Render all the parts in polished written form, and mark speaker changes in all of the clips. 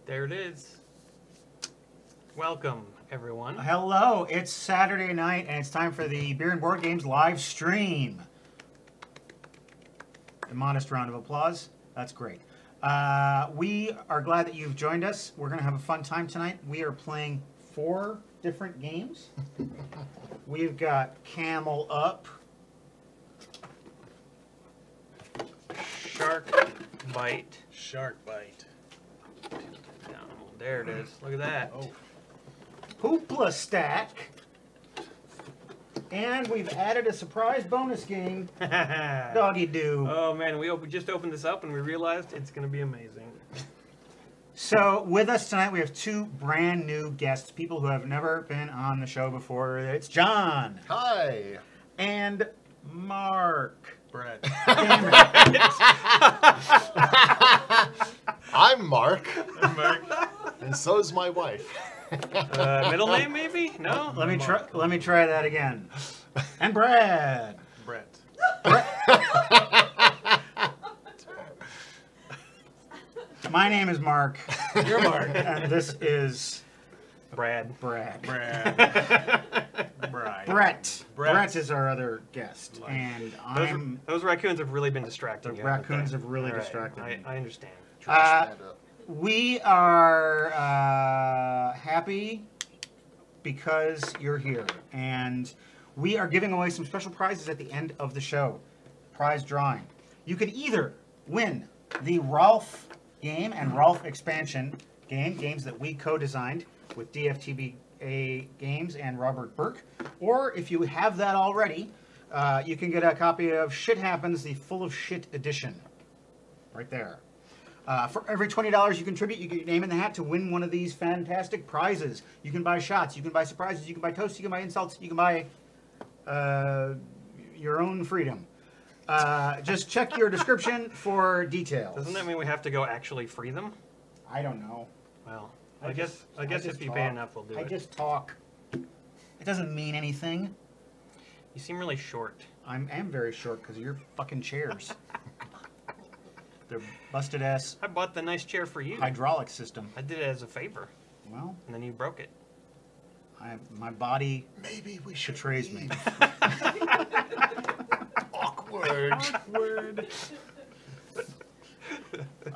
Speaker 1: There it is. Welcome, everyone.
Speaker 2: Hello, it's Saturday night, and it's time for the Beer and Board Games live stream. A modest round of applause. That's great. We are glad that you've joined us. We're going to have a fun time tonight. We are playing 4 different games. We've got Camel Up,
Speaker 1: Shark Bite. There it is. Look at that.
Speaker 3: Oh.
Speaker 2: Hooplastac, and we've added a surprise bonus game, Doggie Do.
Speaker 1: Oh man, we just opened this up and we realized it's going to be amazing.
Speaker 2: So with us tonight we have 2 brand new guests, people who have never been on the show before. It's John.
Speaker 3: Hi.
Speaker 2: And Mark.
Speaker 3: Brad.
Speaker 2: Damn it.
Speaker 3: I'm Mark.
Speaker 1: I'm Mark.
Speaker 3: And so is my wife.
Speaker 1: Middle name maybe? No?
Speaker 2: Let me try that again. And Brad.
Speaker 3: Brett.
Speaker 2: My name is Mark.
Speaker 1: You're Mark.
Speaker 2: And this is
Speaker 1: Brad.
Speaker 2: Brett.
Speaker 3: Brett
Speaker 2: is our other guest. And
Speaker 1: Those raccoons have really been distracting
Speaker 2: the
Speaker 1: you.
Speaker 2: raccoons have really
Speaker 1: All right,
Speaker 2: distracted me.
Speaker 1: I understand.
Speaker 2: We are happy because you're here, and we are giving away some special prizes at the end of the show. Prize drawing. You could either win the Rolf game and Rolf expansion games that we co-designed with DFTBA Games and Robert Burke, or if you have that already, you can get a copy of Shit Happens, the Full of Shit edition, right there. For every $20 you contribute, you get your name in the hat to win one of these fantastic prizes. You can buy shots, you can buy surprises, you can buy toasts, you can buy insults, you can buy your own freedom. Just check your description for details.
Speaker 1: Doesn't that mean we have to go actually free them?
Speaker 2: I don't know.
Speaker 1: Well, I guess if you pay enough, we'll do it.
Speaker 2: I just talk. It doesn't mean anything.
Speaker 1: You seem really short.
Speaker 2: I am very short because of your fucking chairs. They're busted ass
Speaker 1: I bought the nice chair for you.
Speaker 2: hydraulic system.
Speaker 1: I did it as a favor,
Speaker 2: Well,
Speaker 1: and then you broke it.
Speaker 2: my body
Speaker 3: Maybe we should
Speaker 2: betrays me.
Speaker 3: Awkward.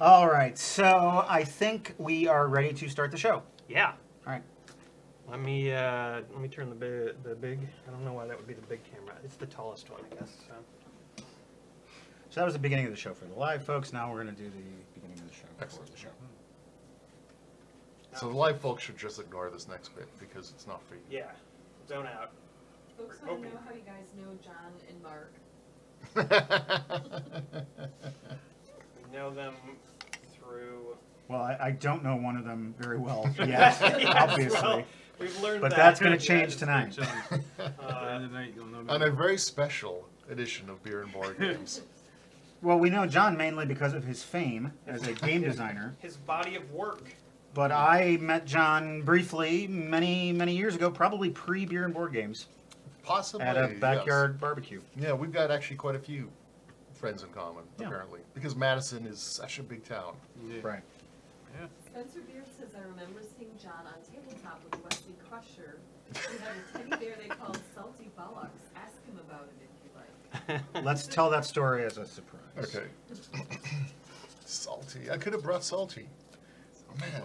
Speaker 2: All right, so I think we are ready to start the show.
Speaker 1: Yeah.
Speaker 2: All right.
Speaker 1: Let me turn the big. I don't know why that would be the big camera. It's the tallest one, I guess.
Speaker 2: So that was the beginning of the show for the live folks. Now we're going to do the beginning of the show
Speaker 3: Excellent.
Speaker 2: for the show.
Speaker 3: So the live folks should just ignore this next bit because it's not for you.
Speaker 1: Yeah. Zone out.
Speaker 4: Folks
Speaker 1: We're
Speaker 4: want to
Speaker 1: hoping.
Speaker 4: know how you guys know John and Mark.
Speaker 1: We know them through.
Speaker 2: Well, I don't know one of them very well yet,
Speaker 1: Yes,
Speaker 2: obviously.
Speaker 1: well, we've learned
Speaker 2: But
Speaker 1: that.
Speaker 2: that's going to change tonight.
Speaker 3: On a very special edition of Beer and Board Games.
Speaker 2: Well, we know John mainly because of his fame as a game designer.
Speaker 1: His body of work.
Speaker 2: But I met John briefly many, many years ago, probably pre-Beer and Board Games,
Speaker 3: Possibly.
Speaker 2: at a
Speaker 3: yes.
Speaker 2: backyard barbecue.
Speaker 3: Yeah, we've got actually quite a few friends in common,
Speaker 2: Yeah.
Speaker 3: apparently. Because Madison is such a big town.
Speaker 2: Right.
Speaker 4: Spencer Beard says, I remember seeing John on tabletop with Wesley Crusher. He had a teddy bear they called Salty Bollocks. Ask him about it if you like.
Speaker 2: Let's tell that story as a surprise.
Speaker 3: Okay. Salty. I could have brought Salty. Oh, man.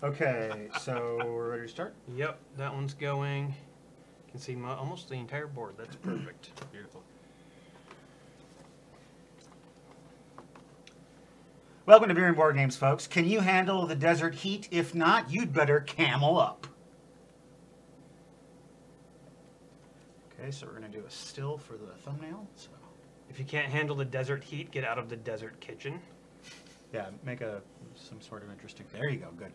Speaker 2: Okay, so we're ready to start?
Speaker 1: Yep, that one's going. You can see almost the entire board. That's perfect. Beautiful.
Speaker 2: Welcome to Beer and Board Games, folks. Can you handle the desert heat? If not, you'd better camel up. Okay, so we're going to do a still for the thumbnail. So,
Speaker 1: If you can't handle the desert heat, get out of the desert kitchen.
Speaker 2: yeah, make some sort of interesting. There you go. Good.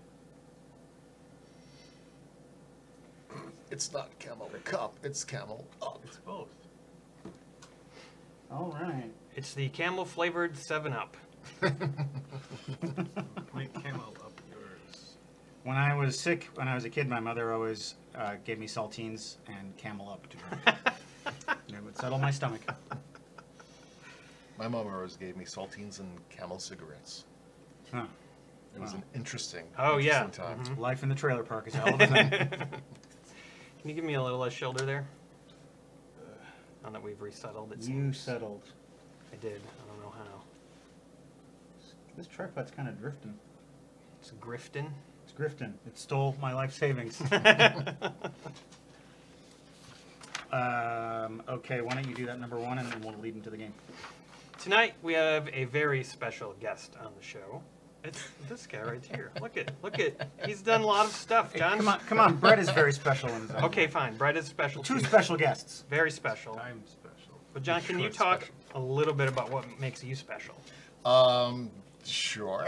Speaker 3: It's not Camel Cup, it's Camel Up.
Speaker 1: It's both.
Speaker 2: All right.
Speaker 1: It's the camel flavored 7-Up.
Speaker 5: Make Camel up yours.
Speaker 2: When I was sick, when I was a kid, my mother always gave me saltines and Camel Up to drink. It would settle my stomach.
Speaker 3: My mom always gave me saltines and Camel cigarettes.
Speaker 2: Huh.
Speaker 3: It was an interesting,
Speaker 1: Oh, yeah.
Speaker 3: interesting time.
Speaker 1: Mhm.
Speaker 2: Life in the trailer park is a hell of a thing.
Speaker 1: Can you give me a little less shoulder there? Now that we've resettled, it
Speaker 2: You
Speaker 1: seems.
Speaker 2: settled.
Speaker 1: I did. I don't know how.
Speaker 2: This tripod's kind of drifting.
Speaker 1: It's grifting.
Speaker 2: It's grifting. It stole my life savings. Okay, why don't you do that number one, and then we'll lead into the game.
Speaker 1: Tonight we have a very special guest on the show. It's this guy right here. Look at. He's done a lot of stuff,
Speaker 2: Hey,
Speaker 1: John.
Speaker 2: come on. Brett is very special in his own
Speaker 1: Okay,
Speaker 2: way.
Speaker 1: fine. Brett is special.
Speaker 2: Two
Speaker 1: too.
Speaker 2: special guests.
Speaker 1: Very special.
Speaker 5: I'm special.
Speaker 1: But John, can you
Speaker 3: Sure,
Speaker 1: talk
Speaker 3: special.
Speaker 1: a little bit about what makes you special?
Speaker 3: Sure.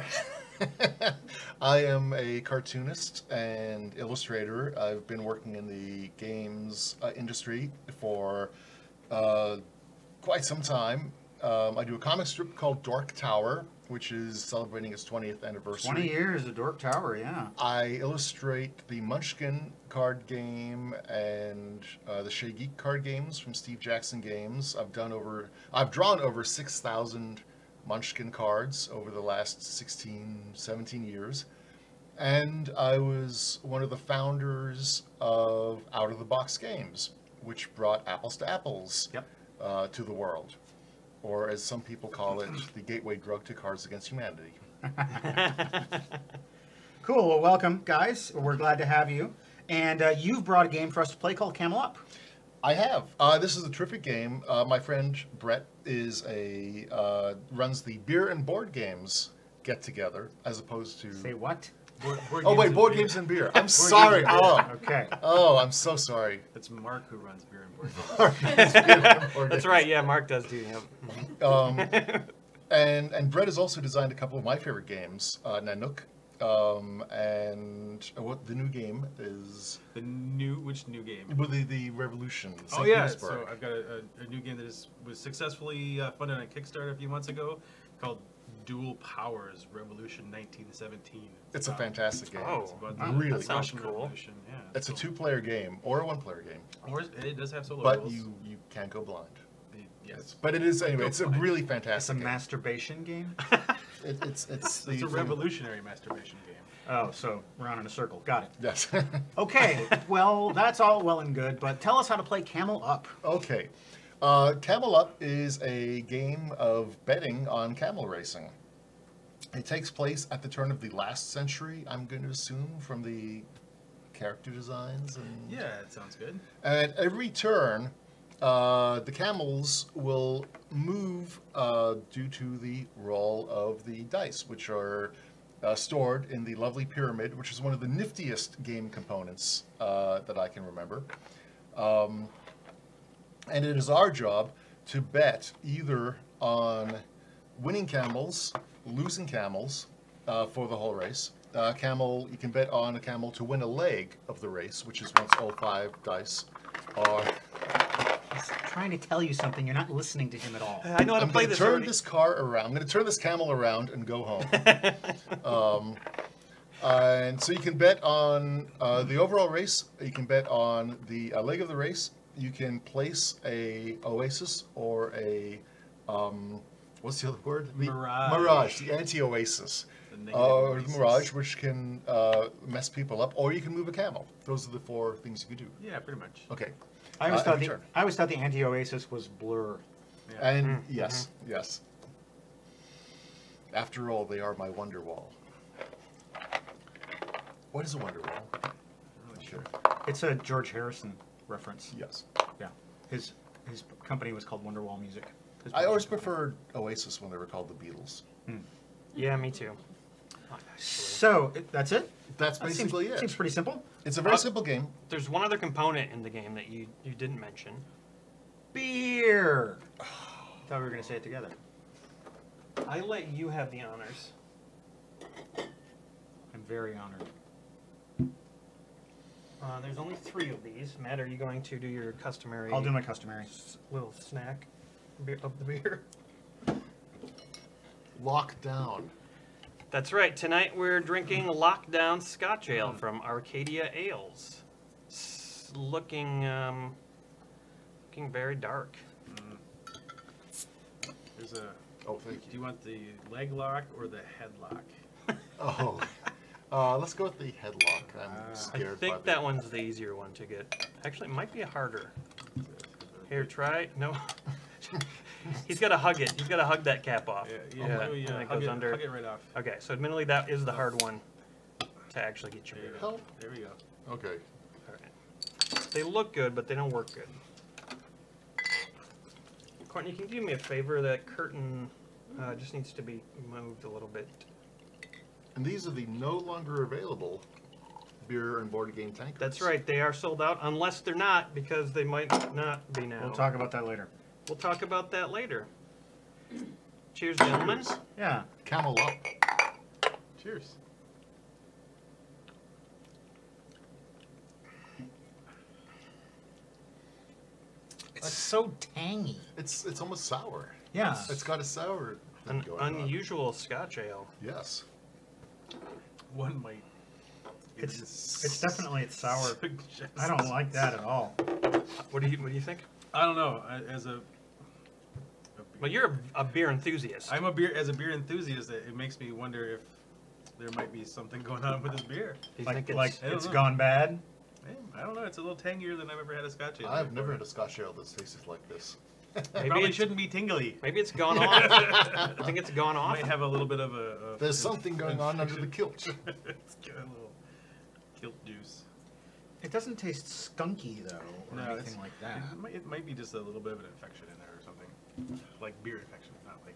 Speaker 3: I am a cartoonist and illustrator. I've been working in the games industry for quite some time. I do a comic strip called Dork Tower, which is celebrating its 20th anniversary.
Speaker 2: 20 years of Dork Tower, yeah.
Speaker 3: I illustrate the Munchkin card game and the Shea Geek card games from Steve Jackson Games. I've drawn over 6,000 Munchkin cards over the last 16, 17 years. And I was one of the founders of Out of the Box Games, which brought Apples to Apples to the world. Or as some people call it, the gateway drug to Cards Against Humanity.
Speaker 2: Cool. Well, welcome, guys. We're glad to have you. And you've brought a game for us to play called Camel Up.
Speaker 3: I have. This is a terrific game. My friend Brett runs the beer and board games get together, as opposed to.
Speaker 2: Say what?
Speaker 3: Board games and beer. I'm sorry.
Speaker 2: Okay.
Speaker 3: Oh, I'm so sorry.
Speaker 5: It's Mark who runs beer and board.
Speaker 1: That's right. Yeah, Mark does do. Yep.
Speaker 3: And Brett has also designed a couple of my favorite games, Nanook, and what the new game is.
Speaker 5: Which new game?
Speaker 3: The Revolution.
Speaker 5: Oh
Speaker 3: St.
Speaker 5: yeah,
Speaker 3: Petersburg.
Speaker 5: so I've got a new game that was successfully funded on Kickstarter a few months ago, called Dual Powers Revolution 1917.
Speaker 3: It's a fantastic game.
Speaker 1: Oh,
Speaker 5: It's about
Speaker 1: wow,
Speaker 5: the
Speaker 3: really
Speaker 1: that sounds
Speaker 5: Russian
Speaker 1: cool.
Speaker 5: Revolution. Yeah,
Speaker 3: It's a two-player game or a one-player game,
Speaker 5: Or it does have solo
Speaker 3: but
Speaker 5: levels.
Speaker 3: you can't go blind.
Speaker 5: Yes,
Speaker 3: But it is anyway.
Speaker 5: Go
Speaker 3: It's a
Speaker 5: blind.
Speaker 3: really
Speaker 2: It's a
Speaker 3: fantastic. game.
Speaker 2: masturbation game?
Speaker 3: It's
Speaker 5: it's
Speaker 3: the
Speaker 5: a revolutionary masturbation game.
Speaker 2: Oh, so we're on in a circle. Got it.
Speaker 3: Yes.
Speaker 2: Okay, well, that's all well and good, but tell us how to play Camel Up.
Speaker 3: Okay. Camel Up is a game of betting on camel racing. It takes place at the turn of the last century, I'm going to assume, from the character designs. And
Speaker 5: Yeah, it sounds good.
Speaker 3: at every turn, the camels will move due to the roll of the dice, which are stored in the lovely pyramid, which is one of the niftiest game components that I can remember. And it is our job to bet either on winning camels, losing camels for the whole race. You can bet on a camel to win a leg of the race, which is once all 5 dice are.
Speaker 2: He's trying to tell you something. You're not listening to him at all.
Speaker 1: I know how to
Speaker 3: I'm
Speaker 1: play
Speaker 3: going to
Speaker 1: this
Speaker 3: turn
Speaker 1: already.
Speaker 3: this car around. I'm going to turn this camel around and go home. And so you can bet on the overall race. You can bet on the leg of the race. You can place a oasis or a what's the other word?
Speaker 5: Mirage.
Speaker 3: The anti-oasis.
Speaker 5: The negative
Speaker 3: Or the
Speaker 5: oasis.
Speaker 3: mirage, which can mess people up, or you can move a camel. Those are the 4 things you can do.
Speaker 5: Yeah, pretty much.
Speaker 3: Okay.
Speaker 2: I always thought
Speaker 3: every
Speaker 2: the
Speaker 3: turn.
Speaker 2: I always thought the anti-oasis was Blur.
Speaker 5: Yeah.
Speaker 3: And yes. After all, they are my wonder wall. What is a wonder wall?
Speaker 5: I'm not really sure.
Speaker 2: It's a George Harrison reference.
Speaker 3: Yes.
Speaker 2: Yeah, his company was called Wonderwall Music. His
Speaker 3: I always
Speaker 2: production
Speaker 3: preferred Oasis when they were called the Beatles.
Speaker 1: Yeah, me too.
Speaker 2: So that's it.
Speaker 3: That's
Speaker 2: That
Speaker 3: basically
Speaker 2: seems,
Speaker 3: it.
Speaker 2: Seems pretty simple.
Speaker 3: It's a very simple game.
Speaker 1: There's one other component in the game that you didn't mention.
Speaker 2: Beer. Thought we were gonna say it together.
Speaker 1: I let you have the honors.
Speaker 2: I'm very honored.
Speaker 1: There's only 3 of these. Matt, are you going to do your customary
Speaker 2: I'll do my customary.
Speaker 1: little snack of the beer?
Speaker 3: Lock down.
Speaker 1: That's right. Tonight we're drinking Lockdown Scotch Ale from Arcadia Ales. Looking very dark.
Speaker 5: There's a.
Speaker 3: Oh, thank
Speaker 5: Do
Speaker 3: you.
Speaker 5: you want the leg lock or the headlock?
Speaker 3: Oh. Let's go with the headlock. I'm scared.
Speaker 1: I think that one's the easier one to get. Actually, it might be harder. Here, try. No. He's got to hug it. He's got to hug that cap off.
Speaker 5: Yeah.
Speaker 1: And it goes under.
Speaker 5: Hug it right off.
Speaker 1: Okay, so admittedly, that is the hard one to actually get your beer.
Speaker 3: Help.
Speaker 5: There we go.
Speaker 3: Okay.
Speaker 1: All right. They look good, but they don't work good. Courtney, can you do me a favor? That curtain just needs to be moved a little bit.
Speaker 3: And these are the no longer available beer and board game tankards.
Speaker 1: That's right. They are sold out, unless they're not, because they might not be now.
Speaker 2: We'll talk about that later.
Speaker 1: We'll talk about that later. Cheers, gentlemen.
Speaker 2: Yeah.
Speaker 3: Camel up.
Speaker 5: Cheers.
Speaker 2: It's so tangy.
Speaker 3: It's almost sour.
Speaker 2: Yeah.
Speaker 3: It's got a sour thing
Speaker 1: An
Speaker 3: going on.
Speaker 1: unusual Scotch ale.
Speaker 3: Yes.
Speaker 5: One might.
Speaker 2: It's definitely sour.
Speaker 5: suggest-
Speaker 2: I don't like that at all.
Speaker 1: What do you think?
Speaker 5: I don't know. As a
Speaker 1: Well, you're a beer enthusiast.
Speaker 5: I'm a beer enthusiast. It makes me wonder if there might be something going on with this beer.
Speaker 1: Do you think
Speaker 2: Like
Speaker 5: I don't
Speaker 2: it's
Speaker 5: know.
Speaker 2: gone bad.
Speaker 5: I don't know. It's a little tangier than I've ever had a Scotch ale.
Speaker 3: I've
Speaker 5: before.
Speaker 3: never had a Scotch ale that's tasted like this.
Speaker 5: Probably
Speaker 1: it's-
Speaker 5: shouldn't be tingly.
Speaker 1: Maybe it's gone off. I think it's gone off.
Speaker 5: Might have a little bit of a
Speaker 3: There's something going on under the kilt.
Speaker 5: It's got a little kilt juice.
Speaker 2: It doesn't taste skunky though, or
Speaker 5: No,
Speaker 2: anything like that.
Speaker 5: It might be just a little bit of an infection in there or something, like beer infection, not like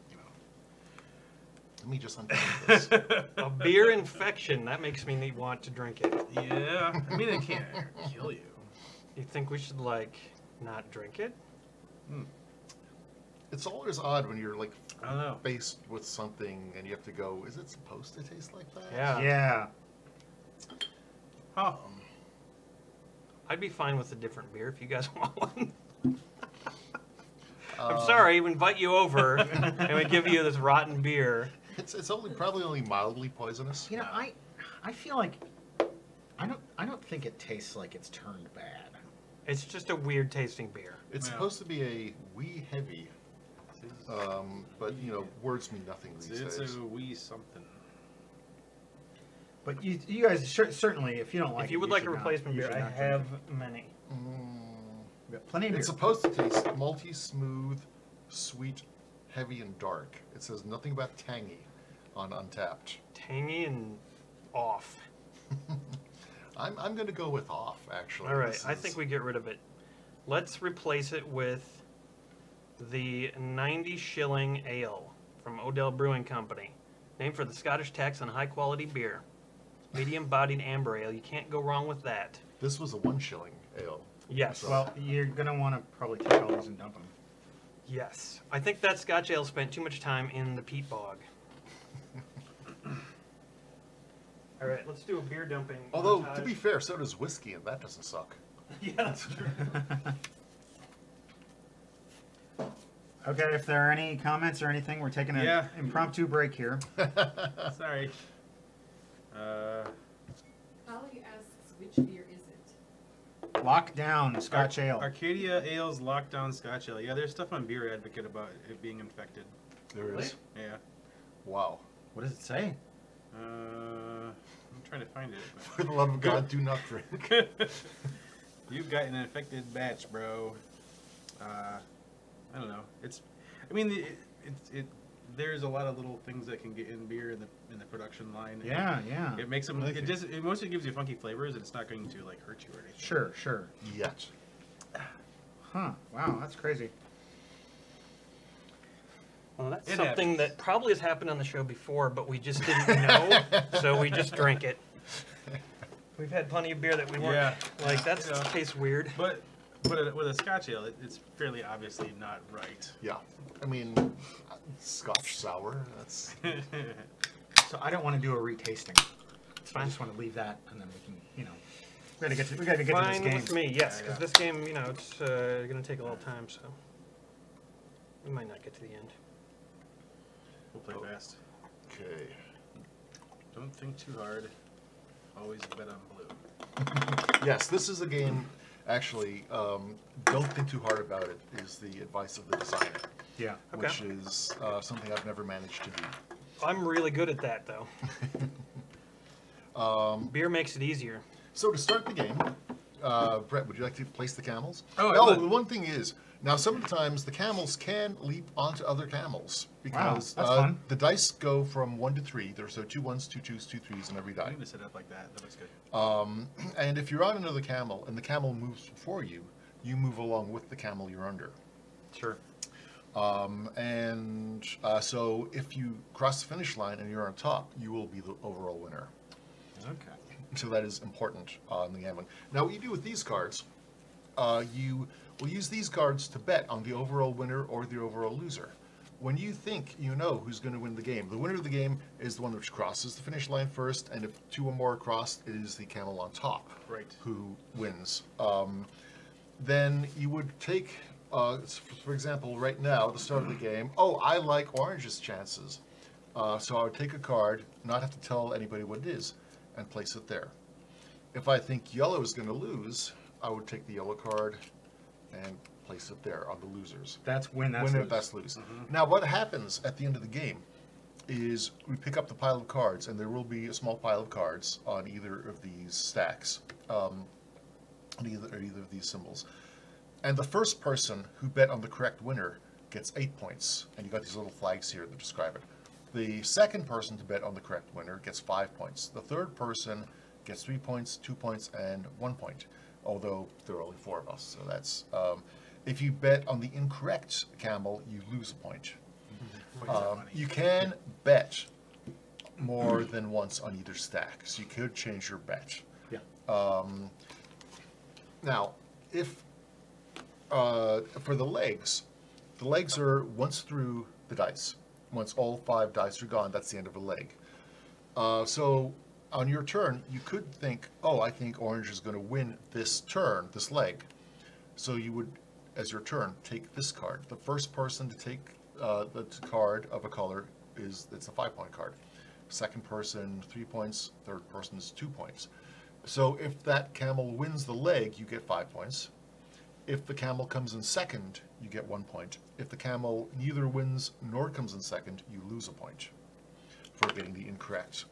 Speaker 3: Let me just unpack this.
Speaker 1: A beer infection. That makes me want to drink it.
Speaker 5: Yeah, I mean it can't kill you.
Speaker 1: You think we should like not drink it?
Speaker 3: It's always odd when you're like
Speaker 5: I don't know.
Speaker 3: faced with something and you have to go, is it supposed to taste like that?
Speaker 1: Yeah.
Speaker 2: Yeah.
Speaker 5: Huh.
Speaker 1: I'd be fine with a different beer if you guys want one. I'm sorry, we invite you over and we give you this rotten beer.
Speaker 3: It's probably only mildly poisonous.
Speaker 2: You know, I feel like I don't think it tastes like it's turned bad.
Speaker 1: It's just a weird tasting beer.
Speaker 3: It's
Speaker 5: Yeah.
Speaker 3: supposed to be a wee heavy, but you know, words mean nothing these
Speaker 5: It's
Speaker 3: days.
Speaker 5: a wee something.
Speaker 2: But you guys certainly, if you don't like
Speaker 1: If you
Speaker 2: it,
Speaker 1: would like a
Speaker 2: should not-
Speaker 1: replacement
Speaker 2: you
Speaker 1: beer,
Speaker 2: should
Speaker 1: I
Speaker 2: not drink
Speaker 1: have
Speaker 2: it.
Speaker 1: many.
Speaker 2: We got plenty of beer.
Speaker 3: It's supposed to taste malty, smooth, sweet, heavy, and dark. It says nothing about tangy on Untapped.
Speaker 1: Tangy and off.
Speaker 3: I'm going to go with off, actually.
Speaker 1: All right,
Speaker 3: This
Speaker 1: I
Speaker 3: is-
Speaker 1: think we get rid of it. Let's replace it with the 90 shilling ale from Odell Brewing Company, named for the Scottish tax on high-quality beer. Medium-bodied amber ale. You can't go wrong with that.
Speaker 3: This was a 1 shilling ale.
Speaker 1: Yes.
Speaker 2: Well, you're gonna want to probably take all these and dump them.
Speaker 1: Yes. I think that Scotch ale spent too much time in the peat bog. All right, let's do a beer dumping.
Speaker 3: Although,
Speaker 1: montage.
Speaker 3: to be fair, so does whiskey, and that doesn't suck.
Speaker 1: Yeah, that's true.
Speaker 2: Okay, if there are any comments or anything, we're taking an
Speaker 5: Yeah.
Speaker 2: impromptu break here.
Speaker 5: Sorry.
Speaker 4: Holly asks, which beer is it?
Speaker 2: Lockdown Scotch ale.
Speaker 5: Arcadia Ale's Lockdown Scotch Ale. Yeah, there's stuff on Beer Advocate about it being infected.
Speaker 3: There it is.
Speaker 5: Yeah.
Speaker 3: Wow.
Speaker 2: What does it say?
Speaker 5: I'm trying to find it.
Speaker 3: For the love of God, do not drink.
Speaker 5: But you've got an infected batch, bro. I don't know. There's a lot of little things that can get in beer in the production line.
Speaker 2: Yeah, yeah.
Speaker 5: It makes them.
Speaker 3: Okay.
Speaker 5: It mostly gives you funky flavors, and it's not going to like hurt you or anything.
Speaker 2: Sure, sure.
Speaker 3: Yet.
Speaker 2: Huh. Wow, that's crazy.
Speaker 1: Well, that's
Speaker 5: It
Speaker 1: something
Speaker 5: happens.
Speaker 1: that probably has happened on the show before, but we just didn't know, so we just drank it. We've had plenty of beer that we weren't like. That
Speaker 5: Yeah.
Speaker 1: tastes weird.
Speaker 5: But with a Scotch ale, it's fairly obviously not right.
Speaker 3: Yeah. I mean, Scotch sour, that's...
Speaker 2: So I don't want to do a retasting.
Speaker 1: It's
Speaker 2: I
Speaker 1: fine.
Speaker 2: just want to leave that, and then we can, we gotta get to this
Speaker 1: Fine
Speaker 2: game.
Speaker 1: with me, yes, because
Speaker 5: Yeah.
Speaker 1: this game, it's going to take a little time, so we might not get to the end.
Speaker 5: We'll play fast.
Speaker 3: Okay.
Speaker 5: Don't think too hard. Always bet on blue.
Speaker 3: Yes, this is a game, actually, don't think too hard about it, is the advice of the designer.
Speaker 2: Yeah.
Speaker 1: Okay.
Speaker 3: Which is something I've never managed to do.
Speaker 1: I'm really good at that, though. Beer makes it easier.
Speaker 3: So to start the game, Brett, would you like to place the camels?
Speaker 5: Oh, I
Speaker 3: no,
Speaker 5: would.
Speaker 3: the one thing is, now sometimes the camels can leap onto other camels because
Speaker 2: that's fun.
Speaker 3: the dice go from 1 to 3. There's so 2 1s, 2 2s, 2 3s in every die.
Speaker 5: I'm going to set it up like that. That looks good.
Speaker 3: And if you're on another camel and the camel moves before you, you move along with the camel you're under.
Speaker 1: Sure.
Speaker 3: So if you cross the finish line and you're on top, you will be the overall winner.
Speaker 5: Okay.
Speaker 3: So that is important in the gambling. Now, what you do with these cards, you will use these cards to bet on the overall winner or the overall loser. When you think you know who's going to win the game, the winner of the game is the one which crosses the finish line first, and if 2 or more are crossed, it is the camel on top who wins. Then you would take, for example, right now, at the start of the game, I like Orange's chances. So I would take a card, not have to tell anybody what it is, and place it there. If I think Yellow is going to lose, I would take the yellow card and place it there on the losers.
Speaker 2: That's win, that's
Speaker 3: Winner,
Speaker 2: lose.
Speaker 3: that's lose. Now, what happens at the end of the game is we pick up the pile of cards, and there will be a small pile of cards on either of these stacks, on either of these symbols. And the first person who bet on the correct winner gets 8 points, and you got these little flags here that describe it. The second person to bet on the correct winner gets 5 points. The third person gets 3 points, 2 points, and 1 point, although there are only 4 of us. So that's, if you bet on the incorrect camel, you lose a point. You can bet more than once on either stack, so you could change your bet.
Speaker 2: Yeah.
Speaker 3: Now, if, for the legs are once through the dice. Once all 5 dice are gone, that's the end of a leg. So on your turn, you could think, I think Orange is going to win this turn, this leg. So you would, as your turn, take this card. The first person to take the card of a color it's a 5-point card. Second person, 3 points. Third person is 2 points. So if that camel wins the leg, you get 5 points. If the camel comes in second, you get 1 point. If the camel neither wins nor comes in second, you lose a point for getting the incorrect.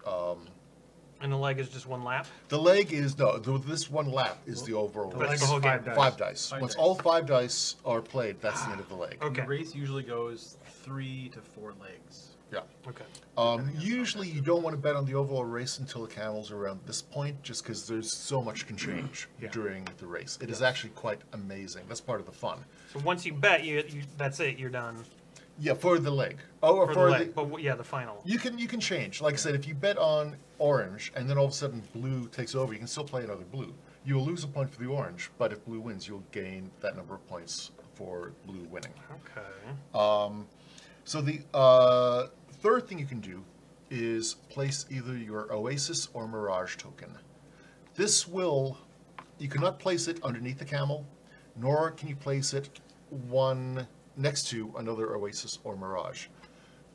Speaker 1: And the leg is just 1 lap?
Speaker 3: The leg is, this 1 lap is the overall
Speaker 2: The
Speaker 3: race.
Speaker 2: leg is 5 dice.
Speaker 3: 5 dice.
Speaker 5: Five
Speaker 3: Once
Speaker 5: dice.
Speaker 3: all 5 dice are played, that's the end of the leg.
Speaker 1: Okay.
Speaker 5: The race usually goes 3 to 4 legs.
Speaker 3: Yeah.
Speaker 1: Okay.
Speaker 3: Usually you don't want to bet on the overall race until the camels are around this point, just because there's so much can change during the race. It is actually quite amazing. That's part of the fun.
Speaker 1: So once you bet, that's it. You're done
Speaker 3: Yeah, for the leg. Or
Speaker 1: for the leg. But yeah, the final.
Speaker 3: You can change. Like I said, if you bet on orange and then all of a sudden blue takes over, you can still play another blue. You will lose a point for the orange, but if blue wins, you'll gain that number of points for blue winning.
Speaker 1: Okay.
Speaker 3: So the third thing you can do is place either your Oasis or Mirage token. You cannot place it underneath the camel, nor can you place it one next to another Oasis or Mirage.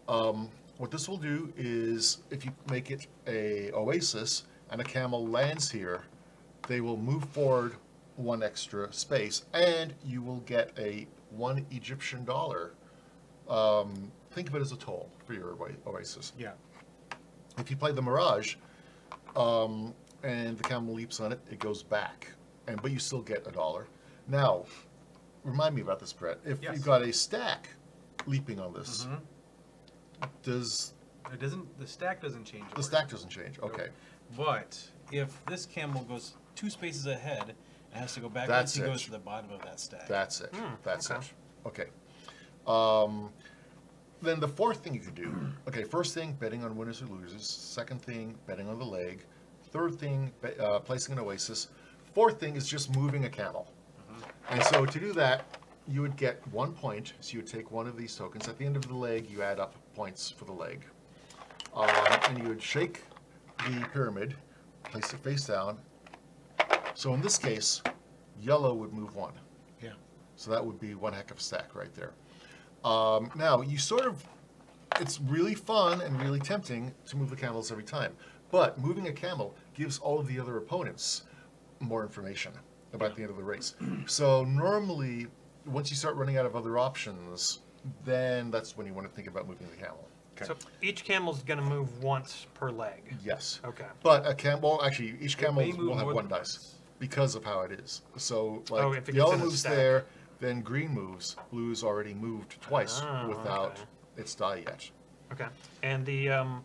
Speaker 3: What this will do is, if you make it a Oasis and a camel lands here, they will move forward 1 extra space, and you will get a 1 Egyptian dollar. Think of it as a toll for your Oasis.
Speaker 2: Yeah.
Speaker 3: If you play the Mirage, and the camel leaps on it, it goes back, but you still get $1. Now, remind me about this, Brett. If
Speaker 5: Yes.
Speaker 3: you've got a stack leaping on this,
Speaker 5: The stack doesn't change.
Speaker 3: the stack doesn't change? Okay.
Speaker 5: But if this camel goes 2 spaces ahead and has to go back,
Speaker 3: That's
Speaker 5: he
Speaker 3: it.
Speaker 5: goes to the bottom of that stack.
Speaker 3: That's it. That's
Speaker 1: okay.
Speaker 3: it. Okay. Then the fourth thing you could do, first thing, betting on winners or losers. Second thing, betting on the leg. Third thing, placing an Oasis. Fourth thing is just moving a camel. And so to do that, you would get 1 point. So you would take one of these tokens. At the end of the leg, you add up points for the leg. And you would shake the pyramid, place it face down. So in this case, yellow would move 1.
Speaker 2: Yeah.
Speaker 3: So that would be 1 heck of a stack right there. Now, it's really fun and really tempting to move the camels every time. But moving a camel gives all of the other opponents more information about the end of the race. So normally, once you start running out of other options, then that's when you want to think about moving the camel. Okay.
Speaker 1: So each camel's going to move once per leg.
Speaker 3: Yes.
Speaker 1: Okay.
Speaker 3: But a camel, actually, each camel
Speaker 5: may move
Speaker 3: will have
Speaker 5: more
Speaker 3: one
Speaker 5: than
Speaker 3: dice
Speaker 5: once.
Speaker 3: because of how it is. So, like,
Speaker 1: Oh, if it gets
Speaker 3: yellow
Speaker 1: in a
Speaker 3: moves
Speaker 1: stack.
Speaker 3: there, then green moves. Blue's already moved twice
Speaker 1: Oh,
Speaker 3: without
Speaker 1: okay.
Speaker 3: its die yet.
Speaker 1: Okay. And the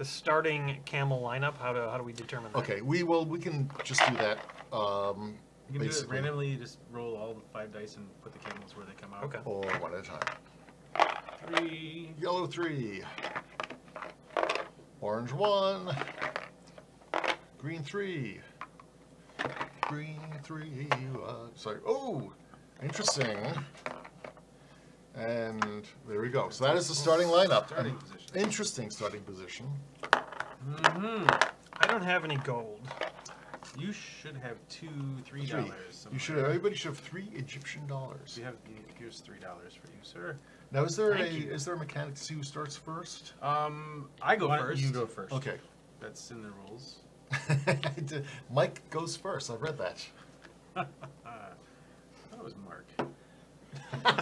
Speaker 1: starting camel lineup, how do we determine that?
Speaker 3: Okay, we can just do that.
Speaker 5: You can do it
Speaker 3: Basically.
Speaker 5: randomly. You just roll all 5 dice and put the camels where they come out.
Speaker 1: Okay.
Speaker 3: Or one at a time.
Speaker 5: 3.
Speaker 3: Yellow 3. Orange 1. Green 3. Green 3. Sorry. Oh, interesting. And there we go. So that is the starting lineup.
Speaker 5: Starting
Speaker 3: An
Speaker 5: position.
Speaker 3: Interesting starting position.
Speaker 5: Mm-hmm.
Speaker 1: I don't have any gold.
Speaker 5: You should have $2, $3.
Speaker 3: Three.
Speaker 5: somewhere.
Speaker 3: You should. Everybody should have 3 Egyptian dollars.
Speaker 5: You have. Here's $3 for you, sir.
Speaker 3: Now, is there
Speaker 1: Thank you.
Speaker 3: a mechanic to see who starts first?
Speaker 5: I go
Speaker 2: Why don't
Speaker 5: first.
Speaker 2: You go first.
Speaker 3: Okay.
Speaker 5: That's in the rules.
Speaker 3: Mike goes first. I read that.
Speaker 5: That was Mark.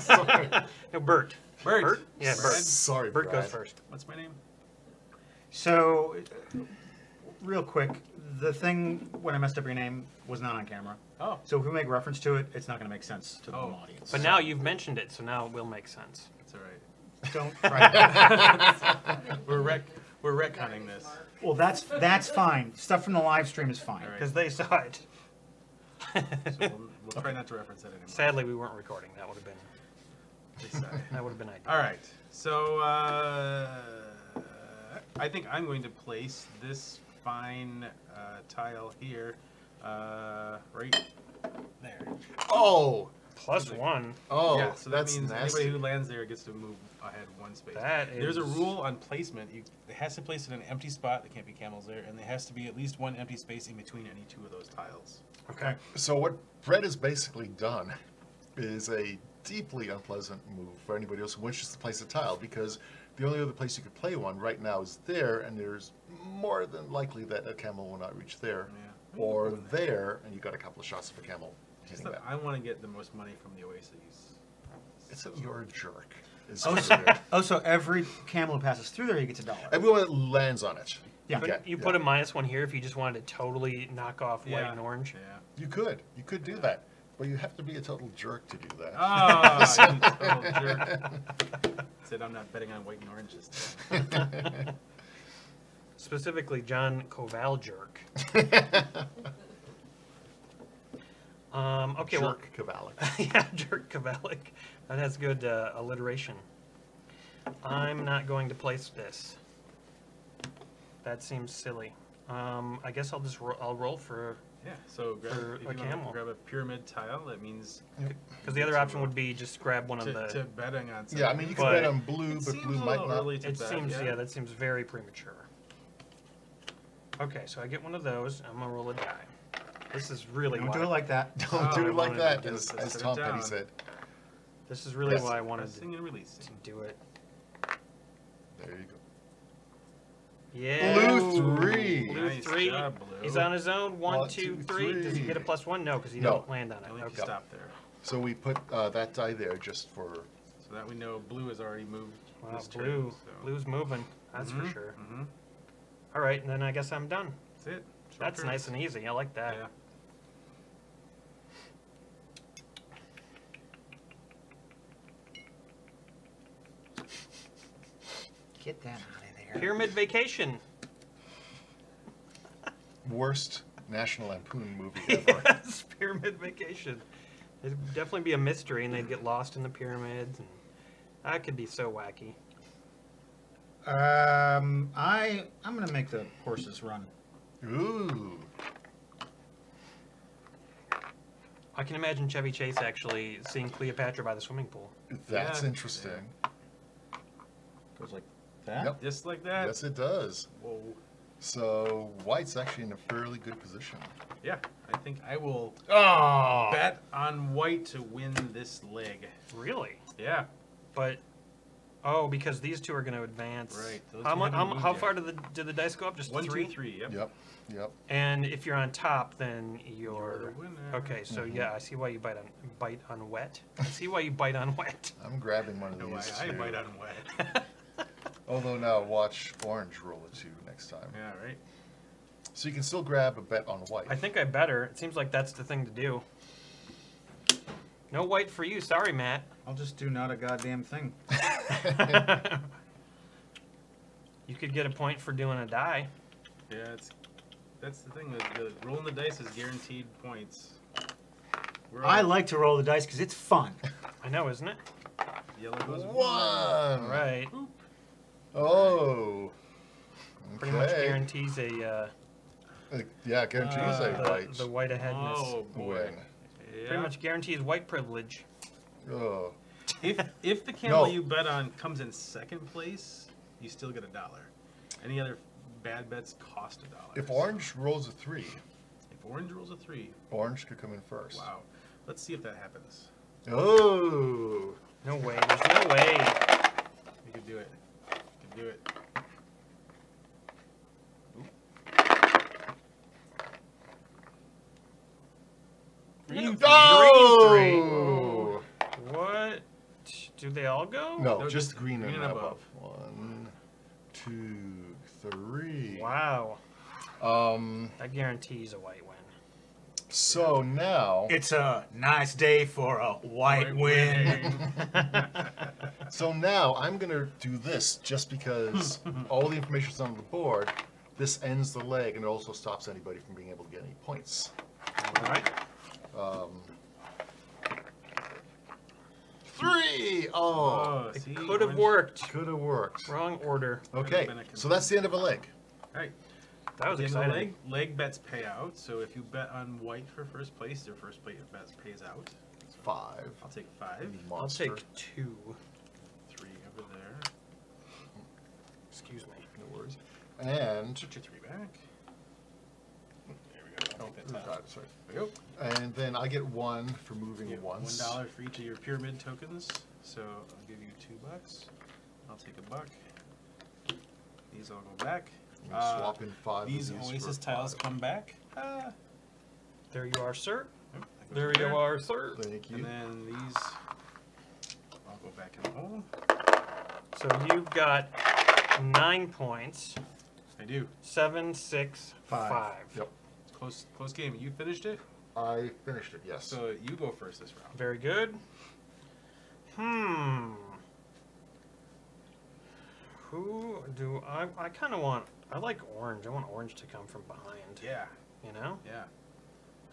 Speaker 3: Sorry.
Speaker 1: No, Bert.
Speaker 5: Bert.
Speaker 1: Yeah,
Speaker 5: Bert.
Speaker 1: Bert.
Speaker 3: Sorry,
Speaker 1: Bert
Speaker 3: Brad.
Speaker 1: goes first.
Speaker 5: What's my name?
Speaker 2: So, real quick, the thing when I messed up your name was not on camera.
Speaker 5: Oh.
Speaker 2: So if we make reference to it, it's not going to make sense to the
Speaker 5: Oh.
Speaker 2: audience.
Speaker 1: But now you've mentioned it, so now it will make sense.
Speaker 5: That's all right.
Speaker 2: Don't try.
Speaker 5: We're retconning this.
Speaker 2: Well, that's fine. Stuff from the live stream is fine.
Speaker 5: All right.
Speaker 1: Because they saw it.
Speaker 5: So we'll try not to reference that anymore.
Speaker 1: Sadly, we weren't recording. That would have been
Speaker 5: Decide.
Speaker 1: ideal.
Speaker 5: All right. So I think I'm going to place this fine tile here, right there.
Speaker 3: Oh.
Speaker 1: +1.
Speaker 3: Oh.
Speaker 5: Yeah. So that
Speaker 3: that's
Speaker 5: means
Speaker 3: nasty.
Speaker 5: anybody who lands there gets to move ahead 1 space.
Speaker 1: That
Speaker 5: There's a
Speaker 1: is-
Speaker 5: rule on placement. It has to place it in an empty spot. There can't be camels there, and there has to be at least 1 empty space in between any 2 of those tiles.
Speaker 1: Okay.
Speaker 3: So what Brett has basically done is a deeply unpleasant move for anybody else who wishes to place a tile, because the only other place you could play one right now is there, and there's more than likely that a camel will not reach there,
Speaker 5: Yeah.
Speaker 3: or there, and you got a couple of shots of a camel
Speaker 5: Just
Speaker 3: hitting
Speaker 5: that
Speaker 3: that.
Speaker 5: I want to get the most money from the Oases.
Speaker 3: It's that you're a jerk. Is
Speaker 2: Oh,
Speaker 3: what
Speaker 2: so,
Speaker 3: it is.
Speaker 2: oh, so every camel who passes through there, you get $1.
Speaker 3: Everyone that lands on it.
Speaker 2: Yeah.
Speaker 3: you get,
Speaker 1: You
Speaker 3: yeah.
Speaker 1: put a -1 here if you just wanted to totally knock off white and orange.
Speaker 5: Yeah.
Speaker 3: You could do that, but you have to be a total jerk to do that.
Speaker 5: Ah, you total jerk. Said I'm not betting on white and orange this time.
Speaker 1: Specifically, John Koval jerk. Okay,
Speaker 3: Jerk Cavalli.
Speaker 1: yeah, jerk Kovalik. That has good alliteration. I'm not going to place this. That seems silly. I guess I'll just I'll roll for
Speaker 5: Yeah. So grab,
Speaker 1: For
Speaker 5: if
Speaker 1: a
Speaker 5: you
Speaker 1: camel.
Speaker 5: want to grab a pyramid tile, that means
Speaker 1: because the other option would be just grab one of
Speaker 5: to
Speaker 1: the.
Speaker 5: betting on.
Speaker 3: Yeah, I mean you can
Speaker 1: But
Speaker 3: bet on blue,
Speaker 5: It
Speaker 3: but
Speaker 5: seems
Speaker 3: blue
Speaker 5: a
Speaker 3: might
Speaker 5: little
Speaker 3: not.
Speaker 5: early to
Speaker 1: It
Speaker 5: bet,
Speaker 1: seems that seems very premature. Okay, so I get one of those. I'm gonna roll a die. This is really
Speaker 2: Don't
Speaker 1: why
Speaker 2: do it like that.
Speaker 3: Don't do
Speaker 1: I
Speaker 3: it like
Speaker 1: wanted
Speaker 3: that,
Speaker 1: to do
Speaker 3: as,
Speaker 1: it.
Speaker 3: as
Speaker 5: Set it
Speaker 3: Tom Petty
Speaker 5: down.
Speaker 3: said.
Speaker 1: this is really
Speaker 3: Yes.
Speaker 1: why I wanted
Speaker 5: Pressing and releasing.
Speaker 1: to do it.
Speaker 3: There you go.
Speaker 1: Yeah.
Speaker 3: Blue 3.
Speaker 1: Blue
Speaker 5: Nice
Speaker 1: 3.
Speaker 5: job, Blue.
Speaker 1: He's on his own. One,
Speaker 3: One,
Speaker 1: two,
Speaker 3: two,
Speaker 1: three. Does he
Speaker 3: three.
Speaker 1: get a +1? No, because he
Speaker 3: No.
Speaker 1: don't land on it.
Speaker 5: Only if you
Speaker 1: Okay.
Speaker 5: stop there.
Speaker 3: So we put that die there just for.
Speaker 5: So that we know blue has already moved
Speaker 1: Wow,
Speaker 5: this
Speaker 1: blue.
Speaker 5: turn. So.
Speaker 1: Blue's moving. That's for
Speaker 5: Mhm,
Speaker 1: sure.
Speaker 5: mhm.
Speaker 1: All right, and then I guess I'm done.
Speaker 5: That's it. Short
Speaker 1: That's
Speaker 5: turns.
Speaker 1: nice and easy. I like that.
Speaker 5: Yeah.
Speaker 2: Get that out of there.
Speaker 1: Pyramid Vacation.
Speaker 3: Worst National Lampoon movie ever.
Speaker 1: Yes, Pyramid Vacation. It'd definitely be a mystery, and they'd get lost in the pyramids, and that could be so wacky.
Speaker 2: I'm gonna make the horses run.
Speaker 3: Ooh.
Speaker 1: I can imagine Chevy Chase actually seeing Cleopatra by the swimming pool.
Speaker 3: That's
Speaker 5: Yeah.
Speaker 3: interesting.
Speaker 2: Goes like that.
Speaker 3: Yep.
Speaker 5: Just like that.
Speaker 3: Yes, it does.
Speaker 5: Whoa.
Speaker 3: So White's actually in a fairly good position.
Speaker 5: Yeah, I think I will
Speaker 2: Oh.
Speaker 5: bet on white to win this leg.
Speaker 1: Really?
Speaker 5: Yeah.
Speaker 1: But because these two are going to advance.
Speaker 5: Right, those
Speaker 1: How
Speaker 5: two
Speaker 1: much?
Speaker 5: haven't moved
Speaker 1: How
Speaker 5: yet.
Speaker 1: far do the dice go up? Just
Speaker 5: 1,
Speaker 1: 3?
Speaker 5: 2, 3. Yep.
Speaker 3: Yep. Yep.
Speaker 1: And if you're on top, then
Speaker 5: You're
Speaker 1: you're.
Speaker 5: the winner.
Speaker 1: Okay, so yeah, I see why you bite on wet. I see why you bite on wet.
Speaker 3: I'm grabbing one of
Speaker 5: No,
Speaker 3: these.
Speaker 5: I
Speaker 3: too.
Speaker 5: bite on wet.
Speaker 3: Although now watch orange roll a 2 next time.
Speaker 5: Yeah, right.
Speaker 3: So you can still grab a bet on white.
Speaker 1: I think I better. It seems like that's the thing to do. No white for you. Sorry, Matt.
Speaker 2: I'll just do not a goddamn thing.
Speaker 1: You could get a point for doing a die.
Speaker 5: Yeah, that's the thing. The rolling the dice is guaranteed points.
Speaker 2: I like to roll the dice because it's fun.
Speaker 1: I know, isn't it?
Speaker 5: Yellow goes
Speaker 3: 1.
Speaker 1: All right.
Speaker 3: Oh.
Speaker 1: Pretty much
Speaker 3: Okay.
Speaker 1: guarantees a
Speaker 3: Yeah, guarantees a white
Speaker 1: the white aheadness.
Speaker 5: Oh boy.
Speaker 3: win.
Speaker 5: Yeah.
Speaker 1: Pretty much guarantees white privilege.
Speaker 3: Oh.
Speaker 5: If the camel
Speaker 3: No.
Speaker 5: you bet on comes in second place, you still get $1. Any other bad bets cost $1.
Speaker 3: If orange rolls a 3,
Speaker 5: If orange rolls a 3,
Speaker 3: orange could come in first.
Speaker 5: wow. Let's see if that happens.
Speaker 3: Oh.
Speaker 1: No way. There's no way.
Speaker 5: You could do it. You could do it.
Speaker 3: Oh!
Speaker 1: What? Do they all go?
Speaker 3: No,
Speaker 5: No,
Speaker 3: just
Speaker 5: just
Speaker 3: green and
Speaker 5: green and
Speaker 3: above.
Speaker 5: above.
Speaker 3: 1, 2, 3.
Speaker 1: Wow.
Speaker 3: Um.
Speaker 1: That guarantees a white win.
Speaker 3: So now,
Speaker 2: It's a nice day for a white win.
Speaker 3: so now I'm gonna do this just because all the information's on the board. This ends the leg and it also stops anybody from being able to get any points.
Speaker 1: All right.
Speaker 3: 3. Oh,
Speaker 1: It
Speaker 5: see,
Speaker 1: could have
Speaker 5: orange-
Speaker 1: worked.
Speaker 3: could have worked.
Speaker 1: Wrong order.
Speaker 3: Okay,
Speaker 5: been a
Speaker 3: so that's the end of a leg.
Speaker 5: All right.
Speaker 1: That was
Speaker 5: At the end of the
Speaker 1: exciting.
Speaker 5: leg bets pay out. So if you bet on white for first place, their first place bet pays out.
Speaker 3: 5.
Speaker 5: I'll take 5.
Speaker 1: I'll
Speaker 3: Monster.
Speaker 1: take 2.
Speaker 5: 3 over there.
Speaker 1: Excuse me.
Speaker 3: No worries. And
Speaker 5: Put your 3 back. There we go.
Speaker 3: oh,
Speaker 5: That's out.
Speaker 3: God, sorry.
Speaker 5: There we go.
Speaker 3: And then I get 1 for moving
Speaker 5: You get
Speaker 3: once.
Speaker 5: $1 for each of your pyramid tokens. So I'll give you $2. I'll take $1. These all go back.
Speaker 3: I'm gonna swap in 5 of
Speaker 5: These
Speaker 3: these
Speaker 5: Oasis
Speaker 3: for
Speaker 5: tiles
Speaker 3: 5.
Speaker 5: come back.
Speaker 1: There you are, sir.
Speaker 5: That goes
Speaker 1: There
Speaker 5: in
Speaker 1: you are, sir.
Speaker 3: Thank
Speaker 5: And
Speaker 3: you.
Speaker 5: then these all go back in the hole.
Speaker 1: So you've got 9 points.
Speaker 5: I do.
Speaker 1: 7, 6, 5.
Speaker 3: Yep.
Speaker 5: It's close game. You finished it,
Speaker 3: I finished it, yes.
Speaker 5: so you go first this round.
Speaker 1: Very good. Who do I kind of want? I like orange. I want orange to come from behind.
Speaker 5: Yeah,
Speaker 1: You know?
Speaker 5: yeah.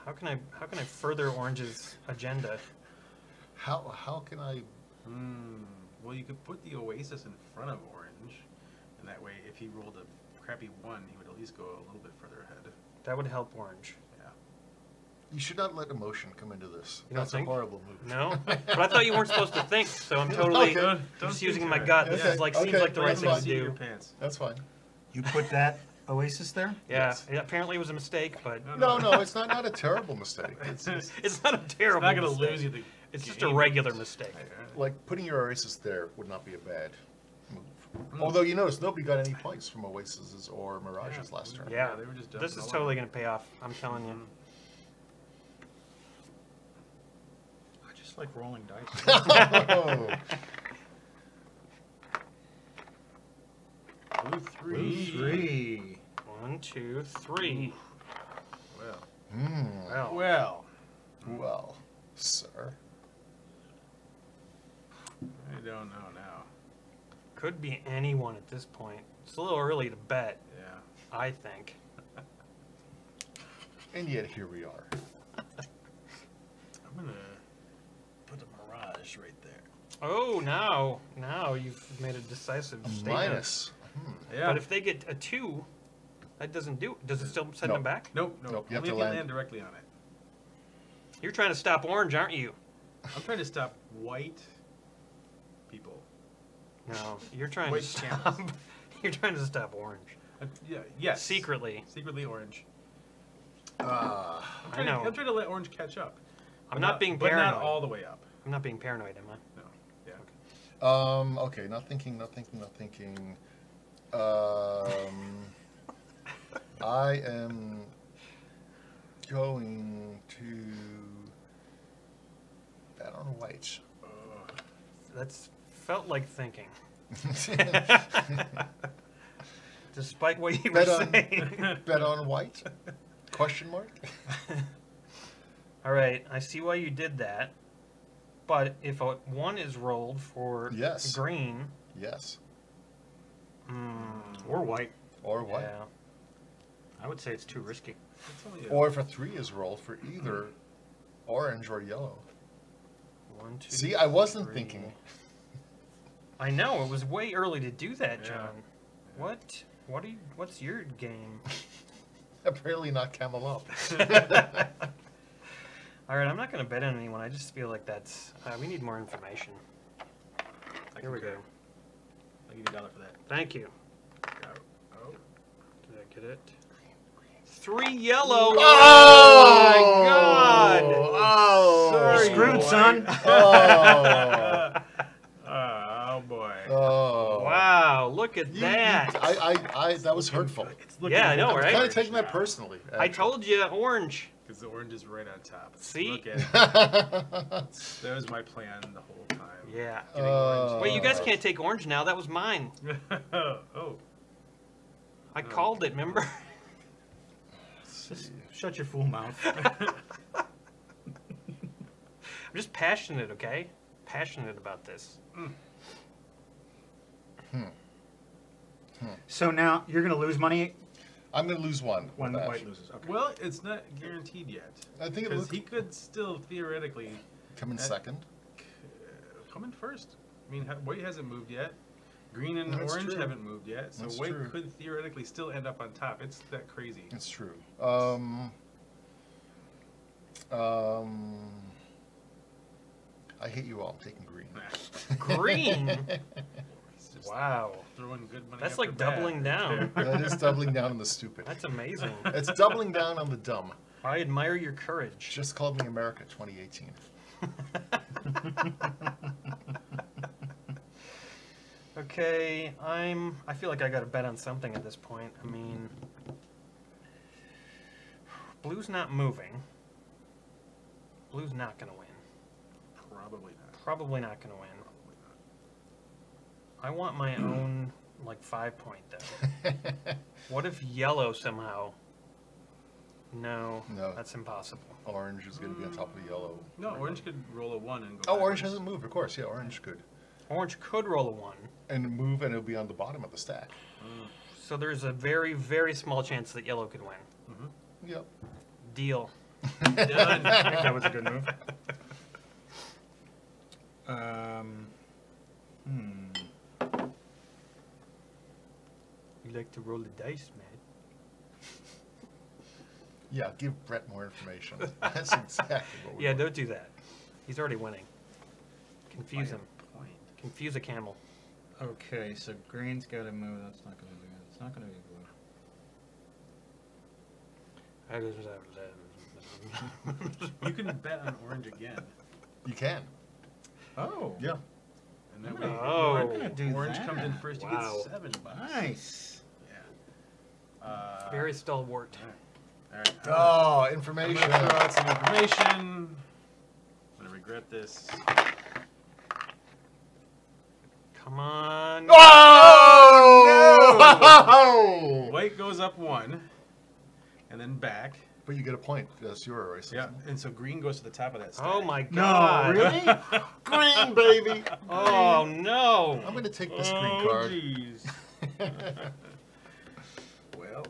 Speaker 1: How can I further Orange's agenda?
Speaker 3: How can I?
Speaker 5: Well, you could put the Oasis in front of Orange, and that way, if he rolled a crappy 1, he would at least go a little bit further ahead.
Speaker 1: That would help Orange.
Speaker 5: Yeah.
Speaker 3: You should not let emotion come into this.
Speaker 1: You don't
Speaker 3: That's
Speaker 1: think?
Speaker 3: a horrible move.
Speaker 1: No? But I thought you weren't supposed to think, so I'm totally
Speaker 3: Okay.
Speaker 1: just
Speaker 5: think
Speaker 1: using my
Speaker 5: so.
Speaker 1: gut. This
Speaker 3: Okay,
Speaker 1: is like seems
Speaker 3: okay,
Speaker 1: like the right
Speaker 3: that's
Speaker 1: thing
Speaker 3: fine.
Speaker 1: to
Speaker 5: See your
Speaker 1: do.
Speaker 5: pants.
Speaker 3: That's fine.
Speaker 2: You put that Oasis there?
Speaker 1: Yeah,
Speaker 3: Yes.
Speaker 1: yeah, apparently it was a mistake, but
Speaker 3: No, it's not a terrible mistake. It's just,
Speaker 1: it's not a terrible
Speaker 5: It's not going to
Speaker 1: mistake.
Speaker 5: lose you the
Speaker 1: It's just a
Speaker 5: game.
Speaker 1: regular mistake.
Speaker 3: like putting your Oasis there would not be a bad move. Although you notice nobody got any points from Oases or Mirages last turn.
Speaker 1: Yeah,
Speaker 5: they were just
Speaker 1: this
Speaker 5: dumping
Speaker 1: is
Speaker 5: all
Speaker 1: totally
Speaker 5: over.
Speaker 1: going to pay off. I'm telling you.
Speaker 2: I just like rolling dice.
Speaker 3: Oh,
Speaker 5: Blue 3.
Speaker 2: 3.
Speaker 1: 1, 2, 3.
Speaker 5: Well,
Speaker 1: Well,
Speaker 3: well, sir.
Speaker 5: I don't know now.
Speaker 1: could be anyone at this point. It's a little early to bet,
Speaker 5: Yeah.
Speaker 1: I think.
Speaker 3: And yet here we are.
Speaker 5: I'm going to put a Mirage right there.
Speaker 1: Oh, now you've made a decisive
Speaker 3: A
Speaker 1: statement.
Speaker 3: minus.
Speaker 5: Yeah.
Speaker 1: But if they get a 2, that doesn't do. Does it still send
Speaker 3: No.
Speaker 1: them back?
Speaker 5: Nope.
Speaker 3: Nope, you have
Speaker 5: Only
Speaker 3: to
Speaker 5: if you
Speaker 3: land.
Speaker 5: land directly on it.
Speaker 1: You're trying to stop Orange, aren't you?
Speaker 5: I'm trying to stop white people.
Speaker 1: No, you're trying
Speaker 5: Wait,
Speaker 1: to stop. You're trying to stop Orange
Speaker 5: Yeah. Yes.
Speaker 1: secretly.
Speaker 5: Secretly orange.
Speaker 3: Ah,
Speaker 1: I know.
Speaker 5: I'm trying to let orange catch up.
Speaker 1: I'm not being
Speaker 5: but
Speaker 1: paranoid.
Speaker 5: not all the way up.
Speaker 1: I'm not being paranoid, am I?
Speaker 5: No. Yeah.
Speaker 3: okay, not thinking. I am going to bet on white.
Speaker 1: That's felt like thinking. Despite what you were saying.
Speaker 3: Bet on white? Question mark?
Speaker 1: All right, I see why you did that. But if a 1 is rolled for
Speaker 3: Yes.
Speaker 1: green,
Speaker 3: Yes.
Speaker 2: Or white.
Speaker 3: Or white.
Speaker 1: yeah.
Speaker 2: I would say it's too risky.
Speaker 5: It's only
Speaker 3: Or if a 3 is rolled for either orange or yellow.
Speaker 1: 1, 2.
Speaker 3: See, I wasn't
Speaker 1: 3.
Speaker 3: thinking.
Speaker 1: I know it was way early to do that,
Speaker 5: Yeah.
Speaker 1: John. What? What are you? What's your game?
Speaker 3: Apparently not Camel up.
Speaker 1: All right, I'm not going to bet on anyone. I just feel like that's. We need more information. Here we go.
Speaker 5: I'll give you $1 for that.
Speaker 1: Thank you.
Speaker 5: Oh.
Speaker 1: Did I get it? 3 yellow.
Speaker 3: Oh!
Speaker 1: my God!
Speaker 3: Oh!
Speaker 1: Sorry,
Speaker 2: Screwed,
Speaker 1: boy.
Speaker 2: son.
Speaker 3: Oh!
Speaker 5: Oh boy.
Speaker 3: Oh!
Speaker 1: Wow! Look at that.
Speaker 3: That was hurtful.
Speaker 5: It's looking
Speaker 1: Yeah, I know,
Speaker 3: I'm
Speaker 1: right?
Speaker 3: kind of taking that personally.
Speaker 1: I told you, orange.
Speaker 5: Because the orange is right on top.
Speaker 1: See?
Speaker 5: Look at it. That was my plan the whole time.
Speaker 1: Yeah.
Speaker 5: Getting orange.
Speaker 1: Wait, you guys can't take orange now. That was mine.
Speaker 5: Oh.
Speaker 1: I called it. Remember?
Speaker 2: Just shut your fool mouth.
Speaker 1: I'm just passionate, okay? Passionate about this.
Speaker 2: So now you're going to lose money
Speaker 3: I'm going to lose one.
Speaker 2: when
Speaker 3: with that.
Speaker 2: white loses. Okay.
Speaker 5: Well, it's not guaranteed yet.
Speaker 3: I think it
Speaker 5: Because
Speaker 3: looks
Speaker 5: he could still theoretically
Speaker 3: come in
Speaker 5: that-
Speaker 3: second.
Speaker 5: come in first. I mean, white hasn't moved yet. Green and
Speaker 3: That's
Speaker 5: orange
Speaker 3: true.
Speaker 5: haven't moved yet. So
Speaker 3: That's
Speaker 5: white
Speaker 3: true.
Speaker 5: could theoretically still end up on top. It's that crazy.
Speaker 3: It's true. I hate you all. I'm taking green.
Speaker 1: Green.
Speaker 5: He's just
Speaker 1: Wow.
Speaker 5: throwing good money.
Speaker 1: That's
Speaker 5: after
Speaker 1: like
Speaker 5: bad
Speaker 1: doubling
Speaker 5: right
Speaker 1: down.
Speaker 5: there.
Speaker 3: That is doubling down on the stupid.
Speaker 1: That's amazing.
Speaker 3: It's doubling down on the dumb.
Speaker 1: I admire your courage.
Speaker 3: Just called me America 2018.
Speaker 1: Okay, I feel like I got to bet on something at this point. I mean, blue's not moving. Blue's not going to win.
Speaker 5: Probably not.
Speaker 1: Probably not going to win.
Speaker 5: Probably not.
Speaker 1: I want my own, like, 5-point, though. What if yellow somehow? No,
Speaker 3: No.
Speaker 1: that's impossible.
Speaker 3: Orange is going to be on top of yellow.
Speaker 5: No, orange could roll a 1 and go.
Speaker 3: Oh, orange
Speaker 5: backwards.
Speaker 3: hasn't moved, of course. Yeah, orange could.
Speaker 1: Orange could roll a 1.
Speaker 3: And move, and it'll be on the bottom of the stack.
Speaker 1: So there's a very, very small chance that yellow could win.
Speaker 3: Yep.
Speaker 1: Deal.
Speaker 5: Done.
Speaker 2: That was a good move.
Speaker 1: You like to roll the dice, man.
Speaker 3: Yeah, give Brett more information. That's exactly what we're
Speaker 1: Yeah,
Speaker 3: doing.
Speaker 1: don't do that. He's already winning. Confuse him.
Speaker 5: Point.
Speaker 1: Confuse a camel.
Speaker 2: Okay, so green's got to move. That's not going to be good. It's not going to be
Speaker 5: You can bet on orange again.
Speaker 3: You can.
Speaker 2: blue. Oh.
Speaker 3: Yeah.
Speaker 5: And that
Speaker 1: Oh.
Speaker 5: way,
Speaker 1: I'm
Speaker 2: gonna do
Speaker 5: orange
Speaker 2: that.
Speaker 5: comes in first. You
Speaker 1: Wow.
Speaker 5: get $7.
Speaker 2: Nice.
Speaker 5: Yeah.
Speaker 1: Very stalwart.
Speaker 5: All right.
Speaker 3: Oh,
Speaker 5: I'm
Speaker 3: information.
Speaker 5: gonna throw out some information. I'm gonna regret this.
Speaker 1: Come on.
Speaker 3: Oh! No!
Speaker 5: White goes up 1, and then back.
Speaker 3: But you get a point. That's your race.
Speaker 5: Yeah, and so green goes to the top of that stack.
Speaker 1: Oh my
Speaker 2: No,
Speaker 1: god.
Speaker 2: really?
Speaker 3: Green, baby.
Speaker 1: Oh no.
Speaker 3: I'm going to take this green card.
Speaker 5: Jeez. Well,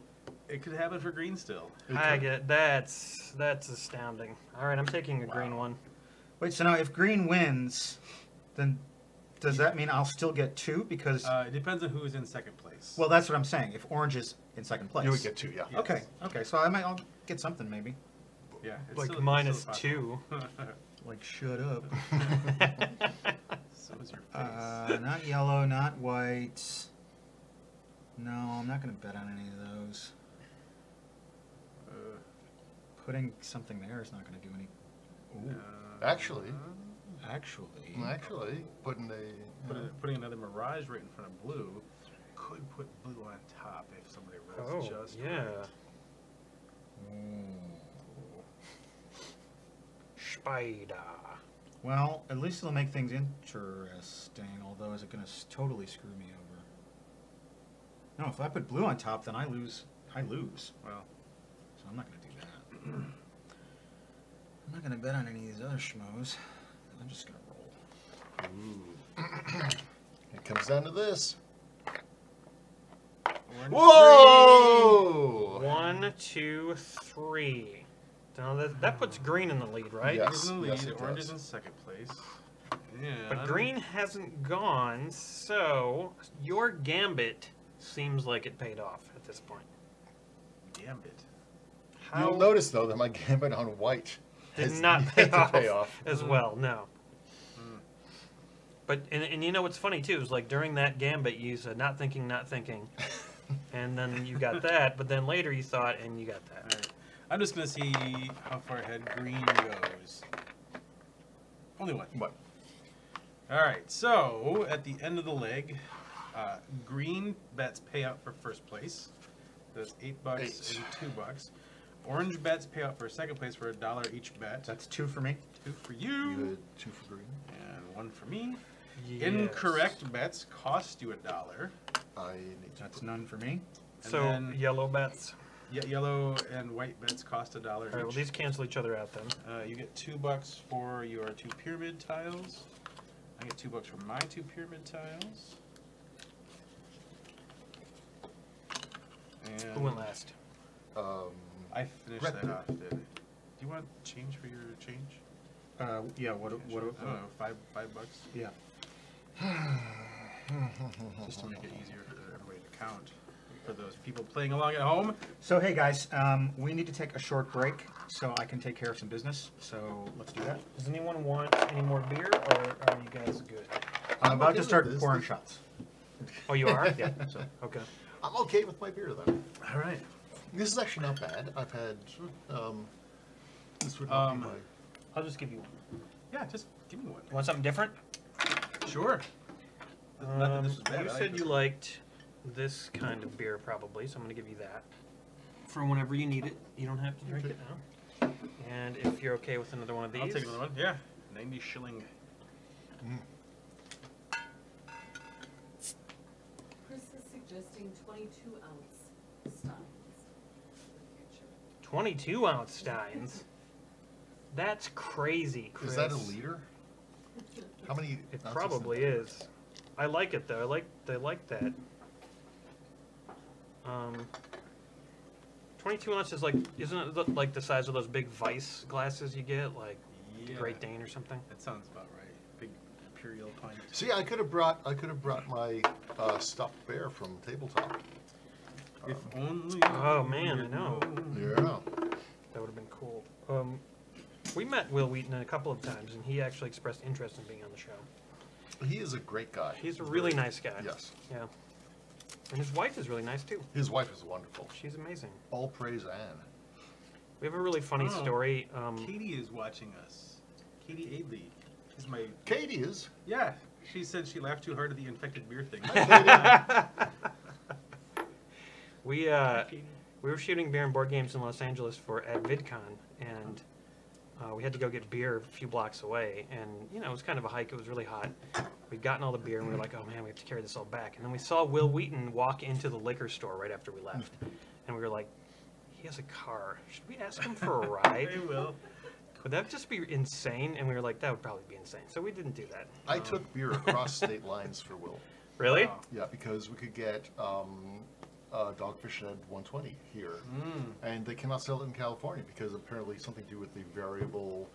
Speaker 5: it could happen for green still.
Speaker 1: I get it. That's astounding. All right, I'm taking a green one.
Speaker 2: Wait, so now if green wins, then does that mean I'll still get 2? Because,
Speaker 5: It depends on who is in second place.
Speaker 2: well, that's what I'm saying. If orange is in second place.
Speaker 3: You would get 2, yeah.
Speaker 5: Yes.
Speaker 2: Okay, so I'll get something maybe.
Speaker 5: Yeah, it's
Speaker 1: Like
Speaker 5: still-
Speaker 1: minus
Speaker 5: still
Speaker 1: 2.
Speaker 2: Like, shut up.
Speaker 5: So is your face.
Speaker 2: Not yellow, not white. No, I'm not going to bet on any of those. Putting something there is not going to do any... Ooh,
Speaker 3: Actually,
Speaker 2: actually...
Speaker 3: putting
Speaker 5: Putting another mirage right in front of blue could put blue on top if somebody rolls
Speaker 1: Oh,
Speaker 5: just
Speaker 1: yeah.
Speaker 5: right.
Speaker 1: Spider.
Speaker 2: Well, at least it'll make things interesting, although is it going to totally screw me over? No, if I put blue on top, then I lose.
Speaker 5: Well,
Speaker 2: So I'm not going to do that. I'm not going to bet on any of these other schmoes. I'm just going to roll.
Speaker 3: Ooh. It comes down to this.
Speaker 5: orange
Speaker 3: Whoa!
Speaker 1: 1, 2, 3. Now that puts green in the lead, right?
Speaker 3: Yeah.
Speaker 5: Is in the lead.
Speaker 3: Yes, it
Speaker 5: Orange
Speaker 3: does.
Speaker 5: is in second place. Yeah.
Speaker 1: But green hasn't gone, so your gambit seems like it paid off at this point.
Speaker 5: Gambit.
Speaker 3: You'll notice though that my gambit on white
Speaker 1: Did
Speaker 3: has
Speaker 1: not
Speaker 3: yet to
Speaker 1: pay off as well, no.
Speaker 5: Mm.
Speaker 1: But and you know what's funny too is like during that gambit you said not thinking, and then you got that. But then later you thought and you got that.
Speaker 5: All right. I'm just gonna see how far ahead green goes. Only one.
Speaker 3: What?
Speaker 5: All right. So at the end of the leg, green bets pay out for first place. That's $8 and $2. Orange bets pay out for second place for $1 each bet.
Speaker 2: That's 2 for me.
Speaker 5: 2 for
Speaker 3: You
Speaker 5: you
Speaker 3: had 2 for green.
Speaker 5: and 1 for me.
Speaker 1: Yes.
Speaker 5: Incorrect bets cost you $1.
Speaker 3: I need to
Speaker 2: That's
Speaker 3: put-
Speaker 2: none for me.
Speaker 5: And
Speaker 1: So
Speaker 5: then
Speaker 1: yellow bets.
Speaker 5: yellow and white bets cost $1
Speaker 1: All right, well
Speaker 5: each.
Speaker 1: these cancel each other out then.
Speaker 5: You get $2 for your 2 pyramid tiles. I get $2 for my 2 pyramid tiles.
Speaker 1: Who went
Speaker 5: And
Speaker 1: last?
Speaker 5: I finished
Speaker 3: Red.
Speaker 5: that off. Do you want change for your change?
Speaker 2: Yeah, what
Speaker 5: I don't know, $5.
Speaker 2: yeah.
Speaker 5: Just to make it easier for everybody to count. For those people playing along at home.
Speaker 2: So, hey guys, we need to take a short break so I can take care of some business. So, let's do that.
Speaker 1: Does anyone want any more beer or are you guys good?
Speaker 2: I'm about
Speaker 3: okay
Speaker 2: to
Speaker 3: with
Speaker 2: start
Speaker 3: this.
Speaker 2: pouring shots.
Speaker 1: Oh, you are?
Speaker 2: Yeah, so.
Speaker 1: Okay.
Speaker 3: I'm okay with my beer then.
Speaker 5: All right.
Speaker 3: This is actually not bad. I've had. This would not be my.
Speaker 1: I'll just give you one.
Speaker 5: Yeah, just give me one.
Speaker 1: Want something different?
Speaker 5: Sure. Not that this was bad.
Speaker 1: You
Speaker 5: I like
Speaker 1: said
Speaker 5: this
Speaker 1: you
Speaker 5: one.
Speaker 1: liked this kind of beer probably, so I'm going to give you that. For whenever you need it. You don't have to drink it now. And if you're okay with another one of these.
Speaker 5: I'll take another one. Yeah. 90 shilling.
Speaker 4: Chris is suggesting 22-ounce steins for the future.
Speaker 1: 22-ounce steins. That's crazy, Chris.
Speaker 3: Is that a liter? How many?
Speaker 1: It
Speaker 3: ounces
Speaker 1: probably is. I like it though. I like that. 22 ounces, like, isn't it like the size of those big Vice glasses you get, like
Speaker 5: Yeah.
Speaker 1: Great Dane or something?
Speaker 5: That sounds about right. Big imperial pint.
Speaker 3: See, I could have brought my stuffed bear from tabletop.
Speaker 5: If only.
Speaker 1: Oh, man, I know.
Speaker 3: Yeah.
Speaker 1: That would have been cool. We met Will Wheaton a couple of times, and he actually expressed interest in being on the show.
Speaker 3: He is a great guy.
Speaker 1: He's a really nice guy.
Speaker 3: Yes.
Speaker 1: Yeah. And his wife is really nice too.
Speaker 3: His wife is wonderful.
Speaker 1: She's amazing.
Speaker 3: All praise Anne.
Speaker 1: We have a really funny
Speaker 5: Oh.
Speaker 1: story.
Speaker 5: Katie is watching us. Katie Aidley is my.
Speaker 3: Katie is.
Speaker 5: Yeah, she said she laughed too hard at the infected beer thing.
Speaker 1: We were shooting beer and board games in Los Angeles at VidCon, and we had to go get beer a few blocks away. And you know, it was kind of a hike. It was really hot. We'd gotten all the beer, and we were like, "Oh man, we have to carry this all back." And then we saw Will Wheaton walk into the liquor store right after we left, and we were like, "He has a car. Should we ask him for a ride?
Speaker 5: They will.
Speaker 1: Would that just be insane?" And we were like, "That would probably be insane." So we didn't do that.
Speaker 3: I took beer across state lines for Will.
Speaker 1: Really?
Speaker 5: Wow.
Speaker 3: Yeah, because we could get Dogfish Head 120 here, and they cannot sell it in California because apparently something to do with the variable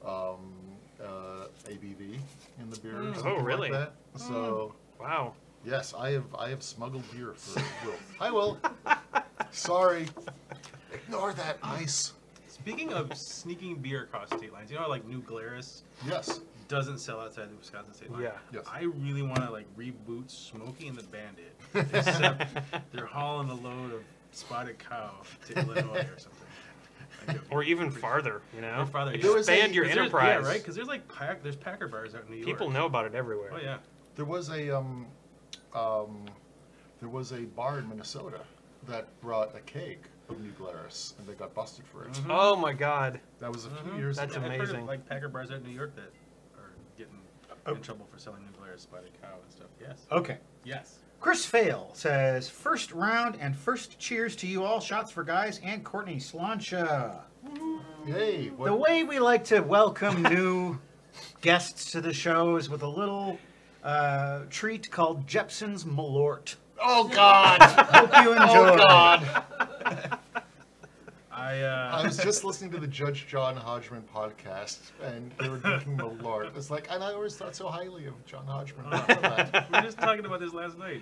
Speaker 3: ABV in the beer. Or something
Speaker 1: really?
Speaker 3: Like that. So
Speaker 1: Wow.
Speaker 3: yes, I have smuggled beer for Will. Hi, Will. Sorry. Ignore that ice.
Speaker 5: Speaking of sneaking beer across state lines, you know, how, like New Glarus
Speaker 3: Yes.
Speaker 5: doesn't sell outside the Wisconsin state line.
Speaker 1: Yeah.
Speaker 3: Yes.
Speaker 5: I really want to like reboot Smokey and the Bandit, except they're hauling a load of spotted cow to Illinois or something. Like,
Speaker 1: Or even farther, you know?
Speaker 5: Or farther, yeah.
Speaker 3: There was
Speaker 1: Expand
Speaker 3: a-
Speaker 1: your
Speaker 5: 'cause there's-
Speaker 1: enterprise.
Speaker 5: Yeah, right. Because there's like there's Packer bars out in New York.
Speaker 1: People know about it everywhere.
Speaker 5: Oh yeah.
Speaker 3: There was a bar in Minnesota that brought a keg of New Glarus, and they got busted for it.
Speaker 1: Oh my God.
Speaker 3: That was a few years
Speaker 1: That's
Speaker 3: ago.
Speaker 5: I've heard of,
Speaker 1: amazing.
Speaker 5: like Packer bars out in New York that are in trouble for selling nuclear spotted cow and stuff. Yes.
Speaker 2: Okay.
Speaker 5: Yes.
Speaker 2: Chris Fail says, first round and first cheers to you all. Shots for guys and Courtney Slancha.
Speaker 3: Yay!
Speaker 2: The way we like to welcome new guests to the show is with a little treat called Jepson's Malort.
Speaker 3: Oh God!
Speaker 2: Hope you enjoy.
Speaker 3: Oh God!
Speaker 5: I
Speaker 3: I was just listening to the Judge John Hodgman podcast, and they were drinking Malort. It's like, and I always thought so highly of John Hodgman.
Speaker 5: we were just talking about this last night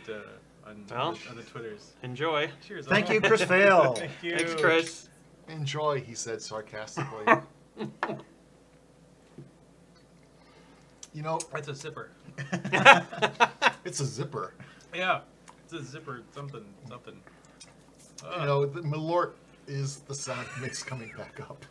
Speaker 5: on the Twitters.
Speaker 1: Enjoy.
Speaker 5: Cheers.
Speaker 2: Thank you, Chris Fail.
Speaker 5: Thank you.
Speaker 1: Thanks, Chris.
Speaker 3: Enjoy, he said sarcastically. You know,
Speaker 5: That's a zipper.
Speaker 3: it's a zipper.
Speaker 5: Yeah. It's a zipper. Something.
Speaker 3: You know, the Malort is the sound mix coming back up.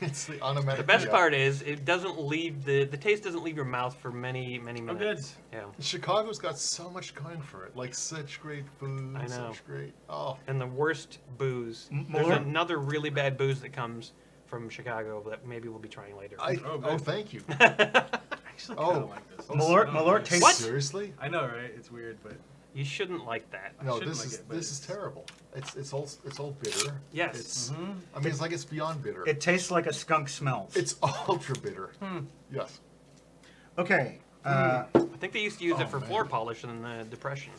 Speaker 3: It's the automatic.
Speaker 1: The best part is it doesn't leave the taste doesn't leave your mouth for many minutes.
Speaker 5: good.
Speaker 1: Yeah.
Speaker 3: Chicago's got so much going for it. Like such great food,
Speaker 1: I know.
Speaker 3: such great. Oh,
Speaker 1: And the worst booze. There's
Speaker 2: Malort?
Speaker 1: another really bad booze that comes from Chicago that maybe we'll be trying later.
Speaker 5: Oh, good.
Speaker 3: thank you.
Speaker 5: I actually kind of
Speaker 3: Oh.
Speaker 5: like this.
Speaker 2: Malort tastes...
Speaker 1: What?
Speaker 3: Seriously?
Speaker 5: I know, right? It's weird, but
Speaker 1: You shouldn't like that.
Speaker 3: No,
Speaker 5: shouldn't
Speaker 3: this
Speaker 5: like
Speaker 3: is
Speaker 5: it, but
Speaker 3: this is terrible. It's all bitter.
Speaker 1: Yes.
Speaker 3: It's, I mean, it's like it's beyond bitter.
Speaker 2: It tastes like a skunk smells.
Speaker 3: It's ultra bitter. Yes.
Speaker 2: Okay.
Speaker 1: I think they used to use it for
Speaker 3: man.
Speaker 1: floor polish in the Depression.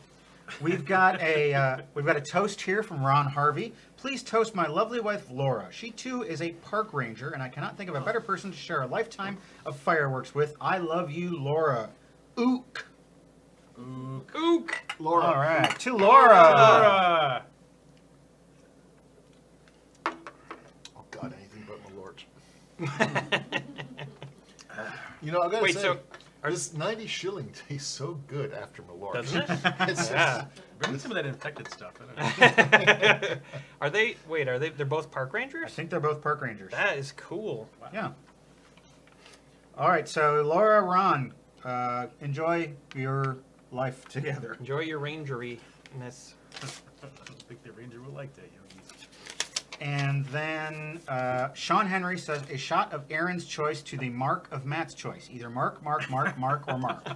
Speaker 2: We've got a toast here from Ron Harvey. Please toast my lovely wife Laura. She too is a park ranger, and I cannot think of a better person to share a lifetime of fireworks with. I love you, Laura. Ook.
Speaker 1: Ook!
Speaker 3: Laura.
Speaker 2: All right, to Laura.
Speaker 5: Laura!
Speaker 3: Oh God, anything but Malort. You know, I gotta
Speaker 1: Wait,
Speaker 3: say,
Speaker 1: so
Speaker 3: this 90 shilling tastes so good after Malort.
Speaker 1: doesn't it?
Speaker 3: It's
Speaker 1: Yeah.
Speaker 5: Bring me some of that infected stuff. I don't know.
Speaker 1: Are they? Wait, are they? They're both park
Speaker 2: I
Speaker 1: rangers.
Speaker 2: think they're both park rangers.
Speaker 1: That is cool.
Speaker 2: Yeah. All right, so Laura, Ron, enjoy your life together.
Speaker 1: Enjoy your rangery-ness.
Speaker 5: I don't think the ranger will like that, Yogi.
Speaker 2: And then Sean Henry says, a shot of Aaron's choice to the mark of Matt's choice. Either Mark, or Mark.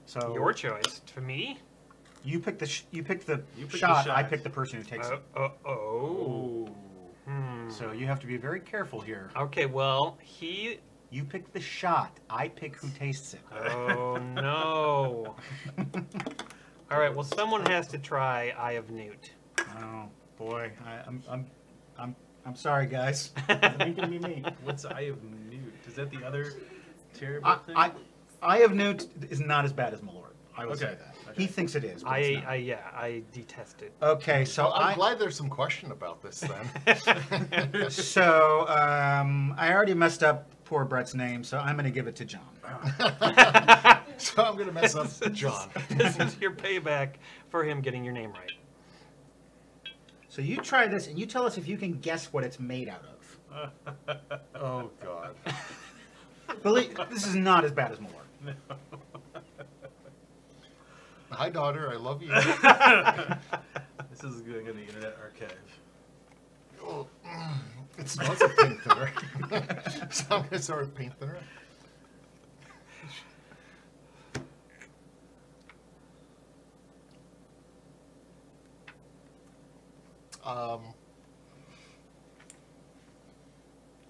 Speaker 2: So
Speaker 1: Your choice. To me?
Speaker 2: you pick the
Speaker 5: You pick the
Speaker 2: shot. I
Speaker 5: shot.
Speaker 2: pick the person who takes it.
Speaker 1: Oh.
Speaker 2: So you have to be very careful here.
Speaker 1: Okay, well, he...
Speaker 2: You pick the shot. I pick who tastes it.
Speaker 1: Oh, no. All right, well, someone has to try Eye of Newt.
Speaker 2: Oh boy, I'm sorry, guys. It ain't gonna be me.
Speaker 5: What's Eye of Newt? Is that the other terrible thing?
Speaker 2: Eye of Newt is not as bad as Malort. I would say
Speaker 5: Okay,
Speaker 2: that.
Speaker 5: okay.
Speaker 2: He thinks it is. But it's not.
Speaker 1: I detest it.
Speaker 2: Okay, so
Speaker 3: I'm glad there's some question about this then.
Speaker 2: So I already messed up poor Brett's name, so I'm going to give it to John.
Speaker 3: So I'm gonna mess up John.
Speaker 1: This is your payback for him getting your name right.
Speaker 2: So you try this, and you tell us if you can guess what it's made out of.
Speaker 3: Oh God.
Speaker 2: Believe this is not as bad as Malort.
Speaker 3: Hi daughter, I love you.
Speaker 5: This is going in the Internet Archive.
Speaker 3: Oh, it smells like paint thinner. So I'm gonna start with paint thinner.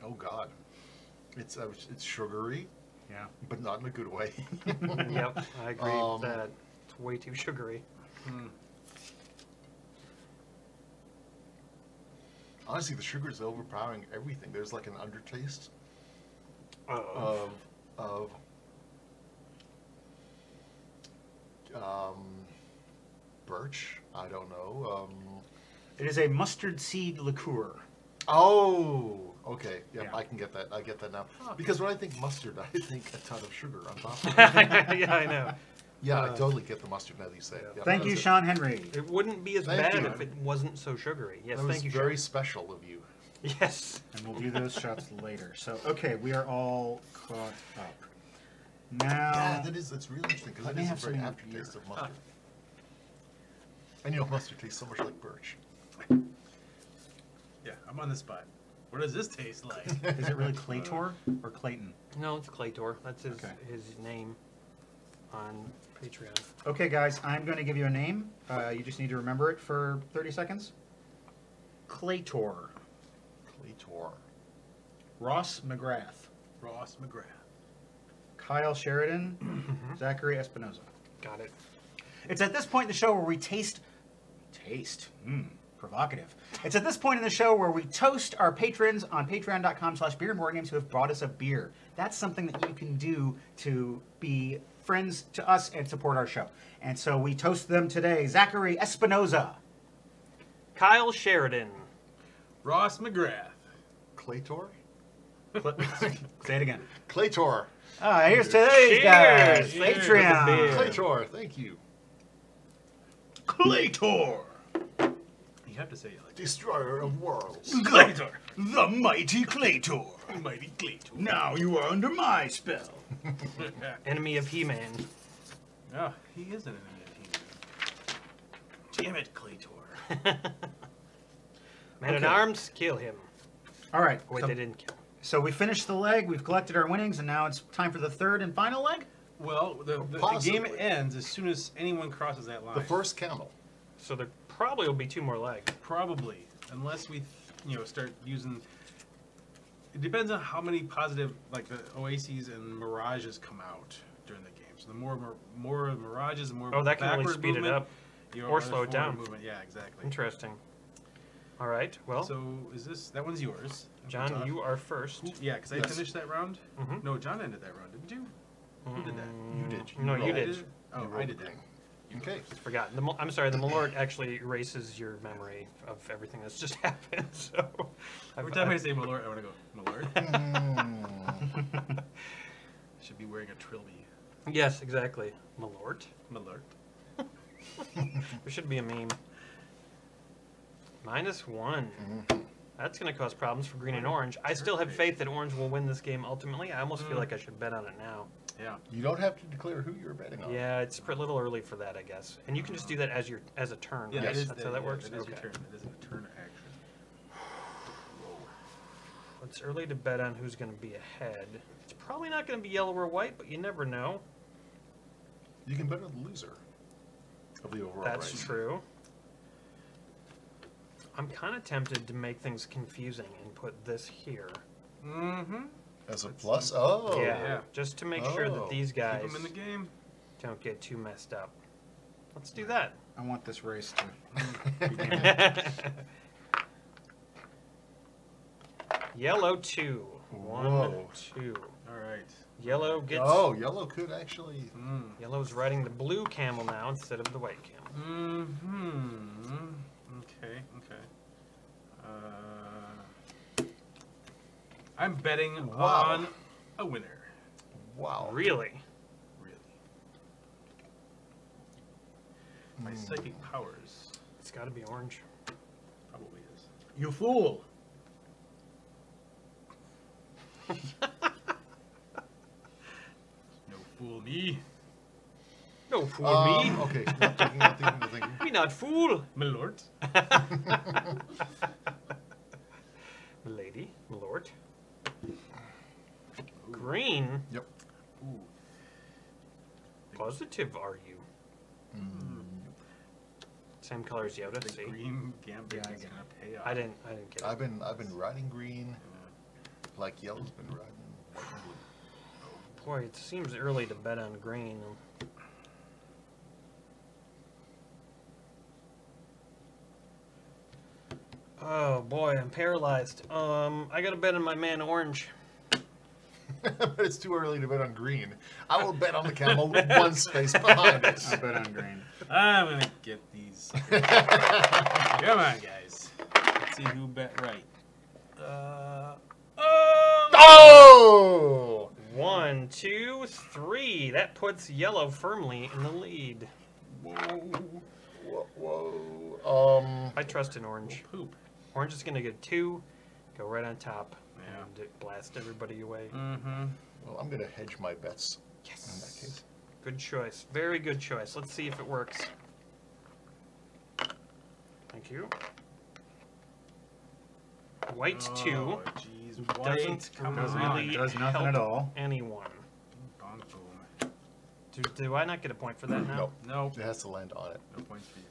Speaker 3: Oh God, it's sugary,
Speaker 2: Yeah.
Speaker 3: but not in a good way.
Speaker 1: Yep, I agree with that. It's way too sugary.
Speaker 3: Honestly, the sugar is overpowering everything. There's like an undertaste
Speaker 1: Oh.
Speaker 3: of birch. I don't know.
Speaker 2: It is a mustard seed liqueur.
Speaker 3: Oh, okay. Yep,
Speaker 2: Yeah.
Speaker 3: I can get that. I get that now. Because when I think mustard, I think a ton of sugar on top of it.
Speaker 1: Yeah, I know.
Speaker 3: Yeah, I totally get the mustard now that you say it. Yep,
Speaker 2: Thank
Speaker 3: that
Speaker 2: you,
Speaker 3: was it.
Speaker 2: Sean Henry.
Speaker 1: It wouldn't be as
Speaker 3: Thank
Speaker 1: bad
Speaker 3: you.
Speaker 1: if it wasn't so sugary. Yes,
Speaker 3: That was
Speaker 1: thank you,
Speaker 3: very
Speaker 1: Sean.
Speaker 3: special of you.
Speaker 1: Yes.
Speaker 2: And we'll do those shots later. So, okay, we are all caught up. Now,
Speaker 3: Yeah, that's really interesting because
Speaker 2: Let
Speaker 3: it
Speaker 2: me
Speaker 3: is a
Speaker 2: have
Speaker 3: very
Speaker 2: some
Speaker 3: aftertaste of mustard. And you know, mustard tastes so much like birch.
Speaker 5: Yeah, I'm on the spot. What does this taste like?
Speaker 2: Is it really Claytor or Clayton?
Speaker 1: No, it's Claytor. That's his,
Speaker 2: Okay.
Speaker 1: his name on Patreon.
Speaker 2: Okay, guys, I'm going to give you a name. You just need to remember it for 30 seconds. Claytor.
Speaker 3: Claytor.
Speaker 2: Ross McGrath.
Speaker 5: Ross McGrath.
Speaker 2: Kyle Sheridan. Zachary Espinoza.
Speaker 1: Got it.
Speaker 2: It's at this point in the show where we provocative. It's at this point in the show where we toast our patrons on patreon.com/beerandboardgames who have brought us a beer. That's something that you can do to be friends to us and support our show. And so we toast them today. Zachary Espinoza.
Speaker 1: Kyle Sheridan.
Speaker 5: Ross McGrath.
Speaker 3: Claytor?
Speaker 2: Say it again.
Speaker 3: Claytor.
Speaker 2: Here's today's guys.
Speaker 1: Cheers.
Speaker 2: Patreon.
Speaker 1: Cheers.
Speaker 3: Claytor, thank you.
Speaker 2: Claytor.
Speaker 5: You have to say it like
Speaker 3: Destroyer of worlds.
Speaker 2: Claytor. The mighty Claytor.
Speaker 5: Mighty Claytor.
Speaker 2: Now you are under my spell.
Speaker 1: Enemy of He-Man.
Speaker 5: Oh, he is an enemy of He-Man. Damn it, Claytor.
Speaker 1: Man at Arms, kill him.
Speaker 2: All right.
Speaker 1: Oh, wait, they didn't kill him.
Speaker 2: So we finished the leg. We've collected our winnings, and now it's time for the third and final leg.
Speaker 5: Well, the game
Speaker 3: Possibly.
Speaker 5: ends as soon as anyone crosses that line.
Speaker 3: The first camel.
Speaker 1: So there probably will be 2 more legs.
Speaker 5: Probably, unless we, start using. It depends on how many positive, like the oases and mirages come out during the game. So the more mirages, the more
Speaker 1: Oh, that can really
Speaker 5: backward
Speaker 1: speed it
Speaker 5: movement,
Speaker 1: up.
Speaker 5: you
Speaker 1: or
Speaker 5: know,
Speaker 1: slow it
Speaker 5: forward
Speaker 1: down.
Speaker 5: Movement. Yeah, exactly.
Speaker 1: Interesting. All right. Well,
Speaker 5: So is this that one's yours?
Speaker 1: John, you are first.
Speaker 5: Yeah, because I
Speaker 3: Yes.
Speaker 5: finished that round.
Speaker 1: Mhm.
Speaker 5: No, John ended that round, didn't you? Who did that?
Speaker 3: You did.
Speaker 1: No, you
Speaker 3: rolled.
Speaker 1: did.
Speaker 5: Oh,
Speaker 3: You
Speaker 5: I
Speaker 3: rolled
Speaker 5: did
Speaker 3: the
Speaker 5: that.
Speaker 3: thing. Okay.
Speaker 1: Forgot. I'm sorry. The Malort actually erases your memory of everything that's just happened. So
Speaker 5: Every time I say Malort, I want to go Malort.
Speaker 3: Mm.
Speaker 5: Should be wearing a trilby.
Speaker 1: Yes, exactly. Malort.
Speaker 5: Malort.
Speaker 1: There should be a meme. -1. That's going to cause problems for green and orange. I still have faith that orange will win this game ultimately. I almost feel like I should bet on it now.
Speaker 5: Yeah.
Speaker 3: You don't have to declare who you're betting on.
Speaker 1: Yeah, it's a little early for that, I guess. And you can just do that as a turn.
Speaker 5: Yeah,
Speaker 1: right?
Speaker 5: it is,
Speaker 1: That's how that works.
Speaker 5: It is your
Speaker 1: Okay.
Speaker 5: turn. It isn't a turn action.
Speaker 1: It's early to bet on who's going to be ahead. It's probably not going to be yellow or white, but you never know.
Speaker 3: You can bet on the loser of the overall
Speaker 1: That's
Speaker 3: race.
Speaker 1: true. I'm kind of tempted to make things confusing and put this here.
Speaker 5: Mm-hmm.
Speaker 3: As a plus? Oh.
Speaker 1: Yeah, just to make sure that
Speaker 3: Oh.
Speaker 1: these guys
Speaker 5: Keep them in the game.
Speaker 1: don't get too messed up. Let's do that.
Speaker 2: I want this race to.
Speaker 1: Yellow 2.
Speaker 3: Whoa.
Speaker 1: 1, 2.
Speaker 5: All right.
Speaker 1: Yellow gets.
Speaker 3: Oh, yellow could actually.
Speaker 1: Yellow's riding the blue camel now instead of the white camel.
Speaker 5: Mm-hmm. Okay. I'm betting
Speaker 3: Wow.
Speaker 5: on a winner.
Speaker 3: Wow.
Speaker 1: Really?
Speaker 5: Really. My psychic powers
Speaker 1: It's got to be orange.
Speaker 5: probably is.
Speaker 2: You fool.
Speaker 5: No fool me.
Speaker 1: No fool me.
Speaker 3: Okay. Not thinking.
Speaker 1: Me not fool.
Speaker 5: My lord.
Speaker 1: Milady, Malort. Green.
Speaker 3: Yep.
Speaker 5: Ooh.
Speaker 1: Positive are you? Same color as Yoda.
Speaker 5: The
Speaker 1: See,
Speaker 5: green gambit
Speaker 2: Yeah, I
Speaker 5: is
Speaker 2: get
Speaker 5: gonna pay off.
Speaker 1: I didn't get it.
Speaker 3: I've been riding green, like yellow's been riding white and blue.
Speaker 1: Boy, it seems early to bet on green. Oh boy, I'm paralyzed. I gotta bet on my man orange.
Speaker 3: But it's too early to bet on green. I will bet on the camel one space behind it.
Speaker 2: I bet on green.
Speaker 5: I'm gonna get these. Come on, guys. Let's see who bet right.
Speaker 3: Oh!
Speaker 1: 1, 2, 3. That puts yellow firmly in the lead.
Speaker 3: Whoa.
Speaker 1: I trust in orange.
Speaker 5: Poop.
Speaker 1: Orange is gonna get 2, go right on top,
Speaker 5: Yeah.
Speaker 1: and blast everybody away.
Speaker 5: Mm-hmm.
Speaker 3: Well, I'm gonna hedge my bets in that
Speaker 1: Yes.
Speaker 3: case.
Speaker 1: Good choice. Very good choice. Let's see if it works. Thank you. White 2.
Speaker 5: Oh, jeez. White.
Speaker 1: Doesn't
Speaker 5: Come
Speaker 2: Does
Speaker 5: on.
Speaker 2: not.
Speaker 1: really
Speaker 2: Does nothing
Speaker 1: help
Speaker 2: at all.
Speaker 1: anyone.
Speaker 5: Bonk boom.
Speaker 1: Do I not get a point for that now?
Speaker 3: Nope.
Speaker 5: Nope.
Speaker 3: It has to land on it.
Speaker 5: No points for you.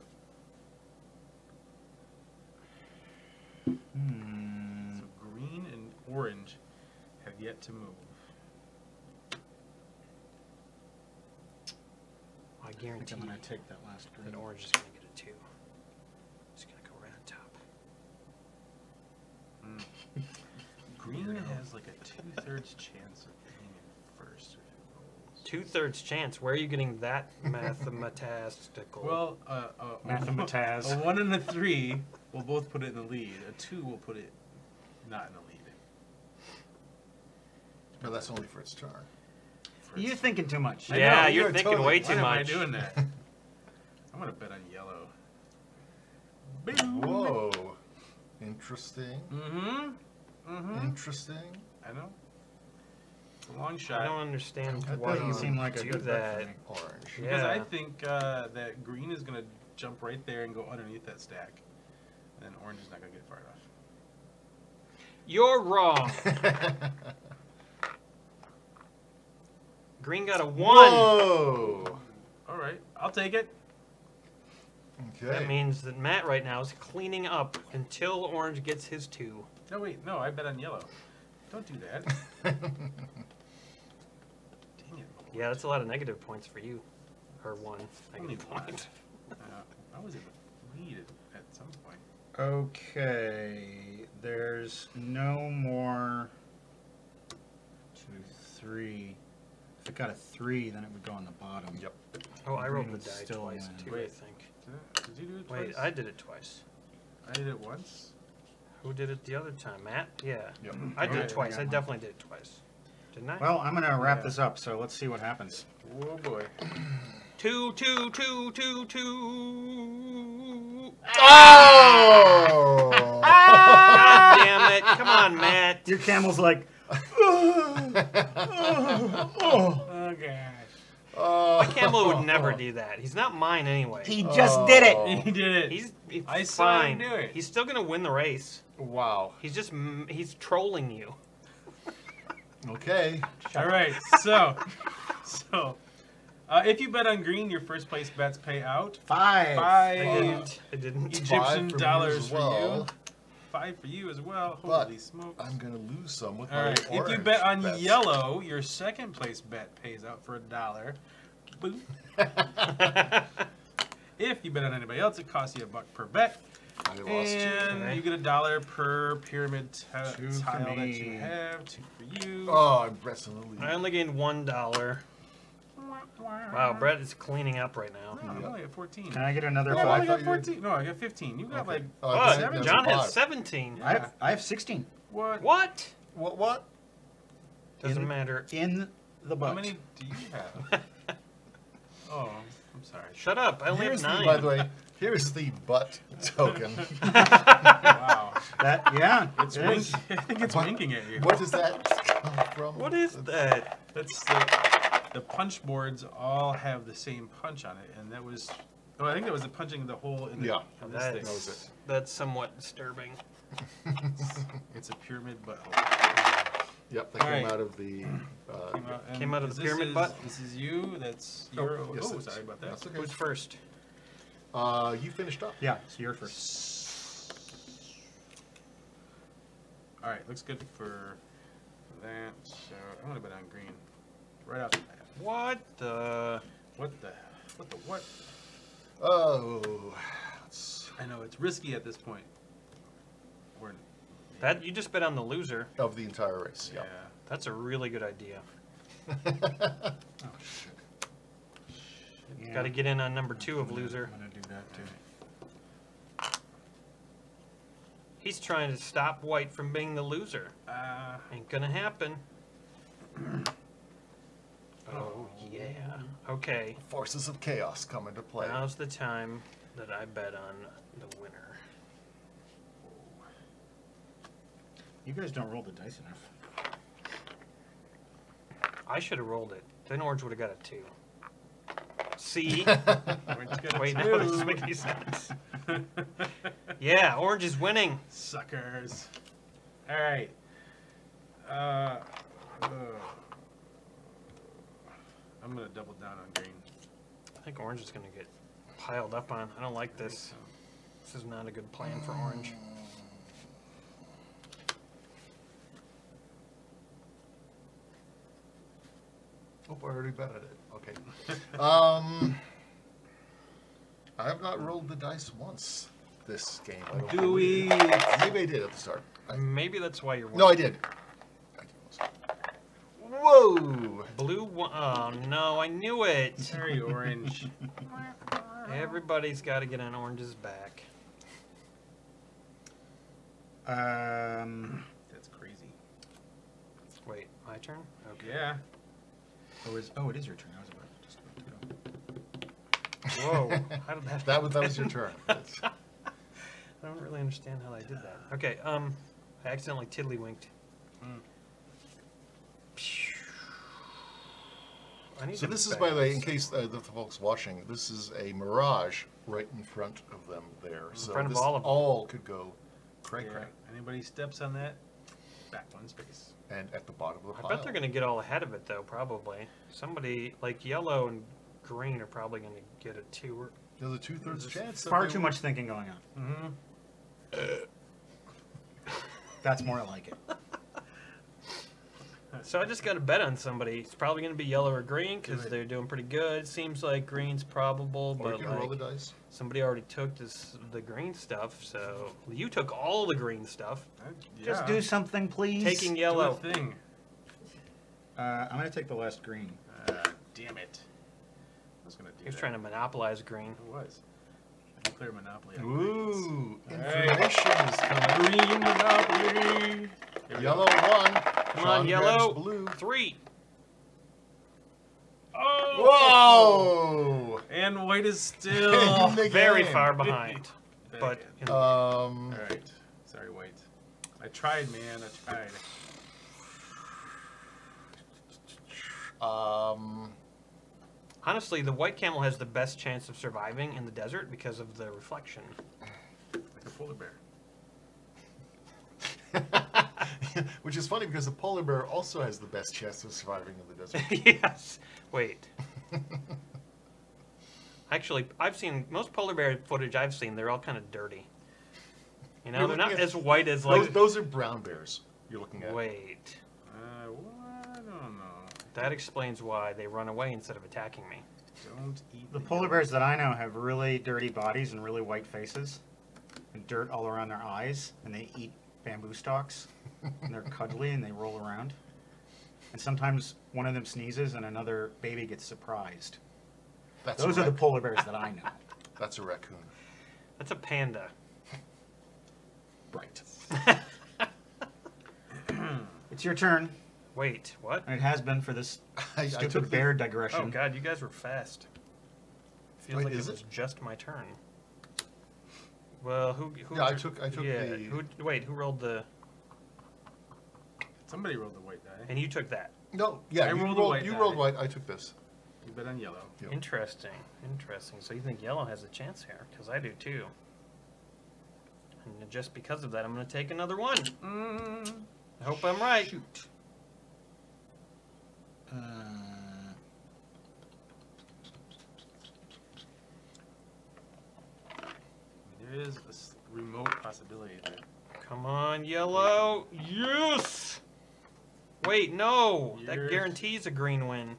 Speaker 2: Hmm.
Speaker 5: So green and orange have yet to move.
Speaker 1: I
Speaker 2: I
Speaker 1: guarantee
Speaker 2: think I'm gonna take that last
Speaker 1: that
Speaker 2: green.
Speaker 1: orange is going to get a 2. It's going to go right on top.
Speaker 5: Green has like a 2/3 chance of being in first if it rolls.
Speaker 1: 2/3 chance. Where are you getting that mathematical?
Speaker 5: Well,
Speaker 2: Mathemataz.
Speaker 5: a 1 and a 3 will both put it in the lead. A 2 will put it not in the lead.
Speaker 3: But that's only for its turn.
Speaker 2: You're thinking too much.
Speaker 5: I
Speaker 1: yeah,
Speaker 5: know,
Speaker 1: you're
Speaker 3: you're
Speaker 1: thinking
Speaker 3: totally-
Speaker 1: way
Speaker 5: Why
Speaker 1: too
Speaker 5: am I
Speaker 1: much.
Speaker 5: doing that? I'm gonna bet on yellow. Boom.
Speaker 3: Whoa. Interesting.
Speaker 5: Mm-hmm. Mm-hmm.
Speaker 3: Interesting.
Speaker 5: I know. It's a long
Speaker 1: I
Speaker 5: shot.
Speaker 1: don't understand
Speaker 2: That
Speaker 1: why
Speaker 2: doesn't
Speaker 1: you
Speaker 2: seem like a
Speaker 1: do
Speaker 2: good bet
Speaker 1: that.
Speaker 2: for me.
Speaker 3: Orange.
Speaker 5: Because I
Speaker 1: Yeah.
Speaker 5: think that green is gonna jump right there and go underneath that stack, and then orange is not gonna get far enough.
Speaker 1: You're wrong. Green got a 1.
Speaker 3: Whoa.
Speaker 5: All right, I'll take it.
Speaker 3: Okay.
Speaker 1: That means that Matt right now is cleaning up until orange gets his 2.
Speaker 5: No, wait, no, I bet on yellow. Don't do that. Dang it.
Speaker 1: Yeah, that's a lot of negative points for you. Or 1
Speaker 5: Only
Speaker 1: negative
Speaker 5: one.
Speaker 1: point.
Speaker 5: I was in the lead at some point.
Speaker 2: Okay, there's no more 2, 3. If it got a 3, then it would go on the bottom.
Speaker 3: Yep.
Speaker 1: Oh, I rolled
Speaker 2: Green
Speaker 1: the
Speaker 2: would
Speaker 1: die
Speaker 2: still
Speaker 1: twice
Speaker 2: win.
Speaker 1: too, I
Speaker 5: Wait.
Speaker 1: think.
Speaker 5: Did you do it twice?
Speaker 1: Wait, I did it twice.
Speaker 5: I did it once.
Speaker 1: Who did it the other time? Matt? Yeah.
Speaker 3: Yep.
Speaker 1: I did it
Speaker 5: Okay.
Speaker 1: twice.
Speaker 2: I
Speaker 1: I
Speaker 2: got one.
Speaker 1: definitely did it twice. Didn't I?
Speaker 2: Well, I'm gonna wrap
Speaker 5: Yeah.
Speaker 2: this up, so let's see what happens.
Speaker 5: Oh boy.
Speaker 1: 2, 2, 2, 2, 2.
Speaker 3: Oh!
Speaker 1: God damn it. Come on, Matt.
Speaker 2: Your camel's like,
Speaker 5: Oh gosh.
Speaker 1: My camel would never do that. He's not mine anyway.
Speaker 2: he just did it.
Speaker 5: He did it.
Speaker 1: He's
Speaker 5: I saw him
Speaker 1: fine.
Speaker 5: do it.
Speaker 1: He's still gonna win the race.
Speaker 3: Wow.
Speaker 1: He's just trolling you.
Speaker 3: Okay.
Speaker 5: All right. So, if you bet on green, your first place bets pay out.
Speaker 2: 5.
Speaker 1: I
Speaker 5: Five
Speaker 1: didn't. I didn't.
Speaker 5: Egyptian
Speaker 3: for me
Speaker 5: dollars
Speaker 3: as
Speaker 5: for
Speaker 3: well.
Speaker 5: you. 5 for you as well.
Speaker 3: But
Speaker 5: Holy smokes.
Speaker 3: I'm gonna lose some with
Speaker 5: All
Speaker 3: my
Speaker 5: right. If you
Speaker 3: orange
Speaker 5: bet on
Speaker 3: bets.
Speaker 5: yellow, your second place bet pays out for $1. Boom. If you bet on anybody else, it costs you $1 per bet.
Speaker 3: I lost 2.
Speaker 5: And
Speaker 1: Okay.
Speaker 5: you get $1 per pyramid
Speaker 2: 2 for
Speaker 5: tile that
Speaker 2: me.
Speaker 5: you have. 2 for you.
Speaker 3: Oh, I'm Brett's in the lead.
Speaker 1: I only gained $1. Wow, Brett is cleaning up right now.
Speaker 5: No, I'm only at 14.
Speaker 2: Can I get another
Speaker 5: No,
Speaker 3: Oh,
Speaker 5: I
Speaker 3: I
Speaker 2: 5?
Speaker 5: got
Speaker 3: thought you were-
Speaker 5: 14. No, I got 15. You got
Speaker 3: Okay.
Speaker 5: like
Speaker 3: Oh,
Speaker 1: What?
Speaker 3: that's
Speaker 1: John
Speaker 3: a
Speaker 1: has
Speaker 3: five.
Speaker 1: 17.
Speaker 5: Yeah.
Speaker 2: I have 16
Speaker 5: what?
Speaker 1: What?
Speaker 3: What?
Speaker 1: Doesn't matter.
Speaker 2: in the butt.
Speaker 5: How many do you have? Oh, I'm sorry.
Speaker 1: Shut up. I only
Speaker 3: Here's
Speaker 1: have
Speaker 3: the,
Speaker 1: 9.
Speaker 3: by the way, here's the butt token.
Speaker 5: Wow.
Speaker 2: That, yeah,
Speaker 5: It's
Speaker 2: it
Speaker 5: wink-
Speaker 2: is.
Speaker 5: I think it's
Speaker 3: What?
Speaker 5: winking at you.
Speaker 3: What does that come from?
Speaker 1: What is that?
Speaker 5: That's the punch boards all have the same punch on it, and that was. Oh, I think that was the punching the hole in the.
Speaker 3: Yeah.
Speaker 5: in this
Speaker 1: That
Speaker 5: thing.
Speaker 3: was it.
Speaker 1: That's somewhat disturbing.
Speaker 5: It's a pyramid butthole.
Speaker 3: Yep, that came
Speaker 5: Alright.
Speaker 3: out of the.
Speaker 1: Came out of the
Speaker 5: this
Speaker 1: pyramid
Speaker 5: is-
Speaker 1: butt?
Speaker 5: This is you. That's your.
Speaker 3: Oh, yes,
Speaker 5: oh,
Speaker 3: it's-
Speaker 5: sorry about that.
Speaker 3: that's okay.
Speaker 1: Who's first?
Speaker 3: You finished up.
Speaker 2: Yeah, so you're first.
Speaker 5: All right, looks good for that. So I'm gonna bet on green, right off the bat.
Speaker 1: What the?
Speaker 5: What the? What?
Speaker 3: Oh. Let's-
Speaker 5: I know it's risky at this point. We're.
Speaker 1: That you just bet on the loser.
Speaker 3: Of the entire race.
Speaker 5: Yeah.
Speaker 3: Yeah.
Speaker 1: That's a really good idea.
Speaker 2: Oh, shit. Yeah.
Speaker 1: Got to get in on number 2 of loser.
Speaker 2: I'm gonna do that too.
Speaker 1: He's trying to stop White from being the loser. Ain't gonna happen. Oh yeah. Okay.
Speaker 3: Forces of chaos come into play.
Speaker 1: Now's the time that I bet on the winner.
Speaker 2: You guys don't roll the dice enough.
Speaker 1: I should have rolled it. Then Orange would have got a 2. See? Wait, now this is making sense. Yeah, Orange is winning.
Speaker 5: Suckers. All right. I'm gonna double down on green.
Speaker 1: I think orange is going to get piled up on. I don't like this. This is not a good plan for orange.
Speaker 3: Oh, I already bet at it. Okay. I have not rolled the dice once this game. I don't
Speaker 5: Do we?
Speaker 3: believe. Maybe I did at the start.
Speaker 1: Maybe that's why you're
Speaker 3: No, I
Speaker 1: winning.
Speaker 3: did. Whoa!
Speaker 1: Blue one. Oh, no, I knew it.
Speaker 5: Sorry, orange.
Speaker 1: Everybody's got to get on orange's back.
Speaker 5: That's crazy.
Speaker 1: Wait, my turn? Okay.
Speaker 5: Yeah.
Speaker 2: Oh, it is your turn. I was about to go.
Speaker 1: Whoa. How did that
Speaker 3: That was your turn. That's-
Speaker 1: I don't really understand how I did that. Okay, I accidentally tiddlywinked. I need
Speaker 3: So
Speaker 1: to
Speaker 3: this is, by the way, in
Speaker 1: balance.
Speaker 3: case the folks watching, this is a mirage right in front of them there. So
Speaker 1: front of
Speaker 3: this
Speaker 1: all of them.
Speaker 3: all could go cray
Speaker 5: Yeah.
Speaker 3: cray.
Speaker 5: Anybody steps on that, back one space.
Speaker 3: And at the bottom of the
Speaker 1: I
Speaker 3: pile.
Speaker 1: bet they're going to get all ahead of it, though, probably. Somebody, like yellow and green, are probably going to get it, too.
Speaker 3: There's a 2/3 chance. that
Speaker 2: Far
Speaker 3: they
Speaker 2: too
Speaker 3: will-
Speaker 2: much thinking going on. That's more like it.
Speaker 1: So I just got to bet on somebody. It's probably going to be yellow or green because
Speaker 5: Do it.
Speaker 1: they're doing pretty good. Seems like green's probable,
Speaker 3: Or you
Speaker 1: but
Speaker 3: can roll the
Speaker 1: like,
Speaker 3: dice.
Speaker 1: somebody already took the green stuff. So you took all the green stuff,
Speaker 2: Just do something, please.
Speaker 1: taking
Speaker 5: Do
Speaker 1: yellow.
Speaker 5: a thing.
Speaker 2: I'm going to take the last green.
Speaker 5: Damn it. I was gonna do
Speaker 1: He was
Speaker 5: that.
Speaker 1: trying to monopolize green.
Speaker 5: It was. Nuclear monopoly. on greens.
Speaker 3: Ooh,
Speaker 5: Alright.
Speaker 3: information is coming.
Speaker 5: Green monopoly. Here we
Speaker 3: Yellow
Speaker 5: go.
Speaker 3: 1.
Speaker 1: Come on,
Speaker 3: Sean
Speaker 1: yellow.
Speaker 3: grabs blue.
Speaker 1: 3.
Speaker 5: Oh!
Speaker 3: Whoa!
Speaker 5: And white is still
Speaker 3: In the
Speaker 1: Very
Speaker 3: game.
Speaker 1: far behind.
Speaker 5: Back
Speaker 1: But
Speaker 5: in.
Speaker 3: Um,
Speaker 5: All right. Sorry, white. I tried, man. I tried.
Speaker 1: honestly, the white camel has the best chance of surviving in the desert because of the reflection.
Speaker 5: Like a polar bear.
Speaker 3: which is funny because the polar bear also has the best chance of surviving in the desert.
Speaker 1: Yes. Wait. Actually, I've seen most polar bear footage I've seen. They're all kind of dirty. You know,
Speaker 3: You're
Speaker 1: they're not
Speaker 3: looking at-
Speaker 1: as white as like.
Speaker 3: Those are brown bears you're looking at.
Speaker 1: Wait.
Speaker 5: I don't know.
Speaker 1: That explains why they run away instead of attacking me.
Speaker 5: Don't eat
Speaker 2: The polar bears that I know have really dirty bodies and really white faces, and dirt all around their eyes, and they eat bamboo stalks, and they're cuddly and they roll around. And sometimes one of them sneezes and another baby gets surprised.
Speaker 3: That's
Speaker 2: Those
Speaker 3: a
Speaker 2: are the
Speaker 3: rac-
Speaker 2: polar bears that I know.
Speaker 3: That's a raccoon.
Speaker 1: That's a panda.
Speaker 2: Right. It's your turn,
Speaker 1: Wait, what?
Speaker 2: and it has been for this
Speaker 3: I
Speaker 2: stupid
Speaker 3: took the-
Speaker 2: bear digression.
Speaker 1: Oh God, you guys were fast. Feels
Speaker 3: Wait,
Speaker 1: like
Speaker 3: is
Speaker 1: it was
Speaker 3: it?
Speaker 1: just my turn. Well, who?
Speaker 3: Yeah, I took
Speaker 1: yeah,
Speaker 3: the-
Speaker 1: who rolled the?
Speaker 5: Somebody rolled the white die.
Speaker 1: And you took that.
Speaker 3: No, yeah,
Speaker 5: I
Speaker 3: you
Speaker 5: rolled the white
Speaker 3: you
Speaker 5: die.
Speaker 3: rolled white. I took this.
Speaker 5: You bet on yellow.
Speaker 3: Yep.
Speaker 1: Interesting. Interesting. So you think yellow has a chance here? Because I do too. And just because of that, I'm going to take another one. I hope I'm right.
Speaker 2: Shoot.
Speaker 5: There is a remote possibility there.
Speaker 1: Come on, yellow. Yes. Wait, no. That
Speaker 5: Yes.
Speaker 1: guarantees a green win.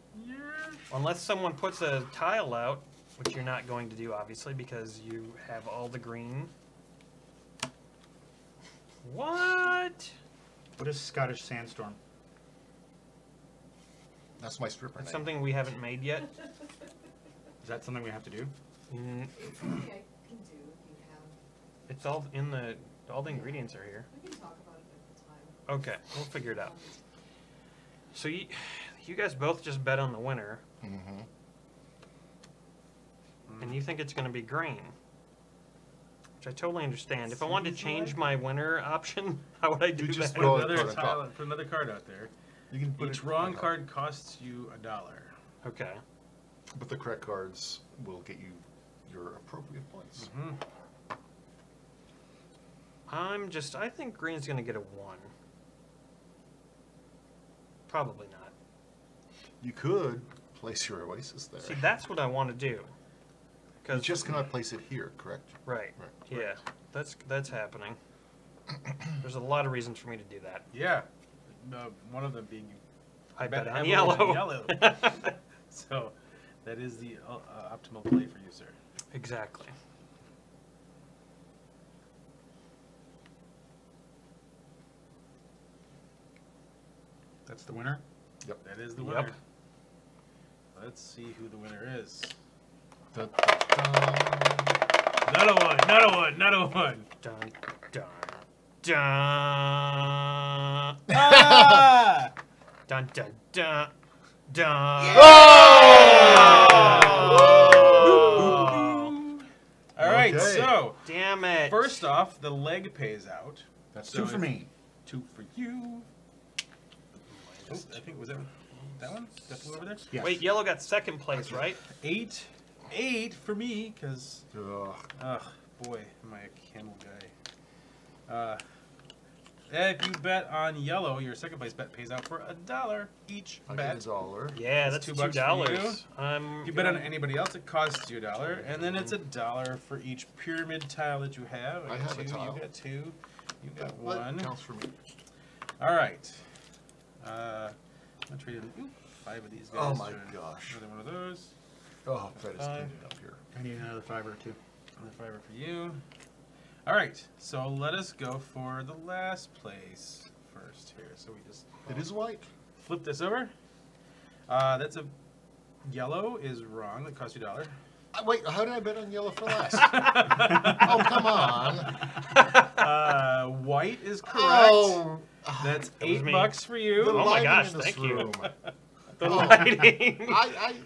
Speaker 1: Unless someone puts a tile out, which you're not going to do, obviously, because you have all the green. What?
Speaker 2: What is Scottish Sandstorm?
Speaker 3: That's my stripper
Speaker 1: That's
Speaker 3: name.
Speaker 1: something we haven't made yet.
Speaker 2: Is that something we have to do?
Speaker 1: Mm,
Speaker 4: It's something I can do if you have,
Speaker 1: It's all in the. All the ingredients are here.
Speaker 4: we can talk about it at the time.
Speaker 1: Okay, we'll figure it out. So you guys both just bet on the winner,
Speaker 3: Mm-hmm.
Speaker 1: and you think it's going to be green, which I totally understand. If I wanted to change my winner option, how would I do
Speaker 3: You just
Speaker 1: that?
Speaker 5: Put
Speaker 3: Roll
Speaker 5: another
Speaker 3: card on top.
Speaker 5: tile, put another card out there.
Speaker 3: You can put
Speaker 5: Each
Speaker 3: it
Speaker 5: wrong
Speaker 3: on top.
Speaker 5: card costs you $1.
Speaker 1: Okay.
Speaker 3: But the correct cards will get you your appropriate points.
Speaker 5: Mm-hmm.
Speaker 1: I think green's going to get a 1. Probably not.
Speaker 3: You could place your Oasis there.
Speaker 1: See, that's what I want to do.
Speaker 3: You
Speaker 1: Because
Speaker 3: just cannot place it here, correct?
Speaker 1: right,
Speaker 3: Right.
Speaker 1: yeah, that's happening. There's a lot of reasons for me to do that.
Speaker 5: Yeah. One of them being you
Speaker 1: I bet on
Speaker 5: heavily
Speaker 1: yellow.
Speaker 5: yellow. So that is the optimal play for you, sir.
Speaker 1: Exactly.
Speaker 2: That's the winner.
Speaker 5: That is the
Speaker 1: Yep.
Speaker 5: winner. Let's see who the winner is.
Speaker 3: Dun, dun, dun.
Speaker 5: Not a one, not a one, not a one.
Speaker 1: Dun dun dun.
Speaker 5: Ah!
Speaker 1: Dun dun dun dun.
Speaker 5: All right,
Speaker 3: Okay.
Speaker 5: so
Speaker 1: Damn it!
Speaker 5: first off, the leg pays out.
Speaker 2: That's
Speaker 5: So
Speaker 2: 2 for
Speaker 5: if-
Speaker 2: me.
Speaker 5: 2 for you. Oh, I think was that one? That blue over there?
Speaker 2: Yes.
Speaker 1: Wait, yellow got second place, right?
Speaker 5: 8 for me, because
Speaker 3: Ugh.
Speaker 5: boy, am I a camel guy. If you bet on yellow, your second place bet pays out for $1 each
Speaker 3: I
Speaker 5: bet.
Speaker 3: get $1.
Speaker 1: Yeah,
Speaker 5: That's
Speaker 1: that's
Speaker 5: $2
Speaker 1: $2.
Speaker 5: for If you bet on anybody else, it costs you $1, and then it's $1 for each pyramid tile that you have.
Speaker 3: I
Speaker 5: got
Speaker 3: have a
Speaker 5: 2,
Speaker 3: tile.
Speaker 5: You got 2. You got
Speaker 3: That
Speaker 5: 1.
Speaker 3: counts for me.
Speaker 5: All right. I'm gonna trade in 5 of these guys.
Speaker 3: Oh my
Speaker 5: for
Speaker 3: gosh.
Speaker 5: Another one of those.
Speaker 3: Oh, Fred is
Speaker 5: Five.
Speaker 3: cleaning up here.
Speaker 2: I need another 5 or 2.
Speaker 5: Another 5 for you. All right. So let us go for the last place first here. So we just
Speaker 3: It is white.
Speaker 5: flip this over. That's a yellow is wrong. That costs you $1.
Speaker 3: Wait, how did I bet on yellow for last? Oh, come on.
Speaker 5: White is correct.
Speaker 3: Oh,
Speaker 5: That's
Speaker 1: That was me.
Speaker 5: $8 for you.
Speaker 3: the
Speaker 1: Oh my
Speaker 3: lighting
Speaker 1: gosh,
Speaker 3: in this
Speaker 1: thank you.
Speaker 3: room.
Speaker 1: The
Speaker 3: Oh.
Speaker 1: lighting.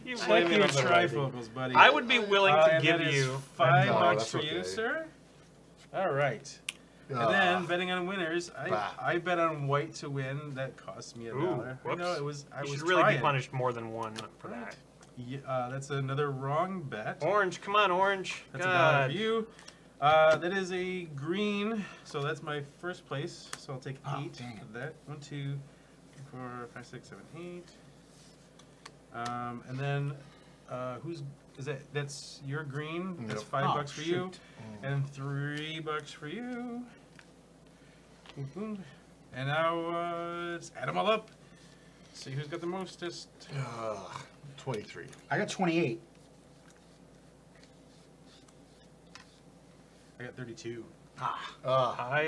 Speaker 3: You
Speaker 5: It's
Speaker 1: blame
Speaker 5: like
Speaker 1: it
Speaker 5: you
Speaker 1: on the lighting.
Speaker 5: trifocals, buddy.
Speaker 1: I would be willing to
Speaker 5: and
Speaker 1: give
Speaker 5: that is
Speaker 1: you.
Speaker 5: $5
Speaker 3: No, that's
Speaker 5: for you,
Speaker 3: okay.
Speaker 5: sir. All right. And
Speaker 3: Ah.
Speaker 5: then betting on winners,
Speaker 3: Bah.
Speaker 5: I bet on white to win. That cost me $1.
Speaker 1: Ooh,
Speaker 5: I
Speaker 1: whoops.
Speaker 5: know it was. I
Speaker 1: You
Speaker 5: was
Speaker 1: should really
Speaker 5: trying.
Speaker 1: be punished more than one for
Speaker 5: Right.
Speaker 1: that.
Speaker 5: Yeah, that's another wrong bet.
Speaker 1: Orange, come on, orange.
Speaker 5: That's $1
Speaker 1: God.
Speaker 5: for you. That is a green, so that's my first place. So I'll take
Speaker 2: Oh,
Speaker 5: 8
Speaker 2: dang it.
Speaker 5: of that. 1, 2, 4, 5, 6, 7, 8. And then who's is that? That's your green. That's
Speaker 3: Yep.
Speaker 5: $5 for you,
Speaker 2: shoot.
Speaker 5: and $3 for you. Boom, boom. And now let's add them all up. See who's got the mostest.
Speaker 3: 23.
Speaker 2: I got 28.
Speaker 5: I got 32.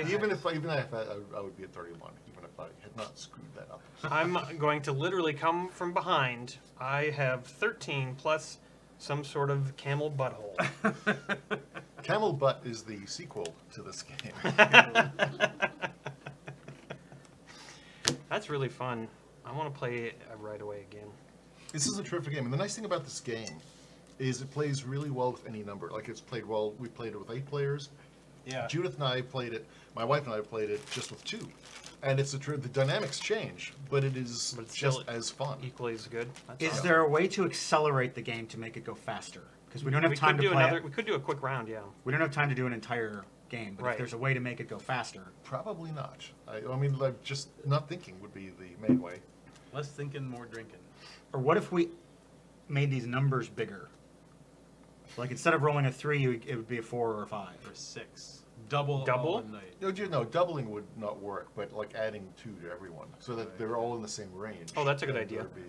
Speaker 3: Even if I would be at 31, even if I had not screwed that up.
Speaker 1: I'm going to literally come from behind. I have 13 plus some sort of camel butthole.
Speaker 3: Camel Butt is the sequel to this game.
Speaker 1: That's really fun. I want to play it right away again.
Speaker 3: This is a terrific game, and the nice thing about this game is it plays really well with any number. Like, it's played well. We played it with 8 players.
Speaker 5: Yeah.
Speaker 3: Judith and I played it. My wife and I played it just with 2, and it's the dynamics change, but it is
Speaker 1: But it's
Speaker 3: just
Speaker 1: still
Speaker 3: as fun.
Speaker 1: Equally as good. That's
Speaker 2: Is
Speaker 1: awesome.
Speaker 2: there a way to accelerate the game to make it go faster? Because we don't have time to
Speaker 1: do
Speaker 2: play
Speaker 1: another.
Speaker 2: it.
Speaker 1: We could do a quick round, yeah.
Speaker 2: We don't have time to do an entire game, but
Speaker 1: Right.
Speaker 2: if there's a way to make it go faster.
Speaker 3: Probably not. I mean, like, just not thinking would be the main way.
Speaker 5: Less thinking, more drinking.
Speaker 2: Or what if we made these numbers bigger? Like instead of rolling a 3, it would be a 4 or a 5.
Speaker 5: For 6. Double.
Speaker 1: Double?
Speaker 5: All the night.
Speaker 3: No, doubling would not work, but like adding 2 to everyone, so that they're all in the same range.
Speaker 1: Oh, that's a good
Speaker 3: And
Speaker 1: idea.
Speaker 3: there'd be-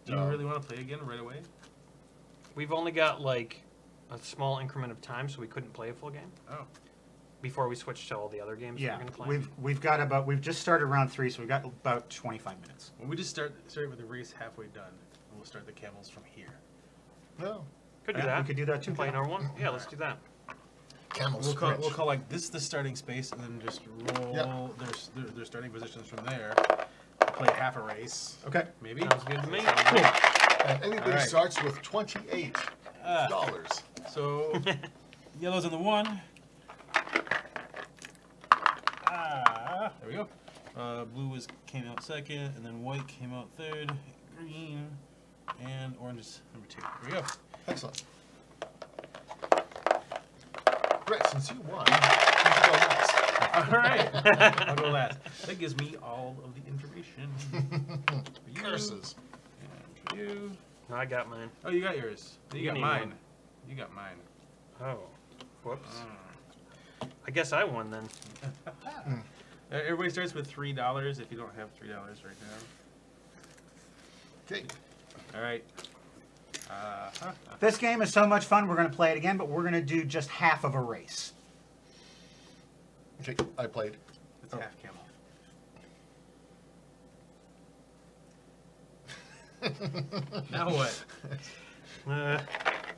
Speaker 5: Do you really want to play again right away?
Speaker 1: We've only got like a small increment of time, so we couldn't play a full game
Speaker 5: Oh.
Speaker 1: before we switched to all the other games
Speaker 2: Yeah,
Speaker 1: we're going to play.
Speaker 2: we've just started round 3, so we've got about 25 minutes.
Speaker 5: Well, we just start with the race halfway done, and we'll start the camels from here.
Speaker 3: No.
Speaker 1: Could do
Speaker 2: Yeah,
Speaker 1: that.
Speaker 2: we could do that too.
Speaker 1: Play number 1. Yeah, let's do that.
Speaker 3: Camel
Speaker 5: We'll
Speaker 3: sprint.
Speaker 5: call like this the starting space, and then just roll
Speaker 3: Yep.
Speaker 5: their starting positions from there. Play half a race,
Speaker 2: Okay.
Speaker 5: maybe.
Speaker 1: Sounds good to me.
Speaker 3: And everybody
Speaker 5: Alright.
Speaker 3: starts with $28.
Speaker 5: So yellow's on the 1. There we go. Blue came out second, and then white came out third. Green and orange is number 2. Here we go.
Speaker 3: Excellent. Brett, since you won, you can go last.
Speaker 5: All right, I'll go last. That gives me all of the information. Inflation. For you,
Speaker 3: Curses.
Speaker 5: and for you.
Speaker 1: No, I got mine.
Speaker 5: Oh, you got yours. You
Speaker 1: You
Speaker 5: got
Speaker 1: need
Speaker 5: mine.
Speaker 1: one.
Speaker 5: You got mine.
Speaker 1: Oh, whoops. I guess I won then.
Speaker 5: Everybody starts with $3 if you don't have $3 right now.
Speaker 3: Okay.
Speaker 5: All right.
Speaker 2: This game is so much fun. We're going to play it again, but we're going to do just half of a race.
Speaker 3: Okay, I played.
Speaker 5: It's half Camel. Now what?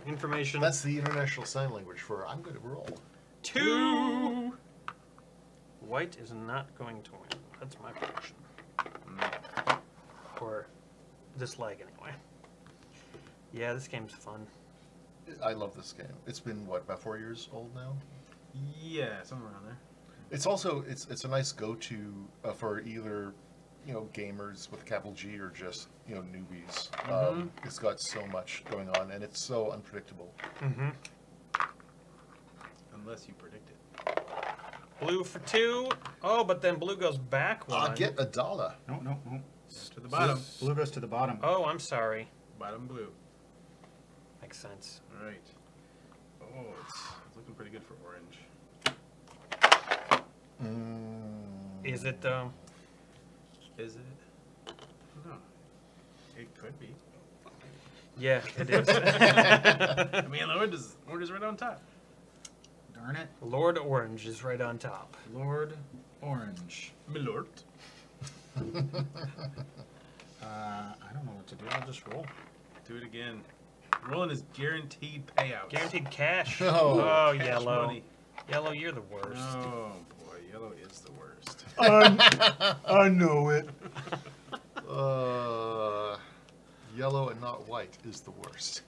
Speaker 1: Information.
Speaker 3: That's the international sign language for I'm going to roll.
Speaker 1: 2. White is not going to win. That's my prediction. Or this leg, anyway. Yeah, this game's fun.
Speaker 3: I love this game. It's been, what, about 4 years old now?
Speaker 5: Yeah, somewhere around there.
Speaker 3: It's also, it's a nice go-to for either, gamers with a capital G or just, newbies. It's got so much going on, and it's so unpredictable.
Speaker 1: Mm-hmm.
Speaker 5: Unless you predict it.
Speaker 1: Blue for 2. Oh, but then blue goes back 1.
Speaker 3: I'll get $1.
Speaker 2: No.
Speaker 5: To the bottom.
Speaker 2: Blue goes to the bottom.
Speaker 1: Oh, I'm sorry.
Speaker 5: Bottom blue.
Speaker 1: Makes sense.
Speaker 5: All right. Oh, it's looking pretty good for orange.
Speaker 1: Is it, though?
Speaker 5: Is it? No. It could be.
Speaker 1: Yeah, it is.
Speaker 5: I mean, orange is right on top.
Speaker 2: Darn it.
Speaker 1: Lord Orange is right on top.
Speaker 2: Lord Orange.
Speaker 5: Milord.
Speaker 2: I don't know what to do. I'll just roll.
Speaker 5: Do it again. Rolling is guaranteed payouts.
Speaker 1: Guaranteed cash.
Speaker 3: Oh,
Speaker 1: Oh,
Speaker 5: Cash
Speaker 1: yellow.
Speaker 5: money.
Speaker 1: Yellow, you're the worst.
Speaker 5: Oh boy, yellow is the worst.
Speaker 2: I know it.
Speaker 3: Yellow and not white is the worst.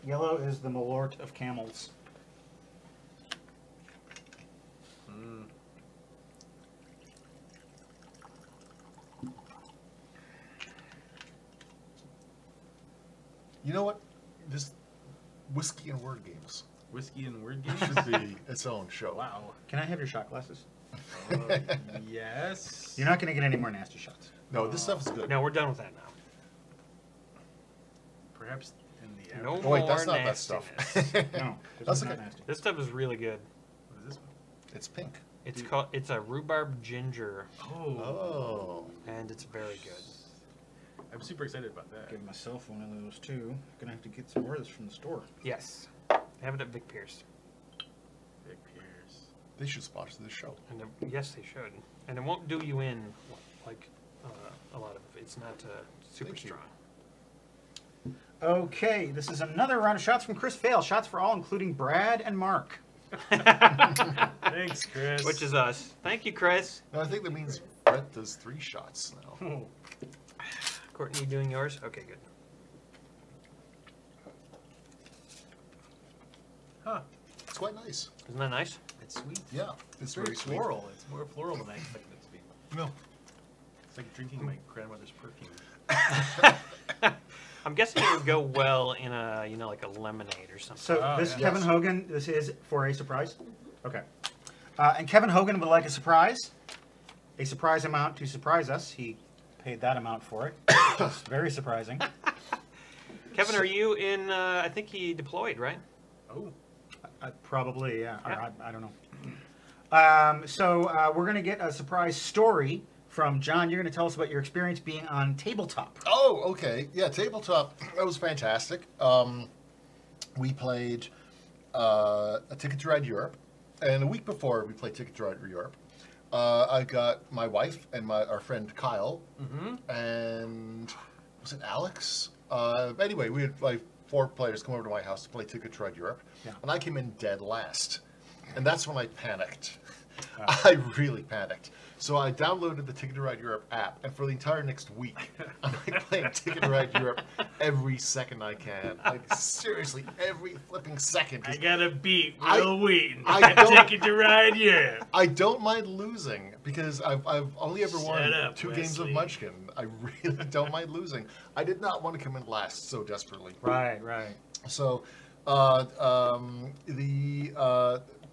Speaker 2: Yellow is the Malort of camels.
Speaker 3: You know what? This whiskey and word games
Speaker 5: Whiskey and word games.
Speaker 3: should be its own show.
Speaker 5: Wow.
Speaker 2: Can I have your shot glasses?
Speaker 5: Yes.
Speaker 2: You're not going to get any more nasty shots.
Speaker 3: No, this stuff is good.
Speaker 1: No, we're done with that now.
Speaker 5: Perhaps in the
Speaker 1: No
Speaker 5: average.
Speaker 3: Oh, wait,
Speaker 1: more
Speaker 3: that's not that stuff.
Speaker 1: nastiness.
Speaker 2: No, this
Speaker 3: That's
Speaker 2: is not
Speaker 3: okay.
Speaker 2: nasty.
Speaker 1: This stuff is really good.
Speaker 5: What is this one?
Speaker 3: It's pink.
Speaker 1: It's a rhubarb ginger,
Speaker 3: Oh.
Speaker 1: and it's very good.
Speaker 5: I'm super excited about that.
Speaker 2: Give myself one of those too. Gonna have to get some more of this from the store.
Speaker 1: Yes. They have it at Vic Pierce.
Speaker 5: Big Pierce.
Speaker 3: They should sponsor this show.
Speaker 1: And yes, they should. And it won't do you in like a lot of. It's not super
Speaker 3: Thank you.
Speaker 1: strong.
Speaker 2: Okay, this is another round of shots from Chris Fail. Shots for all, including Brad and Mark.
Speaker 5: Thanks, Chris.
Speaker 1: Which is us. Thank you, Chris.
Speaker 3: No, I think that means Brett does 3 shots now.
Speaker 1: Courtney, you doing yours? Okay, good.
Speaker 5: Huh.
Speaker 3: It's quite nice.
Speaker 1: Isn't that nice?
Speaker 5: It's sweet.
Speaker 3: Yeah, it's very sweet.
Speaker 5: floral. It's more floral than I expected it to be.
Speaker 3: No.
Speaker 5: It's like drinking my grandmother's perfume.
Speaker 1: I'm guessing it would go well in a, like a lemonade or something.
Speaker 2: So
Speaker 5: Oh,
Speaker 2: this
Speaker 5: yeah.
Speaker 2: Kevin
Speaker 3: Yes.
Speaker 2: Hogan, this is for a surprise? Okay. And Kevin Hogan would like a surprise amount to surprise us. He paid that amount for it. It's very surprising.
Speaker 1: Kevin, are you in, I think he deployed, right?
Speaker 5: Oh.
Speaker 2: Probably, yeah. Or
Speaker 1: Yeah.
Speaker 2: I don't know. So we're going to get a surprise story from John. You're going to tell us about your experience being on Tabletop.
Speaker 3: Oh, okay. Yeah, tabletop. That was fantastic. We played a Ticket to Ride Europe, and a week before we played Ticket to Ride Europe, I got my wife and our friend Kyle, and was it Alex? Anyway, we had like 4 players come over to my house to play Ticket to Ride Europe, and I came in dead last, and that's when I panicked. I really panicked. So I downloaded the Ticket to Ride Europe app, and for the entire next week, I'm like playing Ticket to Ride Europe every second I can. Like seriously, every flipping second. 'Cause
Speaker 5: I gotta beat
Speaker 3: I-
Speaker 5: Will Wheaton.
Speaker 3: I don't-
Speaker 5: Ticket to Ride Europe.
Speaker 3: I don't mind losing because I've only ever won
Speaker 5: Shut up,
Speaker 3: 2 games of
Speaker 5: Wesley.
Speaker 3: Munchkin. I really don't mind losing. I did not want to come in last so desperately.
Speaker 2: Right, right.
Speaker 3: So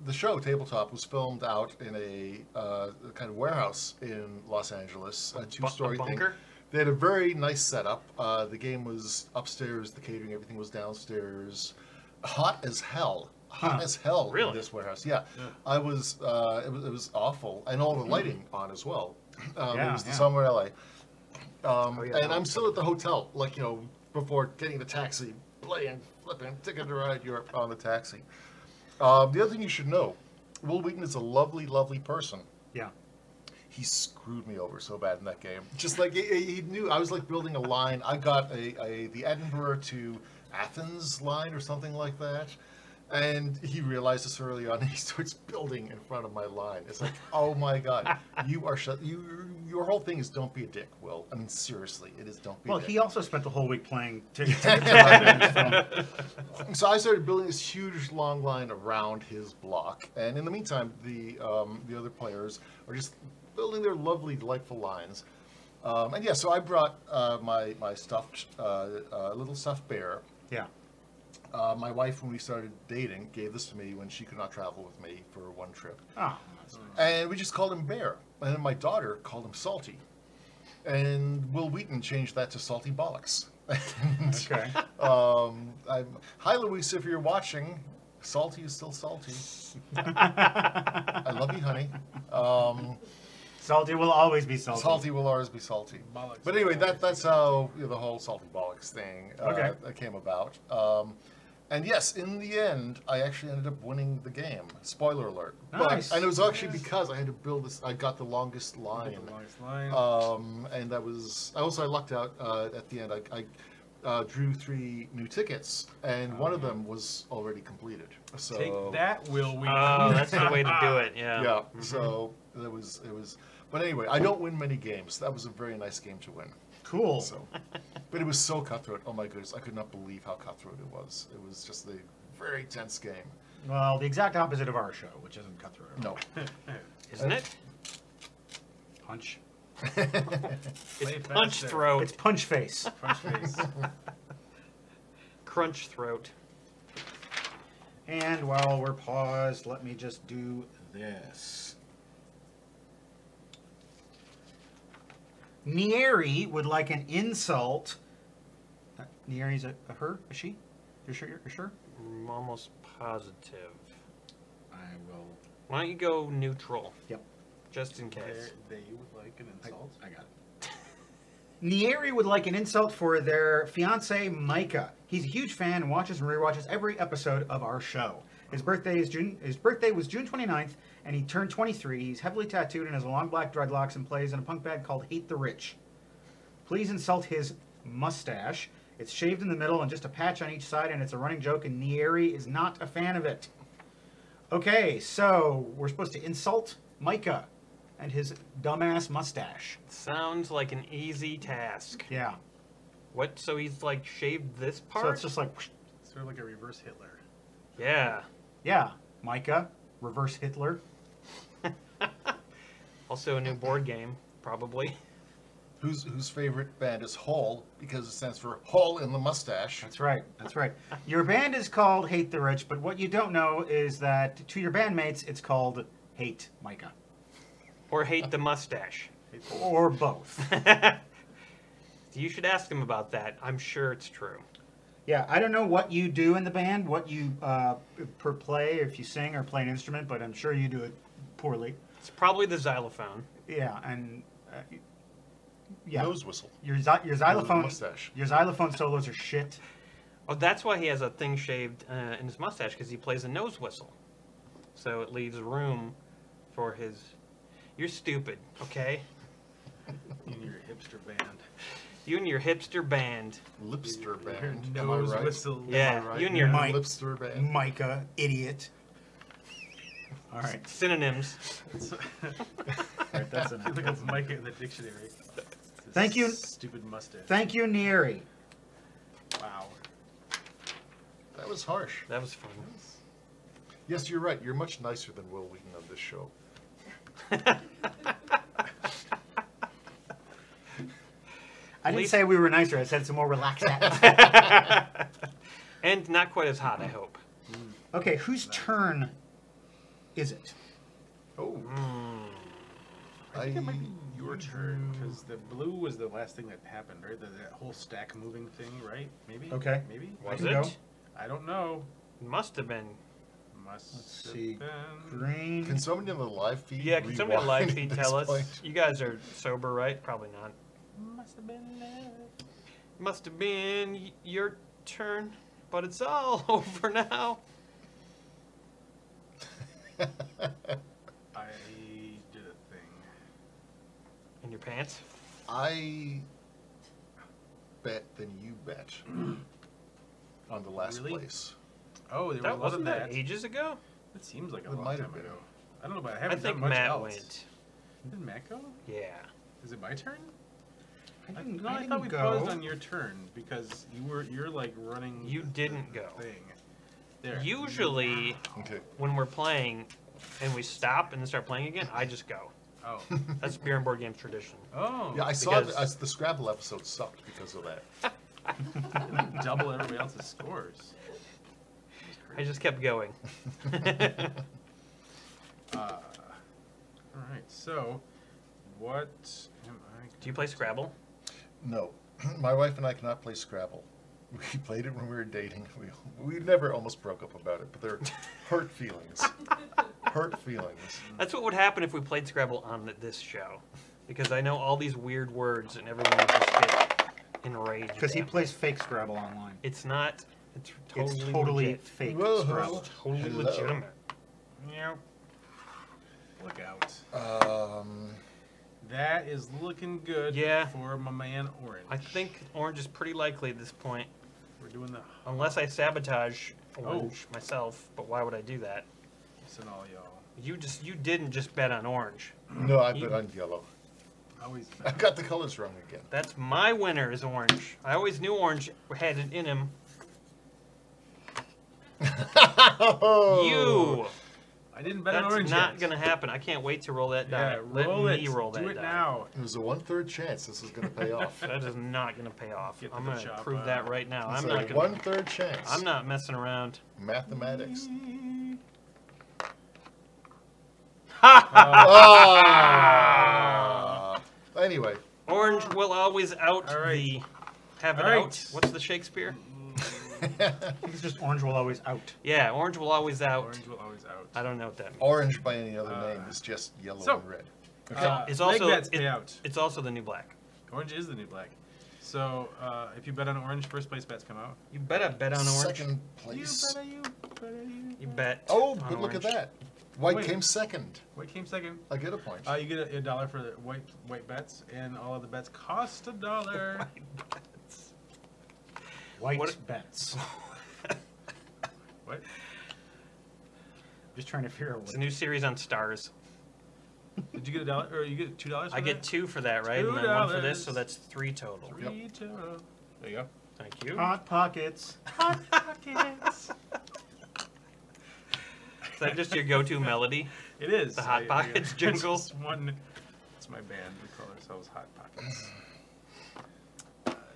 Speaker 3: the show Tabletop was filmed out in a kind of warehouse in Los Angeles, a two-story thing.
Speaker 1: bunker?
Speaker 3: They had a very nice setup. The game was upstairs, the catering, everything was downstairs. Hot as hell. Hot as hell
Speaker 1: Really?
Speaker 3: in this warehouse. Yeah. I was, it was awful. And all the lighting on as well. It was the summer LA. And I'm still at the hotel, like, you know, before getting the taxi, playing, flipping, ticket to ride Europe on the taxi. The other thing you should know, Will Wheaton is a lovely, lovely person.
Speaker 2: Yeah.
Speaker 3: He screwed me over so bad in that game. Just like he knew, I was like building a line. I got the Edinburgh to Athens line or something like that. And he realized this early on, and he starts building in front of my line. It's like, oh my God, you are your whole thing is don't be a dick, Will. I mean, seriously, it is don't be a dick.
Speaker 2: Well, he also spent the whole week playing Ticket
Speaker 3: So I started building this huge long line around his block, and in the meantime, the other players are just building their lovely, delightful lines. And yeah, so I brought my stuffed little stuffed bear.
Speaker 2: Yeah.
Speaker 3: My wife, when we started dating, gave this to me when she could not travel with me for one trip.
Speaker 2: Oh, that's nice.
Speaker 3: And we just called him Bear. And then my daughter called him Salty. And Will Wheaton changed that to Salty Bollocks. And,
Speaker 2: Okay.
Speaker 3: Hi, Louisa, if you're watching. Salty is still salty. I love you, honey.
Speaker 2: Salty will always be salty.
Speaker 3: Salty will always be salty.
Speaker 5: Bollocks
Speaker 3: But anyway, that's how the whole Salty Bollocks thing came about. And yes, in the end, I actually ended up winning the game. Spoiler alert.
Speaker 2: Nice.
Speaker 3: And it was actually because I had to build this. I got the longest line. And that was. I lucked out at the end. I drew 3 new tickets, and one of them was already completed. So
Speaker 5: Take that, Will Wheaton.
Speaker 1: Oh, that's the way to do it. Yeah.
Speaker 3: yeah. So it was. But anyway, I don't win many games. That was a very nice game to win.
Speaker 2: Cool.
Speaker 3: So, but it was so cutthroat. Oh my goodness, I could not believe how cutthroat it was. It was just a very tense game.
Speaker 2: Well, the exact opposite of our show, which isn't cutthroat.
Speaker 3: No.
Speaker 1: Isn't it?
Speaker 2: Punch.
Speaker 1: It's punch throat.
Speaker 2: It's punch face.
Speaker 5: Punch face.
Speaker 1: Crunch throat.
Speaker 2: And while we're paused, let me just do this. Nieri would like an insult. Nieri's a her? A she? You're sure? You're sure?
Speaker 1: I'm almost positive.
Speaker 2: I will.
Speaker 1: Why don't you go neutral?
Speaker 2: Yep.
Speaker 1: Just in case.
Speaker 5: They would like an insult.
Speaker 2: I got it. Nieri would like an insult for their fiance Micah. He's a huge fan and watches and rewatches every episode of our show. His birthday was June 29th, and he turned 23. He's heavily tattooed and has long black dreadlocks and plays in a punk band called Hate the Rich. Please insult his mustache. It's shaved in the middle and just a patch on each side, and it's a running joke, and Nieri is not a fan of it. Okay, so we're supposed to insult Micah and his dumbass mustache.
Speaker 1: Sounds like an easy task.
Speaker 2: Yeah.
Speaker 1: What? So he's like shaved this part?
Speaker 2: So it's just like,
Speaker 5: Sort of like a reverse Hitler.
Speaker 1: Yeah.
Speaker 2: yeah, Micah, reverse Hitler.
Speaker 1: Also a new board game, probably.
Speaker 3: Whose favorite band is Hole because it stands for Hole in the Mustache.
Speaker 2: That's right. That's right. Your band is called Hate the Rich, but what you don't know is that to your bandmates, it's called Hate Micah.
Speaker 1: Or hate the mustache.
Speaker 2: Or both.
Speaker 1: You should ask him about that. I'm sure it's true.
Speaker 2: Yeah, I don't know what you do in the band, what you per play, if you sing or play an instrument, but I'm sure you do it poorly.
Speaker 1: It's probably the xylophone.
Speaker 2: Yeah, and yeah,
Speaker 3: Nose whistle.
Speaker 2: your xylophone
Speaker 3: Mustache.
Speaker 2: your xylophone solos are shit.
Speaker 1: Oh, that's why he has a thing shaved in his mustache, because he plays a nose whistle. So it leaves room for his... You're stupid, okay?
Speaker 5: In your hipster band.
Speaker 1: You and your hipster band.
Speaker 3: Lipster
Speaker 5: Your
Speaker 3: band.
Speaker 5: nose
Speaker 3: Am I right?
Speaker 5: whistle.
Speaker 1: Yeah,
Speaker 5: Am I right?
Speaker 1: you and your
Speaker 2: Mike.
Speaker 3: Lipster band.
Speaker 2: Micah, idiot. All right,
Speaker 1: synonyms.
Speaker 2: all right, that's
Speaker 5: I
Speaker 2: enough.
Speaker 5: think it's Micah in the dictionary.
Speaker 2: Thank you.
Speaker 5: Stupid mustache.
Speaker 2: Thank you, Nieri.
Speaker 5: Wow.
Speaker 3: That was harsh.
Speaker 1: That was fun.
Speaker 3: Yes, you're right. You're much nicer than Will Wheaton on this show.
Speaker 2: I didn't
Speaker 1: least-
Speaker 2: say we were nicer. I said it's a more relaxed atmosphere.
Speaker 1: And not quite as hot, I hope.
Speaker 2: Okay, whose turn is it?
Speaker 3: Oh.
Speaker 5: I think it might be your turn because the blue was the last thing that happened, right? That whole stack moving thing, right? Maybe.
Speaker 2: Okay.
Speaker 5: Maybe.
Speaker 1: Was
Speaker 2: can
Speaker 1: it?
Speaker 2: go.
Speaker 5: I don't know.
Speaker 1: Must have been.
Speaker 5: Must
Speaker 2: Let's
Speaker 5: have
Speaker 2: see.
Speaker 5: been.
Speaker 2: Green.
Speaker 3: Can somebody on the live feed?
Speaker 1: Yeah, can somebody on live
Speaker 3: rewind
Speaker 1: feed
Speaker 3: at
Speaker 1: tell
Speaker 3: this
Speaker 1: us?
Speaker 3: point?
Speaker 1: You guys are sober, right? Probably not.
Speaker 5: Must have been.
Speaker 1: Must have been your turn, but it's all over now.
Speaker 5: I did a thing.
Speaker 1: In your pants?
Speaker 3: I bet than you bet on the last
Speaker 5: Really?
Speaker 3: place.
Speaker 5: Oh, there
Speaker 1: That
Speaker 5: was a lot
Speaker 1: wasn't
Speaker 5: of
Speaker 1: that
Speaker 5: that.
Speaker 1: ages ago?
Speaker 5: It seems like a
Speaker 3: It
Speaker 5: long
Speaker 3: might
Speaker 5: time
Speaker 3: have been.
Speaker 5: ago. I don't know, but I
Speaker 1: I
Speaker 5: haven't
Speaker 1: think
Speaker 5: done much
Speaker 1: Matt
Speaker 5: else.
Speaker 1: went.
Speaker 5: Did Matt go?
Speaker 1: Yeah.
Speaker 5: Is it my turn?
Speaker 2: I didn't,
Speaker 5: No,
Speaker 2: I
Speaker 5: I
Speaker 2: didn't
Speaker 5: thought we
Speaker 2: go.
Speaker 5: paused on your turn because you're like running.
Speaker 1: You
Speaker 5: the
Speaker 1: didn't go.
Speaker 5: Thing. There.
Speaker 1: Usually,
Speaker 3: Okay.
Speaker 1: when we're playing and we stop and then start playing again, I just go.
Speaker 5: Oh.
Speaker 1: That's beer and board games tradition.
Speaker 5: Oh.
Speaker 3: Yeah, I saw
Speaker 1: Because-
Speaker 3: the Scrabble episode sucked because of that.
Speaker 5: Double everybody else's scores.
Speaker 1: I just kept going.
Speaker 5: All right. So, what am I?
Speaker 1: Do you play Scrabble?
Speaker 3: No, my wife and I cannot play Scrabble. We played it when we were dating. We never almost broke up about it, but they're hurt feelings. Hurt feelings.
Speaker 1: That's what would happen if we played Scrabble on this show. Because I know all these weird words and everyone would just get enraged.
Speaker 2: Because he
Speaker 1: at me.
Speaker 2: plays fake Scrabble online.
Speaker 1: It's not. It's totally,
Speaker 2: It's totally
Speaker 1: legit.
Speaker 2: fake
Speaker 3: Whoa.
Speaker 2: Scrabble.
Speaker 1: Totally
Speaker 3: Hello.
Speaker 1: legitimate.
Speaker 5: Yeah. Look out. That is looking good.
Speaker 1: Yeah.
Speaker 5: For my man Orange.
Speaker 1: I think orange is pretty likely at this point.
Speaker 5: We're doing the
Speaker 1: Unless I sabotage orange myself, but why would I do that?
Speaker 5: listen, all y'all.
Speaker 1: You didn't just bet on orange.
Speaker 3: No, I
Speaker 1: You-
Speaker 3: bet on yellow.
Speaker 5: Always.
Speaker 3: I got the colors wrong again.
Speaker 1: That's my winner is orange. I always knew orange had it in him. You.
Speaker 5: I didn't bet on
Speaker 1: That's
Speaker 5: Orange
Speaker 1: not
Speaker 5: yet.
Speaker 1: gonna happen. I can't wait to roll that die.
Speaker 5: Yeah,
Speaker 1: Let
Speaker 5: roll
Speaker 1: me
Speaker 5: it.
Speaker 1: roll that
Speaker 5: Do it
Speaker 1: die.
Speaker 5: now.
Speaker 3: It was a 1/3 chance this was going to pay off.
Speaker 1: That is not gonna pay off.
Speaker 5: Get
Speaker 1: I'm
Speaker 5: the
Speaker 1: gonna
Speaker 5: chop
Speaker 1: prove
Speaker 5: out.
Speaker 1: that right now.
Speaker 3: It's
Speaker 1: I'm
Speaker 3: a
Speaker 1: not gonna.
Speaker 3: 1/3 chance.
Speaker 1: I'm not messing around.
Speaker 3: Mathematics.
Speaker 1: Ha!
Speaker 3: Anyway,
Speaker 1: Orange will always out
Speaker 5: All right.
Speaker 1: the. Have it
Speaker 5: All right.
Speaker 1: out. What's the Shakespeare?
Speaker 2: It's just orange will always out.
Speaker 1: Yeah, orange will always out.
Speaker 5: Orange will always out.
Speaker 1: I don't know what that means.
Speaker 3: orange by any other name is just yellow
Speaker 5: so-
Speaker 3: and red. Okay.
Speaker 1: It's
Speaker 5: leg
Speaker 1: also
Speaker 5: bets pay out.
Speaker 1: it's also the new black.
Speaker 5: Orange is the new black. So if you bet on orange, first place bets come out.
Speaker 1: You better bet on orange.
Speaker 3: Second place.
Speaker 1: You bet.
Speaker 3: Oh,
Speaker 1: on
Speaker 3: but look at
Speaker 1: orange.
Speaker 3: that. White
Speaker 5: Wait.
Speaker 3: came second.
Speaker 5: White came second.
Speaker 3: I get a point.
Speaker 5: You get a $1 for the white bets, and all of the bets cost $1.
Speaker 2: White
Speaker 1: What-
Speaker 2: bets.
Speaker 5: What?
Speaker 2: Just trying to figure out
Speaker 1: It's
Speaker 2: what.
Speaker 1: a new series on Stars.
Speaker 5: Did you get $1 or you get $2? For
Speaker 1: I get
Speaker 5: that?
Speaker 1: 2 for that, right? And then 1 for this,
Speaker 5: $2.
Speaker 1: so that's 3 total.
Speaker 5: Three total. There you go.
Speaker 1: Thank you.
Speaker 2: Hot pockets.
Speaker 5: Hot pockets.
Speaker 1: Is that just your go-to melody?
Speaker 5: It is
Speaker 1: The Hot Pockets jingle?
Speaker 5: It's one. It's my band. We call ourselves Hot Pockets.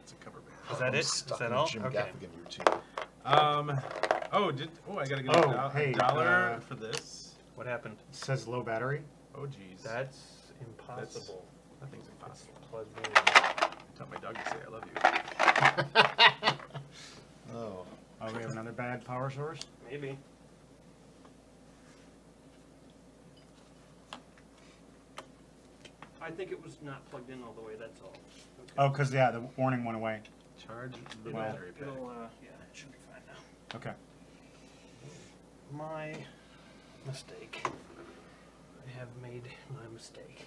Speaker 5: It's a cover band.
Speaker 1: Is that
Speaker 3: I'm
Speaker 1: it? Is
Speaker 3: stuck
Speaker 1: that
Speaker 3: in
Speaker 1: all?
Speaker 3: Jim
Speaker 1: Okay.
Speaker 3: Gaffigan routine.
Speaker 5: I gotta get
Speaker 2: Oh,
Speaker 5: a
Speaker 2: hey,
Speaker 5: $1 for this.
Speaker 1: What happened?
Speaker 2: It says low battery.
Speaker 5: Oh geez.
Speaker 1: That's impossible.
Speaker 5: Nothing's impossible.
Speaker 1: Plugged in.
Speaker 5: I taught my dog to say I love you.
Speaker 3: Oh.
Speaker 2: Oh, we have another bad power source.
Speaker 1: Maybe. I think it was not plugged in all the way, that's all. Okay.
Speaker 2: Oh, because yeah, the warning went away.
Speaker 5: Charge the
Speaker 1: It'll-
Speaker 5: battery pack.
Speaker 1: yeah, it should be fine now.
Speaker 2: Okay.
Speaker 1: My mistake. I have made my mistake.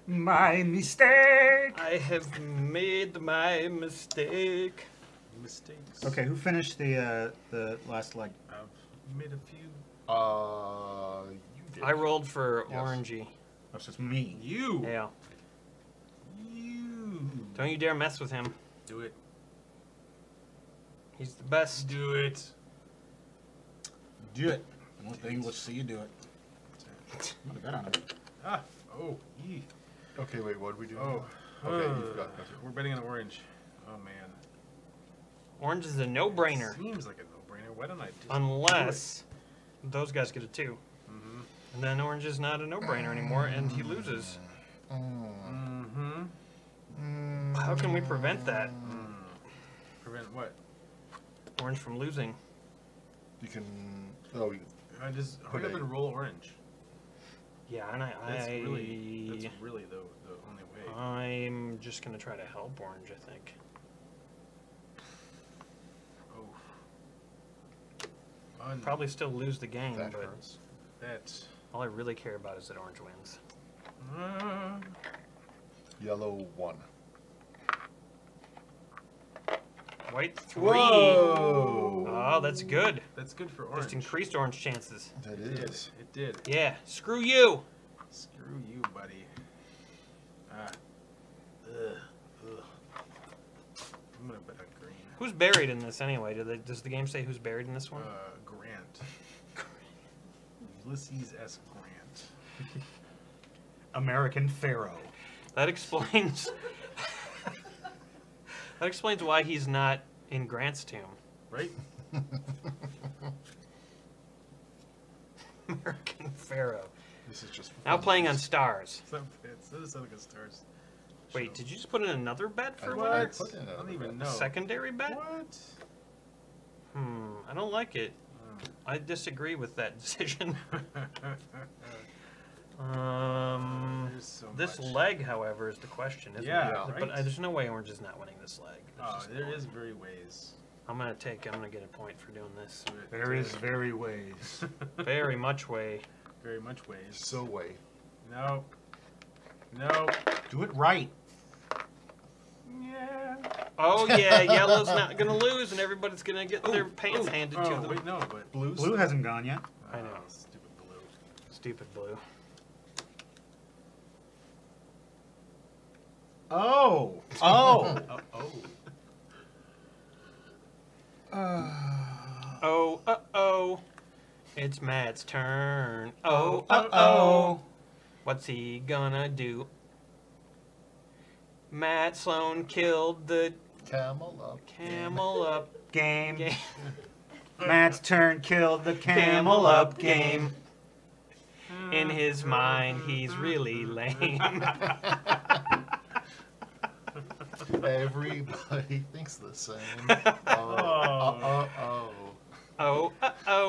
Speaker 2: My mistake.
Speaker 1: I have made my mistake.
Speaker 5: Mistakes.
Speaker 2: Okay, who finished the last leg?
Speaker 5: I've made a few.
Speaker 3: You did.
Speaker 1: I rolled for
Speaker 3: Yes.
Speaker 1: orangey.
Speaker 2: Oh, so it's me.
Speaker 5: You.
Speaker 1: Yeah.
Speaker 5: You.
Speaker 1: Don't you dare mess with him.
Speaker 5: Do it.
Speaker 1: He's the best.
Speaker 5: Do it.
Speaker 2: Do it. One thing, let's see you do it. Put a bet on him.
Speaker 5: Ah. Oh. Yee.
Speaker 3: Okay, wait, what did we do?
Speaker 5: Oh.
Speaker 3: Okay, you've got
Speaker 5: We're betting on orange. Oh man.
Speaker 1: Orange is a no-brainer.
Speaker 5: Seems like a no-brainer. Why don't I just
Speaker 1: Unless those guys get a 2.
Speaker 5: Mm-hmm.
Speaker 1: And then orange is not a no-brainer anymore, and he loses.
Speaker 5: Mm-hmm.
Speaker 1: How can we prevent that?
Speaker 5: Prevent what?
Speaker 1: Orange from losing.
Speaker 3: You can. Oh,
Speaker 5: I just hurry up and roll orange.
Speaker 1: Yeah, and
Speaker 5: That's really the only way.
Speaker 1: I'm just gonna try to help orange, I think.
Speaker 5: Oh.
Speaker 1: Probably still lose the game,
Speaker 3: that
Speaker 1: but
Speaker 3: hurts.
Speaker 5: That's.
Speaker 1: all I really care about is that orange wins.
Speaker 3: Yellow 1.
Speaker 1: White 3.
Speaker 3: Whoa!
Speaker 1: Oh, that's good.
Speaker 5: That's good for orange.
Speaker 1: Just increased orange chances.
Speaker 3: That
Speaker 5: It did.
Speaker 3: is.
Speaker 5: It did.
Speaker 1: Yeah, screw you.
Speaker 5: Screw you, buddy. Ugh. I'm gonna bet on green.
Speaker 1: Who's buried in this anyway? Does the game say who's buried in this one?
Speaker 5: Grant. Ulysses S. Grant.
Speaker 2: American Pharaoh.
Speaker 1: That explains. That explains why he's not in Grant's tomb.
Speaker 5: Right?
Speaker 1: American Pharaoh.
Speaker 3: This is just.
Speaker 1: Now playing on stars.
Speaker 5: That is like a stars.
Speaker 1: Wait, did you just put in another bet for
Speaker 3: What?
Speaker 1: winner?
Speaker 3: Put in
Speaker 5: I don't
Speaker 3: another
Speaker 5: even
Speaker 3: bet.
Speaker 5: know.
Speaker 1: Secondary bet?
Speaker 5: What?
Speaker 1: I don't like it. I disagree with that decision.
Speaker 5: There's so
Speaker 1: This
Speaker 5: much.
Speaker 1: leg, however, is the question, isn't
Speaker 5: Yeah,
Speaker 1: it?
Speaker 5: right.
Speaker 1: But there's no way orange is not winning this leg. There's
Speaker 5: Oh,
Speaker 1: just no
Speaker 5: there
Speaker 1: way.
Speaker 5: is very ways.
Speaker 1: I'm gonna get a point for doing this.
Speaker 2: There is very ways.
Speaker 1: Very much way.
Speaker 5: Very much ways.
Speaker 3: So way.
Speaker 5: No. No.
Speaker 2: Do it right.
Speaker 5: Yeah.
Speaker 1: Oh yeah, yellow's not gonna lose, and everybody's gonna get their pants handed to
Speaker 5: Oh,
Speaker 1: them.
Speaker 5: wait, no, but.
Speaker 3: Blues.
Speaker 2: Blue hasn't gone yet.
Speaker 1: I know.
Speaker 5: Stupid blue.
Speaker 1: Stupid blue.
Speaker 2: Oh. Oh.
Speaker 5: Oh.
Speaker 1: Oh. It's Matt's turn. Oh.
Speaker 2: Oh.
Speaker 1: What's he gonna do? Matt Sloan killed the
Speaker 3: Camel up.
Speaker 1: camel up
Speaker 2: Game.
Speaker 1: game.
Speaker 2: Matt's turn killed the camel up game.
Speaker 1: In his mind, he's really lame.
Speaker 3: Everybody thinks the same.
Speaker 1: Oh.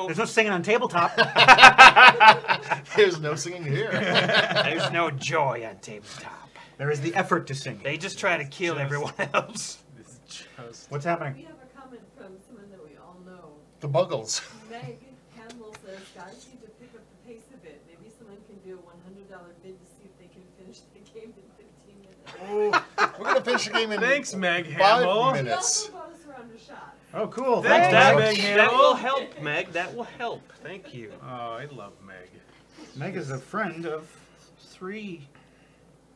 Speaker 2: There's no singing on tabletop.
Speaker 3: There's no singing here.
Speaker 1: There's no joy on tabletop.
Speaker 2: There is the effort to sing.
Speaker 1: They just try to kill everyone else.
Speaker 5: This is just.
Speaker 2: What's happening?
Speaker 4: We have a comment from someone that we all know.
Speaker 3: The Buggles.
Speaker 4: Meg Campbell says, guys need to pick up the pace a bit. Maybe someone can do a $100 bid to see if they can finish the game in 15 minutes.
Speaker 3: We're gonna finish the game in
Speaker 5: Thanks, Meg
Speaker 3: 5
Speaker 5: Hamill.
Speaker 4: He
Speaker 3: minutes.
Speaker 4: also bought us a round of shots.
Speaker 2: Oh, cool.
Speaker 5: Thanks,
Speaker 1: That,
Speaker 5: Meg
Speaker 1: that
Speaker 5: Hamill.
Speaker 1: will help, Meg. That will help. Thank you.
Speaker 5: Oh, I love Meg.
Speaker 2: Meg is a friend of 3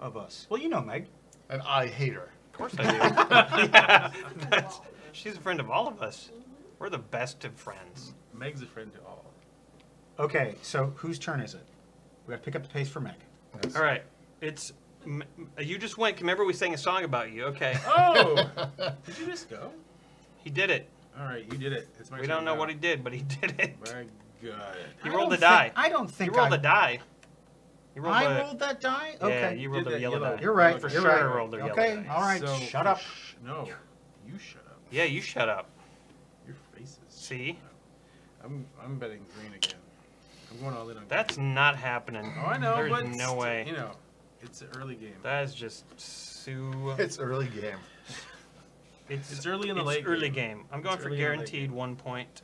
Speaker 2: of us. Well, you know Meg.
Speaker 3: And I hate her.
Speaker 1: Of course I do. Yeah, she's a friend of all of us. We're the best of friends.
Speaker 5: Meg's a friend to all.
Speaker 2: Okay, so whose turn is it? We got to pick up the pace for Meg.
Speaker 1: All right. It's you just went. Remember we sang a song about you. Okay.
Speaker 5: Oh! Did you just go?
Speaker 1: He did it.
Speaker 5: All right, you did it. It's my
Speaker 1: We
Speaker 5: turn
Speaker 1: don't know
Speaker 5: now.
Speaker 1: what he did, but he did it.
Speaker 5: Very good.
Speaker 1: He rolled the die.
Speaker 2: I don't
Speaker 1: He
Speaker 2: think
Speaker 1: rolled the die. You rolled
Speaker 2: I
Speaker 1: the,
Speaker 2: rolled that die?
Speaker 1: Yeah,
Speaker 2: Okay.
Speaker 1: you rolled
Speaker 5: Did
Speaker 1: the
Speaker 5: that
Speaker 1: yellow
Speaker 5: yellow.
Speaker 1: die.
Speaker 2: You're right.
Speaker 1: For
Speaker 2: You're
Speaker 1: sure
Speaker 2: right.
Speaker 1: rolled the yellow
Speaker 2: Okay,
Speaker 1: die.
Speaker 2: all right.
Speaker 5: So,
Speaker 2: Shut up.
Speaker 5: No, you shut up.
Speaker 1: Yeah, you shut up.
Speaker 5: Your faces.
Speaker 1: See?
Speaker 5: I'm betting green again. I'm going all in on
Speaker 1: That's not happening.
Speaker 5: green. Oh, I know,
Speaker 1: There's
Speaker 5: but
Speaker 1: no way.
Speaker 5: You know, it's an early game.
Speaker 1: That is just Sue.
Speaker 3: It's early game.
Speaker 5: It's early in the
Speaker 1: It's
Speaker 5: late
Speaker 1: early
Speaker 5: game.
Speaker 1: game. I'm going
Speaker 5: It's
Speaker 1: for
Speaker 5: early in the late
Speaker 1: guaranteed
Speaker 5: game.
Speaker 1: 1 point.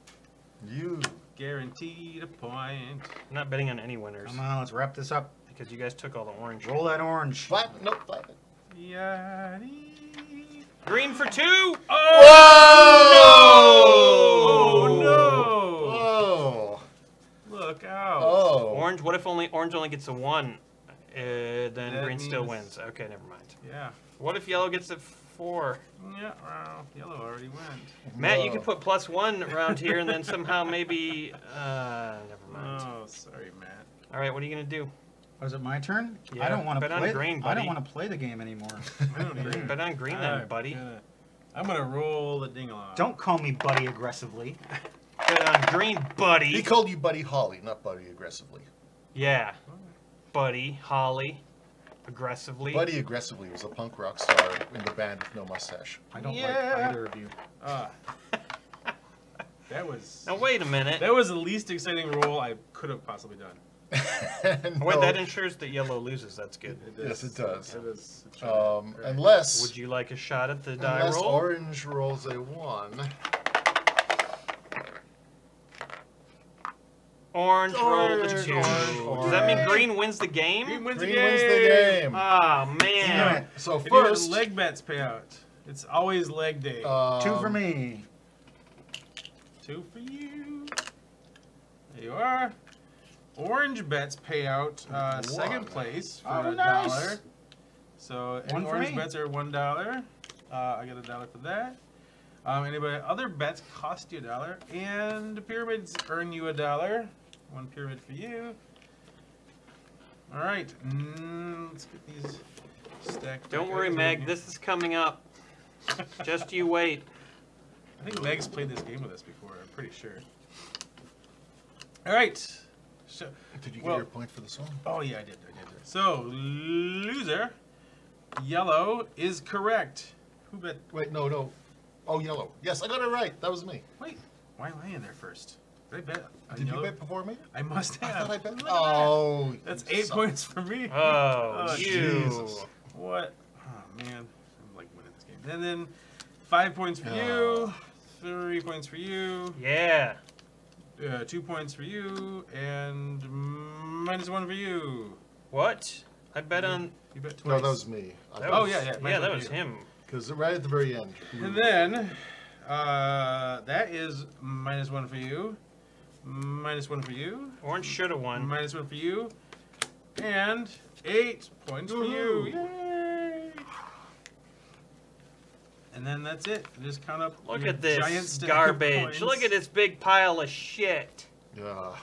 Speaker 3: You.
Speaker 5: Guaranteed a point.
Speaker 1: I'm not betting on any winners
Speaker 2: Come on, let's wrap this up.
Speaker 1: because you guys took all the orange.
Speaker 2: Roll that orange.
Speaker 3: Flat. Nope. Flat.
Speaker 5: Yeah.
Speaker 1: Green for 2.
Speaker 5: Oh no!
Speaker 3: Oh.
Speaker 5: Look out!
Speaker 3: Oh.
Speaker 1: Orange. What if orange only gets a 1? Then
Speaker 5: That
Speaker 1: green still
Speaker 5: means-
Speaker 1: wins. Okay, never mind.
Speaker 5: Yeah.
Speaker 1: What if yellow gets a 4?
Speaker 5: Yeah. Well, yellow already went.
Speaker 1: Matt, you
Speaker 3: No.
Speaker 1: could put +1 around here and then somehow maybe. Never mind.
Speaker 5: Oh, sorry, Matt.
Speaker 1: All right, what are you gonna do?
Speaker 2: Was it my turn?
Speaker 1: Yeah,
Speaker 2: I don't want to
Speaker 1: bet on
Speaker 2: play.
Speaker 1: green,
Speaker 2: I don't
Speaker 1: buddy.
Speaker 2: want to play the game anymore.
Speaker 5: I don't either.
Speaker 1: Bet on green then, buddy.
Speaker 5: I'm gonna roll the ding-along.
Speaker 2: Don't call me buddy aggressively.
Speaker 1: Bet on green,
Speaker 3: He
Speaker 1: buddy.
Speaker 3: called you Buddy Holly, not Buddy aggressively.
Speaker 1: Yeah. Buddy, Holly, aggressively.
Speaker 3: Buddy aggressively was a punk rock star in the band with no mustache.
Speaker 5: I don't
Speaker 2: Yeah.
Speaker 5: like either of you. That was.
Speaker 1: Now wait a minute.
Speaker 5: That was the least exciting roll I could have possibly done.
Speaker 1: Wait, that ensures that yellow loses. That's good.
Speaker 3: Yes, it does.
Speaker 5: It is.
Speaker 3: Unless
Speaker 1: Would you like a shot at the die
Speaker 3: unless
Speaker 1: roll?
Speaker 3: orange rolls a 1.
Speaker 1: Orange rolled a
Speaker 3: Orange,
Speaker 1: 2.
Speaker 3: orange,
Speaker 1: Does that mean
Speaker 3: orange.
Speaker 1: green wins the game?
Speaker 5: Green wins
Speaker 3: Green
Speaker 5: the game.
Speaker 3: wins the game.
Speaker 1: Oh
Speaker 2: Damn
Speaker 1: man.
Speaker 2: it.
Speaker 3: So
Speaker 5: And even
Speaker 3: first,
Speaker 5: leg bets pay out. It's always leg day.
Speaker 2: 2 for me.
Speaker 5: 2 for you. There you are. Orange bets pay out second
Speaker 3: One.
Speaker 5: place for
Speaker 2: Oh,
Speaker 5: $1.
Speaker 2: nice.
Speaker 5: So
Speaker 2: One
Speaker 5: any
Speaker 2: for
Speaker 5: orange
Speaker 2: me.
Speaker 5: bets are $1. I get $1 for that. Anybody other bets cost you $1, and pyramids earn you $1. 1 pyramid for you. All right, let's get these stacked.
Speaker 1: Don't
Speaker 5: back
Speaker 1: worry,
Speaker 5: out.
Speaker 1: Meg. This is coming up. Just you wait.
Speaker 5: I think Meg's played this game with us before. I'm pretty sure. All right. So,
Speaker 3: did you get
Speaker 5: well-
Speaker 3: your point for this one?
Speaker 5: oh yeah, I did. So loser, yellow is correct. Who bet?
Speaker 3: Wait, no. Oh, yellow. Yes, I got it right. That was me.
Speaker 5: Wait, why am I in there first? Did I bet? on
Speaker 3: Did
Speaker 5: yellow?
Speaker 3: you bet before me?
Speaker 5: I must
Speaker 3: I
Speaker 5: have.
Speaker 3: thought I bet.
Speaker 5: Look at that.
Speaker 3: Oh,
Speaker 5: That's
Speaker 3: you
Speaker 5: 8
Speaker 3: suck.
Speaker 5: points for me.
Speaker 1: Oh, you.
Speaker 3: Jesus.
Speaker 5: What? Oh man, I'm like winning this game. And then 5 points for you, 3 points for you,
Speaker 1: Yeah.
Speaker 5: 2 points for you, and -1 for you.
Speaker 1: What? I bet on.
Speaker 5: You bet twice.
Speaker 3: No, that was me.
Speaker 1: That
Speaker 5: Oh,
Speaker 1: was,
Speaker 5: yeah.
Speaker 1: Yeah,
Speaker 5: Mine's
Speaker 1: that
Speaker 5: on
Speaker 1: was
Speaker 5: you.
Speaker 1: him.
Speaker 3: Because right at the very end.
Speaker 5: And then that is -1 for you, -1 for you,
Speaker 1: Orange should have won.
Speaker 5: -1 for you, and 8 points for you.
Speaker 3: Woohoo.
Speaker 5: Yay! And then that's it. Just count up.
Speaker 1: Look
Speaker 5: your
Speaker 1: at this
Speaker 5: giant stack of
Speaker 1: garbage.
Speaker 5: coins.
Speaker 1: Look at this big pile of shit.
Speaker 3: Yeah,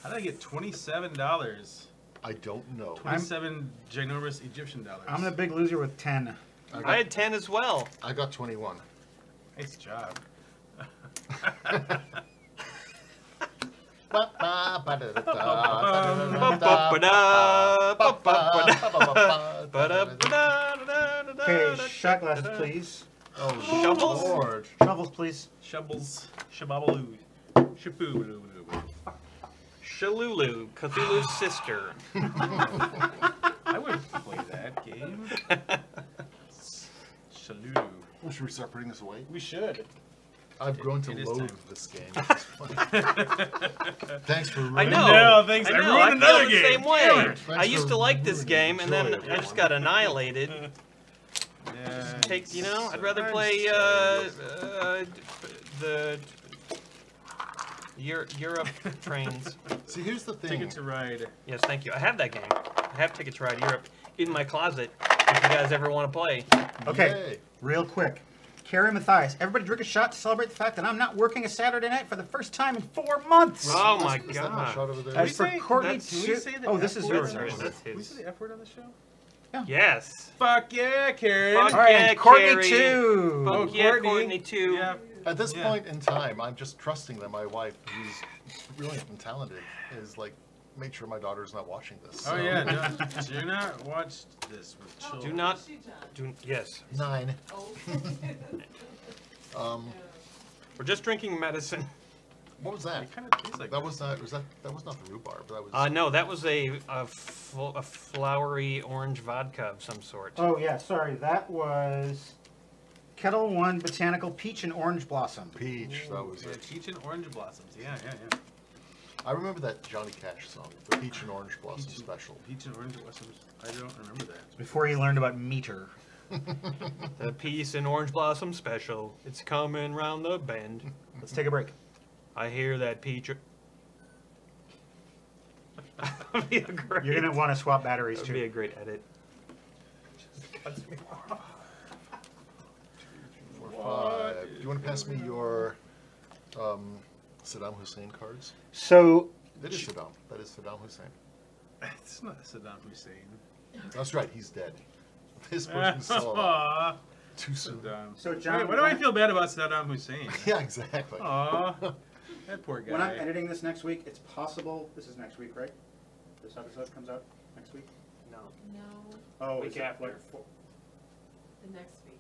Speaker 5: How did I get $27?
Speaker 3: I don't know.
Speaker 5: 27 ginormous Egyptian dollars.
Speaker 2: I'm the big loser with 10.
Speaker 1: I had 10 as well.
Speaker 3: I got 21.
Speaker 5: Nice job.
Speaker 2: Okay, shot glasses, please.
Speaker 3: Oh,
Speaker 1: Shovels?
Speaker 3: Lord.
Speaker 2: Shovels, please.
Speaker 5: Shovels. Shababaloo. Shaboodoo.
Speaker 1: Shalulu, Cthulhu's sister.
Speaker 5: I would play that game. Shalulu.
Speaker 3: Should we start putting this away?
Speaker 5: We should.
Speaker 3: I've grown to
Speaker 5: It is
Speaker 3: loathe
Speaker 5: time.
Speaker 3: this game at this point. Thanks for ruining
Speaker 1: I know.
Speaker 5: No, thanks. I
Speaker 1: I know.
Speaker 5: ruined
Speaker 1: I feel
Speaker 5: another
Speaker 1: the
Speaker 5: game.
Speaker 1: same way.
Speaker 3: Damn it.
Speaker 1: I
Speaker 3: Thanks
Speaker 1: used
Speaker 3: for
Speaker 1: to like this
Speaker 3: ruining
Speaker 1: game,
Speaker 3: the
Speaker 1: and then
Speaker 3: joy,
Speaker 1: I just
Speaker 3: everyone.
Speaker 1: got annihilated.
Speaker 5: Yeah,
Speaker 1: Take, you know, I'd rather
Speaker 5: I'm
Speaker 1: play
Speaker 5: sorry.
Speaker 1: the Europe trains.
Speaker 3: See, here's the thing.
Speaker 5: Ticket to Ride.
Speaker 1: Yes, thank you. I have that game. I have Ticket to Ride Europe in my closet. If you guys ever want to play.
Speaker 2: Okay,
Speaker 3: Yay.
Speaker 2: real quick. Carrie Matthias, everybody drink a shot to celebrate the fact that I'm not working a Saturday night for the first time in 4 months.
Speaker 1: Oh my
Speaker 3: Is that my
Speaker 1: god.
Speaker 3: shot over there?
Speaker 2: As
Speaker 5: we
Speaker 2: for
Speaker 5: say-
Speaker 2: Courtney,
Speaker 5: Can we
Speaker 2: too-
Speaker 5: say the
Speaker 2: oh, this
Speaker 5: F
Speaker 2: is
Speaker 5: word
Speaker 2: yours.
Speaker 5: on the
Speaker 1: That's
Speaker 5: show?
Speaker 1: his.
Speaker 5: Can we say the F word on the show?
Speaker 1: Yes.
Speaker 5: Fuck yeah, Karen.
Speaker 1: Fuck
Speaker 2: All right,
Speaker 1: yeah,
Speaker 2: and Courtney
Speaker 1: Carrie.
Speaker 2: too.
Speaker 1: Fuck
Speaker 5: Oh,
Speaker 1: yeah,
Speaker 5: Courtney.
Speaker 1: Courtney too.
Speaker 5: Yeah.
Speaker 3: At this
Speaker 5: Yeah.
Speaker 3: point in time, I'm just trusting that my wife, who's brilliant and talented, is like, make sure my daughter's not watching this.
Speaker 5: Oh
Speaker 3: so.
Speaker 5: yeah, do not watch this with
Speaker 4: How
Speaker 5: children.
Speaker 1: Do not-
Speaker 4: old is she, John?
Speaker 1: Yes.
Speaker 3: 9.
Speaker 4: Oh.
Speaker 1: We're just drinking medicine.
Speaker 3: What was that?
Speaker 5: It kind of tastes like
Speaker 3: That was not the rhubarb. That was.
Speaker 1: No, that was a flowery orange vodka of some sort.
Speaker 2: Oh, yeah, sorry. That was Kettle One Botanical Peach and Orange Blossom.
Speaker 3: peach. That was it.
Speaker 5: Peach and orange blossoms. Yeah.
Speaker 3: I remember that Johnny Cash song, the Peach and Orange Blossom
Speaker 5: Peach and-
Speaker 3: special.
Speaker 5: Peach and orange blossoms. I don't remember that.
Speaker 2: Before he learned about meter.
Speaker 1: The Peace and Orange Blossom special. It's coming round the bend.
Speaker 2: Let's take a break.
Speaker 1: I hear that peach. That'd be a great.
Speaker 2: You're going to want to swap batteries,
Speaker 1: That'd be a
Speaker 2: too.
Speaker 1: great edit.
Speaker 3: 4, 5. Do you want to pass me your Saddam Hussein cards?
Speaker 2: So,
Speaker 3: That is Saddam. That is Saddam Hussein.
Speaker 5: It's not Saddam Hussein.
Speaker 3: That's right. He's dead. This person's still alive.
Speaker 5: Aw,
Speaker 3: Too soon.
Speaker 5: Saddam.
Speaker 2: So, John,
Speaker 5: Wait, why do I feel bad about Saddam Hussein?
Speaker 3: Yeah, exactly.
Speaker 5: Aw. That poor guy.
Speaker 2: When I'm editing this next week, it's possible. This is next week, right? This episode comes out next week.
Speaker 1: No.
Speaker 4: No,
Speaker 2: Oh,
Speaker 1: Week
Speaker 2: is it
Speaker 1: after.
Speaker 2: like
Speaker 4: the next week.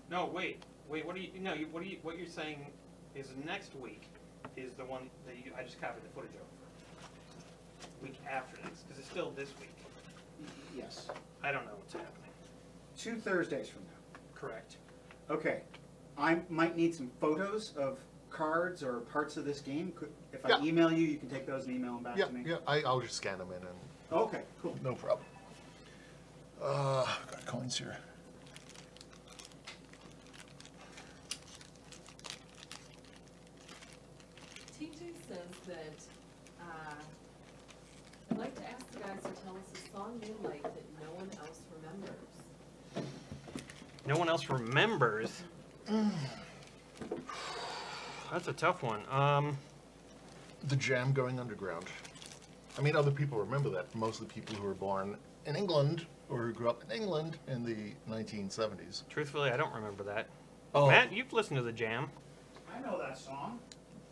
Speaker 1: No, wait. What are you? No, what you're saying is next week is the one that I just copied the footage of. Week after next, because it's still this week.
Speaker 2: Yes.
Speaker 1: I don't know what's happening.
Speaker 2: 2 Thursdays from now.
Speaker 1: Correct.
Speaker 2: Okay. I might need some photos of cards or parts of this game. If I
Speaker 3: Yeah.
Speaker 2: email you, you can take those and email them back
Speaker 3: Yeah,
Speaker 2: to me?
Speaker 3: yeah. I'll just scan them in and
Speaker 2: Okay, cool.
Speaker 3: no problem. Got coins here.
Speaker 4: TJ says that, I'd like to ask the guys to tell us a song you like that no one else remembers.
Speaker 1: No one else remembers. That's a tough one.
Speaker 3: The Jam going underground. I mean, other people remember that. Mostly people who were born in England or who grew up in England in the 1970s.
Speaker 1: Truthfully, I don't remember that.
Speaker 3: Oh,
Speaker 1: Matt, you've listened to the Jam.
Speaker 2: I know that song.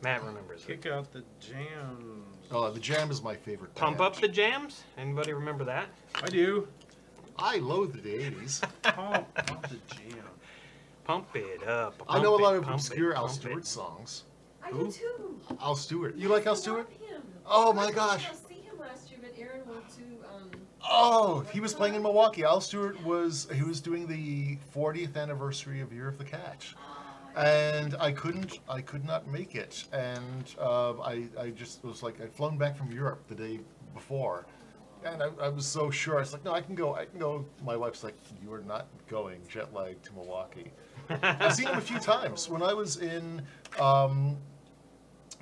Speaker 1: Matt remembers it.
Speaker 5: Kick out the jams.
Speaker 3: oh, the Jam is my favorite.
Speaker 1: Pump
Speaker 3: band.
Speaker 1: Up the Jams. Anybody remember that?
Speaker 5: I do.
Speaker 3: I loathe the 80s.
Speaker 5: Pump the jam.
Speaker 1: Pump it up.
Speaker 3: I know a
Speaker 1: pump
Speaker 3: lot
Speaker 1: it,
Speaker 3: of
Speaker 1: pump
Speaker 3: obscure
Speaker 1: it,
Speaker 3: Al
Speaker 1: pump
Speaker 3: Stewart
Speaker 1: it.
Speaker 3: songs.
Speaker 4: I
Speaker 5: Who?
Speaker 4: do too.
Speaker 3: Al Stewart. You like Al
Speaker 4: I
Speaker 3: Stewart?
Speaker 4: love him.
Speaker 3: Oh
Speaker 4: I
Speaker 3: my
Speaker 4: went
Speaker 3: gosh.
Speaker 4: to see him last year, but Aaron went to,
Speaker 3: Oh, he was playing in Milwaukee. Al Stewart was doing the 40th anniversary of Year of the Cat. And I could not make it. And I just was like, I'd flown back from Europe the day before. And I was so sure. I was like, no, I can go. My wife's like, you are not going jet lag to Milwaukee. I've seen him a few times. When I was in,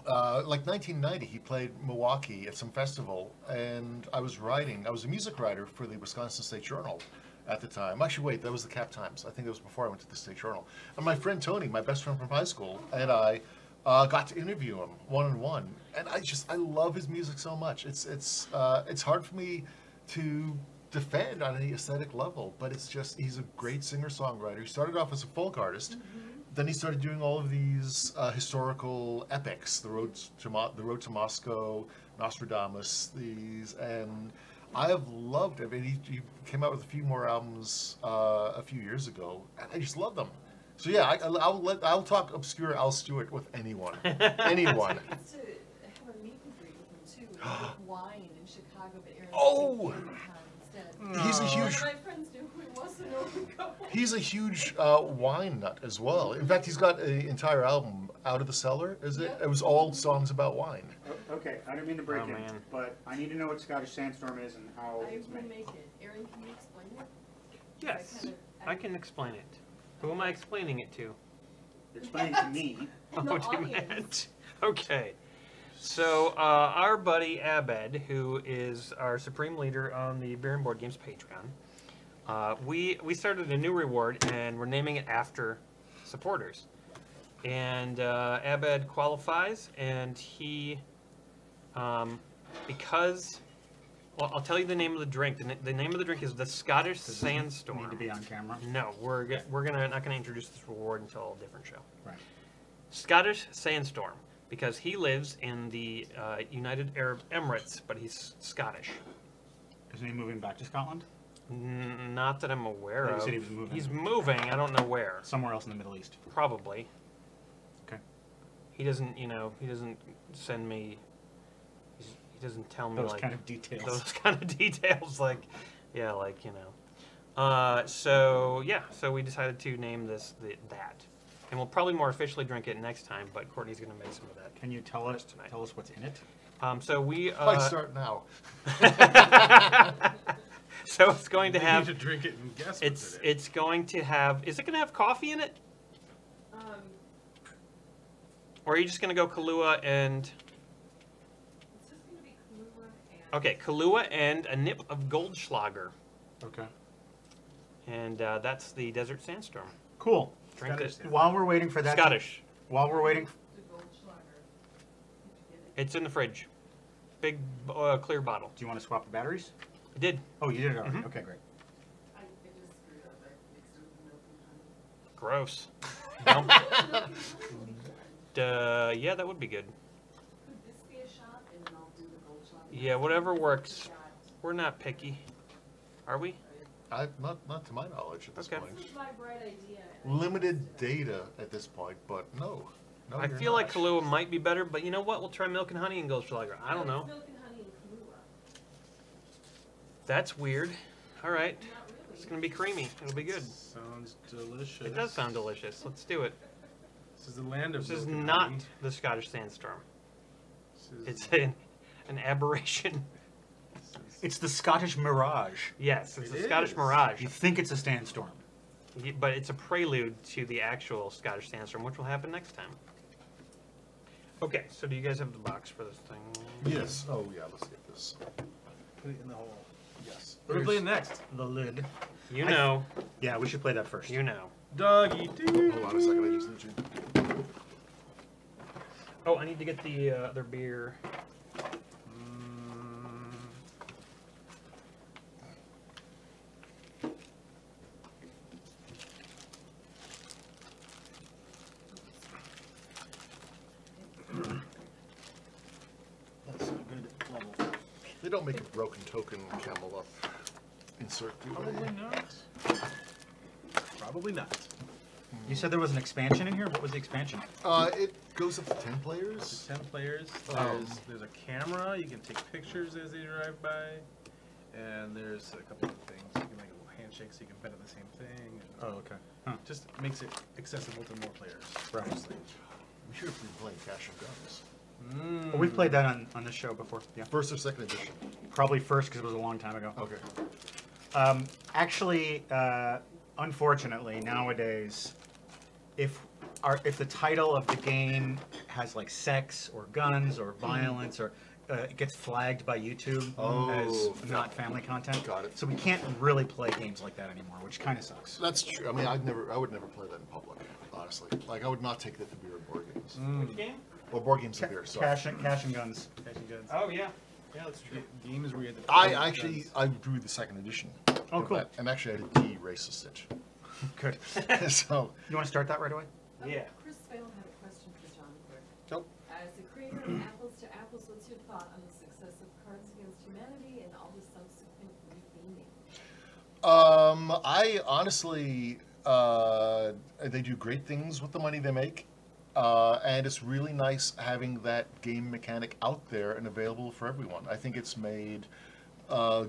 Speaker 3: like 1990, he played Milwaukee at some festival. And I was a music writer for the Wisconsin State Journal at the time. Actually, wait, that was the Cap Times. I think that was before I went to the State Journal. And my friend Tony, my best friend from high school, and I got to interview him one-on-one. And I love his music so much. It's hard for me to defend on any aesthetic level, but he's a great singer-songwriter. He started off as a folk artist. Then he started doing all of these historical epics, The Road to Moscow, Nostradamus, and I have loved him. And he came out with a few more albums a few years ago, and I just love them. So yeah, I'll talk obscure Al Stewart with anyone, anyone.
Speaker 4: I used to have a meet and greet with him too, with wine in Chicago, but Aaron
Speaker 3: Oh!
Speaker 4: went to instead.
Speaker 3: He's a
Speaker 4: One
Speaker 3: huge.
Speaker 4: of my friends knew who he was, and no one could go.
Speaker 3: He's a huge wine nut as well. In fact, he's got an entire album, Out of the Cellar. Is it? It was all songs about wine.
Speaker 2: Okay, I don't mean to break
Speaker 1: Oh,
Speaker 2: in,
Speaker 1: man.
Speaker 2: but I need to know what Scottish Sandstorm is and how
Speaker 4: I
Speaker 2: it's
Speaker 4: will
Speaker 2: made.
Speaker 4: make it. Aaron, can you explain it?
Speaker 1: Yes, I can explain it. Who am I explaining it to?
Speaker 2: Explain to me.
Speaker 4: The
Speaker 1: Oh, to
Speaker 4: audience.
Speaker 1: Matt. Okay. So our buddy Abed, who is our supreme leader on the Beer and Board Games Patreon, we started a new reward, and we're naming it after supporters. And Abed qualifies, and he, because, well, I'll tell you the name of the drink. The name of the drink is the Scottish Sandstorm.
Speaker 2: Need to be on camera.
Speaker 1: No, we're not gonna introduce this reward until a different show.
Speaker 2: Right.
Speaker 1: Scottish Sandstorm, because he lives in the United Arab Emirates, but he's Scottish.
Speaker 2: Isn't he moving back to Scotland?
Speaker 1: Not that I'm aware
Speaker 2: You
Speaker 1: of.
Speaker 2: said he was moving.
Speaker 1: He's moving. I don't know where.
Speaker 2: Somewhere else in the Middle East.
Speaker 1: Probably.
Speaker 2: Okay.
Speaker 1: He doesn't. He doesn't send me. He doesn't tell me
Speaker 2: Those
Speaker 1: like
Speaker 2: kind of details.
Speaker 1: those kind of details. Like, yeah, like So yeah, so we decided to name this that, and we'll probably more officially drink it next time. But Courtney's gonna make some of that.
Speaker 2: Can you tell us
Speaker 1: tonight.
Speaker 2: what's in it?
Speaker 1: So we.
Speaker 3: I start now.
Speaker 1: So it's going to
Speaker 5: You
Speaker 1: have.
Speaker 5: need to drink it and guess what's in it.
Speaker 1: It's going to have. Is it going to have coffee in it, or are you just going to go Kahlua and?
Speaker 4: It's just going to be Kahlua and...
Speaker 1: Okay, Kahlua and a nip of Goldschlager,
Speaker 2: Okay.
Speaker 1: and that's the Desert Sandstorm.
Speaker 2: Cool.
Speaker 1: Drink
Speaker 5: Scottish
Speaker 1: it.
Speaker 2: While we're waiting for that.
Speaker 1: Scottish.
Speaker 2: While we're waiting.
Speaker 4: The Goldschlager. Did you get it?
Speaker 1: It's in the fridge. Big clear bottle.
Speaker 2: Do you want to swap the batteries?
Speaker 1: I did.
Speaker 2: Oh, you did it already.
Speaker 1: Mhm.
Speaker 2: Okay, great.
Speaker 4: I just screwed up. I mixed it with milk and honey.
Speaker 1: Gross. Yeah, that would be good.
Speaker 4: Could this be a shot, and then I'll do the Goldschlager?
Speaker 1: Yeah, whatever works. We're not picky, are we?
Speaker 3: Not to my knowledge at this
Speaker 1: Okay.
Speaker 3: point.
Speaker 4: This is my bright idea.
Speaker 3: Limited data at this point, but no.
Speaker 1: I
Speaker 3: you're
Speaker 1: feel
Speaker 3: not.
Speaker 1: like Kahlua might be better, but you know what? We'll try milk and honey and Goldschlager. I don't know.
Speaker 4: Milk and honey and Kahlua.
Speaker 1: That's weird. All right.
Speaker 4: Not
Speaker 1: It's
Speaker 4: really.
Speaker 1: going to be creamy. It'll be good.
Speaker 5: Sounds delicious.
Speaker 1: It does sound delicious. Let's do it.
Speaker 5: This is the land of
Speaker 1: This is
Speaker 5: milk and
Speaker 1: not
Speaker 5: honey.
Speaker 1: the Scottish Sandstorm.
Speaker 5: This is-
Speaker 1: It's an aberration.
Speaker 5: this is-
Speaker 2: It's the Scottish Mirage.
Speaker 1: Yes, it's
Speaker 5: It
Speaker 1: a Scottish
Speaker 5: is.
Speaker 1: Mirage.
Speaker 2: You think it's a Sandstorm.
Speaker 1: But it's a prelude to the actual Scottish Sandstorm, which will happen next time. Okay, so do you guys have the box for this thing?
Speaker 3: Yes. Oh yeah. Let's get this.
Speaker 5: Put it in the hole.
Speaker 3: Yes.
Speaker 5: What are we playing next?
Speaker 2: The lid.
Speaker 1: You know.
Speaker 2: Yeah, we should play that first.
Speaker 1: You know.
Speaker 5: Doggy doo.
Speaker 3: Hold on a second. I just need you.
Speaker 1: Oh, I need to get the other beer.
Speaker 2: That's a good level.
Speaker 3: They don't make a broken token Camel up insert, do
Speaker 5: Probably
Speaker 3: they?
Speaker 5: not. Probably not.
Speaker 2: You said there was an expansion in here? What was the expansion?
Speaker 3: It goes up to 10
Speaker 5: There's
Speaker 3: players.
Speaker 5: 10 players. There's a camera. You can take pictures as they drive by. And there's a couple of things. You can make a little handshake so you can bet on the same thing.
Speaker 2: Oh, okay. Huh.
Speaker 5: Just makes it accessible to more players.
Speaker 2: Right.
Speaker 5: Obviously.
Speaker 3: We should have been playing Cash and Guns.
Speaker 2: Well, we've played that on this show before. Yeah.
Speaker 3: First or second edition?
Speaker 2: Probably first because it was a long time ago.
Speaker 3: Okay.
Speaker 2: Actually, unfortunately, nowadays, if the title of the game has like sex or guns or violence or it gets flagged by YouTube as not family content.
Speaker 3: Got it.
Speaker 2: So we can't really play games like that anymore, which kind of sucks.
Speaker 3: That's true. I mean, I would never play that in public, honestly. Like, I would not take that to beer and board games.
Speaker 1: Which game?
Speaker 3: Well, board games and beer, sorry.
Speaker 2: Cash and guns.
Speaker 5: Cash and guns.
Speaker 1: Oh, yeah. Yeah, that's true.
Speaker 5: Games where you had to
Speaker 3: I actually, I drew the second edition.
Speaker 2: Oh,
Speaker 3: of
Speaker 2: cool.
Speaker 3: that, and actually I did de-racist it.
Speaker 2: Good.
Speaker 3: So,
Speaker 2: You want to start that right away?
Speaker 1: Yeah.
Speaker 4: Chris Vale had a question for John quick.
Speaker 3: Nope.
Speaker 4: As the creator of Apples to Apples, what's your thought on the success of Cards Against Humanity and all the subsequent retheming?
Speaker 3: I honestly, they do great things with the money they make. And it's really nice having that game mechanic out there and available for everyone. I think it's made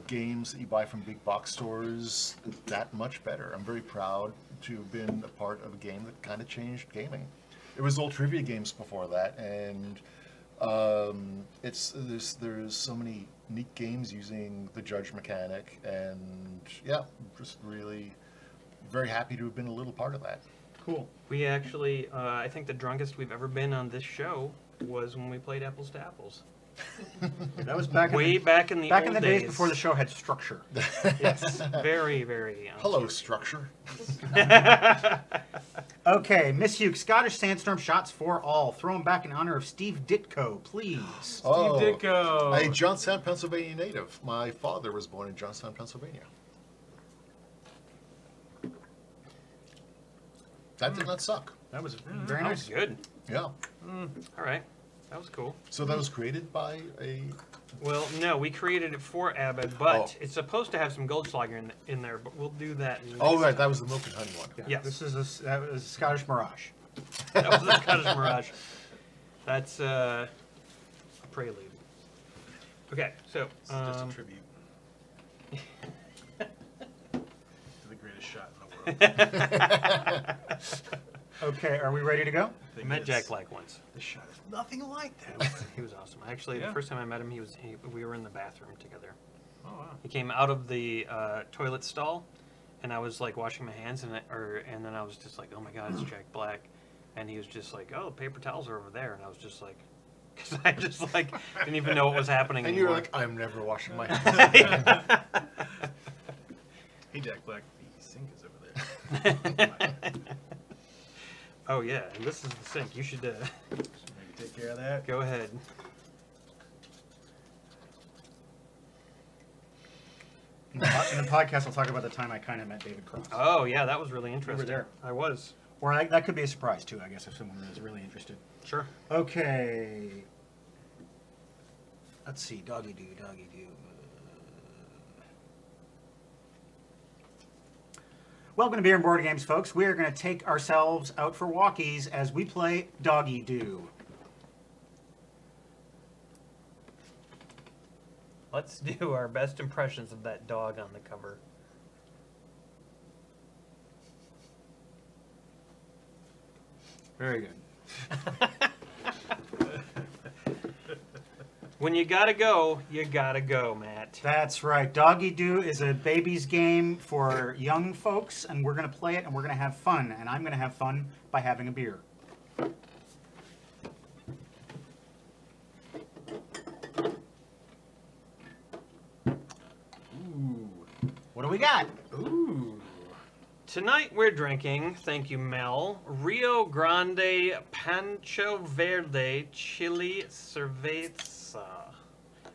Speaker 3: games that you buy from big box stores that much better. I'm very proud to have been a part of a game that kind of changed gaming. It was old trivia games before that, and there's so many neat games using the judge mechanic, and yeah, just really very happy to have been a little part of that.
Speaker 2: Cool.
Speaker 1: We actually, I think the drunkest we've ever been on this show was when we played Apples to Apples.
Speaker 2: That was back
Speaker 1: Way
Speaker 2: in the,
Speaker 1: back in the
Speaker 2: back
Speaker 1: old
Speaker 2: in the days before the show had structure.
Speaker 1: Yes, very, very.
Speaker 3: Hello, structure.
Speaker 2: Okay, Miss Hughes, Scottish Sandstorm shots for all. Throw them back in honor of Steve Ditko, please.
Speaker 5: Steve Ditko.
Speaker 3: A Johnstown, Pennsylvania native. My father was born in Johnstown, Pennsylvania. That did not suck.
Speaker 2: That was very
Speaker 1: That was
Speaker 2: nice.
Speaker 1: good.
Speaker 3: Yeah.
Speaker 1: All right, that was cool.
Speaker 3: So that was created by a...
Speaker 1: Well, no, we created it for Abed, but
Speaker 3: Oh.
Speaker 1: it's supposed to have some Goldschlager in there, but we'll do that.
Speaker 3: Oh, right, that was the milk and honey one.
Speaker 2: Yeah,
Speaker 1: Yes.
Speaker 2: This is that was a Scottish Mirage.
Speaker 1: That was the Scottish Mirage. That's a prelude. Okay, so
Speaker 5: This is just a tribute to the greatest shot in the world.
Speaker 2: Okay, are we ready to go?
Speaker 1: I met Jack Black once.
Speaker 5: The shot is nothing like that.
Speaker 1: He was awesome. Actually,
Speaker 5: Yeah.
Speaker 1: the first time I met him, we were in the bathroom together.
Speaker 5: Oh wow.
Speaker 1: He came out of the toilet stall, and I was like washing my hands, and then I was just like, "Oh my God, it's Jack Black," and he was just like, "Oh, the paper towels are over there," and I was just like, because I just like didn't even know what was happening.
Speaker 3: And you were
Speaker 1: anymore.
Speaker 3: like, I'm never washing my hands.
Speaker 5: Hey Jack Black, the sink is over there.
Speaker 1: Oh yeah, and this is the sink. You should
Speaker 5: Maybe take care of that.
Speaker 1: go ahead.
Speaker 2: In the podcast, I'll talk about the time I kind of met David Cross.
Speaker 1: Oh yeah, that was really interesting.
Speaker 2: there.
Speaker 1: I was.
Speaker 2: Or that could be a surprise, too, I guess, if someone is really interested.
Speaker 1: Sure.
Speaker 2: Okay. Let's see. Doggy do. Welcome to Beer and Board Games, folks. We are going to take ourselves out for walkies as we play Doggy Do.
Speaker 1: Let's do our best impressions of that dog on the cover.
Speaker 2: Very good.
Speaker 1: When you gotta go, Matt.
Speaker 2: That's right. Doggy Do is a baby's game for young folks, and we're going to play it, and we're going to have fun. And I'm going to have fun by having a beer.
Speaker 5: Ooh.
Speaker 2: What do we got?
Speaker 5: Ooh.
Speaker 1: Tonight we're drinking, thank you, Mel, Rio Grande Pancho Verde Chili Cerveza.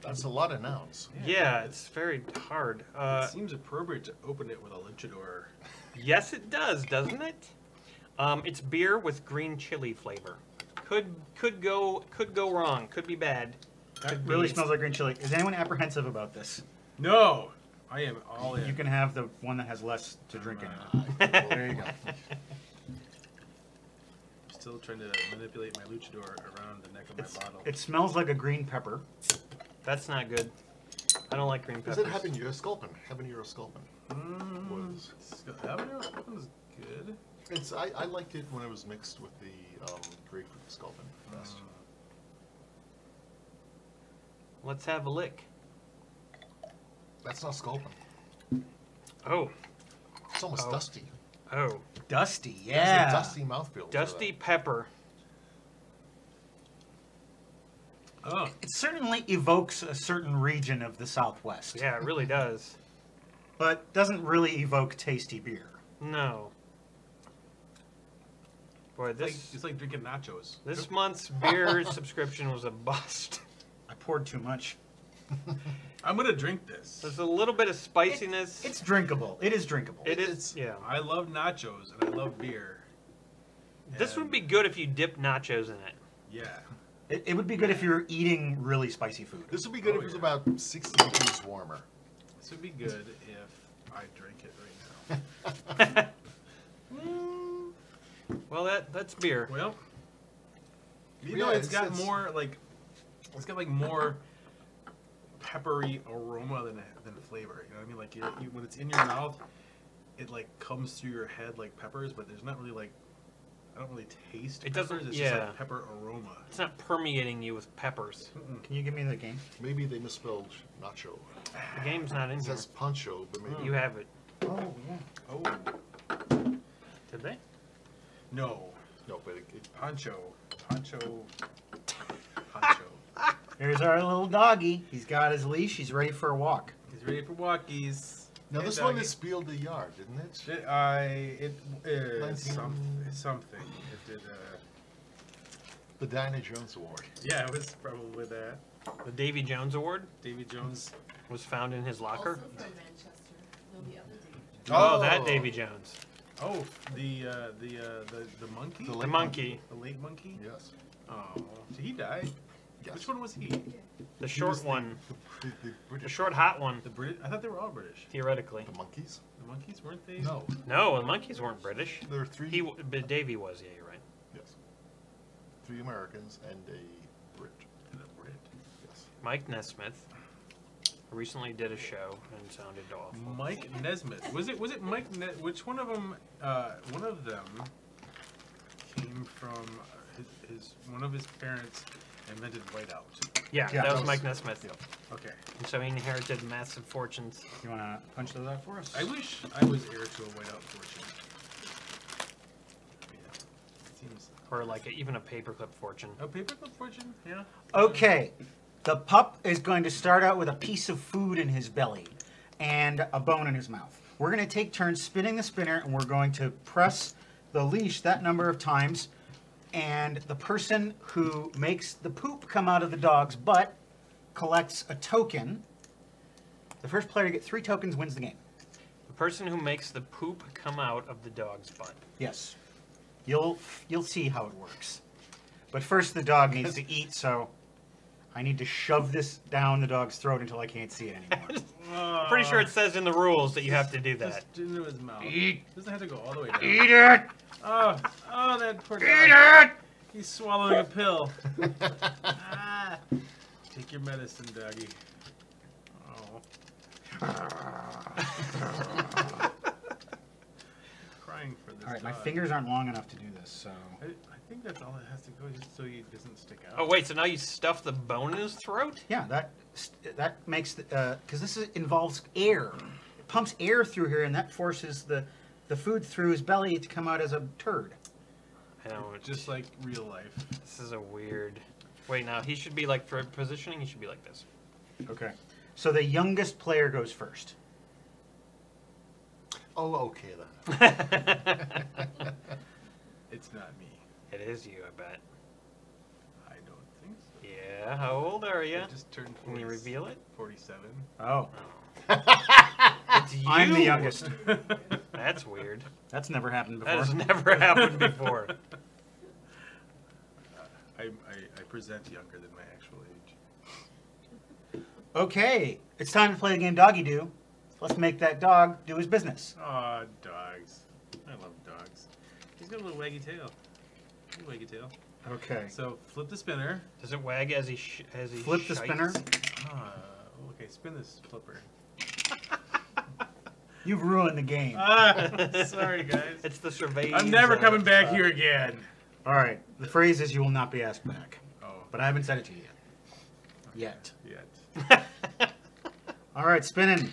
Speaker 3: That's a lot of nouns.
Speaker 1: Yeah, it's very hard.
Speaker 5: It seems appropriate to open it with a luchador.
Speaker 1: Yes, it does, doesn't it? It's beer with green chili flavor. Could go wrong. Could be bad.
Speaker 2: That really smells like green chili. Is anyone apprehensive about this?
Speaker 5: No! I am all in.
Speaker 2: You can have the one that has less to drink in it. There you go.
Speaker 5: Still trying to manipulate my luchador around the neck of my bottle.
Speaker 2: It smells like a green pepper.
Speaker 1: That's not good. I don't like green
Speaker 3: Is
Speaker 1: peppers.
Speaker 3: it habanero sculpin? Habanero sculpin was.
Speaker 5: Habanero sculpin is good.
Speaker 3: It's I liked it when it was mixed with the grapefruit sculpin best.
Speaker 1: Let's have a lick.
Speaker 3: That's not sculpin.
Speaker 1: Oh,
Speaker 3: It's almost dusty.
Speaker 1: oh,
Speaker 2: Dusty,
Speaker 3: It
Speaker 2: yeah.
Speaker 3: has a dusty mouthfeel. to
Speaker 1: dusty
Speaker 3: it.
Speaker 1: pepper.
Speaker 5: Oh,
Speaker 2: It certainly evokes a certain region of the Southwest.
Speaker 1: Yeah, it really does.
Speaker 2: But doesn't really evoke tasty beer.
Speaker 1: No. Boy,
Speaker 5: it's like drinking nachos.
Speaker 1: this month's beer subscription was a bust.
Speaker 2: I poured too much.
Speaker 5: I'm gonna drink this.
Speaker 1: There's a little bit of spiciness.
Speaker 2: It's drinkable. It is drinkable.
Speaker 1: It is, yeah.
Speaker 5: I love nachos and I love beer.
Speaker 1: This would be good if you dipped nachos in it.
Speaker 5: Yeah.
Speaker 2: It would be good if you were eating really spicy food.
Speaker 3: This would be good
Speaker 5: Oh,
Speaker 3: if it was
Speaker 5: yeah.
Speaker 3: about 60 degrees warmer.
Speaker 5: This would be good if I drank it right now.
Speaker 1: Well, that's beer.
Speaker 5: Well, you
Speaker 3: Yeah,
Speaker 5: know, it's got
Speaker 3: it's-
Speaker 5: more like, it's got like more peppery aroma than flavor. You know what I mean? Like when it's in your mouth, it like comes through your head like peppers, but there's not really like, I don't really taste.
Speaker 1: It
Speaker 5: peppers.
Speaker 1: doesn't-
Speaker 5: It's
Speaker 1: yeah.
Speaker 5: just like pepper aroma.
Speaker 1: It's not permeating you with peppers.
Speaker 2: Can you give me the game?
Speaker 3: Maybe they misspelled nacho.
Speaker 1: The game's not in
Speaker 3: It
Speaker 1: here.
Speaker 3: says poncho, but maybe
Speaker 1: You have it.
Speaker 2: Oh, yeah.
Speaker 5: Oh
Speaker 1: Did they?
Speaker 5: no,
Speaker 3: no, but
Speaker 5: poncho.
Speaker 2: Here's our little doggy. He's got his leash. He's ready for a walk.
Speaker 5: He's ready for walkies.
Speaker 3: now
Speaker 5: Hey,
Speaker 3: this one
Speaker 5: doggy.
Speaker 3: is Spiel the Yard, isn't it?
Speaker 5: It is
Speaker 3: 19
Speaker 5: something. It did.
Speaker 3: The Diana Jones Award.
Speaker 5: Yeah, it was probably that.
Speaker 1: The Davy Jones Award
Speaker 5: Davy Jones.
Speaker 1: was found in his locker.
Speaker 4: Also from Manchester. No, the other day.
Speaker 1: Oh, that Davy Jones.
Speaker 5: Oh, the monkey.
Speaker 1: The monkey.
Speaker 5: The late monkey.
Speaker 3: Yes.
Speaker 5: Oh, did he die?
Speaker 3: Yes.
Speaker 5: Which one was he?
Speaker 1: The
Speaker 3: He
Speaker 1: short
Speaker 3: was
Speaker 1: one.
Speaker 3: The
Speaker 1: The
Speaker 3: British.
Speaker 1: short hot one,
Speaker 5: The Brit? I thought they were all British.
Speaker 1: theoretically.
Speaker 3: The monkeys?
Speaker 5: The monkeys weren't they?
Speaker 3: No.
Speaker 1: No, the monkeys weren't British.
Speaker 3: There are three.
Speaker 1: But Davy was, yeah, you're right.
Speaker 3: Yes. 3 Americans and a Brit.
Speaker 5: The Brit.
Speaker 3: Yes.
Speaker 1: Mike Nesmith recently did a show and sounded awful.
Speaker 5: Mike Nesmith. Was it Mike? Which one of them? One of them came from his one of his parents invented whiteout.
Speaker 1: Yeah,
Speaker 2: Yeah,
Speaker 1: that was
Speaker 2: that
Speaker 1: Mike
Speaker 3: was-
Speaker 1: Nesmith.
Speaker 3: yeah.
Speaker 5: Okay.
Speaker 1: And so he inherited massive fortunes.
Speaker 2: You want to punch those out for us?
Speaker 5: I wish I was heir to a whiteout fortune. Yeah. It seems.
Speaker 1: Or like even a paperclip fortune.
Speaker 5: A paperclip fortune? Yeah.
Speaker 2: Okay. The pup is going to start out with a piece of food in his belly and a bone in his mouth. We're going to take turns spinning the spinner, and we're going to press the leash that number of times. And the person who makes the poop come out of the dog's butt collects a token. The first player to get 3 tokens wins the game.
Speaker 1: The person who makes the poop come out of the dog's butt.
Speaker 2: Yes. You'll see how it works. But first, the dog needs to eat, so I need to shove this down the dog's throat until I can't see it anymore.
Speaker 1: I'm pretty sure it says in the rules that you have to do that.
Speaker 5: Just into his mouth.
Speaker 2: Eat.
Speaker 5: Doesn't have to go all the way down.
Speaker 2: Eat it!
Speaker 5: Oh, that poor dog.
Speaker 2: Eat it!
Speaker 5: He's swallowing a pill. Ah. Take your medicine, Doggie. Oh. Crying for this.
Speaker 2: All right, my
Speaker 5: dog.
Speaker 2: fingers aren't long enough to do this, so...
Speaker 5: I think that's all that has to go, just so he doesn't stick out.
Speaker 1: Oh wait, so now you stuff the bone in his throat?
Speaker 2: Yeah, that makes because this involves air. It pumps air through here, and that forces the food through his belly to come out as a turd.
Speaker 1: I know,
Speaker 5: Just like real life.
Speaker 1: this is a weird. Wait, now he should be like for positioning. He should be like this.
Speaker 2: Okay. So the youngest player goes first.
Speaker 3: Oh, okay then.
Speaker 5: It's not me.
Speaker 1: It is you, I bet.
Speaker 5: I don't think so.
Speaker 1: Yeah. How old are you?
Speaker 5: I just turned 40,
Speaker 1: Can you reveal it?
Speaker 5: 47.
Speaker 2: Oh,
Speaker 1: It's you.
Speaker 2: I'm the youngest.
Speaker 1: That's weird.
Speaker 2: That's never happened
Speaker 1: That
Speaker 2: before.
Speaker 1: has never happened before.
Speaker 5: I present younger than my actual age.
Speaker 2: Okay, it's time to play the game Doggy Do. Let's make that dog do his business.
Speaker 5: Aw, dogs. I love dogs. He's got a little waggy tail. Little waggy tail.
Speaker 2: Okay.
Speaker 5: So flip the spinner.
Speaker 1: Does it wag as he
Speaker 2: Flip the
Speaker 1: shites?
Speaker 2: spinner.
Speaker 5: Okay, spin this flipper.
Speaker 2: You've ruined the game.
Speaker 5: Sorry guys.
Speaker 1: It's the survey.
Speaker 5: I'm never coming back here again.
Speaker 2: All right. The phrase is "you will not be asked back,"
Speaker 5: Oh,
Speaker 2: but I haven't said it to you yet.
Speaker 5: yet.
Speaker 2: All right, spinning.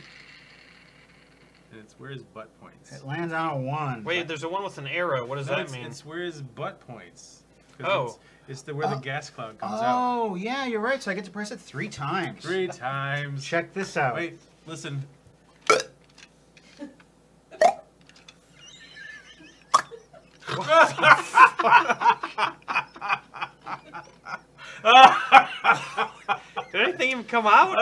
Speaker 5: And it's where his butt points.
Speaker 2: It lands on a 1.
Speaker 1: Wait, there's a one with an arrow. What does
Speaker 5: No,
Speaker 1: that mean?
Speaker 5: It's where his butt points. 'Cause
Speaker 1: Oh.
Speaker 5: It's where the gas cloud comes out.
Speaker 2: Oh, yeah, you're right. So I get to press it 3 times.
Speaker 5: 3 times.
Speaker 2: Check this out.
Speaker 5: Wait, listen.
Speaker 1: Did anything even come out?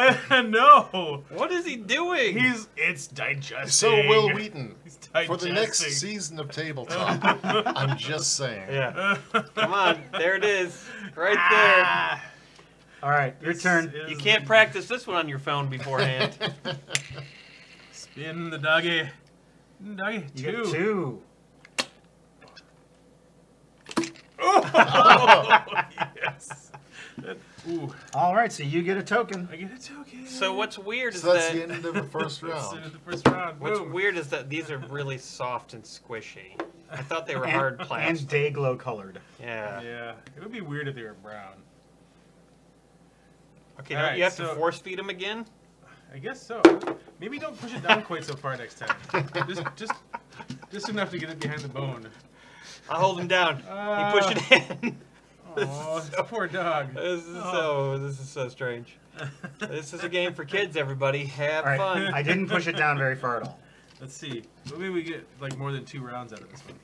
Speaker 5: No.
Speaker 1: What is he doing?
Speaker 5: It's digesting.
Speaker 3: So Will Wheaton,
Speaker 5: He's
Speaker 3: for the next
Speaker 5: digesting.
Speaker 3: season of Tabletop, I'm just saying.
Speaker 1: Yeah. Come on. There it is. Right there.
Speaker 5: Ah,
Speaker 2: All right, your turn.
Speaker 1: You can't practice this one on your phone beforehand.
Speaker 5: Spin the doggy. Doggy,
Speaker 2: You get
Speaker 5: 2.
Speaker 2: 2.
Speaker 5: Oh, yes. Ooh,
Speaker 2: All right, so you get a token.
Speaker 5: I get a token.
Speaker 1: So what's weird is
Speaker 3: So that's
Speaker 1: that
Speaker 3: the end of the first
Speaker 5: That's
Speaker 3: round.
Speaker 5: the first round.
Speaker 1: what's
Speaker 5: Boom.
Speaker 1: weird is that these are really soft and squishy. I thought they were
Speaker 2: And,
Speaker 1: hard
Speaker 2: and
Speaker 1: plastic.
Speaker 2: day glow colored.
Speaker 1: Yeah.
Speaker 5: Yeah, it would be weird if they were brown.
Speaker 1: Okay,
Speaker 5: All
Speaker 1: now
Speaker 5: right,
Speaker 1: you have
Speaker 5: so-
Speaker 1: to force feed them again.
Speaker 5: I guess so. Maybe don't push it down quite so far next time. Just enough to get it behind the bone.
Speaker 1: I'll hold him down. You push it in.
Speaker 5: Oh, poor dog.
Speaker 1: This is so strange. This is a game for kids, everybody. Have
Speaker 2: All right,
Speaker 1: fun.
Speaker 2: I didn't push it down very far at all.
Speaker 5: Let's see. Maybe we get like more than 2 rounds out of this one.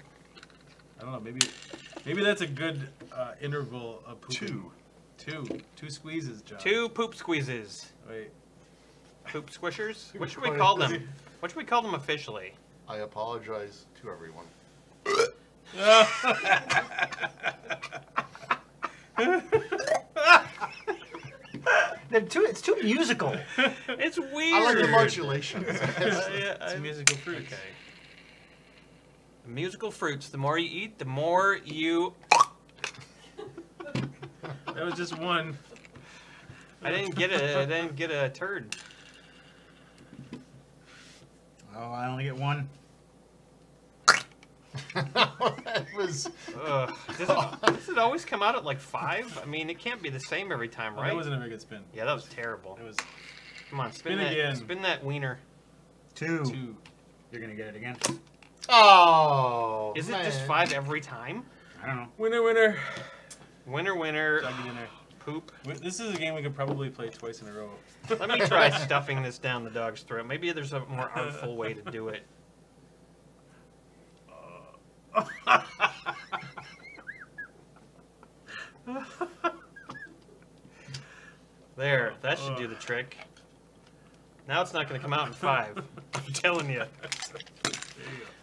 Speaker 5: I don't know. Maybe that's a good interval of pooping. 2 squeezes, John.
Speaker 1: 2 poop squeezes.
Speaker 5: Wait.
Speaker 1: Poop squishers? What should we call them? What should we call them officially?
Speaker 3: I apologize to everyone.
Speaker 2: It's too musical.
Speaker 1: It's weird.
Speaker 3: I like the modulation.
Speaker 5: It's musical fruit.
Speaker 1: Okay. Musical fruits. The more you eat, the more you.
Speaker 5: That was just one.
Speaker 1: I didn't get a turd.
Speaker 2: Oh, I only get 1.
Speaker 3: That was.
Speaker 1: Ugh. Does it always come out at like 5? I mean, it can't be the same every time,
Speaker 5: Oh,
Speaker 1: right?
Speaker 5: that wasn't a very good spin.
Speaker 1: Yeah, that was terrible.
Speaker 5: It was
Speaker 1: Come on, spin
Speaker 5: Spin
Speaker 1: that.
Speaker 5: again.
Speaker 1: Spin that wiener.
Speaker 2: 2.
Speaker 5: 2.
Speaker 2: You're gonna get it again.
Speaker 3: Oh.
Speaker 1: Is it
Speaker 3: man.
Speaker 1: just 5 every time?
Speaker 2: I don't know.
Speaker 5: Winner, winner.
Speaker 1: Winner, winner.
Speaker 5: Doggy dinner.
Speaker 1: Poop.
Speaker 5: This is a game we could probably play twice in a row.
Speaker 1: Let me try stuffing this down the dog's throat. Maybe there's a more artful way to do it. There, that should do the trick. Now it's not going to come out in 5. I'm telling you.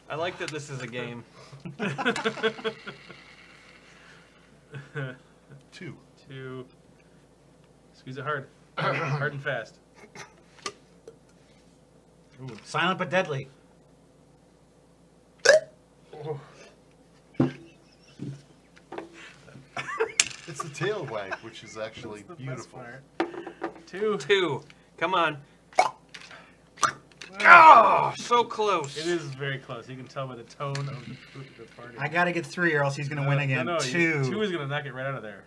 Speaker 1: I like that this is a game.
Speaker 3: Two.
Speaker 5: 2. Squeeze it hard. Hard and fast.
Speaker 2: Ooh, silent but deadly.
Speaker 5: Oh.
Speaker 3: It's the tail wag, which is actually
Speaker 5: That's the
Speaker 3: beautiful.
Speaker 5: best part. 2.
Speaker 1: 2. Come on. Oh, so close.
Speaker 5: It is very close. You can tell by the tone of the party.
Speaker 2: I gotta get 3 or else he's gonna win again.
Speaker 5: No,
Speaker 2: 2.
Speaker 5: 2 is gonna knock it right out of there.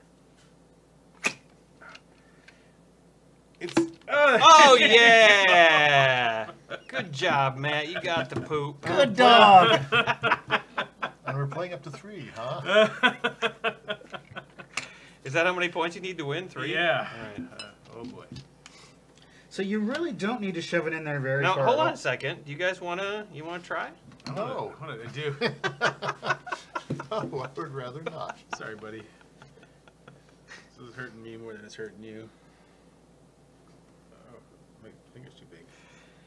Speaker 5: It's.
Speaker 1: Oh, yeah. Good job, Matt. You got the poop.
Speaker 2: Good dog.
Speaker 3: And we're playing up to 3, huh?
Speaker 1: Is that how many points you need to win? 3?
Speaker 5: Yeah.
Speaker 1: All right.
Speaker 5: Oh boy.
Speaker 2: So you really don't need to shove it in there very
Speaker 1: Now,
Speaker 2: far.
Speaker 1: hold on a second. Do you guys wanna try?
Speaker 3: No.
Speaker 5: What did I do?
Speaker 3: No, I would rather not.
Speaker 5: Sorry, buddy. This is hurting me more than it's hurting you. Oh, my finger's too big.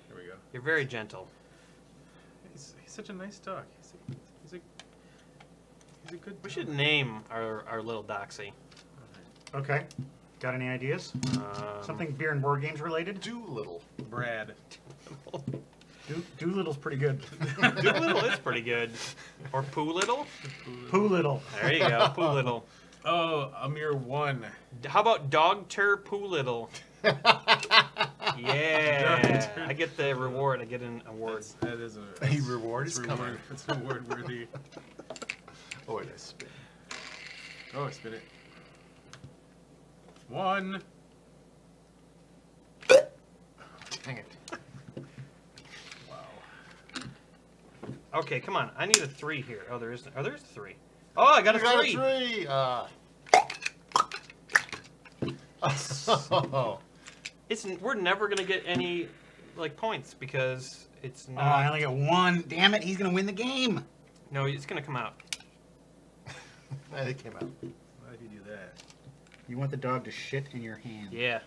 Speaker 5: There we go.
Speaker 1: You're very gentle.
Speaker 5: He's such a nice dog. He's a good.
Speaker 1: We should name our little doxy.
Speaker 2: Okay. Got any ideas? Something beer and board games related?
Speaker 3: Doolittle.
Speaker 5: Brad.
Speaker 2: Doolittle's pretty good.
Speaker 1: Doolittle is pretty good. Or Poolittle?
Speaker 2: Poolittle.
Speaker 1: There you go, Poolittle.
Speaker 5: Oh, a mere 1.
Speaker 1: How about Dog Tur Poolittle? Yeah, I get the reward. I get an award.
Speaker 5: That is
Speaker 3: A reward is coming.
Speaker 5: It's reward worthy.
Speaker 3: Oh, wait, I spin.
Speaker 5: Oh, spin it. 1.
Speaker 3: Dang it.
Speaker 5: Wow.
Speaker 1: Okay, come on. I need a 3 here. Oh, there is. Oh, there's 3. Oh, I got a 3.
Speaker 3: You got a 3. Oh.
Speaker 1: We're never gonna get any like points because it's
Speaker 2: Oh,
Speaker 1: not.
Speaker 2: I only got 1. Damn it, he's gonna win the game.
Speaker 1: No, it's gonna come out.
Speaker 3: It came out.
Speaker 5: Why did you do that?
Speaker 2: You want the dog to shit in your hand.
Speaker 1: Yeah.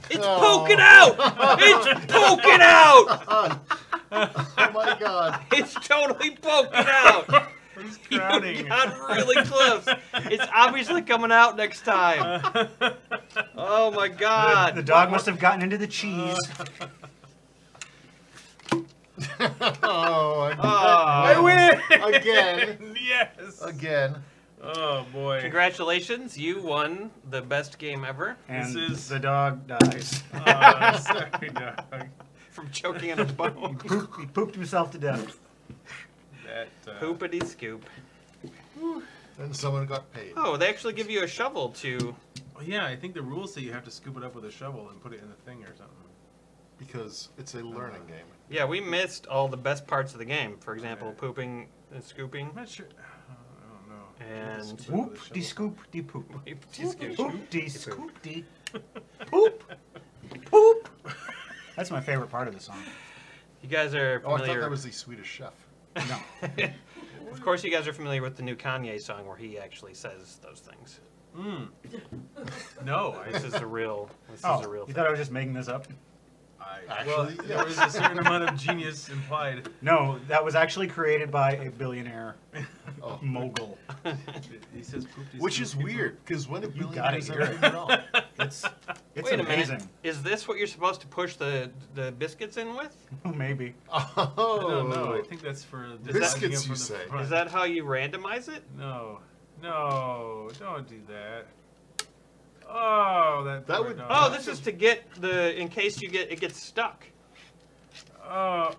Speaker 1: It's poking out! It's poking out!
Speaker 3: Oh my god.
Speaker 1: It's totally poking out!
Speaker 5: He's
Speaker 1: You
Speaker 5: crowding.
Speaker 1: got really close. It's obviously coming out next time. Oh my god.
Speaker 2: The dog must have gotten into the cheese.
Speaker 3: Oh,
Speaker 1: I
Speaker 5: win!
Speaker 3: Again.
Speaker 5: Yes.
Speaker 3: Again.
Speaker 5: Oh boy.
Speaker 1: Congratulations, you won the best game ever
Speaker 2: And
Speaker 5: This is-
Speaker 2: the dog dies.
Speaker 5: Oh, sorry, dog.
Speaker 1: from choking on a bone.
Speaker 2: He pooped himself to death.
Speaker 5: That.
Speaker 1: Poopity scoop.
Speaker 3: And someone got paid.
Speaker 1: Oh, they actually give you a shovel to.
Speaker 5: Oh, yeah, I think the rules say you have to scoop it up with a shovel and put it in the thing or something.
Speaker 3: Because it's a learning game.
Speaker 1: Yeah, we missed all the best parts of the game. For example,
Speaker 5: Okay.
Speaker 1: pooping and scooping.
Speaker 5: I'm not sure. I don't know.
Speaker 1: And-
Speaker 5: Scoop it with a
Speaker 2: Whoop de
Speaker 5: shovel.
Speaker 2: scoop de poop.
Speaker 1: Poopity scoop.
Speaker 2: Poop de scoop de poop. Poop. That's my favorite part of the song.
Speaker 1: You guys are
Speaker 3: Oh, I thought
Speaker 1: familiar.
Speaker 3: that was the Swedish chef.
Speaker 2: No.
Speaker 1: Of course, you guys are familiar with the new Kanye song where he actually says those things.
Speaker 5: Mm. No,
Speaker 1: This is a real. This
Speaker 2: Oh,
Speaker 1: is a real
Speaker 2: you
Speaker 1: thing.
Speaker 2: thought I was just making this up?
Speaker 5: well,
Speaker 3: Actually,
Speaker 5: there was a certain amount of genius implied.
Speaker 2: No, that was actually created by a billionaire
Speaker 3: Oh.
Speaker 2: mogul.
Speaker 5: He says poop.
Speaker 3: Which is weird, because when a
Speaker 2: You
Speaker 3: billion
Speaker 2: gotta
Speaker 3: has
Speaker 2: hear
Speaker 3: ever
Speaker 2: it.
Speaker 3: been wrong?
Speaker 2: It's
Speaker 1: Wait a
Speaker 2: amazing.
Speaker 1: minute. Is this what you're supposed to push the biscuits in with?
Speaker 2: Maybe.
Speaker 3: Oh.
Speaker 5: I don't know. I think that's for
Speaker 3: Biscuits,
Speaker 5: dislodging it from
Speaker 3: you
Speaker 5: the
Speaker 3: say.
Speaker 5: front.
Speaker 1: Is that how you randomize it?
Speaker 5: No, don't do that. Oh, that
Speaker 3: That
Speaker 5: poor
Speaker 3: would-
Speaker 5: dog.
Speaker 1: Oh, this is to get in case it gets stuck.
Speaker 5: Oh,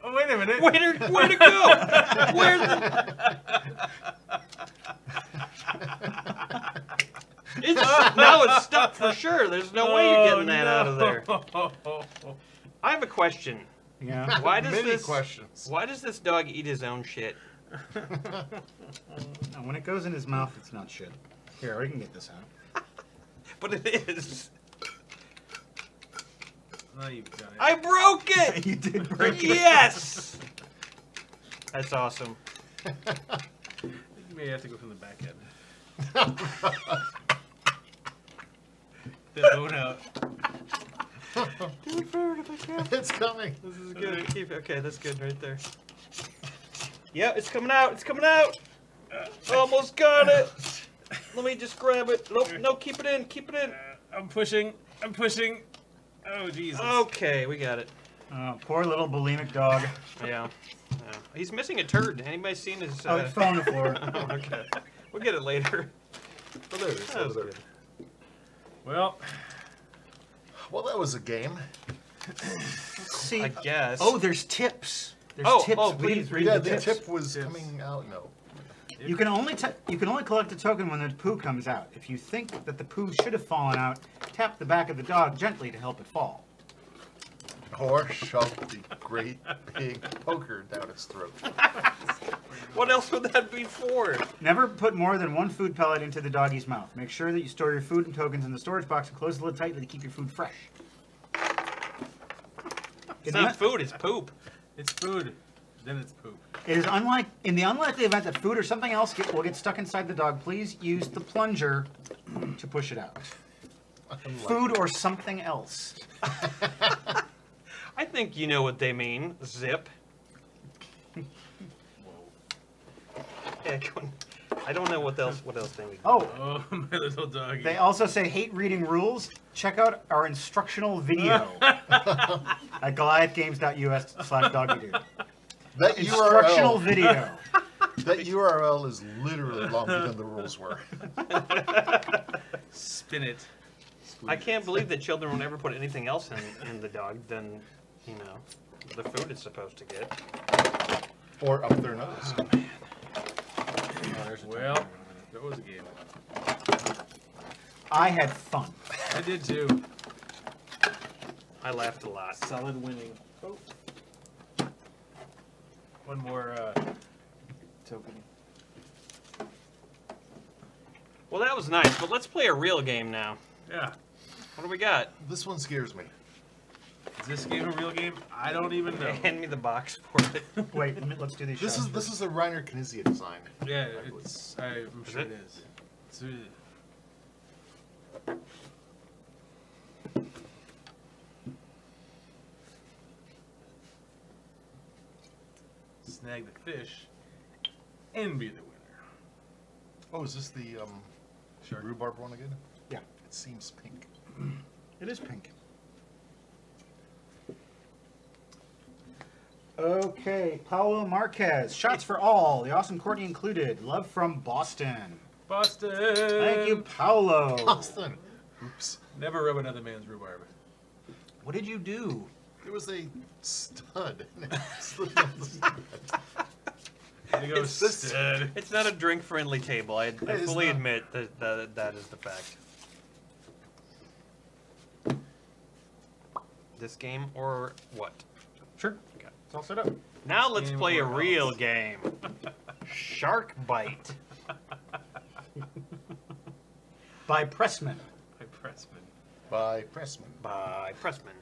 Speaker 5: wait a minute.
Speaker 1: Where to go? Where the? Now it's stuck for sure. There's no way you're getting that out of there. I have a question.
Speaker 2: Yeah.
Speaker 1: Why does
Speaker 3: Many
Speaker 1: this?
Speaker 3: questions.
Speaker 1: Why does this dog eat his own shit?
Speaker 2: And when it goes in his mouth, it's not shit. Here, we can get this out.
Speaker 1: But it is.
Speaker 5: Now you've done it.
Speaker 1: I broke it.
Speaker 2: You did break it.
Speaker 1: Yes. That's awesome.
Speaker 5: You may have to go from the back end. The bone out.
Speaker 1: Do it further if I can.
Speaker 3: It's coming.
Speaker 1: This is good. Okay, that's good right there. Yeah, it's coming out. It's coming out. Almost got it. Let me just grab it. Nope, no, keep it in. Keep it in.
Speaker 5: I'm pushing. I'm pushing. Oh, Jesus.
Speaker 1: Okay, we got it.
Speaker 2: Poor little bulimic dog.
Speaker 1: Yeah. He's missing a turd. Anybody seen his...
Speaker 2: Oh, it fell on the floor.
Speaker 1: Oh, okay. We'll get it later.
Speaker 3: Oh, there it is.
Speaker 1: That was
Speaker 3: Over there.
Speaker 1: good.
Speaker 5: Well,
Speaker 3: Well, that was a game.
Speaker 2: See,
Speaker 1: I guess.
Speaker 2: oh, there's tips. There's
Speaker 1: Oh,
Speaker 2: tips.
Speaker 1: oh,
Speaker 2: We
Speaker 1: please
Speaker 2: didn't
Speaker 1: read
Speaker 3: Yeah,
Speaker 2: the
Speaker 3: the
Speaker 2: tips.
Speaker 3: tip was
Speaker 5: Tips.
Speaker 3: coming out. No.
Speaker 2: You can only collect a token when the poo comes out. If you think that the poo should have fallen out, tap the back of the dog gently to help it fall.
Speaker 3: Or shove the great big poker down its throat.
Speaker 1: What else would that be for?
Speaker 2: Never put more than one food pellet into the doggy's mouth. Make sure that you store your food and tokens in the storage box and close the lid tightly to keep your food fresh.
Speaker 1: It's not food, it's poop.
Speaker 5: it's food. Then it's poop.
Speaker 2: It is in the unlikely event that food or something else will get stuck inside the dog, please use the plunger to push it out. Food or something else.
Speaker 1: I think you know what they mean. Zip. Yeah, I don't know what else they mean.
Speaker 2: Oh,
Speaker 5: Oh, my little doggy.
Speaker 2: they also say hate reading rules. Check out our instructional video at goliathgames.us/doggydude.
Speaker 3: That
Speaker 2: Instructional
Speaker 3: URL,
Speaker 2: video.
Speaker 3: that URL is literally longer than the rules were.
Speaker 5: Spin it.
Speaker 1: I can't believe that children will never put anything else in the dog than, you know, the food it's supposed to get.
Speaker 3: Or up their nose.
Speaker 5: Well, that was a game.
Speaker 2: I had fun.
Speaker 5: I did too.
Speaker 1: I laughed a lot.
Speaker 5: Solid winning. Oh. One more token.
Speaker 1: Well, that was nice, but let's play a real game now.
Speaker 5: Yeah.
Speaker 1: What do we got?
Speaker 3: This one scares me.
Speaker 5: Is this game a real game? I don't even know.
Speaker 1: Hand me the box for it.
Speaker 2: Wait, let's do these
Speaker 3: This
Speaker 2: shots.
Speaker 3: is a Reiner Knizia design.
Speaker 5: Yeah, it's. I'm sure
Speaker 1: it?
Speaker 5: it is. It's, snag the fish and be the winner.
Speaker 3: Oh, is this the rhubarb one again?
Speaker 2: Yeah.
Speaker 3: It seems pink.
Speaker 2: It is pink. Okay, Paulo Marquez. Shots for all. The awesome Courtney included. Love from Boston.
Speaker 5: Boston!
Speaker 2: Thank you, Paulo.
Speaker 3: Boston. Oops.
Speaker 5: Never rub another man's rhubarb.
Speaker 2: What did you do?
Speaker 3: It was a stud.
Speaker 5: There you go,
Speaker 3: It's this-
Speaker 5: stud.
Speaker 1: It's not a drink-friendly table. I
Speaker 3: is
Speaker 1: fully
Speaker 3: not.
Speaker 1: admit that is the fact. This game or what?
Speaker 2: Sure.
Speaker 1: Okay.
Speaker 2: It's all set up.
Speaker 1: Now let's
Speaker 5: Game
Speaker 1: play a
Speaker 5: or
Speaker 1: real
Speaker 5: else.
Speaker 1: game. Shark Bite.
Speaker 2: By Pressman.
Speaker 5: My pressman.
Speaker 3: By Pressman.
Speaker 1: By Pressman.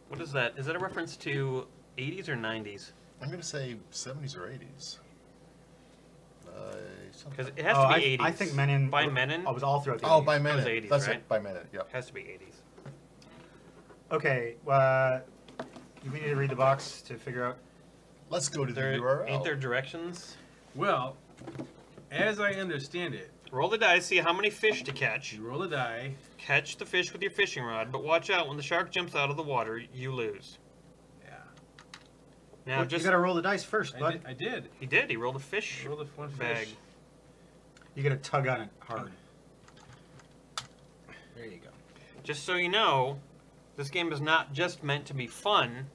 Speaker 1: What is that? Is that a reference to 80s or 90s?
Speaker 3: I'm going to say 70s or 80s.
Speaker 1: Because it has to be 80s.
Speaker 2: I think Menon.
Speaker 1: By Menon?
Speaker 2: I was all throughout the
Speaker 3: Oh,
Speaker 2: 80s.
Speaker 3: by
Speaker 1: That was
Speaker 3: minute.
Speaker 1: 80s,
Speaker 3: That's
Speaker 1: right?
Speaker 3: it. By minute. Yep.
Speaker 1: It has to be 80s.
Speaker 2: Okay, do we need to read the box to figure out?
Speaker 3: Let's go to the
Speaker 1: There,
Speaker 3: URL.
Speaker 1: ain't there directions?
Speaker 5: Well, as I understand it,
Speaker 1: Roll the dice, see how many fish to catch.
Speaker 5: you roll a die.
Speaker 1: Catch the fish with your fishing rod, but watch out. When the shark jumps out of the water, you lose.
Speaker 5: Yeah.
Speaker 1: Now,
Speaker 2: Well,
Speaker 1: just
Speaker 2: you gotta roll the dice first, bud.
Speaker 5: I did.
Speaker 1: he did. He rolled a fish
Speaker 5: I rolled a one
Speaker 1: bag.
Speaker 5: fish.
Speaker 2: You gotta tug on it hard. There you go.
Speaker 1: Just so you know, this game is not just meant to be fun.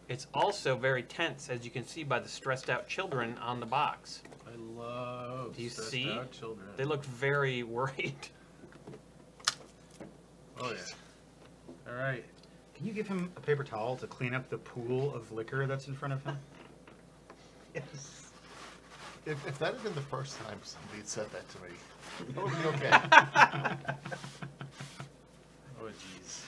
Speaker 1: It's also very tense, as you can see by the stressed out children on the box.
Speaker 5: I love
Speaker 1: Do you
Speaker 5: stressed
Speaker 1: see?
Speaker 5: out children.
Speaker 1: They look very worried.
Speaker 5: Oh yeah. All right.
Speaker 2: Can you give him a paper towel to clean up the pool of liquor that's in front of him? Yes.
Speaker 3: If that had been the first time somebody had said that to me, that would be okay.
Speaker 5: Oh jeez.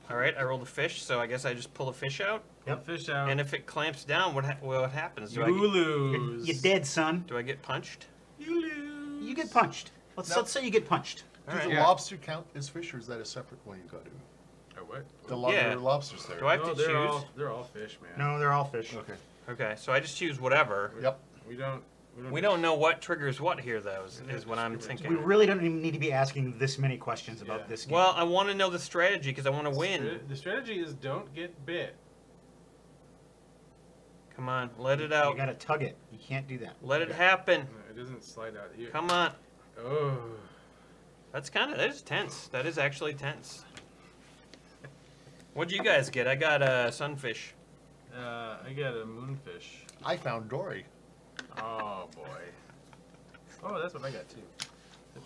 Speaker 1: All right, I rolled a fish, so I guess I just pull a fish out.
Speaker 2: Yep.
Speaker 5: Fish out.
Speaker 1: And if it clamps down, what happens?
Speaker 5: you
Speaker 1: Do
Speaker 5: lose.
Speaker 2: You're dead, son.
Speaker 1: I get punched?
Speaker 5: You lose.
Speaker 2: You get punched. Let's say you get punched.
Speaker 3: Do
Speaker 1: All right.
Speaker 3: the
Speaker 5: Yeah.
Speaker 3: lobster count as fish, or is that a separate one you got to?
Speaker 5: What?
Speaker 1: Yeah.
Speaker 3: lobsters there.
Speaker 1: Do I have to
Speaker 5: they're
Speaker 1: choose?
Speaker 5: they're all fish, man.
Speaker 2: No, they're all fish.
Speaker 3: Okay.
Speaker 1: Okay, so I just choose whatever.
Speaker 3: Yep.
Speaker 1: We don't know what triggers what here, though, is what I'm thinking.
Speaker 2: We really don't even need to be asking this many questions about
Speaker 5: Yeah.
Speaker 2: this game.
Speaker 1: Well, I want to know the strategy because I want to win.
Speaker 5: The strategy is don't get bit.
Speaker 1: Come on, let it
Speaker 2: You
Speaker 1: out.
Speaker 2: gotta tug it. You can't do that.
Speaker 1: Let it happen.
Speaker 5: No, it doesn't slide out. You,
Speaker 1: Come on.
Speaker 5: Oh.
Speaker 1: That is tense. That is actually tense. What'd you guys get? I got a sunfish.
Speaker 5: I got a moonfish.
Speaker 3: I found Dory.
Speaker 5: Oh boy. Oh, that's what I got too.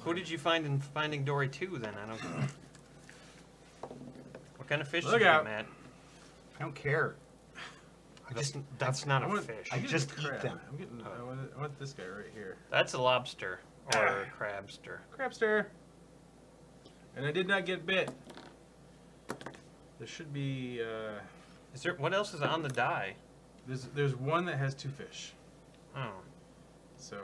Speaker 1: Who did you find in Finding Dory 2 then? I don't know. What kind of fish
Speaker 5: Look
Speaker 1: did you
Speaker 5: out.
Speaker 1: get, Matt?
Speaker 2: I don't care.
Speaker 1: That's not
Speaker 5: I
Speaker 1: a
Speaker 5: want-
Speaker 1: fish.
Speaker 2: I just eat
Speaker 5: crab.
Speaker 2: them.
Speaker 5: I'm getting. I want this guy right here.
Speaker 1: That's a lobster or crabster.
Speaker 5: Crabster. And I did not get bit. There should be.
Speaker 1: Is there what else is on the die?
Speaker 5: There's one that has 2 fish.
Speaker 1: Oh,
Speaker 5: So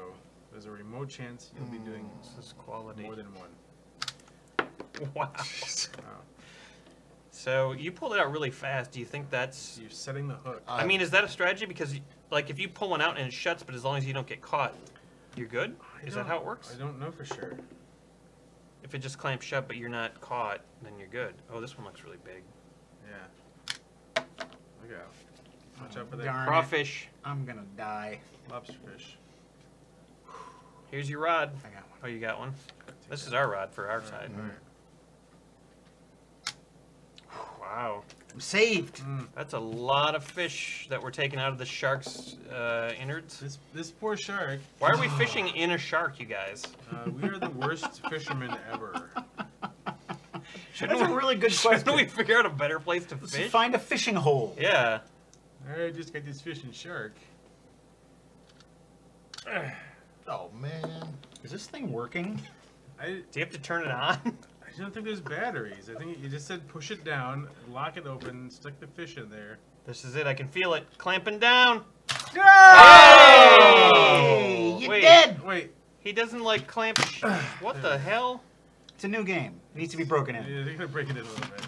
Speaker 5: there's a remote chance you'll be doing
Speaker 1: this is quality.
Speaker 5: more than one.
Speaker 1: Wow.
Speaker 5: Wow.
Speaker 1: So you pulled it out really fast. Do you think that's?
Speaker 5: You're setting the hook.
Speaker 1: I mean, is that a strategy? Because like if you pull one out and it shuts, but as long as you don't get caught, you're good. Is that how it works?
Speaker 5: I don't know for sure.
Speaker 1: If it just clamps shut, but you're not caught, then you're good. Oh, this one looks really big.
Speaker 5: Yeah. Look out. Watch out for that
Speaker 2: Darn it.
Speaker 1: Crawfish.
Speaker 2: I'm gonna die.
Speaker 5: lobster fish.
Speaker 1: Here's your rod.
Speaker 2: I got one.
Speaker 1: Oh, you got one? This is our rod for our side.
Speaker 5: Alright.
Speaker 1: Wow.
Speaker 2: I'm saved.
Speaker 1: That's a lot of fish that we're taking out of the shark's innards.
Speaker 5: This poor shark.
Speaker 1: Why are we fishing in a shark, you guys?
Speaker 5: We are the worst fishermen ever.
Speaker 2: That's a really good
Speaker 1: Shouldn't
Speaker 2: question.
Speaker 1: we figure out a better place to
Speaker 2: Let's
Speaker 1: fish?
Speaker 2: find a fishing hole.
Speaker 1: Yeah.
Speaker 5: I just got this fishing shark.
Speaker 3: Oh man.
Speaker 2: Is this thing working?
Speaker 5: I
Speaker 1: Do you have to turn it on?
Speaker 5: don't think there's batteries. I think you just said push it down, lock it open, stick the fish in there.
Speaker 1: This is it. I can feel it clamping down.
Speaker 2: Hey, you
Speaker 1: Wait.
Speaker 2: did.
Speaker 5: Wait,
Speaker 1: He doesn't like clamp. What the hell?
Speaker 2: It's a new game. It needs to be broken
Speaker 5: yeah,
Speaker 2: in.
Speaker 5: they're gonna break it in a little bit.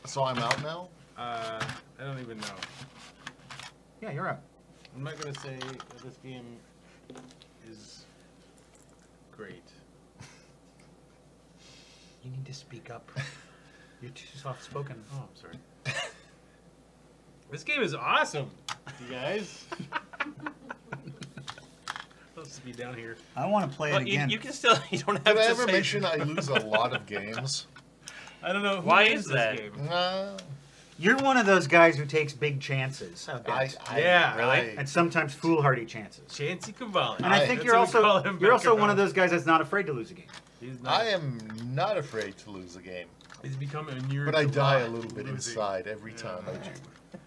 Speaker 3: So I'm out now.
Speaker 5: I don't even know.
Speaker 2: Yeah, you're up.
Speaker 5: I'm not gonna say that this game is great.
Speaker 2: You need to speak up. You're too soft-spoken.
Speaker 5: Oh, I'm sorry. This game is awesome, you guys. Supposed to be down here.
Speaker 2: I want to play it
Speaker 1: Well,
Speaker 2: again.
Speaker 1: you can still. You don't have
Speaker 3: Did
Speaker 1: to
Speaker 3: I ever
Speaker 1: say-
Speaker 3: mention I lose a lot of games?
Speaker 5: I don't know who
Speaker 1: Why
Speaker 5: wins
Speaker 1: is that?
Speaker 5: this game.
Speaker 2: You're one of those guys who takes big chances. I bet.
Speaker 5: Yeah,
Speaker 1: really?
Speaker 2: And sometimes foolhardy chances.
Speaker 5: Chancey Cavalli.
Speaker 2: And I think
Speaker 5: That's
Speaker 2: you're
Speaker 5: what we call
Speaker 2: also
Speaker 5: him
Speaker 2: you're
Speaker 5: back
Speaker 2: also one
Speaker 5: around.
Speaker 2: of those guys that's not afraid to lose a game.
Speaker 5: He's not.
Speaker 3: I am not afraid to lose a game,
Speaker 5: He's become inured.
Speaker 3: but I
Speaker 5: to
Speaker 3: die a
Speaker 5: life
Speaker 3: little bit
Speaker 5: losing.
Speaker 3: inside every time I do.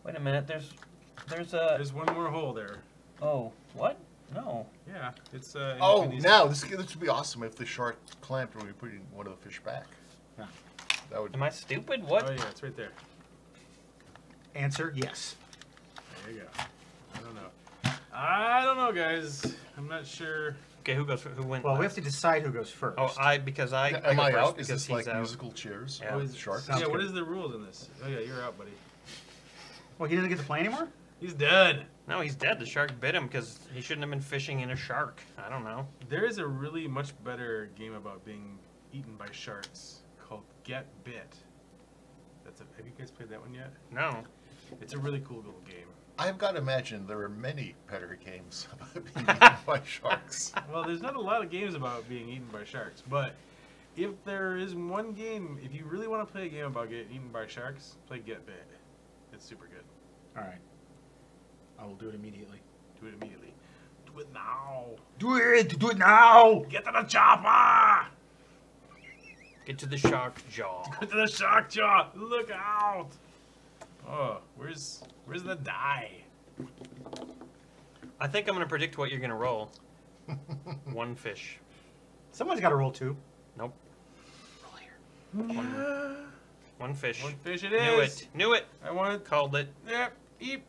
Speaker 1: Wait a minute. There's a.
Speaker 5: There's one more hole there.
Speaker 1: Oh, what? No.
Speaker 5: Yeah, it's
Speaker 3: Oh,
Speaker 5: in these-
Speaker 3: now this would be awesome if the shark clamped when we put one of the fish back.
Speaker 2: Yeah.
Speaker 3: That would.
Speaker 1: Am I stupid? What?
Speaker 5: Oh yeah, it's right there.
Speaker 2: Answer: yes.
Speaker 5: There you go. I don't know, guys. I'm not sure.
Speaker 1: Okay, who goes? Who wins?
Speaker 2: Well, we have to decide who goes first.
Speaker 1: Oh, because I.
Speaker 3: Am
Speaker 1: go
Speaker 3: I
Speaker 1: first
Speaker 3: out? Is
Speaker 1: because
Speaker 3: this like
Speaker 1: he's out.
Speaker 3: musical chairs?
Speaker 1: Yeah.
Speaker 5: Oh, is-
Speaker 3: Shark.
Speaker 2: Sounds
Speaker 5: yeah, what
Speaker 2: good.
Speaker 5: is the rules in this? Oh yeah, you're out, buddy.
Speaker 2: Well, he doesn't get to play anymore.
Speaker 5: He's done.
Speaker 1: No, he's dead. The shark bit him because he shouldn't have been fishing in a shark. I don't know.
Speaker 5: There is a really much better game about being eaten by sharks called Get Bit. Have you guys played that one yet?
Speaker 1: No.
Speaker 5: It's a really cool little game.
Speaker 3: I've got to imagine there are many better games about being eaten by sharks.
Speaker 5: Well, there's not a lot of games about being eaten by sharks, but if there is one game, if you really want to play a game about getting eaten by sharks, play Get Bit. It's super good.
Speaker 2: All right. I will do it immediately.
Speaker 5: Do it immediately. Do it now.
Speaker 2: Do it! Do it now!
Speaker 5: Get to the chopper!
Speaker 1: Get to the shark jaw.
Speaker 5: Get to the shark jaw! Look out! Oh, where's the die?
Speaker 1: I think I'm gonna predict what you're gonna roll. One fish.
Speaker 2: Someone's got to roll 2.
Speaker 1: Nope.
Speaker 2: Roll here.
Speaker 1: One fish.
Speaker 5: One fish it
Speaker 1: Knew
Speaker 5: is.
Speaker 1: it. Knew it.
Speaker 5: I want.
Speaker 1: Called it.
Speaker 5: Yep. Eep.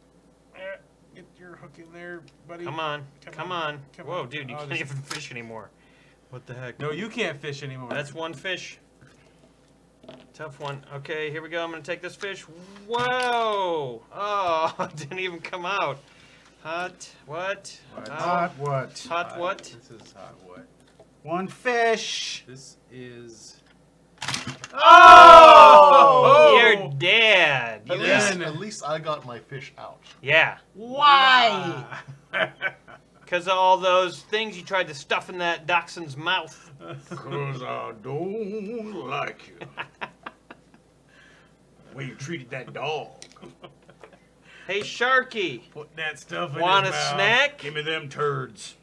Speaker 5: Get your hook in there, buddy.
Speaker 1: Come on.
Speaker 5: Come
Speaker 1: Come
Speaker 5: on.
Speaker 1: on.
Speaker 5: Come
Speaker 1: Whoa,
Speaker 5: on.
Speaker 1: dude, you
Speaker 5: Oh,
Speaker 1: can't
Speaker 5: this-
Speaker 1: even fish anymore. What the heck?
Speaker 5: No, you can't fish anymore.
Speaker 1: That's one fish. Tough one. Okay, here we go. I'm going to take this fish. Whoa! Oh, it didn't even come out. Hot what?
Speaker 2: Hot what?
Speaker 1: Hot what?
Speaker 5: This is hot what?
Speaker 2: One fish.
Speaker 5: This is...
Speaker 2: Oh!
Speaker 1: You're dead.
Speaker 3: At least I got my fish out.
Speaker 1: Yeah.
Speaker 2: Why?
Speaker 1: Because of all those things you tried to stuff in that dachshund's mouth.
Speaker 2: Because I don't like you. The way you treated that dog.
Speaker 1: Hey, Sharky.
Speaker 5: Put that stuff in
Speaker 1: Want a
Speaker 5: his mouth.
Speaker 1: snack?
Speaker 2: Give me them turds.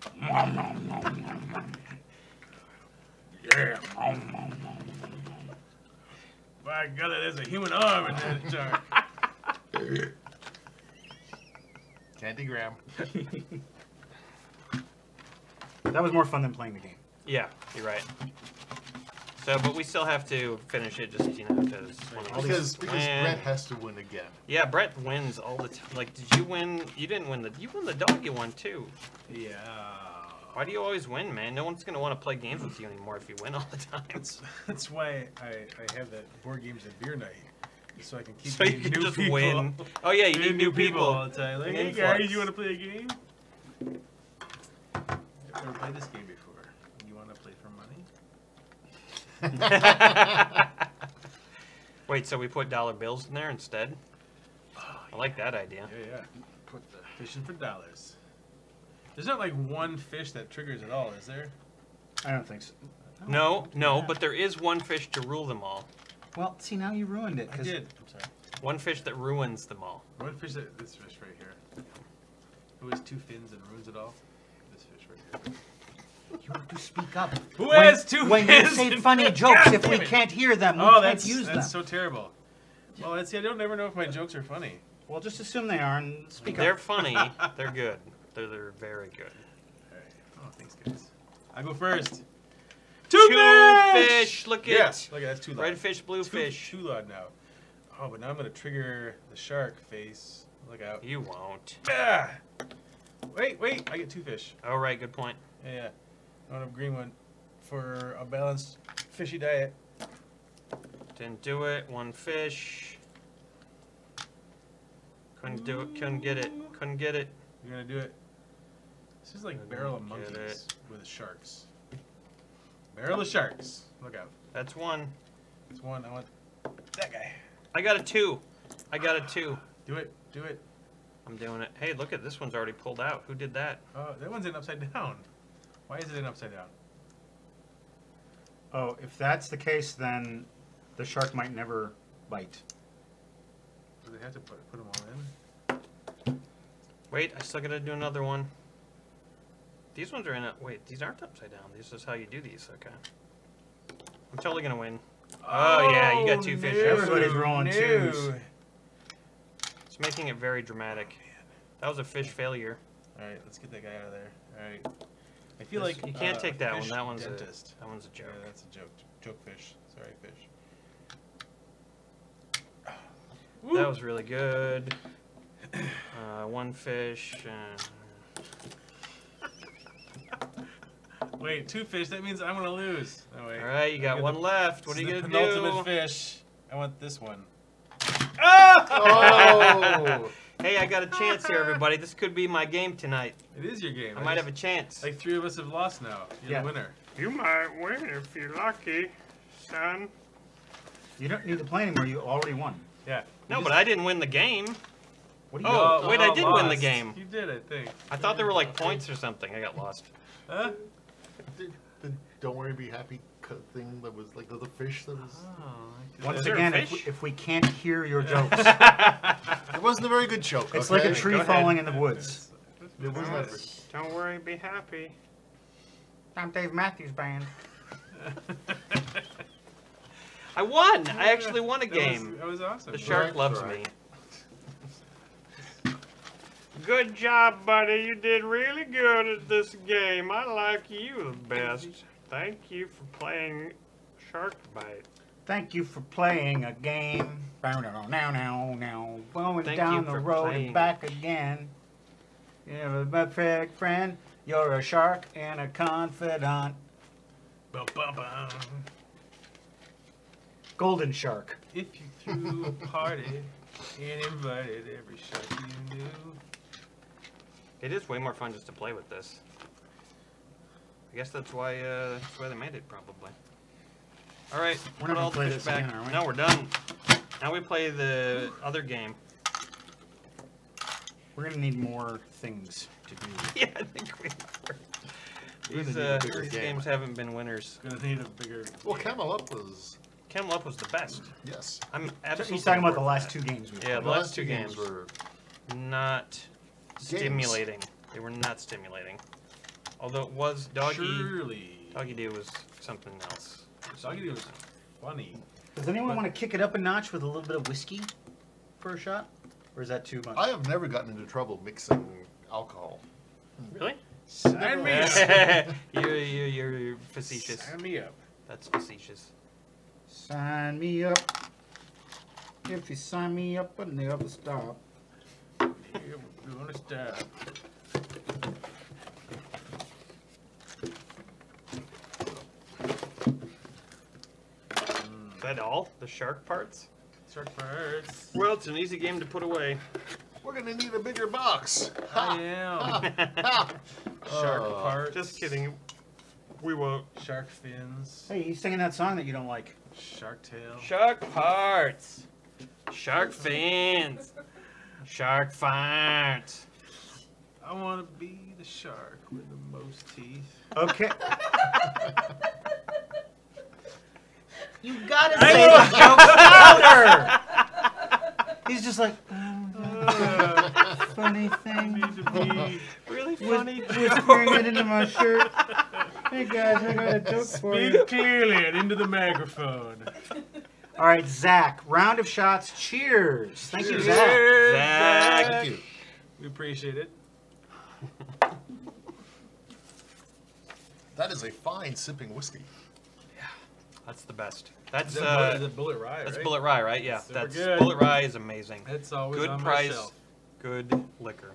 Speaker 2: Yeah.
Speaker 5: My God, there's a human arm in that shark.
Speaker 3: Candygram.
Speaker 2: That was more fun than playing the game.
Speaker 1: Yeah, you're right. So, but we still have to finish it just, you know,
Speaker 3: Because Brett has to win again.
Speaker 1: Yeah, Brett wins all the time. Like, did you win? You didn't win you won the doggy one, too.
Speaker 5: Yeah.
Speaker 1: Why do you always win, man? No one's going to want to play games with you anymore if you win all the time.
Speaker 5: That's why I have that board games and beer night. So I can keep
Speaker 1: So you
Speaker 5: getting
Speaker 1: can
Speaker 5: new
Speaker 1: just
Speaker 5: people.
Speaker 1: win. Oh, yeah, you need new people.
Speaker 5: all the time. Like,
Speaker 1: An
Speaker 5: hey
Speaker 1: influx.
Speaker 5: guys, you want to play a game? I've never played this game before. You want to play for money?
Speaker 1: Wait, so we put dollar bills in there instead?
Speaker 5: Oh,
Speaker 1: I like that idea.
Speaker 5: Yeah. Put the fishing for dollars. There's not like one fish that triggers it all, is there?
Speaker 2: I don't think so.
Speaker 1: No, but there is one fish to rule them all.
Speaker 2: Well, see, now you ruined it.
Speaker 5: I did. I'm sorry.
Speaker 1: One fish that ruins them all.
Speaker 5: One fish that this fish right here. Who has two fins and ruins it all? This fish right here.
Speaker 2: You have to speak up.
Speaker 5: Who has two
Speaker 2: When you
Speaker 5: fins?
Speaker 2: say funny jokes,
Speaker 5: God
Speaker 2: if we
Speaker 5: damn it.
Speaker 2: can't hear them, we
Speaker 5: Oh,
Speaker 2: can't use
Speaker 5: that's
Speaker 2: them.
Speaker 5: so terrible. Well, let's see. I don't never know if my jokes are funny.
Speaker 2: Well, just assume they are and speak
Speaker 1: They're
Speaker 2: up.
Speaker 1: funny. They're good. They're very good.
Speaker 5: All right. Oh, thanks, guys. I go first.
Speaker 1: Two fish! Look at
Speaker 5: Yes. Look at that's two.
Speaker 1: red fish, blue fish.
Speaker 5: Two log now. Oh, but now I'm gonna trigger the shark face. Look out.
Speaker 1: You won't.
Speaker 5: Ah! Wait. I get two fish.
Speaker 1: All right, good point.
Speaker 5: Yeah. I want a green one for a balanced fishy diet.
Speaker 1: Didn't do it. One fish. Couldn't do it. Couldn't get it. Couldn't get it.
Speaker 5: You're gonna do it. This is like Barrel of
Speaker 1: Get
Speaker 5: Monkeys with sharks. Barrel of Sharks. Look out.
Speaker 1: That's one.
Speaker 5: That's one. I want that guy.
Speaker 1: I got a two.
Speaker 5: Do it.
Speaker 1: I'm doing it. Hey, look at this one's already pulled out. Who did that?
Speaker 5: Oh, that one's in upside down. Why is it in upside down?
Speaker 2: Oh, if that's the case, then the shark might never bite.
Speaker 5: Do they have to put them all in?
Speaker 1: Wait, I still gotta do another one. These ones are in a... Wait, these aren't upside down. This is how you do these. Okay. I'm totally gonna win. Oh, yeah, you got two fish.
Speaker 2: Everybody's rolling twos.
Speaker 1: It's making it very dramatic. That was a fish failure.
Speaker 5: All right, let's get that guy out of there. All right. I feel
Speaker 1: This-
Speaker 5: like
Speaker 1: you can't take that one.
Speaker 5: fish
Speaker 1: That one's
Speaker 5: dentist.
Speaker 1: a joke.
Speaker 5: Yeah, that's a joke. Joke fish. Sorry, fish.
Speaker 1: That was really good. One fish.
Speaker 5: Wait, two fish. That means I'm gonna lose. No, wait.
Speaker 1: All right, you got one left. What are you gonna
Speaker 5: penultimate
Speaker 1: do?
Speaker 5: fish. I want this one.
Speaker 3: Oh!
Speaker 1: Hey, I got a chance here, everybody. This could be my game tonight.
Speaker 5: It is your game.
Speaker 1: I might have a chance.
Speaker 5: Like three of us have lost now. You're
Speaker 2: Yeah.
Speaker 5: the winner.
Speaker 1: You might win if you're lucky, son.
Speaker 2: You don't need to play anymore. You already won.
Speaker 5: Yeah.
Speaker 1: No, but I didn't win the game.
Speaker 2: What do you
Speaker 1: Oh, wait, I did win the
Speaker 5: lost.
Speaker 1: game.
Speaker 5: You did, I think.
Speaker 1: I thought there were like points or something. I got lost.
Speaker 5: Huh?
Speaker 3: The Don't Worry Be Happy thing that was like the fish that was...
Speaker 2: Once
Speaker 1: Is there a
Speaker 2: again,
Speaker 1: fish?
Speaker 2: if we can't hear your jokes,
Speaker 3: It wasn't a very good joke,
Speaker 2: it's
Speaker 3: okay?
Speaker 2: like a tree
Speaker 1: Go ahead.
Speaker 2: falling in the woods.
Speaker 3: It was not very...
Speaker 1: Don't worry, be happy.
Speaker 2: I'm Dave Matthews Band.
Speaker 1: I won. I actually won a game.
Speaker 5: That was awesome.
Speaker 1: The shark
Speaker 3: Right,
Speaker 1: loves
Speaker 3: right.
Speaker 1: me. Good job, buddy. You did really good at this game. I like you the best. Thank you for playing Shark Bite.
Speaker 2: Thank you for playing a game. Now, going
Speaker 1: Thank
Speaker 2: down
Speaker 1: you
Speaker 2: the
Speaker 1: for
Speaker 2: road
Speaker 1: playing.
Speaker 2: and back again. You're a perfect friend. You're a shark and a confidant.
Speaker 5: Bum, bum, bum.
Speaker 2: Golden Shark.
Speaker 5: If you threw a party and invited every shark you knew.
Speaker 1: It is way more fun just to play with this. I guess that's why they made it, probably. All right,
Speaker 2: We're
Speaker 1: put
Speaker 2: not
Speaker 1: all
Speaker 2: gonna play
Speaker 1: the fish
Speaker 2: this
Speaker 1: back.
Speaker 2: again, are we?
Speaker 1: No, we're done. Now we play the other game.
Speaker 2: We're gonna need more things to do.
Speaker 1: Yeah, I think we are.
Speaker 3: We're
Speaker 1: These,
Speaker 3: gonna need a bigger
Speaker 1: these
Speaker 3: game.
Speaker 1: games haven't been winners.
Speaker 5: Gonna need a bigger.
Speaker 3: Well, Camel Up was,
Speaker 1: Camel Up was the best.
Speaker 3: yes.
Speaker 1: I'm absolutely.
Speaker 2: He's talking about the
Speaker 1: for
Speaker 2: last
Speaker 1: that.
Speaker 2: 2 games we
Speaker 1: Yeah,
Speaker 2: played.
Speaker 1: the last two games
Speaker 3: were
Speaker 1: not stimulating. They were not stimulating. Although it was Doggie.
Speaker 5: Surely.
Speaker 1: Doggie Day was something else.
Speaker 5: Doggie was funny.
Speaker 2: Does anyone want to kick it up a notch with a little bit of whiskey for a shot? Or is that too much?
Speaker 3: I have never gotten into trouble mixing alcohol.
Speaker 1: Really?
Speaker 5: Sign me up.
Speaker 1: You're facetious.
Speaker 5: Sign me up.
Speaker 1: That's facetious.
Speaker 2: Sign me up. If you sign me up, I'll never stop.
Speaker 5: Here we're gonna stop.
Speaker 1: Is that all? The shark parts?
Speaker 5: Shark parts.
Speaker 1: Well, it's an easy game to put away.
Speaker 3: We're gonna need a bigger box.
Speaker 5: I am. Shark parts.
Speaker 1: Just kidding. We won't.
Speaker 5: Shark fins.
Speaker 2: Hey, he's singing that song that you don't like.
Speaker 5: Shark tail.
Speaker 1: Shark parts. Shark fins. Shark farts.
Speaker 5: I wanna be the shark with the most teeth.
Speaker 2: Okay.
Speaker 6: You gotta
Speaker 2: Say
Speaker 6: say
Speaker 2: the joke louder! He's just like, funny thing.
Speaker 5: Need to be.
Speaker 1: Really funny.
Speaker 2: Whispering it into my shirt. Hey guys, I got a joke for you.
Speaker 5: Speak clearly and into the microphone.
Speaker 2: All right, Zach, round of shots. Cheers. Thank you, Zach.
Speaker 5: Cheers,
Speaker 1: Zach.
Speaker 3: Thank you.
Speaker 5: We appreciate it.
Speaker 3: That is a fine sipping whiskey.
Speaker 1: That's the best. That's
Speaker 5: Is that Bullet Rye,
Speaker 1: that's
Speaker 5: right?
Speaker 1: Bullet Rye, right? Yeah,
Speaker 5: Super
Speaker 1: that's
Speaker 5: good.
Speaker 1: Bullet Rye is amazing.
Speaker 5: It's always
Speaker 1: Good
Speaker 5: on my
Speaker 1: price,
Speaker 5: shelf.
Speaker 1: good liquor.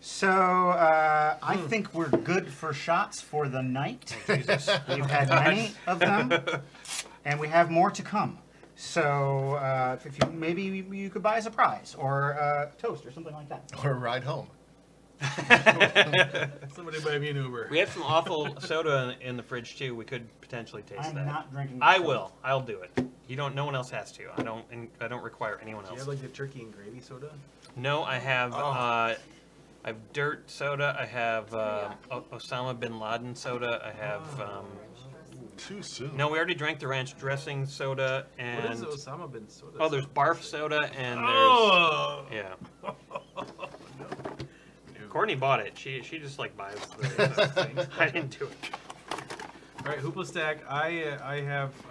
Speaker 2: So, I think we're good for shots for the night.
Speaker 1: Jesus.
Speaker 2: We've had many of them, and we have more to come. So, if you, maybe you could buy us a prize or a toast or something like that.
Speaker 3: Or a ride home.
Speaker 5: Somebody buy me an Uber.
Speaker 1: We have some awful soda in the fridge too. We could potentially taste
Speaker 2: I'm
Speaker 1: that.
Speaker 2: not drinking.
Speaker 1: I
Speaker 2: soda.
Speaker 1: will. I'll do it. You don't. No one else has to. I don't require anyone
Speaker 5: Do you
Speaker 1: else.
Speaker 5: have like the turkey and gravy soda?
Speaker 1: No, I have.
Speaker 3: Oh.
Speaker 1: I have dirt soda. I have Osama bin Laden soda. I have.
Speaker 3: Too soon.
Speaker 1: No, we already drank the ranch dressing soda, and
Speaker 5: What is Osama bin soda?
Speaker 1: oh, there's barf soda, and there's
Speaker 5: Oh!
Speaker 1: yeah.
Speaker 5: No.
Speaker 1: Courtney bought it. She just like buys the things. I didn't do it.
Speaker 5: All right, Hooplastac. I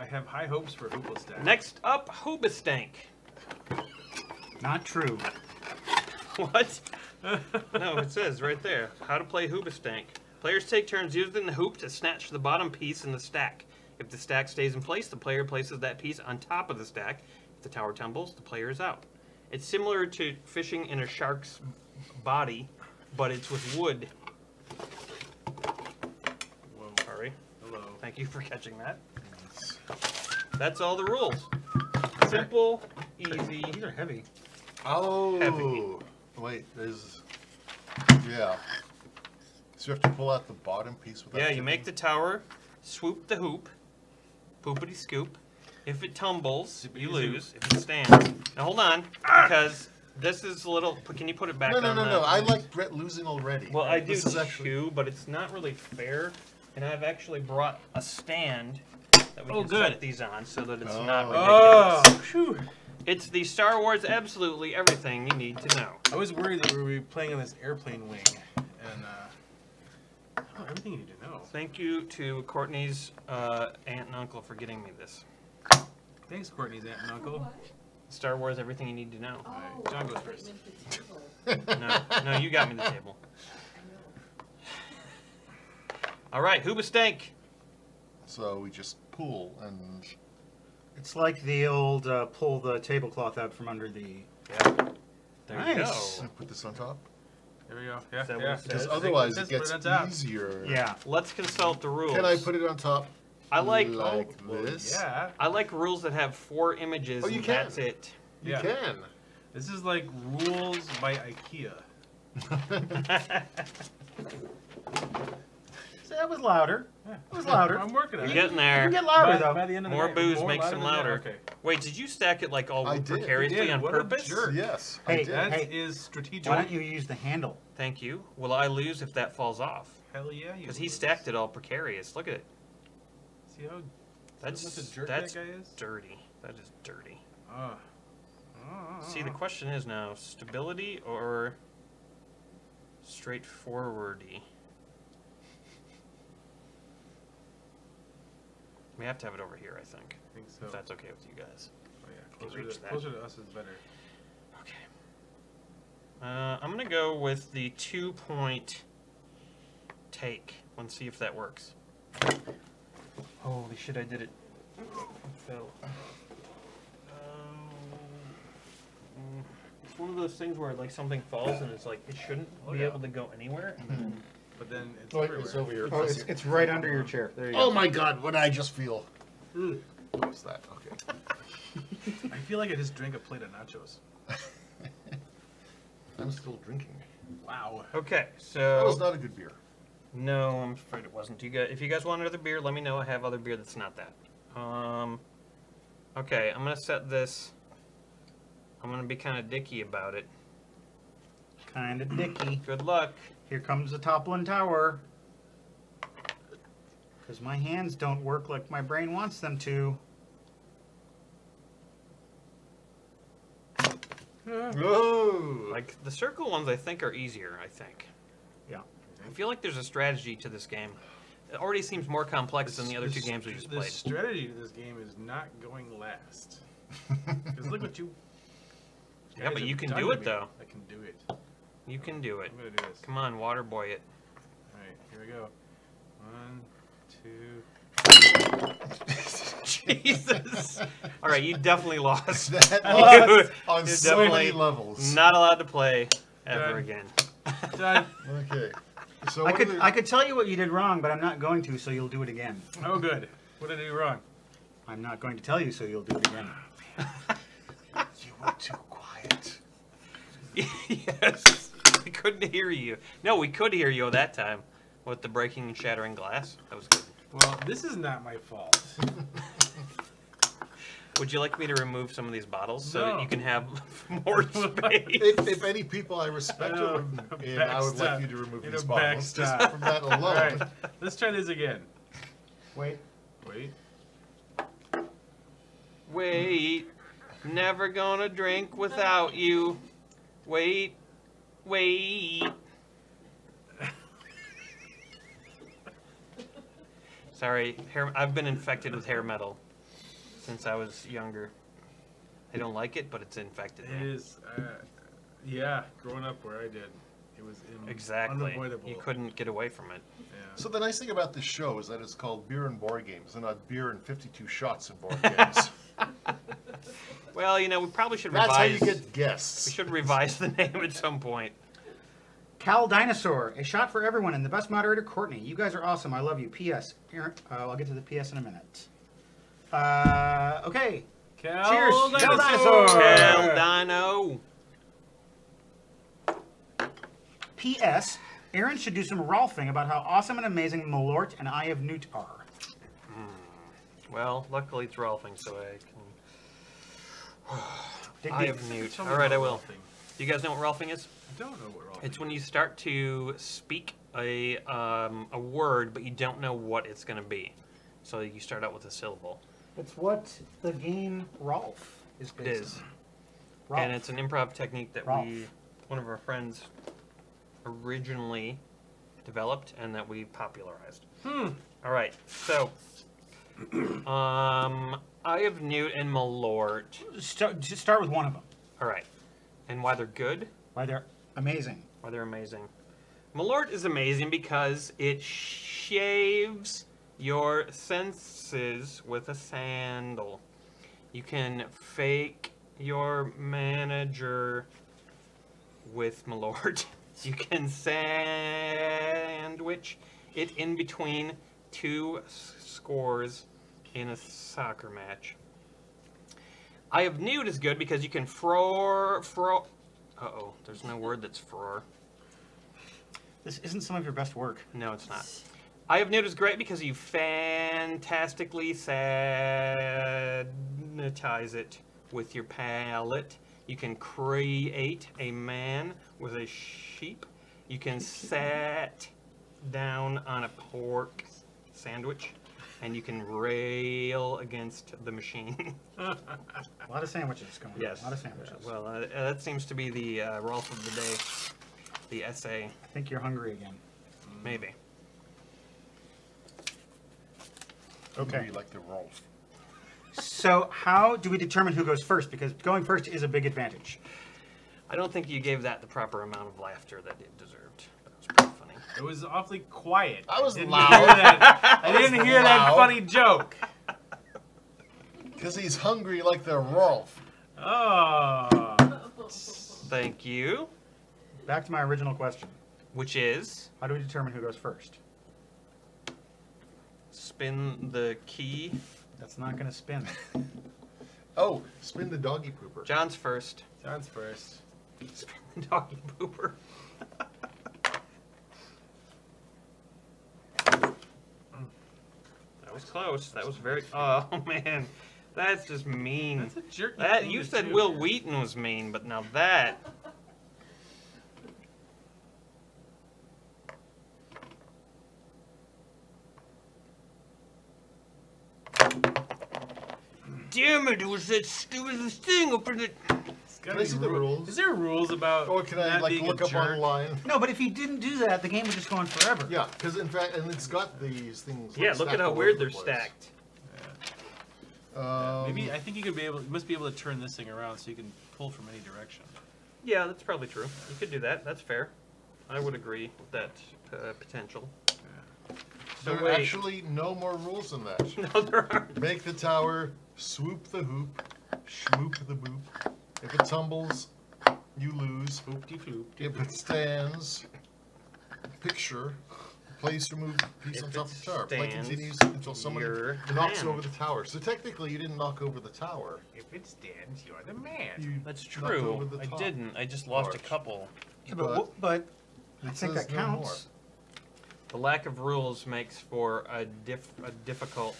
Speaker 5: have high hopes for Hooplastac.
Speaker 1: Next up, Hooplastac.
Speaker 2: Not true.
Speaker 1: What? No, it says right there. How to play Hooplastac. Players take turns using the hoop to snatch the bottom piece in the stack. If the stack stays in place, the player places that piece on top of the stack. If the tower tumbles, the player is out. It's similar to fishing in a shark's body, but it's with wood.
Speaker 5: Whoa.
Speaker 1: Sorry.
Speaker 5: Hello.
Speaker 1: Thank you for catching that. That's all the rules. Simple, easy.
Speaker 2: These are heavy.
Speaker 3: Oh.
Speaker 1: Heavy.
Speaker 3: Wait, there's. Yeah. So you have to pull out the bottom piece without.
Speaker 1: Yeah, you
Speaker 3: tipping?
Speaker 1: make the tower, swoop the hoop, poopity scoop. If it tumbles, you
Speaker 5: Zippity
Speaker 1: lose. If it stands. Now hold on, because this is a little. Can you put it back
Speaker 3: No, no,
Speaker 1: on
Speaker 3: no,
Speaker 1: the-
Speaker 3: no. I like Brett losing already.
Speaker 1: Well, I do
Speaker 3: This is actually.
Speaker 1: too, but it's not really fair. And I've actually brought a stand that we
Speaker 5: Oh,
Speaker 1: can
Speaker 5: good.
Speaker 1: set these on so that it's
Speaker 3: Oh.
Speaker 1: not
Speaker 5: Oh,
Speaker 1: ridiculous.
Speaker 5: phew.
Speaker 1: It's the Star Wars absolutely everything you need to know.
Speaker 5: I was worried that we would be playing on this airplane wing, and everything you need to know.
Speaker 1: Thank you to Courtney's aunt and uncle for getting me this.
Speaker 5: Thanks, Courtney's aunt and uncle.
Speaker 4: What?
Speaker 1: Star Wars everything you need to know.
Speaker 4: Oh,
Speaker 5: Alright, John goes
Speaker 4: I thought
Speaker 5: first.
Speaker 4: you meant the table.
Speaker 1: No, you got me the table.
Speaker 4: I know.
Speaker 1: All right, Hooplastac.
Speaker 3: So we just pull and.
Speaker 2: It's like the old pull the tablecloth out from under the.
Speaker 1: Yeah. There you
Speaker 2: Nice.
Speaker 1: go.
Speaker 3: Put this on top.
Speaker 5: There we go. Yeah,
Speaker 1: Is that what
Speaker 5: yeah.
Speaker 1: it says?
Speaker 3: Because
Speaker 1: Yes,
Speaker 3: otherwise
Speaker 5: Just
Speaker 3: it
Speaker 5: put
Speaker 3: gets
Speaker 5: it on top.
Speaker 3: easier.
Speaker 2: Yeah.
Speaker 1: Let's consult the rules.
Speaker 3: Can I put it on top?
Speaker 1: I like
Speaker 3: this.
Speaker 5: Yeah.
Speaker 1: I like rules that have 4 images.
Speaker 3: Oh, you
Speaker 1: and
Speaker 3: can.
Speaker 1: That's it.
Speaker 3: You
Speaker 5: Yeah.
Speaker 3: can.
Speaker 5: This is like rules by IKEA.
Speaker 2: So that was louder.
Speaker 5: Yeah.
Speaker 2: It was louder.
Speaker 5: I'm working on
Speaker 1: You're
Speaker 5: it.
Speaker 1: getting
Speaker 2: You
Speaker 1: there.
Speaker 2: can get louder
Speaker 5: By
Speaker 2: though.
Speaker 5: the end of the
Speaker 1: More
Speaker 5: night,
Speaker 1: booze
Speaker 5: more
Speaker 1: makes them
Speaker 5: than that?
Speaker 1: louder.
Speaker 5: Okay.
Speaker 1: Wait, did you stack it like all
Speaker 3: I did.
Speaker 1: precariously
Speaker 5: You did.
Speaker 1: on
Speaker 5: What a
Speaker 1: purpose?
Speaker 5: jerk.
Speaker 3: Yes,
Speaker 2: Hey,
Speaker 3: I did.
Speaker 5: That is strategic.
Speaker 2: Why don't you use the handle?
Speaker 1: Thank you. Will I lose if that falls off?
Speaker 5: Hell yeah, you.
Speaker 1: Because he
Speaker 5: lose.
Speaker 1: stacked it all precarious. Look at it.
Speaker 5: See how
Speaker 1: That's
Speaker 5: much a jerk
Speaker 1: that's
Speaker 5: that guy is?
Speaker 1: dirty. That is dirty. See,
Speaker 5: Ah.
Speaker 1: the question is now stability or straightforwardy. We have to have it over here, I think.
Speaker 5: I think so.
Speaker 1: If that's okay with you guys.
Speaker 5: Oh, yeah.
Speaker 1: Can
Speaker 5: Closer
Speaker 1: reach
Speaker 5: to,
Speaker 1: that.
Speaker 5: closer to us is better.
Speaker 1: Okay. I'm gonna go with the 2-point take. Let's see if that works. Holy shit! I did it. It fell. It's one of those things where like something falls and it's like it shouldn't be able to go anywhere. And then
Speaker 5: But then it's
Speaker 3: Oh,
Speaker 5: everywhere.
Speaker 3: it's over here.
Speaker 2: Oh, it's right under your chair. There you go.
Speaker 3: Oh my God! What did I just feel? What was that? Okay.
Speaker 5: I feel like I just drank a plate of nachos.
Speaker 3: I'm still drinking.
Speaker 5: Wow.
Speaker 1: okay,
Speaker 3: That was
Speaker 1: so
Speaker 3: not a good beer.
Speaker 1: no, I'm afraid it wasn't. You guys, if you guys want another beer, let me know. I have other beer that's not that. Okay, I'm gonna set this. I'm gonna be kind of dicky about it.
Speaker 2: Kind of dicky.
Speaker 1: Good luck.
Speaker 2: Here comes the toppling tower. Because my hands don't work like my brain wants them to.
Speaker 3: Oh!
Speaker 1: Like the circle ones, I think are easier. I think.
Speaker 2: Yeah.
Speaker 1: I feel like there's a strategy to this game. It already seems more complex than the other 2 games we just
Speaker 5: The
Speaker 1: played.
Speaker 5: strategy to this game is not going last. Because look what you.
Speaker 1: Yeah,
Speaker 5: guys
Speaker 1: but
Speaker 5: have
Speaker 1: you can
Speaker 5: done
Speaker 1: do
Speaker 5: to
Speaker 1: it
Speaker 5: me.
Speaker 1: though.
Speaker 5: I can do it.
Speaker 1: You can do it.
Speaker 5: I'm gonna do this.
Speaker 1: Come on, water boy it.
Speaker 5: All right, here we go. 1, 2.
Speaker 1: Jesus. All right, you definitely lost.
Speaker 3: That
Speaker 1: You-
Speaker 3: was on
Speaker 1: you're
Speaker 3: so many
Speaker 1: definitely
Speaker 3: levels.
Speaker 1: Not allowed to play ever
Speaker 5: Done.
Speaker 1: again.
Speaker 5: Done.
Speaker 3: Okay. So
Speaker 2: I
Speaker 3: what
Speaker 2: could
Speaker 3: are the-
Speaker 2: I could tell you what you did wrong, but I'm not going to, so you'll do it again.
Speaker 5: Oh, good. What did I do wrong?
Speaker 2: I'm not going to tell you, so you'll do it again.
Speaker 3: You were too quiet.
Speaker 1: Yes. We couldn't hear you. No, we could hear you that time with the breaking and shattering glass. That was good.
Speaker 5: Well, this is not my fault.
Speaker 1: Would you like me to remove some of these bottles so
Speaker 5: No.
Speaker 1: that you can have more space?
Speaker 3: If any people I respect
Speaker 5: Oh,
Speaker 3: are in, I would like
Speaker 5: backstab.
Speaker 3: you to remove
Speaker 5: You
Speaker 3: these
Speaker 5: know,
Speaker 3: bottles. Just
Speaker 5: backstab.
Speaker 3: from that
Speaker 5: All
Speaker 3: alone.
Speaker 5: right, let's try this again.
Speaker 2: Wait.
Speaker 5: Wait.
Speaker 1: Wait. Never gonna drink without you. Wait. Wait. Sorry, I've been infected with hair metal since I was younger. I don't like it, but it's infected
Speaker 5: It
Speaker 1: me.
Speaker 5: is, yeah, growing up where I did, it was
Speaker 1: Exactly.
Speaker 5: unavoidable.
Speaker 1: You couldn't get away from it.
Speaker 5: Yeah.
Speaker 3: So the nice thing about this show is that it's called Beer and Board Games, and not Beer and 52 Shots and Board Games.
Speaker 1: Well, you know, we probably should
Speaker 3: That's how
Speaker 1: revise.
Speaker 3: you get guests.
Speaker 1: We should revise the name at some point.
Speaker 2: Cal Dinosaur, a shot for everyone, and the best moderator, Courtney. You guys are awesome. I love you. P.S. Aaron, I'll get to the P.S. in a minute. Okay.
Speaker 5: Cal
Speaker 2: Cheers, Cal
Speaker 5: Dinosaur!
Speaker 2: Dinosaur!
Speaker 1: Dino.
Speaker 2: P.S. Aaron should do some Rolfing about how awesome and amazing Malort and Eye of Newt are.
Speaker 1: Well, luckily it's Rolfing, so I can.
Speaker 2: Dig
Speaker 1: Eye
Speaker 2: deep.
Speaker 1: of Newt.
Speaker 5: Tell me
Speaker 1: All right, I
Speaker 5: about
Speaker 1: will.
Speaker 5: Rolfing.
Speaker 1: Do you guys know what Rolfing is?
Speaker 5: I don't know what Rolfing
Speaker 1: It's when you start to speak a word, but you don't know what it's going to be. So you start out with a syllable.
Speaker 2: It's what the game Rolf is
Speaker 1: It
Speaker 2: based
Speaker 1: is.
Speaker 2: on. Rolf.
Speaker 1: And it's an improv technique that
Speaker 2: Rolf.
Speaker 1: one of our friends originally developed and that we popularized. All right, so Eye of Newt and Malort.
Speaker 2: Just start with one of them.
Speaker 1: All right, and why they're good?
Speaker 2: Why they're amazing.
Speaker 1: Why they're amazing. Malort is amazing because it shaves your senses with a sandal. You can fake your manager with Malort. You can sandwich it in between 2 scores in a soccer match. I have nude is good because you can uh-oh, there's no word that's frore.
Speaker 2: This isn't some of your best work.
Speaker 1: No, it's not. I have nude is great because you fantastically sanitize it with your palette. You can create a man with a sheep. You can sit down on a pork sandwich, and you can rail against the machine.
Speaker 2: A lot of sandwiches going on.
Speaker 1: Yes.
Speaker 2: A lot of sandwiches.
Speaker 1: Well, that seems to be the Rolf of the day, the essay,
Speaker 2: I think you're hungry again.
Speaker 1: maybe.
Speaker 2: Okay.
Speaker 3: Maybe like the Rolf.
Speaker 2: So how do we determine who goes first? Because going first is a big advantage.
Speaker 1: I don't think you gave that the proper amount of laughter that it deserved. That was pretty funny.
Speaker 5: It was awfully quiet.
Speaker 3: I was
Speaker 5: didn't
Speaker 3: loud.
Speaker 5: hear that. I
Speaker 3: was
Speaker 5: didn't hear that
Speaker 3: loud.
Speaker 5: funny joke.
Speaker 3: Because he's hungry like the Rolf.
Speaker 5: Oh.
Speaker 1: Thank you.
Speaker 2: Back to my original question.
Speaker 1: Which is
Speaker 2: How do we determine who goes first?
Speaker 1: spin the key.
Speaker 2: That's not going to spin.
Speaker 3: Oh, spin the doggy pooper.
Speaker 1: John's first.
Speaker 5: John's first.
Speaker 1: Spin the doggy pooper. That was close. That was very. Oh man, that's just mean.
Speaker 5: That's a jerky
Speaker 1: That
Speaker 5: thing
Speaker 1: you
Speaker 5: to
Speaker 1: said
Speaker 5: do.
Speaker 1: Will Wheaton was mean, but now that. Damn it! It was that stupid thing up in the.
Speaker 5: It's gotta
Speaker 3: Can I
Speaker 5: be
Speaker 3: see the rules?
Speaker 5: Is there rules about
Speaker 3: Or can I
Speaker 5: not
Speaker 3: like
Speaker 5: being
Speaker 3: look
Speaker 5: a
Speaker 3: up
Speaker 5: jerk?
Speaker 3: online?
Speaker 2: No, but if you didn't do that, the game would just go on forever.
Speaker 3: Yeah, because in fact, and it's got these things.
Speaker 1: Yeah,
Speaker 3: like,
Speaker 1: look at
Speaker 3: stacked
Speaker 1: how
Speaker 3: all
Speaker 1: weird
Speaker 3: over
Speaker 1: they're
Speaker 3: the place.
Speaker 1: stacked.
Speaker 5: Maybe I think you could be able. You must be able to turn this thing around so you can pull from any direction.
Speaker 1: Yeah, that's probably true. You could do that. That's fair. I would agree with that potential. So
Speaker 3: There are
Speaker 1: wait.
Speaker 3: actually no more rules than that.
Speaker 1: No, there aren't.
Speaker 3: Make the tower, swoop the hoop, schmoop the boop. If it tumbles, you lose.
Speaker 5: Floopty floop.
Speaker 3: If it stands, picture, place to move piece
Speaker 1: If
Speaker 3: on top
Speaker 1: it
Speaker 3: of the tower. Play
Speaker 1: stands,
Speaker 3: continues until somebody
Speaker 1: your
Speaker 3: knocks
Speaker 1: man.
Speaker 3: over the tower. So technically, you didn't knock over the tower.
Speaker 5: If it stands, you're the man.
Speaker 3: You
Speaker 1: That's
Speaker 3: knocked over
Speaker 1: true.
Speaker 3: the
Speaker 1: I
Speaker 3: top
Speaker 1: didn't. I just lost a
Speaker 3: part.
Speaker 1: couple.
Speaker 2: Yeah, but I
Speaker 3: It
Speaker 2: think
Speaker 3: says
Speaker 2: that
Speaker 3: no more.
Speaker 2: counts.
Speaker 1: The lack of rules makes for a difficult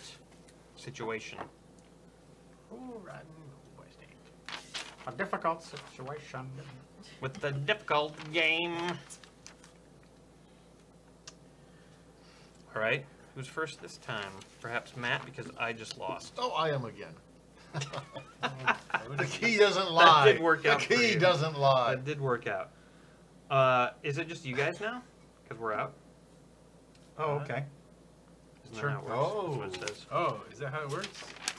Speaker 1: situation.
Speaker 2: A difficult situation.
Speaker 1: With the difficult game. All right. Who's first this time? Perhaps Matt, because I just lost.
Speaker 3: Oh, I am again. The key doesn't lie.
Speaker 1: did work out
Speaker 3: The
Speaker 1: for
Speaker 3: key
Speaker 1: you.
Speaker 3: doesn't lie.
Speaker 1: That did work out. Is it just you guys now? Because we're out.
Speaker 2: Oh, okay.
Speaker 1: Isn't
Speaker 2: Sure.
Speaker 1: that how it works? That's what it says.
Speaker 5: Oh, is that how it works?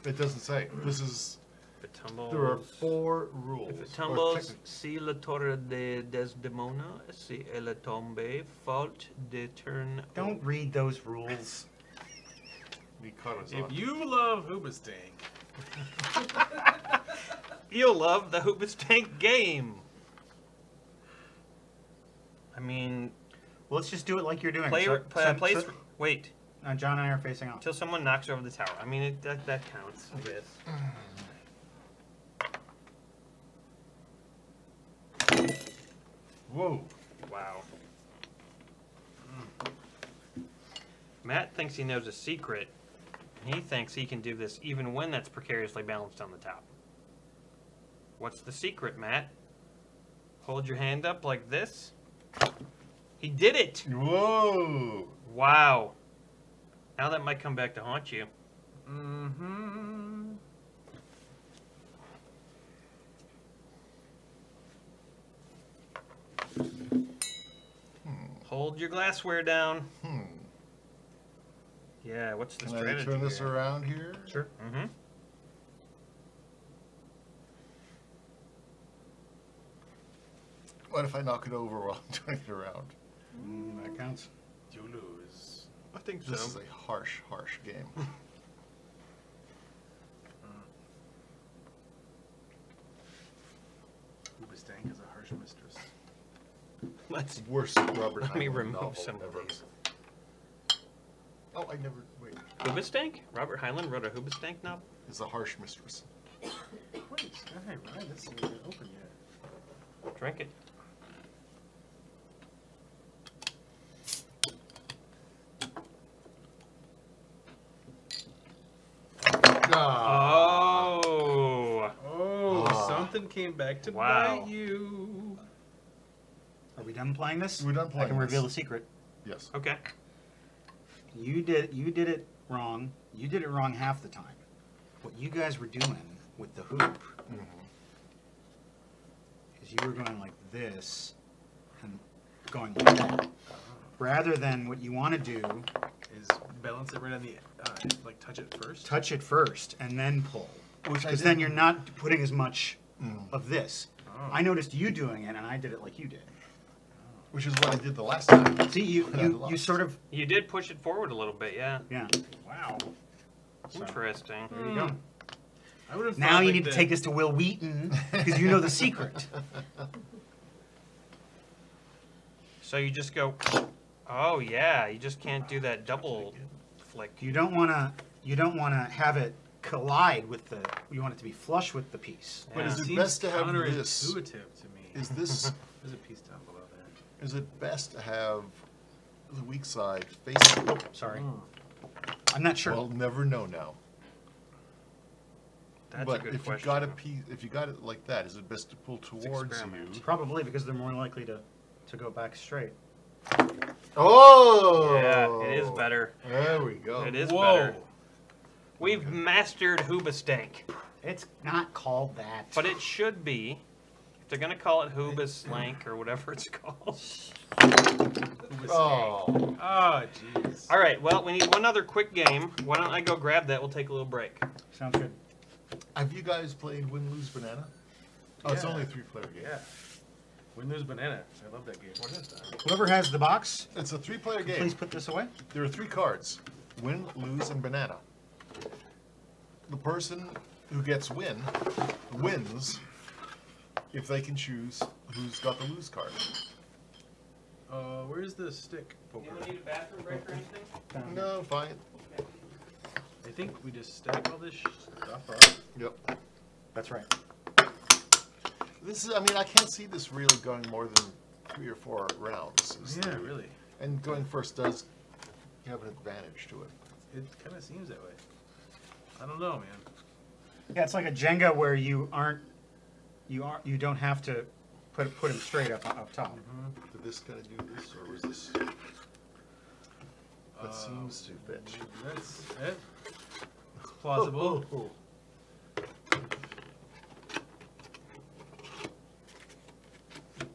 Speaker 3: It doesn't say. This is.
Speaker 1: If it tumbles.
Speaker 3: There are 4 rules.
Speaker 1: If it
Speaker 3: or
Speaker 1: tumbles,
Speaker 3: technically-
Speaker 1: si la torre de Desdemona, si elle tombe, fault de turn.
Speaker 2: Don't read those rules.
Speaker 3: We caught us
Speaker 5: If
Speaker 3: on.
Speaker 5: you love Hooplastac,
Speaker 1: You'll love the Hooplastac game. I mean,
Speaker 2: Well, let's just do it like you're doing.
Speaker 1: play,
Speaker 2: So- so-
Speaker 1: place.
Speaker 2: so-
Speaker 1: Wait
Speaker 2: John and I are facing off.
Speaker 1: until someone knocks over the tower. I mean, that counts. I guess.
Speaker 3: Whoa.
Speaker 1: Wow. Matt thinks he knows a secret. He thinks he can do this even when that's precariously balanced on the top. What's the secret, Matt? Hold your hand up like this. He did it!
Speaker 3: Whoa.
Speaker 1: Wow. Now that might come back to haunt you.
Speaker 5: mm-hmm.
Speaker 1: Hold your glassware down.
Speaker 3: Hmm.
Speaker 1: Yeah, what's the
Speaker 3: Can I
Speaker 1: strategy
Speaker 3: turn this
Speaker 1: here?
Speaker 3: around here?
Speaker 2: Sure.
Speaker 1: Mm-hmm.
Speaker 3: What if I knock it over while I'm turning it around?
Speaker 2: That counts.
Speaker 5: You lose.
Speaker 1: I think
Speaker 3: This is a harsh, harsh game.
Speaker 5: Hooplastac is a harsh mistress.
Speaker 1: Let's.
Speaker 3: Worst Robert
Speaker 1: Let me
Speaker 3: Heinlein
Speaker 1: remove
Speaker 3: novel
Speaker 1: some of
Speaker 3: ever.
Speaker 1: these.
Speaker 3: Oh, I never. Wait.
Speaker 1: Hoobastank? Robert Hyland wrote a Hoobastank novel?
Speaker 3: It's a harsh mistress.
Speaker 5: Wait, Ryan, this isn't even open yet.
Speaker 1: Drink it.
Speaker 3: Ah.
Speaker 1: Oh.
Speaker 5: Oh, something came back to
Speaker 1: Wow.
Speaker 5: bite you.
Speaker 2: Are we done playing this?
Speaker 3: We're done
Speaker 2: I
Speaker 3: playing
Speaker 2: can reveal
Speaker 3: this.
Speaker 2: the secret.
Speaker 3: Yes.
Speaker 1: Okay.
Speaker 2: You did it wrong. You did it wrong half the time. What you guys were doing with the hoop is you were going like this and going like that. Rather than what you want to do,
Speaker 5: Is balance it right on the, like touch it first?
Speaker 2: touch it first and then pull.
Speaker 3: Which I
Speaker 2: Because then
Speaker 3: didn't-
Speaker 2: you're not putting as much
Speaker 3: Mm.
Speaker 2: of this.
Speaker 5: Oh.
Speaker 2: I noticed you doing it and I did it like you did.
Speaker 3: Which is what I did the last time.
Speaker 2: See, you
Speaker 3: But I lost.
Speaker 2: sort of,
Speaker 1: You did push it forward a little bit, yeah.
Speaker 2: yeah.
Speaker 5: Wow.
Speaker 2: So,
Speaker 1: Interesting.
Speaker 2: there you go.
Speaker 5: I would have
Speaker 2: Now you need to take this to Will Wheaton because you know the secret.
Speaker 1: So you just go, oh yeah, you just can't do that double flick.
Speaker 2: You don't want to have it collide with the. You want it to be flush with the piece.
Speaker 3: But
Speaker 1: Yeah.
Speaker 3: is it
Speaker 5: Seems
Speaker 3: best to have this?
Speaker 5: counterintuitive to me.
Speaker 3: Is this?
Speaker 5: There's a piece down below there.
Speaker 3: Is it best to have the weak side facing?
Speaker 2: Oh, sorry. I'm not sure.
Speaker 3: We'll never know now.
Speaker 1: That's
Speaker 3: but
Speaker 1: a good
Speaker 3: if
Speaker 1: question.
Speaker 3: you got a piece, if you got it like that, is it best to pull towards
Speaker 1: experiment.
Speaker 3: you?
Speaker 2: Probably because they're more likely to go back straight.
Speaker 3: Oh!
Speaker 1: Yeah, it is better.
Speaker 3: There we go.
Speaker 1: It is
Speaker 5: Whoa.
Speaker 1: better. We've mastered Hoobastank,
Speaker 2: It's not called that.
Speaker 1: but it should be. If they're gonna call it Hoobaslank or whatever it's called.
Speaker 3: Oh.
Speaker 5: Oh, jeez.
Speaker 1: All right. Well, we need one other quick game. Why don't I go grab that? We'll take a little break.
Speaker 2: Sounds good.
Speaker 3: Have you guys played Win Lose Banana? Oh, it's
Speaker 5: Yeah.
Speaker 3: only a 3-player game.
Speaker 5: Yeah. When there's banana. I love that game. What is that?
Speaker 2: Whoever has the box,
Speaker 3: It's a 3-player game.
Speaker 2: please put this away.
Speaker 3: There are 3 cards: Win, Lose, and Banana. The person who gets win wins if they can choose who's got the lose card.
Speaker 5: Where's the stick poker?
Speaker 1: need a bathroom break or anything?
Speaker 3: No, fine.
Speaker 5: I think we just stack all this stuff up.
Speaker 3: Yep.
Speaker 2: That's right.
Speaker 3: This is, I mean, I can't see this reel going more than 3 or 4 rounds.
Speaker 5: Yeah, really.
Speaker 3: And going first does have an advantage to it.
Speaker 5: It kind of seems that way. I don't know, man.
Speaker 2: Yeah, it's like a Jenga where you don't have to put him straight up top.
Speaker 3: Did this kind of do this, or was this? That seems to fit.
Speaker 5: That's it. It's plausible.
Speaker 3: Oh.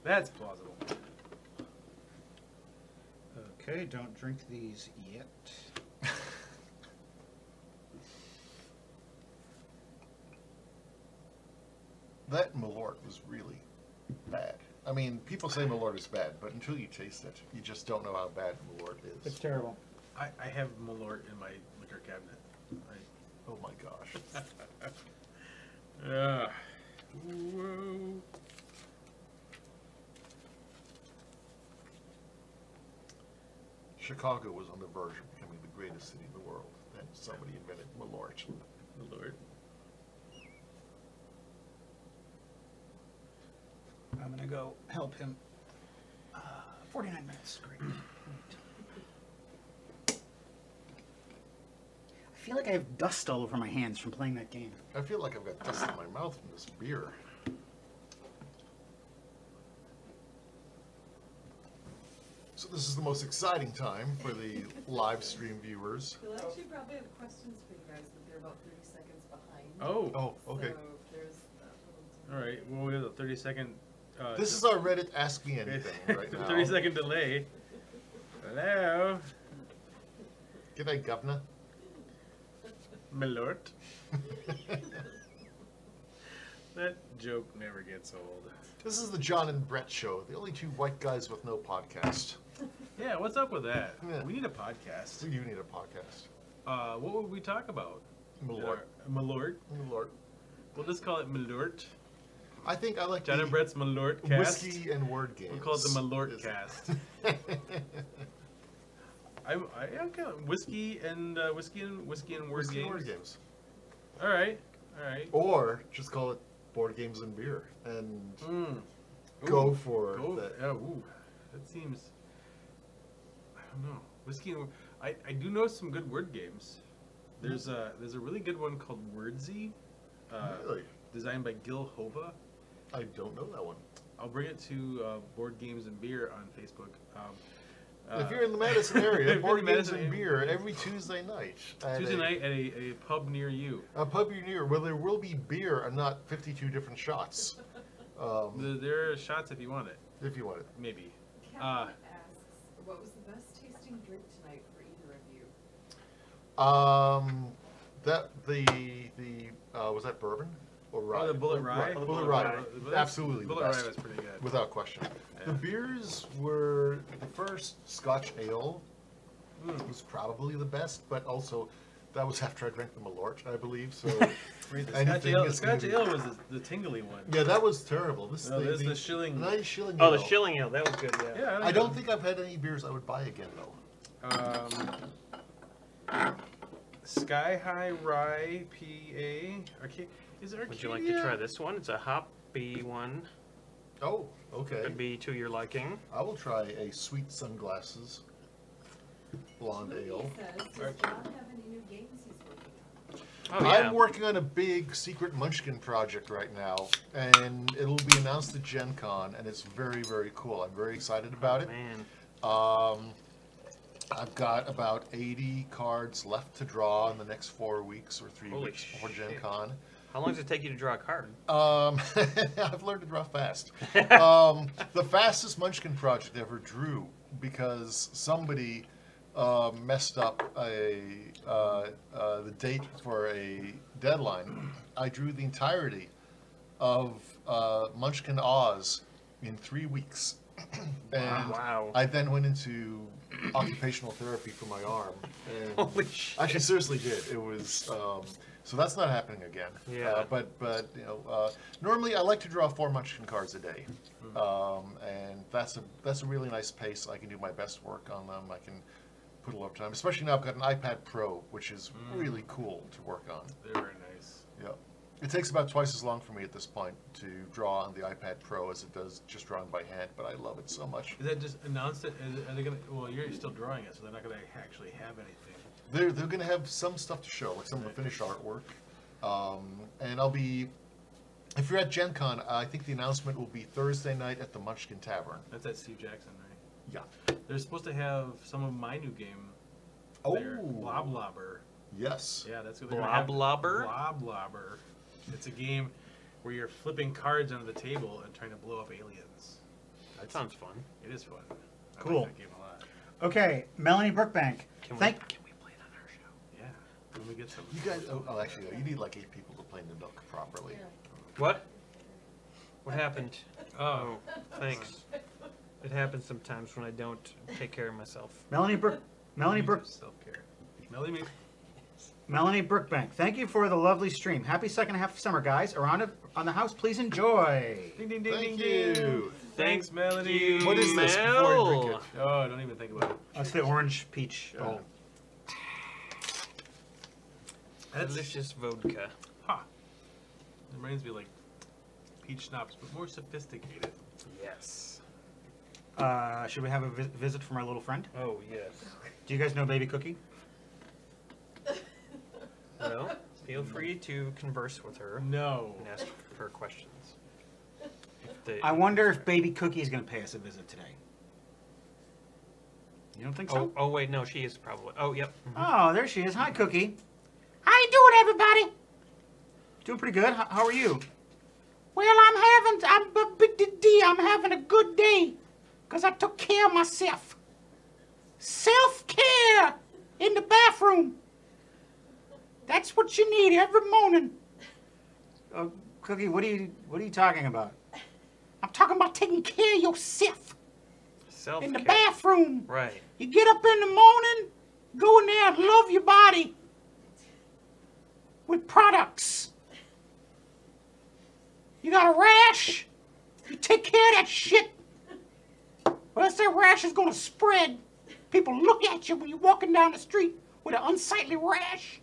Speaker 5: That's plausible.
Speaker 2: Okay, don't drink these yet.
Speaker 3: That Malort was really bad. I mean, people say Malort is bad, but until you taste it, you just don't know how bad Malort
Speaker 2: It's
Speaker 3: is.
Speaker 2: terrible.
Speaker 5: I have Malort in my liquor cabinet.
Speaker 3: Oh my gosh.
Speaker 5: Whoa.
Speaker 3: Chicago was on the verge of becoming the greatest city in the world, and somebody invented Malort.
Speaker 5: Malort.
Speaker 2: I'm gonna go help him. 49 minutes. Great. I feel like I have dust all over my hands from playing that game.
Speaker 3: I feel like I've got dust in my mouth from this beer. So this is the most exciting time for the live stream viewers.
Speaker 4: We'll actually probably have questions for you guys, but they're about 30 seconds behind.
Speaker 5: Oh.
Speaker 3: Oh, okay.
Speaker 4: So there's that little
Speaker 5: All right. Well, we have a 30-second.
Speaker 3: This is our Reddit Ask Me Anything right now.
Speaker 5: 30-second delay. Hello,
Speaker 3: G'day, governor.
Speaker 5: Malort. That joke never gets old.
Speaker 3: This is the John and Brett show, the only 2 white guys with no podcast.
Speaker 5: Yeah, what's up with that?
Speaker 3: Yeah.
Speaker 5: We need a podcast.
Speaker 3: We do need a podcast.
Speaker 5: What would we talk about?
Speaker 3: Malort.
Speaker 5: Malort.
Speaker 3: Malort.
Speaker 5: We'll just call it Malort.
Speaker 3: I think I like
Speaker 5: John
Speaker 3: the
Speaker 5: and Brett's Malort cast.
Speaker 3: whiskey and word games.
Speaker 5: We'll call it the Malort
Speaker 3: Is-
Speaker 5: cast. Okay, whiskey and word
Speaker 3: Whiskey and
Speaker 5: games.
Speaker 3: word games.
Speaker 5: All right.
Speaker 3: Or just call it board games and beer, and go for that.
Speaker 5: Yeah, ooh, that seems. I don't know. Whiskey and I do know some good word games. There's a really good one called Wordsy,
Speaker 3: Really?
Speaker 5: designed by Gil Hova.
Speaker 3: I don't know that one.
Speaker 5: I'll bring it to Board Games and Beer on Facebook.
Speaker 3: If you're in the Madison area,
Speaker 5: if you're in
Speaker 3: board
Speaker 5: the
Speaker 3: games
Speaker 5: Madison
Speaker 3: and
Speaker 5: area.
Speaker 3: beer every Tuesday night.
Speaker 5: Tuesday night at a pub near you.
Speaker 3: A pub near where there will be beer and not 52 different shots.
Speaker 5: There are shots if you want it.
Speaker 3: If you want it.
Speaker 5: Maybe.
Speaker 4: Catherine asks, what was the best tasting drink tonight for either of you?
Speaker 3: Was that bourbon or rye?
Speaker 5: Oh, the Bullet Rye?
Speaker 3: Bullet Rye. Absolutely.
Speaker 5: Bullet
Speaker 3: the best.
Speaker 5: Rye was pretty good.
Speaker 3: Without question.
Speaker 5: Yeah.
Speaker 3: The beers were the first Scotch ale was probably the best, but also that was after I drank the Malort, I believe. So
Speaker 5: Wait, the
Speaker 3: anything is gonna
Speaker 5: Scotch
Speaker 3: be-
Speaker 5: ale was the tingly one.
Speaker 3: Yeah, that was terrible.
Speaker 5: No, this is the shilling.
Speaker 3: Nice shilling.
Speaker 1: Oh, the
Speaker 3: ale.
Speaker 1: shilling ale. That was good, yeah.
Speaker 5: Yeah,
Speaker 3: I don't think I've had any beers I would buy again though.
Speaker 5: Sky High Rye PA. Is there
Speaker 1: Would you like to try this one? It's a hoppy one.
Speaker 3: Oh, okay.
Speaker 1: Could be to your liking.
Speaker 3: I will try a Sweet Sunglasses blonde ale.
Speaker 4: Smoothie says, does John have any new games he's working on?
Speaker 1: Oh, yeah.
Speaker 3: I'm working on a big secret Munchkin project right now, and it'll be announced at Gen Con, and it's very, very cool. I'm very excited about it.
Speaker 1: Man.
Speaker 3: I've got about 80 cards left to draw in the next 4 weeks or 3
Speaker 1: Holy
Speaker 3: weeks before Gen
Speaker 1: shit.
Speaker 3: Con.
Speaker 1: How long does it take you to draw a card?
Speaker 3: I've learned to draw fast. The fastest Munchkin project ever drew because somebody messed up the date for a deadline. I drew the entirety of Munchkin Oz in 3 weeks. And
Speaker 1: Wow.
Speaker 3: I then went into occupational therapy for my arm. And
Speaker 1: Holy shit.
Speaker 3: actually, seriously did. It was so that's not happening again.
Speaker 1: Yeah.
Speaker 3: But you know, normally I like to draw 4 Munchkin cards a day, and that's a really nice pace. I can do my best work on them. I can put a lot of time, especially now I've got an iPad Pro, which is really cool to work on.
Speaker 5: They're very nice.
Speaker 3: Yeah. It takes about twice as long for me at this point to draw on the iPad Pro as it does just drawing by hand, but I love it so much.
Speaker 5: Is that just announced it? Are they gonna? Well, you're still drawing it, so they're not gonna actually have anything.
Speaker 3: They're going to have some stuff to show, like some of the finished artwork. And I'll be, if you're at Gen Con, I think the announcement will be Thursday night at the Munchkin Tavern.
Speaker 5: That's at Steve Jackson, right?
Speaker 3: Yeah.
Speaker 5: They're supposed to have some of my new game.
Speaker 3: Oh.
Speaker 5: There. Blob Lobber.
Speaker 3: Yes.
Speaker 5: Yeah, that's what they're gonna have.
Speaker 1: Blob Lobber?
Speaker 5: Blob Lobber. It's a game where you're flipping cards under the table and trying to blow up aliens.
Speaker 1: That sounds fun.
Speaker 5: It is fun. I
Speaker 2: Cool.
Speaker 5: like that game a lot.
Speaker 2: Okay, Melanie Brookbank.
Speaker 1: Can
Speaker 2: Thank.
Speaker 1: we play it on our show?
Speaker 5: Yeah. When we get some.
Speaker 3: You guys, actually, you need like 8 people to play the Nook properly.
Speaker 1: What? What happened? Oh, thanks. It happens sometimes when I don't take care of myself.
Speaker 2: Melanie Brook. Melanie Brook.
Speaker 5: Self-care. Melanie.
Speaker 2: Melanie Brookbank. Thank you for the lovely stream. Happy second half of summer, guys. Around on the house, please enjoy.
Speaker 5: Ding ding ding
Speaker 3: Thank
Speaker 5: ding ding.
Speaker 3: you.
Speaker 5: Thanks, Melanie.
Speaker 3: What is this before you drink
Speaker 1: Mel.
Speaker 3: it?
Speaker 5: Oh, don't even think about it.
Speaker 2: That's the orange peach.
Speaker 3: Oh.
Speaker 5: That's
Speaker 1: Delicious vodka.
Speaker 5: Huh. It reminds me of like peach schnapps, but more sophisticated.
Speaker 1: Yes.
Speaker 2: Should we have a visit from our little friend?
Speaker 1: Oh, yes.
Speaker 2: Do you guys know Baby Cookie?
Speaker 1: Well, feel free to converse with her
Speaker 5: No.
Speaker 1: and ask her questions.
Speaker 2: I wonder if Baby Cookie is going to pay us a visit today. You don't think so?
Speaker 1: Oh, wait, no, she is probably. Oh, yep.
Speaker 2: Oh, there she is. Hi, Cookie. How you doing, everybody? Doing pretty good. How are you? Well, I'm having a good day because I took care of myself. Self-care in the bathroom. That's what you need every morning. Cookie, what are you talking about? I'm talking about taking care of yourself
Speaker 1: Self-care.
Speaker 2: in the bathroom.
Speaker 1: Right.
Speaker 2: You get up in the morning, go in there and love your body with products. You got a rash, you take care of that shit. Or else that rash is gonna spread People look at you when you're walking down the street with an unsightly rash.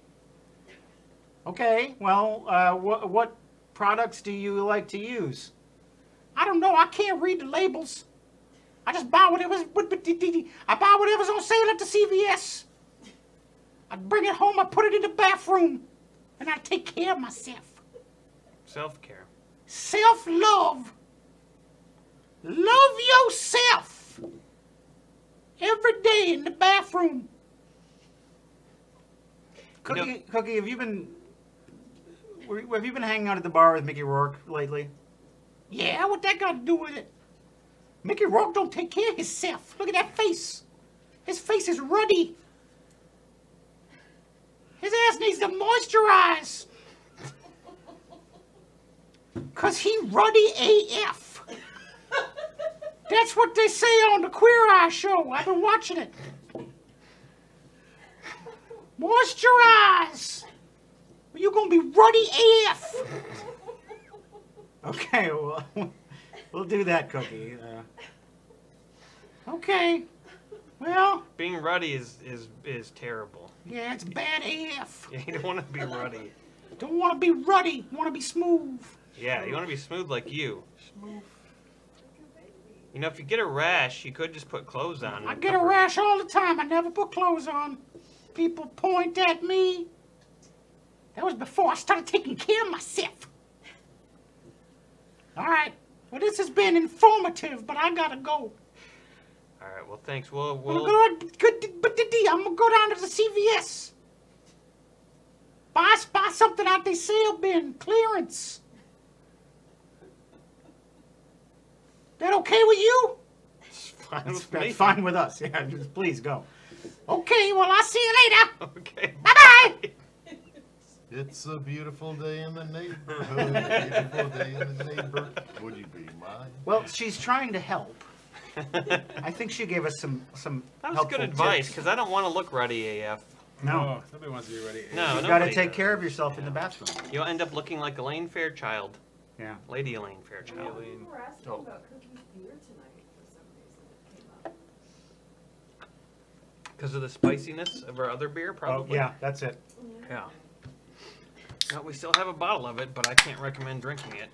Speaker 2: Okay, well, what products do you like to use? I don't know. I can't read the labels. I just buy whatever's on sale at the CVS. I bring it home. I put it in the bathroom, and I take care of myself.
Speaker 1: Self-care.
Speaker 2: Self-love. Love yourself. Every day in the bathroom. Cookie, have you been hanging out at the bar with Mickey Rourke lately? Yeah, what that got to do with it? Mickey Rourke don't take care of himself. Look at that face. His face is ruddy. His ass needs to moisturize. Cause he ruddy AF. That's what they say on the Queer Eye show. I've been watching it. Moisturize. Or you're gonna be ruddy AF. Okay, well, we'll do that, Cookie. Okay. Well,
Speaker 1: being ruddy is terrible.
Speaker 2: Yeah, it's bad AF.
Speaker 1: Yeah, you don't want to be ruddy.
Speaker 2: Don't want to be ruddy. Want to be smooth.
Speaker 1: Yeah, you want to be smooth like you.
Speaker 2: Smooth.
Speaker 1: You know, if you get a rash, you could just put clothes on.
Speaker 2: I get a rash all the time. I never put clothes on. People point at me. That was before I started taking care of myself. All right. Well, this has been informative, but I gotta go.
Speaker 1: All right. Well, thanks. I'm
Speaker 2: gonna go down to the CVS. Buy something out their sale bin, clearance. That okay with you?
Speaker 1: That's
Speaker 2: fine with us. Yeah, just please go. Okay, well, I'll see you later.
Speaker 1: Okay.
Speaker 2: Bye-bye.
Speaker 3: It's a beautiful day in the neighborhood. Beautiful day in the neighborhood. Would you be mine?
Speaker 2: Well, she's trying to help. I think she gave us some
Speaker 1: That was
Speaker 2: helpful
Speaker 1: good advice,
Speaker 2: tips.
Speaker 1: because I don't want to look ruddy AF.
Speaker 2: No.
Speaker 5: Oh, nobody wants to be ready.
Speaker 1: No,
Speaker 2: You've got to take care of yourself in the bathroom.
Speaker 1: You'll end up looking like Elaine Fairchild.
Speaker 2: Yeah.
Speaker 1: Lady Elaine Fairchild.
Speaker 4: We were asking
Speaker 3: Oh.
Speaker 4: about Cookie's beer tonight for some reason. It came up.
Speaker 1: Because of the spiciness of our other beer,
Speaker 2: Oh,
Speaker 1: probably.
Speaker 2: yeah, that's it.
Speaker 1: Yeah. No, we still have a bottle of it, but I can't recommend drinking it.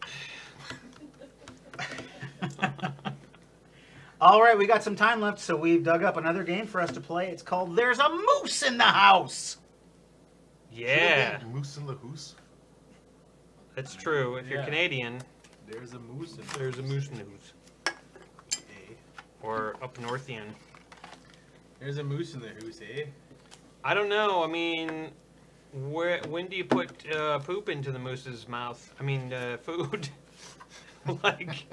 Speaker 2: All right, we got some time left, so we've dug up another game for us to play. It's called There's a Moose in the House.
Speaker 1: Yeah,
Speaker 3: Moose in the hoose.
Speaker 1: that's true. If you're
Speaker 5: Yeah.
Speaker 1: Canadian,
Speaker 5: There's a moose in
Speaker 1: there's a moose news.
Speaker 5: Eh?
Speaker 1: Or up northian.
Speaker 5: There's a moose in the hoose, eh?
Speaker 1: I don't know. I mean, when do you put poop into the moose's mouth? I mean, food. Like,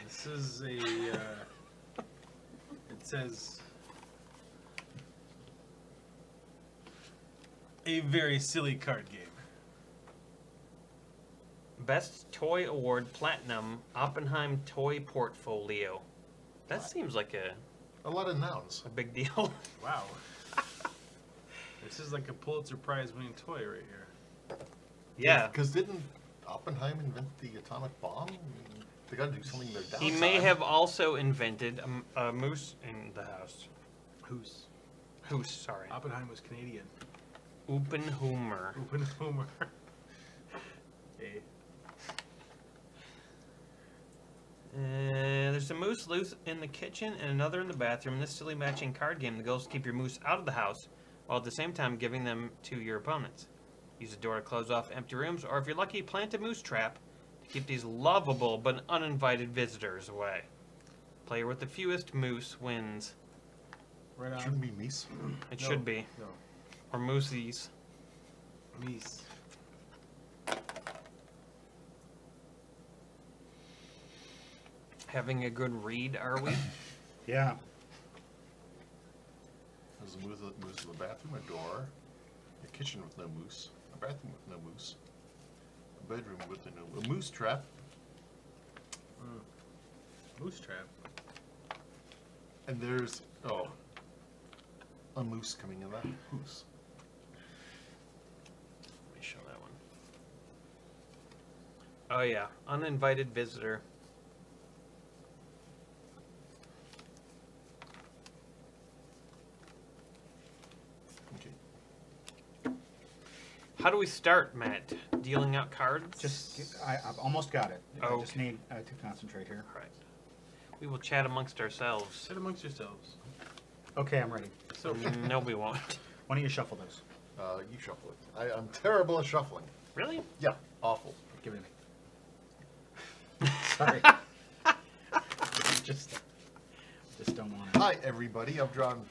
Speaker 5: This is a, it says, a very silly card game.
Speaker 1: Best Toy Award Platinum Oppenheim Toy Portfolio. That seems like
Speaker 3: A lot of nouns.
Speaker 1: a big deal.
Speaker 5: Wow. This is like a Pulitzer Prize winning toy right here.
Speaker 1: Yeah.
Speaker 3: Because didn't Oppenheim invent the atomic bomb? They got to do something in their downtime.
Speaker 1: He may have also invented a moose in the house.
Speaker 5: Hoose.
Speaker 1: Hoose, sorry.
Speaker 5: Oppenheim was Canadian.
Speaker 1: Oppenheimer.
Speaker 5: Oppenheimer. Eh?
Speaker 1: There's a moose loose in the kitchen and another in the bathroom. In this silly matching card game, the goal is to keep your moose out of the house, while at the same time giving them to your opponents. Use a door to close off empty rooms, or if you're lucky, plant a moose trap to keep these lovable but uninvited visitors away. Player with the fewest moose wins.
Speaker 5: Right on.
Speaker 3: Shouldn't be meese.
Speaker 1: It
Speaker 5: No,
Speaker 1: should be.
Speaker 5: No.
Speaker 1: Or moosies.
Speaker 5: Meese.
Speaker 1: Having a good read, are we?
Speaker 2: Yeah.
Speaker 3: There's a moose in the bathroom, a door, a kitchen with no moose, a bathroom with no moose, a bedroom with a moose trap,
Speaker 5: Moose trap.
Speaker 3: and there's a moose coming in that hoose.
Speaker 1: Let me show that one. Oh yeah, uninvited visitor. How do we start, Matt? Dealing out cards?
Speaker 2: I've almost got it. I
Speaker 1: Okay.
Speaker 2: just need to concentrate here.
Speaker 1: All right. We will chat amongst ourselves.
Speaker 5: Sit amongst yourselves.
Speaker 2: Okay, I'm ready.
Speaker 5: So,
Speaker 1: No, we won't.
Speaker 2: Why don't you shuffle those?
Speaker 3: You shuffle it. I'm terrible at shuffling.
Speaker 1: Really?
Speaker 3: Yeah, awful.
Speaker 2: Give it to me. Sorry. just don't want it.
Speaker 3: Hi, everybody. I've drawn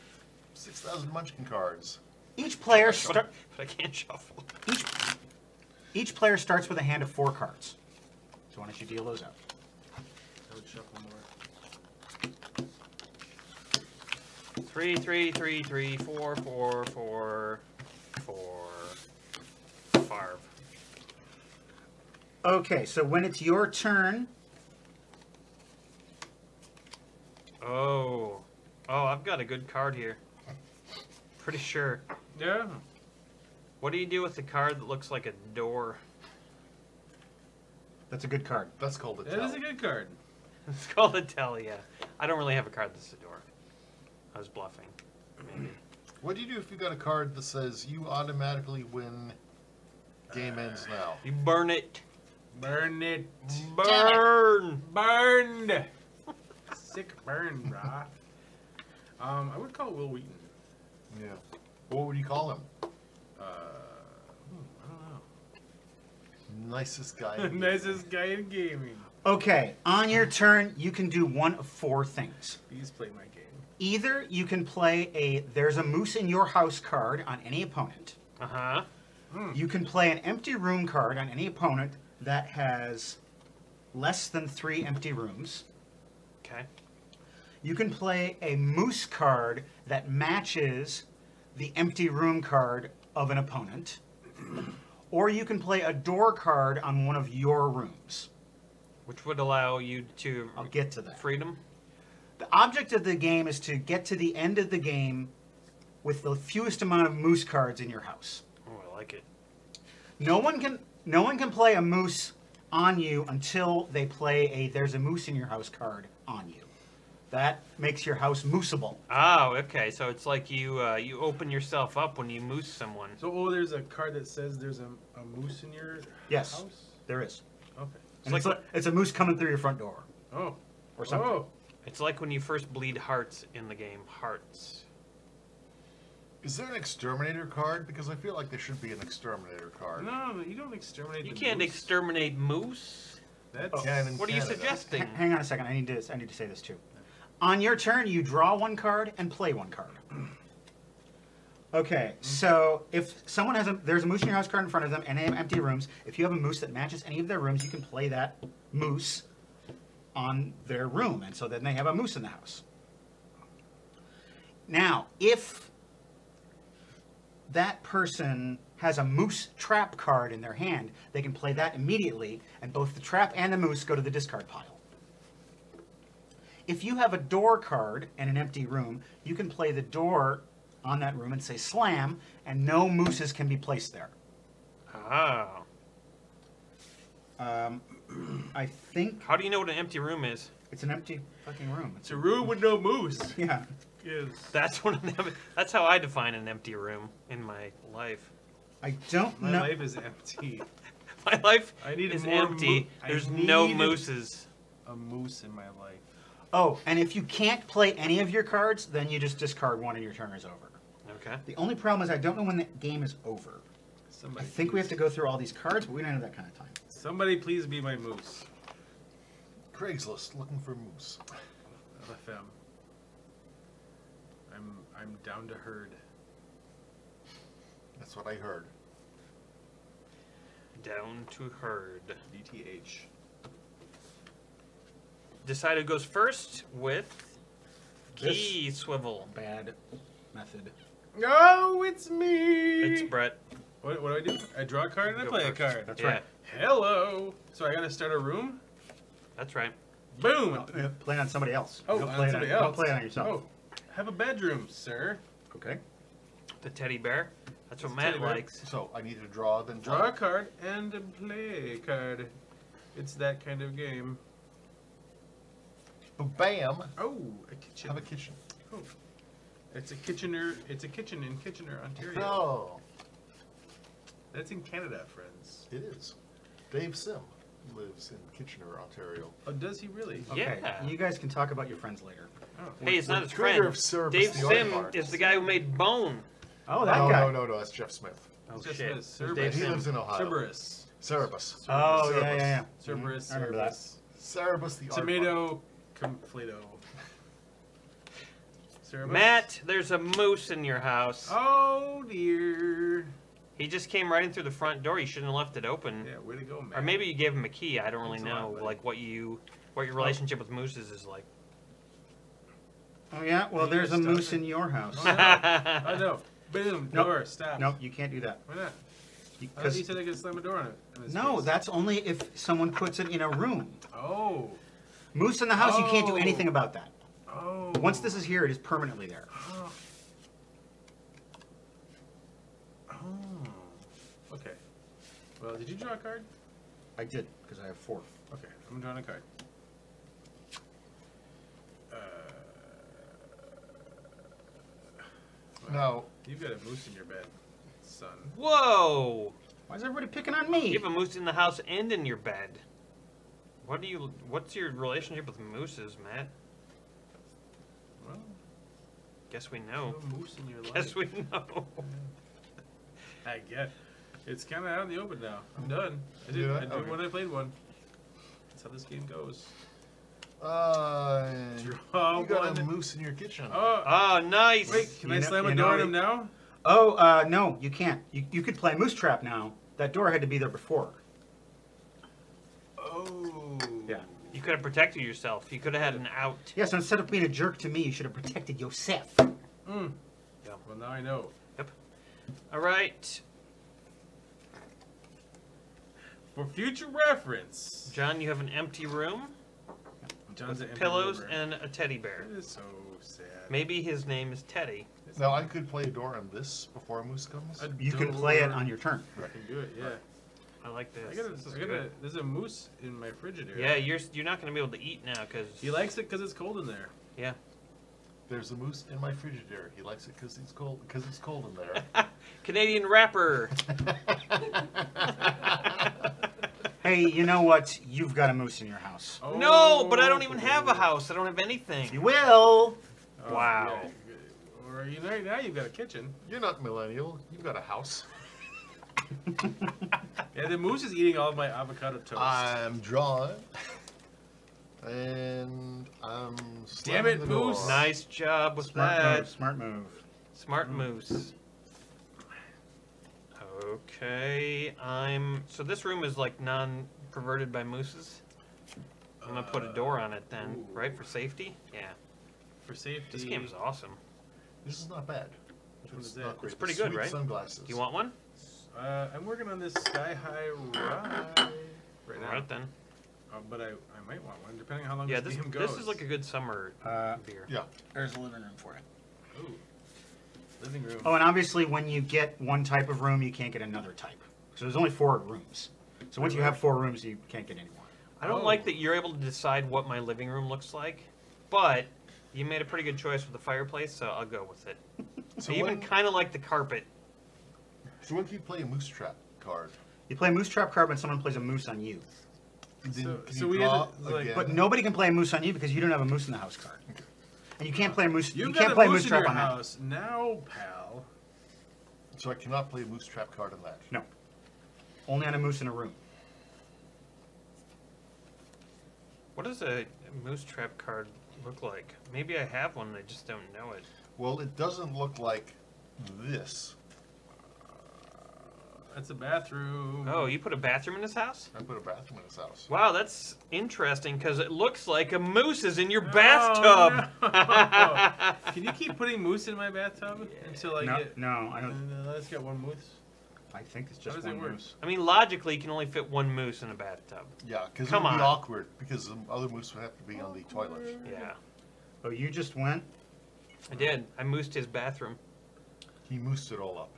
Speaker 3: 6,000 Munchkin cards.
Speaker 2: Each player
Speaker 1: But I can't shuffle.
Speaker 2: each player starts with a hand of 4 cards. So why don't you deal those out?
Speaker 5: I would shuffle more.
Speaker 1: 3, 3, 3, 3, 4, 4, 4, 4, 5.
Speaker 2: Okay, so when it's your turn,
Speaker 1: Oh, I've got a good card here. Pretty sure.
Speaker 5: Yeah.
Speaker 1: What do you do with the card that looks like a door?
Speaker 2: that's a good card.
Speaker 3: That's called a
Speaker 5: That
Speaker 3: tell.
Speaker 5: is a good card.
Speaker 1: It's called a tell, yeah. I don't really have a card that's a door. I was bluffing. Maybe.
Speaker 3: What do you do if you got a card that says you automatically win? Game ends now.
Speaker 1: You burn it.
Speaker 5: Burn it.
Speaker 1: Burn!
Speaker 5: Burned. Sick burn, brah. I would call Will Wheaton.
Speaker 3: Yeah. What would you call him?
Speaker 5: I don't
Speaker 3: Nicest guy.
Speaker 5: know. Nicest guy in gaming.
Speaker 2: Okay, on your turn, you can do one of 4 things.
Speaker 5: Please play my game.
Speaker 2: Either you can play a There's a Moose in Your House card on any opponent.
Speaker 1: Uh-huh.
Speaker 2: You can play an empty room card on any opponent that has less than 3 empty rooms.
Speaker 1: Okay.
Speaker 2: You can play a moose card that matches the empty room card of an opponent. Or you can play a door card on one of your rooms.
Speaker 1: Which would allow you to
Speaker 2: I'll get to that.
Speaker 1: freedom.
Speaker 2: The object of the game is to get to the end of the game with the fewest amount of moose cards in your house.
Speaker 1: Oh, I like it.
Speaker 2: No one can play a moose on you until they play a There's a Moose in Your House card on you. That makes your house mooseable.
Speaker 1: Oh, okay. So it's like you you open yourself up when you moose someone.
Speaker 5: So, there's a card that says there's a moose in your
Speaker 2: Yes,
Speaker 5: house?
Speaker 2: there is.
Speaker 5: Okay.
Speaker 2: And it's a moose coming through your front door
Speaker 5: Oh.
Speaker 2: or something.
Speaker 5: Oh.
Speaker 1: It's like when you first bleed hearts in the game. Hearts.
Speaker 3: Is there an exterminator card? Because I feel like there should be an exterminator card.
Speaker 5: No, you don't exterminate
Speaker 1: You
Speaker 5: the
Speaker 1: can't
Speaker 5: moose.
Speaker 1: exterminate moose.
Speaker 5: That's...
Speaker 3: Can in
Speaker 1: What are you
Speaker 3: Canada.
Speaker 1: suggesting?
Speaker 2: Hang on a second. I need to say this too. On your turn, you draw 1 card and play 1 card. Okay, so if someone has there's a Moose in Your House card in front of them and they have empty rooms, if you have a moose that matches any of their rooms, you can play that moose on their room, and so then they have a moose in the house. Now, if that person has a moose trap card in their hand, they can play that immediately, and both the trap and the moose go to the discard pile. If you have a door card and an empty room, you can play the door on that room and say slam, and no mooses can be placed there.
Speaker 1: Oh.
Speaker 2: I think
Speaker 1: How do you know what an empty room is?
Speaker 2: it's an empty fucking room.
Speaker 5: It's a room with no moose.
Speaker 2: Yeah.
Speaker 5: Yes.
Speaker 1: That's how I define an empty room in my life.
Speaker 2: I don't
Speaker 5: My
Speaker 2: know.
Speaker 5: life is empty.
Speaker 1: My life
Speaker 5: I need
Speaker 1: is
Speaker 5: more
Speaker 1: empty.
Speaker 5: I
Speaker 1: There's no
Speaker 5: need
Speaker 1: mooses.
Speaker 5: A moose in my life.
Speaker 2: Oh, and if you can't play any of your cards, then you just discard 1 and your turn is over.
Speaker 1: Okay.
Speaker 2: The only problem is I don't know when the game is over.
Speaker 5: Somebody
Speaker 2: I think we have to go through all these cards, but we don't have that kind of time.
Speaker 5: Somebody please be my moose.
Speaker 3: Craigslist looking for moose.
Speaker 5: LFM. I'm down to herd.
Speaker 3: That's what I heard.
Speaker 1: Down to herd.
Speaker 5: DTH.
Speaker 1: Decide who goes first with key swivel.
Speaker 2: Bad method.
Speaker 5: No, it's me.
Speaker 1: It's Brett.
Speaker 5: What do I do? I draw a card and I
Speaker 1: Go
Speaker 5: play
Speaker 1: first.
Speaker 5: a card.
Speaker 2: That's
Speaker 1: Yeah,
Speaker 2: right.
Speaker 5: Hello. So I gotta start a room.
Speaker 1: that's right.
Speaker 5: Boom.
Speaker 2: No, play it on somebody else.
Speaker 5: Oh,
Speaker 2: don't
Speaker 5: on
Speaker 2: play it
Speaker 5: somebody
Speaker 2: Don't
Speaker 5: else.
Speaker 2: play it on yourself.
Speaker 5: Oh, have a bedroom, sir.
Speaker 2: Okay.
Speaker 1: The teddy bear. That's what
Speaker 5: It's a
Speaker 1: Matt
Speaker 5: teddy bear.
Speaker 1: likes.
Speaker 3: So I need to draw, then
Speaker 5: Draw a card and play a card. It's that kind of game.
Speaker 3: Bam!
Speaker 5: Oh, a kitchen.
Speaker 3: Have a kitchen.
Speaker 5: Oh. It's a kitchen in Kitchener, Ontario.
Speaker 3: Oh.
Speaker 5: That's in Canada, friends.
Speaker 3: It is. Dave Sim lives in Kitchener, Ontario.
Speaker 5: Oh, does he really?
Speaker 1: Yeah.
Speaker 2: You guys can talk about your friends later.
Speaker 5: Oh.
Speaker 1: Hey, it's not his
Speaker 3: Creator
Speaker 1: friend.
Speaker 3: of Cerebus
Speaker 1: Dave
Speaker 3: the
Speaker 1: Sim
Speaker 3: Aardvark.
Speaker 1: is the guy who made Bone.
Speaker 2: Oh, that
Speaker 3: no,
Speaker 2: guy.
Speaker 3: No, that's Jeff Smith.
Speaker 1: Oh,
Speaker 5: It's just
Speaker 1: shit.
Speaker 5: a
Speaker 1: Who's
Speaker 5: Cerberus.
Speaker 1: Dave
Speaker 3: He
Speaker 1: Sim?
Speaker 3: lives in Ohio.
Speaker 5: Cerberus.
Speaker 3: Cerebus.
Speaker 2: Oh,
Speaker 3: Cerebus.
Speaker 2: yeah.
Speaker 5: Cerberus.
Speaker 2: I remember that.
Speaker 3: Cerebus the Aardvark.
Speaker 5: Tomato conflito. Cerebus?
Speaker 1: Matt, there's a moose in your house.
Speaker 5: Oh dear.
Speaker 1: He just came right in through the front door. You shouldn't have left it open.
Speaker 5: Yeah, way to go, man.
Speaker 1: Or maybe you gave him a key. I don't really
Speaker 5: Thanks a lot,
Speaker 1: know,
Speaker 5: buddy.
Speaker 1: like what your relationship with mooses is like.
Speaker 2: Oh, yeah? Well,
Speaker 5: You
Speaker 2: there's a
Speaker 5: stop
Speaker 2: moose
Speaker 5: it.
Speaker 2: in your house.
Speaker 5: Oh, no. I know. Boom.
Speaker 2: Nope.
Speaker 5: Door. Stop.
Speaker 2: Nope, you can't do that.
Speaker 5: Why not? I thought
Speaker 2: Because
Speaker 5: you said I could slam a door on it. in his
Speaker 2: no,
Speaker 5: face.
Speaker 2: that's only if someone puts it in a room.
Speaker 5: Oh.
Speaker 2: Moose in the house, you can't do
Speaker 5: Oh.
Speaker 2: anything about that.
Speaker 5: Oh.
Speaker 2: Once this is here, it is permanently there.
Speaker 5: Oh. Oh. Okay. Well, did you draw a card?
Speaker 2: I did, because I have 4.
Speaker 5: Okay, I'm drawing a card.
Speaker 3: Now,
Speaker 5: You've got a moose in your bed, son.
Speaker 1: Whoa!
Speaker 2: Why is everybody picking on me?
Speaker 1: You have a moose in the house and in your bed. What's your relationship with mooses, Matt?
Speaker 5: Well,
Speaker 1: Guess we
Speaker 5: you
Speaker 1: know.
Speaker 5: have a moose in your life.
Speaker 1: Guess we know.
Speaker 5: I get. It's kind of out in the open now. I'm done. I did.
Speaker 3: Yeah,
Speaker 5: I did
Speaker 3: okay.
Speaker 5: when I played one. That's how this game goes.
Speaker 3: you got a
Speaker 5: one.
Speaker 3: moose in your kitchen.
Speaker 5: Oh,
Speaker 1: Oh, nice!
Speaker 5: wait! Can
Speaker 2: You
Speaker 5: I
Speaker 2: know-
Speaker 5: slam a
Speaker 2: you
Speaker 5: door
Speaker 2: know
Speaker 5: on
Speaker 2: it-
Speaker 5: him now?
Speaker 2: Oh, no, you can't. You could play Moose Trap now. That door had to be there before.
Speaker 5: Oh.
Speaker 2: Yeah.
Speaker 1: You could have protected yourself. You could have had an out.
Speaker 2: Yeah, so instead of being a jerk to me, you should have protected yourself.
Speaker 5: Mm.
Speaker 1: Yeah.
Speaker 5: Well, now I know.
Speaker 1: All right,
Speaker 5: For future reference,
Speaker 1: John, you have an empty room
Speaker 5: John's
Speaker 1: with
Speaker 5: an empty
Speaker 1: pillows
Speaker 5: room.
Speaker 1: and a teddy bear.
Speaker 5: It is so sad.
Speaker 1: Maybe his name is Teddy.
Speaker 3: Now, I could play a door on this before a moose comes.
Speaker 5: A
Speaker 2: You can play it
Speaker 5: door.
Speaker 2: on your turn.
Speaker 5: I can do it. Yeah.
Speaker 1: I like this. This is
Speaker 5: I got
Speaker 1: good.
Speaker 5: there's a moose in my Frigidaire.
Speaker 1: Yeah, you're not gonna be able to eat now because
Speaker 5: He likes it because it's cold in there.
Speaker 1: yeah.
Speaker 3: There's a moose in my Frigidaire. He likes it because it's cold. Because it's cold in there.
Speaker 1: Canadian rapper.
Speaker 2: Hey, you know what? You've got a moose in your house.
Speaker 5: Oh.
Speaker 1: No, but I don't even have a house. I don't have anything.
Speaker 2: You will.
Speaker 5: Oh,
Speaker 1: Wow.
Speaker 5: yeah. Or now you've got a kitchen.
Speaker 3: You're not millennial. You've got a house.
Speaker 5: Yeah, the moose is eating all of my avocado toast.
Speaker 3: I'm drawing. And I'm
Speaker 5: Damn it,
Speaker 3: slamming the door.
Speaker 5: moose.
Speaker 1: Nice job with
Speaker 2: Smart
Speaker 1: that.
Speaker 2: move. Smart move.
Speaker 1: Smart moose. Okay, so this room is like non-perverted by mooses. I'm gonna put a door on it then,
Speaker 5: Ooh.
Speaker 1: right, for safety? Yeah.
Speaker 5: For safety.
Speaker 1: This game is awesome.
Speaker 3: This is not bad.
Speaker 5: Which one is
Speaker 3: It's
Speaker 5: that?
Speaker 3: not great.
Speaker 1: It's pretty
Speaker 3: The
Speaker 1: good,
Speaker 3: sweet
Speaker 1: right?
Speaker 3: Sunglasses.
Speaker 1: Do you want one?
Speaker 5: I'm working on this sky-high ride right now.
Speaker 1: All right then.
Speaker 5: But I might want one, depending on how long
Speaker 1: Yeah,
Speaker 5: this
Speaker 1: this
Speaker 5: game goes.
Speaker 1: is like a good summer beer.
Speaker 3: Yeah.
Speaker 2: There's a living room for it.
Speaker 5: Ooh. Living room.
Speaker 2: Oh, and obviously, when you get one type of room, you can't get another type. So there's only 4 rooms. So once you have 4 rooms, you can't get any more.
Speaker 1: I don't
Speaker 5: Oh.
Speaker 1: like that you're able to decide what my living room looks like, but you made a pretty good choice with the fireplace, so I'll go with it.
Speaker 3: So
Speaker 1: I even
Speaker 3: when,
Speaker 1: kind of like the carpet.
Speaker 3: so when can you play a moose trap card?
Speaker 2: You play Moose Trap card when someone plays a moose on you.
Speaker 3: Then
Speaker 5: So-
Speaker 3: can
Speaker 5: so
Speaker 3: you
Speaker 5: we
Speaker 3: draw
Speaker 5: had to, like-
Speaker 3: again?
Speaker 2: But nobody can play a moose on you because you don't have a moose in the house card. And you can't play a moose.
Speaker 5: You've
Speaker 2: You
Speaker 5: got
Speaker 2: can't
Speaker 5: a
Speaker 2: play
Speaker 5: moose
Speaker 2: Moose
Speaker 5: in
Speaker 2: Trap
Speaker 5: your
Speaker 2: on that.
Speaker 5: house now, pal.
Speaker 3: So I cannot play a moose trap card on that.
Speaker 2: No. Only on a moose in a room.
Speaker 1: What does a moose trap card look like? Maybe I have one and I just don't know it.
Speaker 3: Well, it doesn't look like this.
Speaker 5: That's a bathroom.
Speaker 1: Oh, you put a bathroom in this house?
Speaker 3: I put a bathroom in this house.
Speaker 1: Wow, that's interesting because it looks like a moose is in your
Speaker 5: Oh,
Speaker 1: bathtub.
Speaker 5: no. Can you keep putting moose in my bathtub until I
Speaker 2: No,
Speaker 5: get?
Speaker 2: no, I don't.
Speaker 5: Let's get one moose.
Speaker 2: I think it's
Speaker 5: How
Speaker 2: just
Speaker 5: does it
Speaker 2: one
Speaker 5: work?
Speaker 2: moose.
Speaker 1: I mean, logically, you can only fit one moose in a bathtub.
Speaker 3: Yeah, because it
Speaker 1: Come
Speaker 3: would be
Speaker 1: on.
Speaker 3: awkward because the other moose would have to be on the toilet.
Speaker 1: Yeah,
Speaker 2: Oh, you just went?
Speaker 1: I did. I moosed his bathroom.
Speaker 3: He moosed it all up.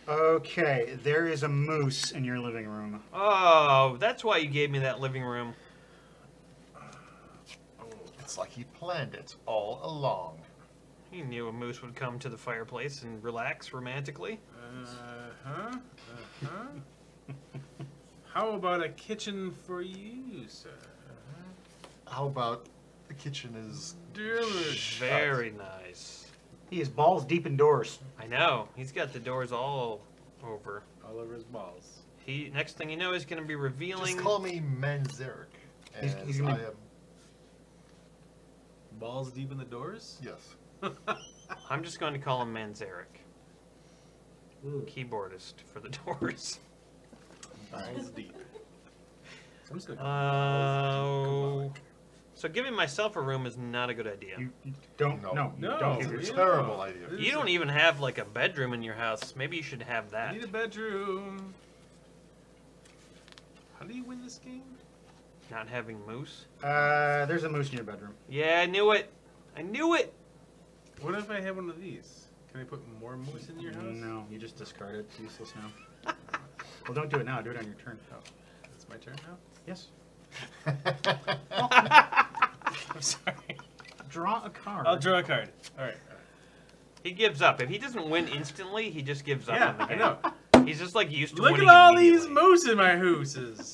Speaker 2: Okay, there is a moose in your living room.
Speaker 1: Oh, that's why you gave me that living room.
Speaker 3: It's like he planned it all along.
Speaker 1: He knew a moose would come to the fireplace and relax romantically.
Speaker 5: How about a kitchen for you, sir?
Speaker 3: How about the kitchen is shut?
Speaker 1: Very nice.
Speaker 2: He is balls deep indoors.
Speaker 1: I know. He's got the doors all over.
Speaker 5: All over his balls.
Speaker 1: Next thing you know, he's going to be revealing.
Speaker 3: Just call me Manzarek.
Speaker 2: He's gonna be-
Speaker 3: I am.
Speaker 5: Balls deep in the doors?
Speaker 3: Yes.
Speaker 1: I'm just going to call him Manzarek,
Speaker 2: Ooh.
Speaker 1: keyboardist for the doors.
Speaker 5: Balls deep. I'm just gonna
Speaker 1: Oh. So giving myself a room is not a good idea.
Speaker 2: You don't.
Speaker 3: No.
Speaker 2: No.
Speaker 5: No.
Speaker 2: Don't
Speaker 3: It's
Speaker 2: give
Speaker 3: a
Speaker 2: yourself.
Speaker 3: terrible idea.
Speaker 1: You don't even have like a bedroom in your house. Maybe you should have
Speaker 5: I
Speaker 1: that.
Speaker 5: need a bedroom. How do you win this game?
Speaker 1: Not having moose.
Speaker 2: There's a moose in your bedroom.
Speaker 1: Yeah, I knew it. I knew it.
Speaker 5: What if I have one of these? Can I put more moose in your house?
Speaker 2: No, you just discard it. It's useless now. Well, don't do it now. Do it on your turn.
Speaker 5: Oh, it's my turn now?
Speaker 2: Yes.
Speaker 5: I'm sorry.
Speaker 2: Draw a card.
Speaker 5: I'll draw a card. Alright.
Speaker 1: He gives up. If he doesn't win instantly, he just gives up
Speaker 5: Yeah,
Speaker 1: on the
Speaker 5: I
Speaker 1: game.
Speaker 5: know.
Speaker 1: He's just like used to
Speaker 5: Look
Speaker 1: winning
Speaker 5: at all these
Speaker 1: immediately.
Speaker 5: moose in my hooses.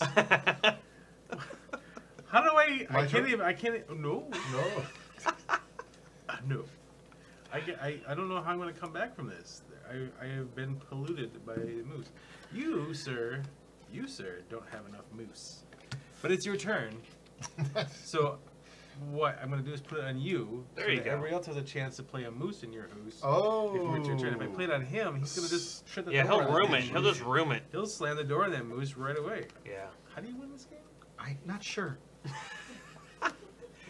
Speaker 5: How do I
Speaker 3: My
Speaker 5: can't
Speaker 3: turn?
Speaker 5: even, I can't, no.
Speaker 3: No.
Speaker 5: No. I don't know how I'm going to come back from this. I have been polluted by moose. You, sir, don't have enough moose. But it's your turn. So what I'm going to do is put it on you.
Speaker 1: There
Speaker 5: so
Speaker 1: you
Speaker 5: that
Speaker 1: go.
Speaker 5: Everybody else has a chance to play a moose in your hoose.
Speaker 3: Oh.
Speaker 5: Before it's your turn. If I play it on him, he's going to just shut the
Speaker 1: Yeah,
Speaker 5: door.
Speaker 1: he'll
Speaker 5: on
Speaker 1: room
Speaker 5: that
Speaker 1: it.
Speaker 5: moose.
Speaker 1: He'll just room it.
Speaker 5: He'll slam the door on that moose right away.
Speaker 1: Yeah.
Speaker 5: How do you win this game?
Speaker 2: I'm not sure.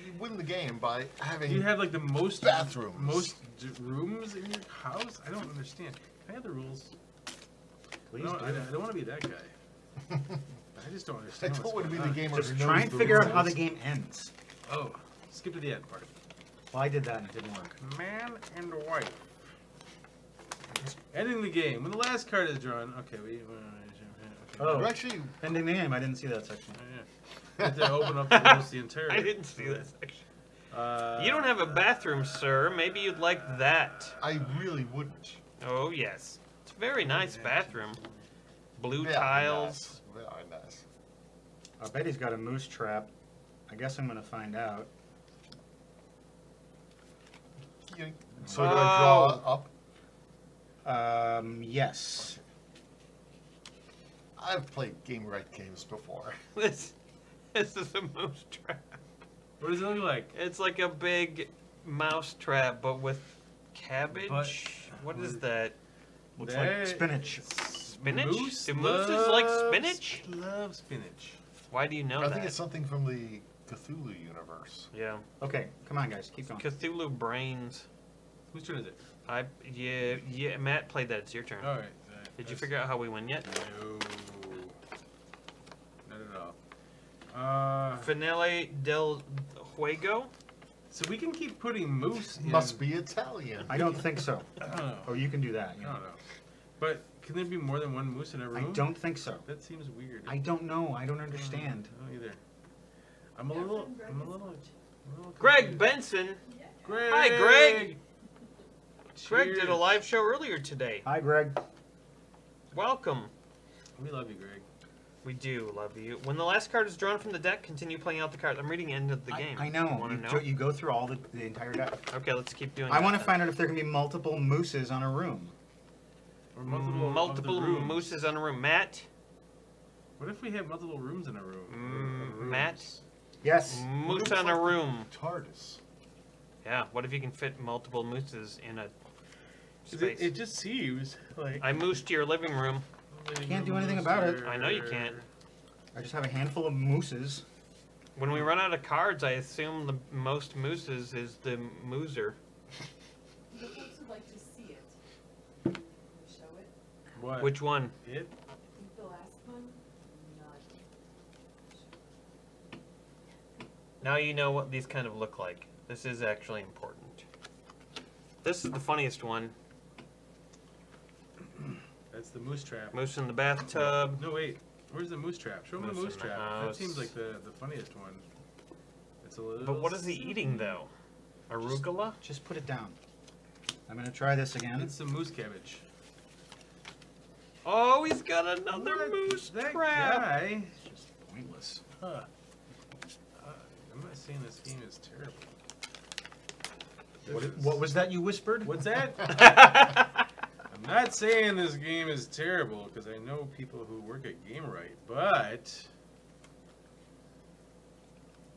Speaker 3: You win the game by having.
Speaker 5: You have like the most
Speaker 3: Bathrooms.
Speaker 5: rooms in your house. I don't understand. Can I have the rules?
Speaker 2: Please
Speaker 5: No,
Speaker 2: do.
Speaker 5: I don't want to be that guy. I just don't
Speaker 3: I
Speaker 5: understand.
Speaker 3: don't
Speaker 5: what's
Speaker 3: want to be
Speaker 5: going
Speaker 3: the
Speaker 5: on.
Speaker 3: gamer
Speaker 2: Just
Speaker 3: who
Speaker 2: try
Speaker 3: knows
Speaker 2: and
Speaker 3: the
Speaker 2: figure out how the
Speaker 3: rules.
Speaker 2: game ends.
Speaker 5: Oh, skip to the end part.
Speaker 2: Well, I did that and it didn't work.
Speaker 5: Man and wife. Ending the game. When the last card is drawn. Okay, we.
Speaker 2: Oh.
Speaker 3: You're actually.
Speaker 2: Ending the game. I didn't see that section.
Speaker 5: You have to open up the entire.
Speaker 1: I didn't see that section. You don't have a bathroom, sir. Maybe you'd like that.
Speaker 3: I really wouldn't.
Speaker 1: Oh, yes. It's a very nice bathroom. Blue
Speaker 3: Very
Speaker 1: tiles.
Speaker 3: Nice. Very nice.
Speaker 2: I bet he's got a moose trap. I guess I'm gonna find out.
Speaker 3: Yoink. So do I draw up?
Speaker 2: Yes.
Speaker 3: I've played game right games before.
Speaker 1: This is a moose trap.
Speaker 5: What does it look like?
Speaker 1: It's like a big mouse trap, but with cabbage.
Speaker 5: But-
Speaker 1: What is that?
Speaker 2: Looks
Speaker 5: There-
Speaker 2: like spinach.
Speaker 1: Spinach?
Speaker 5: Moose
Speaker 1: Do mooses like
Speaker 5: loves-
Speaker 1: spinach?
Speaker 5: Love spinach.
Speaker 1: Why do you know
Speaker 3: I
Speaker 1: that?
Speaker 3: think it's something from the Cthulhu universe.
Speaker 1: Yeah.
Speaker 2: Okay, come on, guys, keep going.
Speaker 1: Cthulhu brains.
Speaker 5: Whose turn is it?
Speaker 1: Yeah. Matt played that. It's your turn.
Speaker 5: All right.
Speaker 1: Did you figure out how we win yet?
Speaker 5: No. Not at all.
Speaker 1: Finale del Juego.
Speaker 5: So we can keep putting moose in.
Speaker 3: Must be Italian.
Speaker 2: I don't think so.
Speaker 5: I don't know.
Speaker 2: Oh, you can do that.
Speaker 5: I
Speaker 2: Yeah.
Speaker 5: don't know. But can there be more than one moose in a
Speaker 2: I
Speaker 5: room?
Speaker 2: don't think so.
Speaker 5: That seems weird.
Speaker 2: I don't know. I don't understand.
Speaker 5: I don't either. I'm a
Speaker 4: Our
Speaker 5: little.
Speaker 4: friend Greg
Speaker 5: I'm a
Speaker 4: is
Speaker 5: little.
Speaker 4: coach.
Speaker 1: Greg
Speaker 5: confused.
Speaker 1: Benson.
Speaker 5: Greg.
Speaker 1: Hi, Greg. Greg did a
Speaker 5: Cheers.
Speaker 1: live show earlier today.
Speaker 2: Hi, Greg.
Speaker 1: Welcome.
Speaker 5: We love you, Greg.
Speaker 1: We do love you. When the last card is drawn from the deck, continue playing out the cards. I'm reading end of the game.
Speaker 2: I know.
Speaker 1: Want to
Speaker 2: You,
Speaker 1: know?
Speaker 2: you go through all the entire deck.
Speaker 1: Okay, let's keep doing
Speaker 2: I
Speaker 1: that
Speaker 2: want to
Speaker 1: then.
Speaker 2: find out if there can be multiple mooses on a room.
Speaker 5: Or
Speaker 1: multiple
Speaker 5: of the rooms.
Speaker 1: mooses on a room. Matt?
Speaker 5: What if we have multiple rooms in a room? Rooms.
Speaker 1: Matt?
Speaker 2: Yes.
Speaker 1: Moose on a room.
Speaker 3: TARDIS.
Speaker 1: Yeah, what if you can fit multiple mooses in a
Speaker 5: It,
Speaker 1: space?
Speaker 5: it just seems like.
Speaker 1: I moosed to your living room.
Speaker 2: Can't do anything about it.
Speaker 1: I know you can't.
Speaker 2: I just have a handful of mooses.
Speaker 1: When we run out of cards, I assume the most mooses is the mooser.
Speaker 4: The folks would like to see it. Can you show it?
Speaker 5: What?
Speaker 1: Which one?
Speaker 5: It?
Speaker 4: I think the last one? Not.
Speaker 1: Now you know what these kind of look like. This is actually important. This is the funniest one.
Speaker 5: That's the moose trap.
Speaker 1: Moose in the bathtub.
Speaker 5: No, wait. Where's the moose trap? Show me the
Speaker 1: Moose
Speaker 5: moose
Speaker 1: in the
Speaker 5: trap. That
Speaker 1: house.
Speaker 5: seems like the funniest one. It's a little.
Speaker 1: But what is he eating though? Arugula?
Speaker 2: Just put it down. I'm going to try this again.
Speaker 5: It's some moose cabbage.
Speaker 1: Oh, he's got another moose
Speaker 5: That
Speaker 1: trap.
Speaker 5: guy.
Speaker 2: It's just pointless.
Speaker 5: Huh. I'm not saying this game is terrible.
Speaker 2: What was that you whispered?
Speaker 5: What's that? I'm not saying this game is terrible because I know people who work at Game Right, but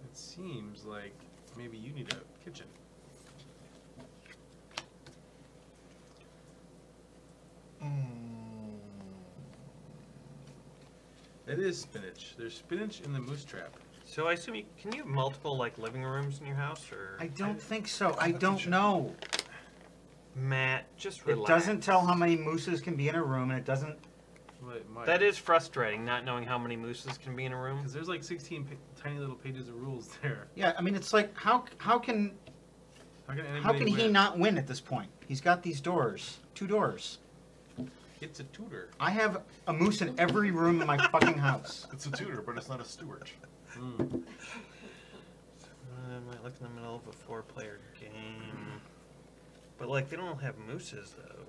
Speaker 5: it seems like maybe you need a kitchen. It is spinach. There's spinach in the moose trap.
Speaker 1: So I assume can you have multiple like living rooms in your house, or
Speaker 2: I don't think so. I don't know.
Speaker 1: Matt, just
Speaker 2: It
Speaker 1: relax.
Speaker 2: doesn't tell how many mooses can be in a room, and it doesn't.
Speaker 5: Well, it might.
Speaker 1: That is frustrating, not knowing how many mooses can be in a room.
Speaker 5: Because there's like 16 tiny little pages of rules there.
Speaker 2: Yeah, I mean, it's like how can
Speaker 5: How can
Speaker 2: he
Speaker 5: win?
Speaker 2: not win at this point? He's got these doors, 2 doors.
Speaker 5: It's a tutor.
Speaker 2: I have a moose in every room in my fucking house.
Speaker 3: It's a tutor, but it's not a steward.
Speaker 5: Mm.
Speaker 1: I might look in the middle of a 4-player game. But like they don't have mooses though.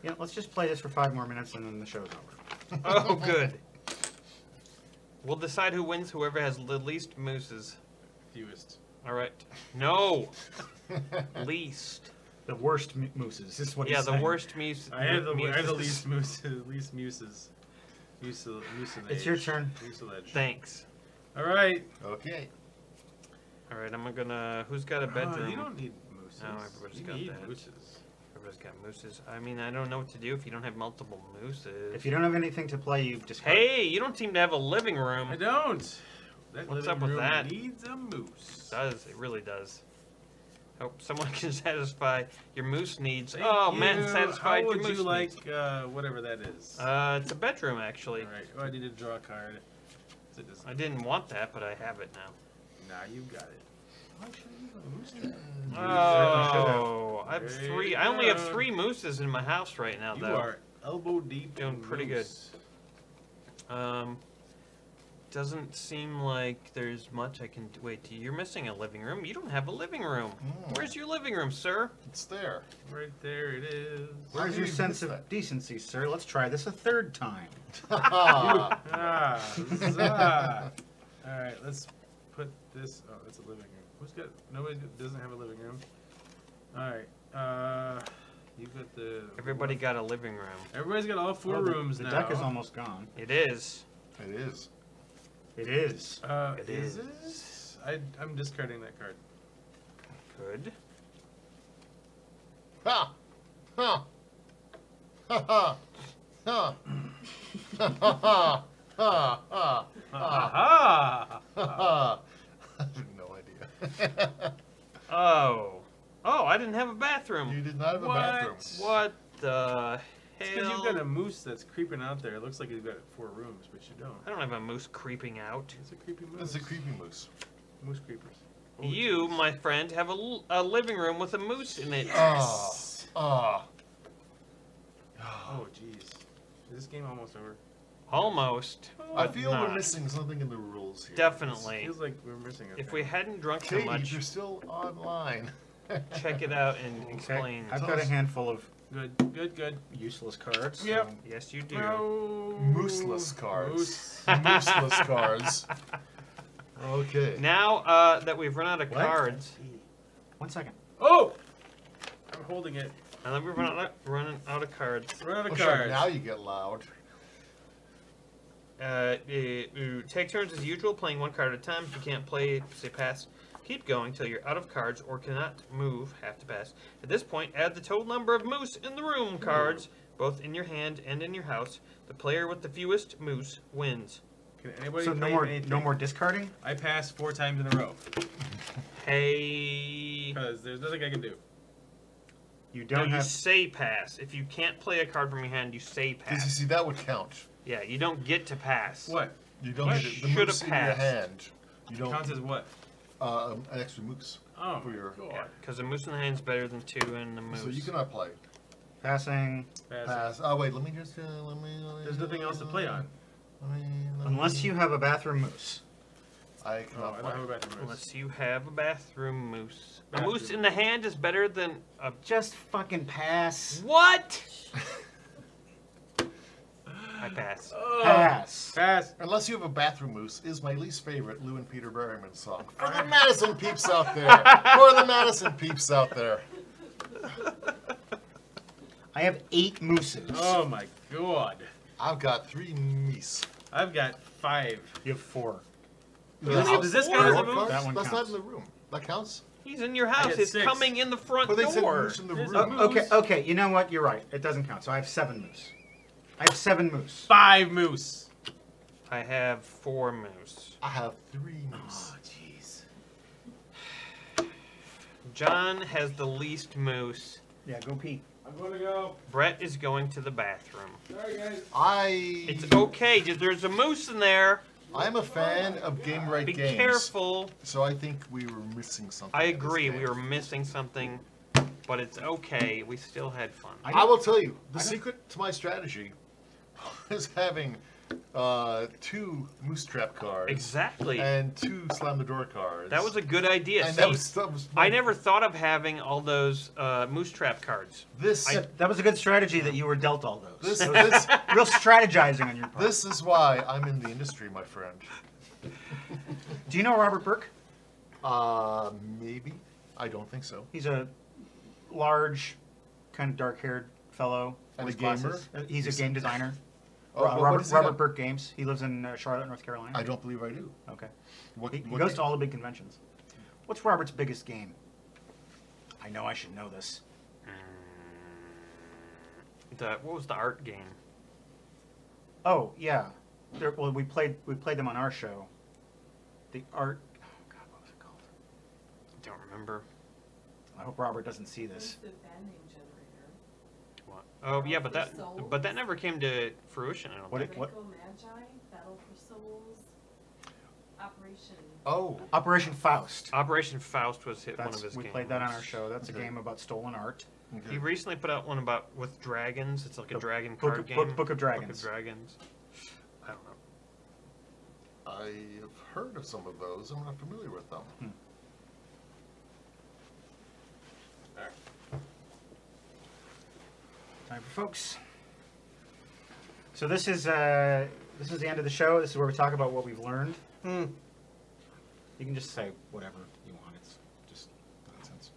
Speaker 2: Yeah, let's just play this for 5 more minutes and then the show's over.
Speaker 1: Oh, good. We'll decide who wins. Whoever has the least mooses.
Speaker 5: Fewest.
Speaker 1: All right. No. Least.
Speaker 2: The worst mooses. This is what
Speaker 1: Yeah,
Speaker 2: he's
Speaker 1: the
Speaker 2: saying.
Speaker 1: worst moose.
Speaker 5: I have the
Speaker 1: mooses.
Speaker 5: least mooses. Least muses. Mucilage.
Speaker 2: It's your turn.
Speaker 5: Mucilage.
Speaker 1: Thanks.
Speaker 5: All right.
Speaker 3: Okay.
Speaker 1: All right, I'm gonna. Who's got a bedroom?
Speaker 5: You don't need mooses.
Speaker 1: No, everybody's
Speaker 5: you
Speaker 1: got
Speaker 5: need
Speaker 1: that.
Speaker 5: mooses.
Speaker 1: Everybody's got mooses. I mean, I don't know what to do if you don't have multiple mooses.
Speaker 2: If you don't have anything to play, you just
Speaker 1: Hey, you don't seem to have a living room.
Speaker 5: I don't. That
Speaker 1: What's
Speaker 5: living
Speaker 1: up with
Speaker 5: room
Speaker 1: that?
Speaker 5: Needs a moose.
Speaker 1: It does. It really does. Hope someone can satisfy your moose needs.
Speaker 5: Thank
Speaker 1: Oh,
Speaker 5: you.
Speaker 1: Matt satisfied
Speaker 5: How
Speaker 1: your
Speaker 5: would
Speaker 1: moose
Speaker 5: you like
Speaker 1: needs.
Speaker 5: whatever that is?
Speaker 1: It's a bedroom, actually.
Speaker 5: All right. Oh, I need to draw a card. Is it this?
Speaker 1: I didn't want that, but I have it now.
Speaker 5: Nah, you got it. Why should I use a moose trap?
Speaker 1: Oh, I have
Speaker 5: There
Speaker 1: 3.
Speaker 5: you
Speaker 1: I only have
Speaker 5: go.
Speaker 1: 3 mooses in my house right now,
Speaker 5: You
Speaker 1: though.
Speaker 5: are elbow deep.
Speaker 1: Doing
Speaker 5: in
Speaker 1: pretty good.
Speaker 5: moose.
Speaker 1: Doesn't seem like there's much I can do. Wait, you're missing a living room. You don't have a living room. Where's your living room, sir?
Speaker 3: It's there.
Speaker 5: Right there it is.
Speaker 3: Where
Speaker 2: Where's
Speaker 3: did
Speaker 2: your
Speaker 3: you
Speaker 2: sense
Speaker 3: miss
Speaker 2: of
Speaker 3: that?
Speaker 2: decency, sir? Let's try this a 3rd time.
Speaker 5: Ah, huzzah. All right, let's put this. Oh, that's a living room. Who's got? Nobody doesn't have a living room. All right. You got the.
Speaker 1: Everybody got a living room.
Speaker 5: Everybody's got all 4
Speaker 2: Oh,
Speaker 5: rooms
Speaker 2: the
Speaker 5: now.
Speaker 2: deck is almost gone.
Speaker 1: It is.
Speaker 3: It is.
Speaker 2: It is.
Speaker 1: It
Speaker 5: is
Speaker 1: is.
Speaker 5: it? I'm discarding that card.
Speaker 1: Good.
Speaker 3: Ha! Ha! Ha ha! Ha! Ha ha! Ha ha!
Speaker 5: Aha!
Speaker 3: Ha! I have no idea.
Speaker 1: Oh. Oh, I didn't have a bathroom.
Speaker 3: You did not have a
Speaker 5: What?
Speaker 3: bathroom.
Speaker 1: What the
Speaker 5: It's because
Speaker 1: hell?
Speaker 5: you've got a moose that's creeping out there. It looks like you've got 4 rooms, but you don't.
Speaker 1: I don't have a moose creeping out.
Speaker 5: It's a creepy moose.
Speaker 3: It's a creepy moose.
Speaker 5: Moose creepers. Oh,
Speaker 1: You,
Speaker 5: jeez.
Speaker 1: my friend, have a living room with a moose in it.
Speaker 3: Ah. Ah.
Speaker 5: Oh, jeez. Is this game almost over?
Speaker 1: Almost.
Speaker 3: I feel
Speaker 1: Not.
Speaker 3: we're missing something in the rules here.
Speaker 1: Definitely.
Speaker 5: Feels like we're missing a
Speaker 1: If
Speaker 5: thing.
Speaker 1: we hadn't drunk so
Speaker 3: Katie,
Speaker 1: much,
Speaker 3: you're still online.
Speaker 1: check it out and explain.
Speaker 2: I've got a handful of
Speaker 5: Good.
Speaker 2: useless cards.
Speaker 5: Yep.
Speaker 1: Yes, you do.
Speaker 5: No.
Speaker 3: Mooseless cards.
Speaker 5: Moose.
Speaker 3: Mooseless cards. Okay.
Speaker 1: Now that we've run out of
Speaker 2: What?
Speaker 1: cards,
Speaker 2: 1 second.
Speaker 5: Oh! I'm holding it.
Speaker 1: and then we've run out of cards,
Speaker 5: Run out
Speaker 3: Oh,
Speaker 5: of
Speaker 3: sure,
Speaker 5: cards.
Speaker 3: now you get loud.
Speaker 1: take turns as usual, playing 1 card at a time. If you can't play, say pass. Keep going till you're out of cards or cannot move, have to pass. At this point, add the total number of moose in the room cards, both in your hand and in your house. The player with the fewest moose wins.
Speaker 5: Can anybody
Speaker 2: So
Speaker 5: play
Speaker 2: no more discarding?
Speaker 5: I passed 4 times in a row.
Speaker 1: Hey,
Speaker 5: Because there's nothing I can do.
Speaker 2: You
Speaker 1: no,
Speaker 2: don't
Speaker 1: you
Speaker 2: have.
Speaker 1: say pass. If you can't play a card from your hand, you say
Speaker 3: Because you
Speaker 1: pass.
Speaker 3: see, that would count.
Speaker 1: Yeah, you don't get to pass.
Speaker 5: What?
Speaker 3: You don't
Speaker 1: What?
Speaker 3: get it. The
Speaker 1: Should've
Speaker 3: moose in your
Speaker 1: passed.
Speaker 3: hand. You don't.
Speaker 5: Counts as what?
Speaker 3: An extra moose.
Speaker 5: Oh,
Speaker 3: For your-
Speaker 5: God.
Speaker 1: Yeah, because a moose in the hand is better than 2 in the moose.
Speaker 3: So you cannot play.
Speaker 2: Passing.
Speaker 3: Pass. Oh wait, let me just. Let me.
Speaker 5: There's nothing else to play on.
Speaker 3: Let me-
Speaker 2: Unless you have a bathroom moose.
Speaker 3: I
Speaker 5: Oh,
Speaker 3: cannot
Speaker 5: I don't have a
Speaker 3: find.
Speaker 5: bathroom moose.
Speaker 1: Unless you have a bathroom moose. A
Speaker 5: Bathroom
Speaker 1: moose in the hand is better than a...
Speaker 2: Just fucking pass.
Speaker 1: What? I pass.
Speaker 5: Oh,
Speaker 2: Pass.
Speaker 5: Pass.
Speaker 3: Unless you have a bathroom moose is my least favorite Lou and Peter Berryman song. For the Madison peeps out there. For the Madison peeps out there.
Speaker 2: I have 8 mooses.
Speaker 5: Oh my god.
Speaker 3: I've got 3 meese.
Speaker 5: I've got 5.
Speaker 2: You have 4.
Speaker 5: Does this count as a moose?
Speaker 2: That one
Speaker 3: That's
Speaker 2: counts.
Speaker 3: not in the room. That counts?
Speaker 1: He's in your
Speaker 5: I
Speaker 1: house.
Speaker 5: get
Speaker 1: He's
Speaker 5: 6.
Speaker 1: coming in the front
Speaker 3: But they said
Speaker 1: door.
Speaker 3: moose in the
Speaker 5: There's
Speaker 3: room.
Speaker 5: a
Speaker 2: Okay,
Speaker 5: moose.
Speaker 2: okay. You know what? You're right. It doesn't count. So I have 7 moose. I have 7 moose.
Speaker 5: 5 moose.
Speaker 1: I have 4 moose.
Speaker 3: I have 3 moose.
Speaker 5: jeez.
Speaker 1: John has the least moose.
Speaker 2: Yeah, go pee.
Speaker 5: I'm gonna go.
Speaker 1: Brett is going to the bathroom.
Speaker 5: Sorry, guys.
Speaker 1: It's okay. There's a moose in there.
Speaker 3: I'm a fan of Game Right
Speaker 1: Be
Speaker 3: Games.
Speaker 1: careful.
Speaker 3: So I think we were missing something.
Speaker 1: I
Speaker 3: in this
Speaker 1: agree.
Speaker 3: game.
Speaker 1: We were missing something, but it's okay. We still had fun.
Speaker 3: I will tell you, the secret to my strategy is having 2 moose trap cards
Speaker 1: Exactly.
Speaker 3: and 2 slam the door cards.
Speaker 1: That was a good idea.
Speaker 3: and
Speaker 1: See,
Speaker 3: that was
Speaker 1: I never thought of having all those moose trap cards.
Speaker 3: this.
Speaker 2: That was a good strategy that you were dealt all those.
Speaker 3: This,
Speaker 2: That was
Speaker 3: this,
Speaker 2: real strategizing on your part.
Speaker 3: this is why I'm in the industry, my friend.
Speaker 2: Do you know Robert Burke?
Speaker 3: Maybe. I don't think so.
Speaker 2: He's a large, kind of dark-haired fellow.
Speaker 3: And
Speaker 2: with
Speaker 3: a gamer?
Speaker 2: glasses. He's a game designer.
Speaker 3: Oh, what
Speaker 2: Robert,
Speaker 3: does he have?
Speaker 2: Robert Burke Games. He lives in Charlotte, North Carolina.
Speaker 3: I don't believe I do.
Speaker 2: Okay.
Speaker 3: What,
Speaker 2: He
Speaker 3: what
Speaker 2: goes
Speaker 3: game?
Speaker 2: to all the big conventions. What's Robert's biggest game? I know I should know this.
Speaker 1: What was the art game?
Speaker 2: Oh yeah, well we played them on our show. The art. Oh God, what was it called?
Speaker 1: I don't remember.
Speaker 2: I hope Robert doesn't see
Speaker 4: Who's
Speaker 2: this.
Speaker 4: the band name generator?
Speaker 1: What? Oh yeah, but
Speaker 4: Battle for Souls?
Speaker 1: that never came to fruition. I don't
Speaker 2: What
Speaker 1: think.
Speaker 2: it- what-
Speaker 4: Draco Magi, Battle for Souls, Operation.
Speaker 3: Oh,
Speaker 2: Operation Faust.
Speaker 1: Operation Faust was one
Speaker 2: That's,
Speaker 1: of his
Speaker 2: we
Speaker 1: games.
Speaker 2: played that on our show. That's a
Speaker 3: Okay.
Speaker 2: game about stolen art.
Speaker 3: okay.
Speaker 1: He recently put out one with dragons. It's like a
Speaker 2: The
Speaker 1: dragon
Speaker 2: Book
Speaker 1: card
Speaker 2: of-
Speaker 1: game.
Speaker 2: Book of
Speaker 1: Book of
Speaker 2: Dragons.
Speaker 1: Dragons. I don't know.
Speaker 3: I have heard of some of those. I'm not familiar with them.
Speaker 2: Time for folks. So this is the end of the show. This is where we talk about what we've learned. You can just say whatever you want. It's just nonsense.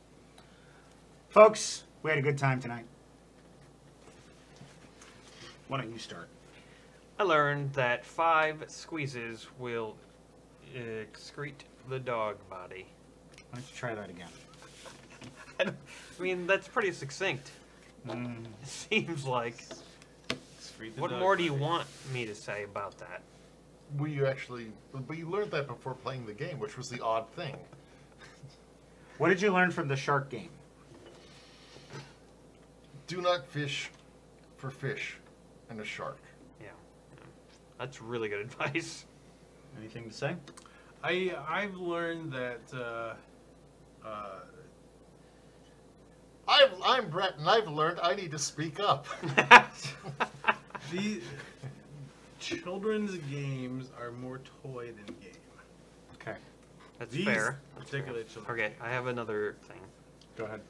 Speaker 2: Folks, we had a good time tonight. Why don't you start?
Speaker 1: I learned that 5 squeezes will excrete the dog body.
Speaker 2: Why don't you try that again?
Speaker 1: I mean, that's pretty succinct. It seems like. What more do you want me to say about that?
Speaker 3: But you learned that before playing the game, which was the odd thing.
Speaker 2: What did you learn from the shark game?
Speaker 3: Do not fish for fish and a shark.
Speaker 1: Yeah. That's really good advice.
Speaker 2: Anything to say?
Speaker 5: I've learned that
Speaker 3: I'm Brett, and I've learned I need to speak up.
Speaker 5: the children's games are more toy than game.
Speaker 2: Okay,
Speaker 1: That's
Speaker 5: These
Speaker 1: fair. That's fair.
Speaker 5: particular children.
Speaker 1: Okay, I have another thing.
Speaker 2: go ahead.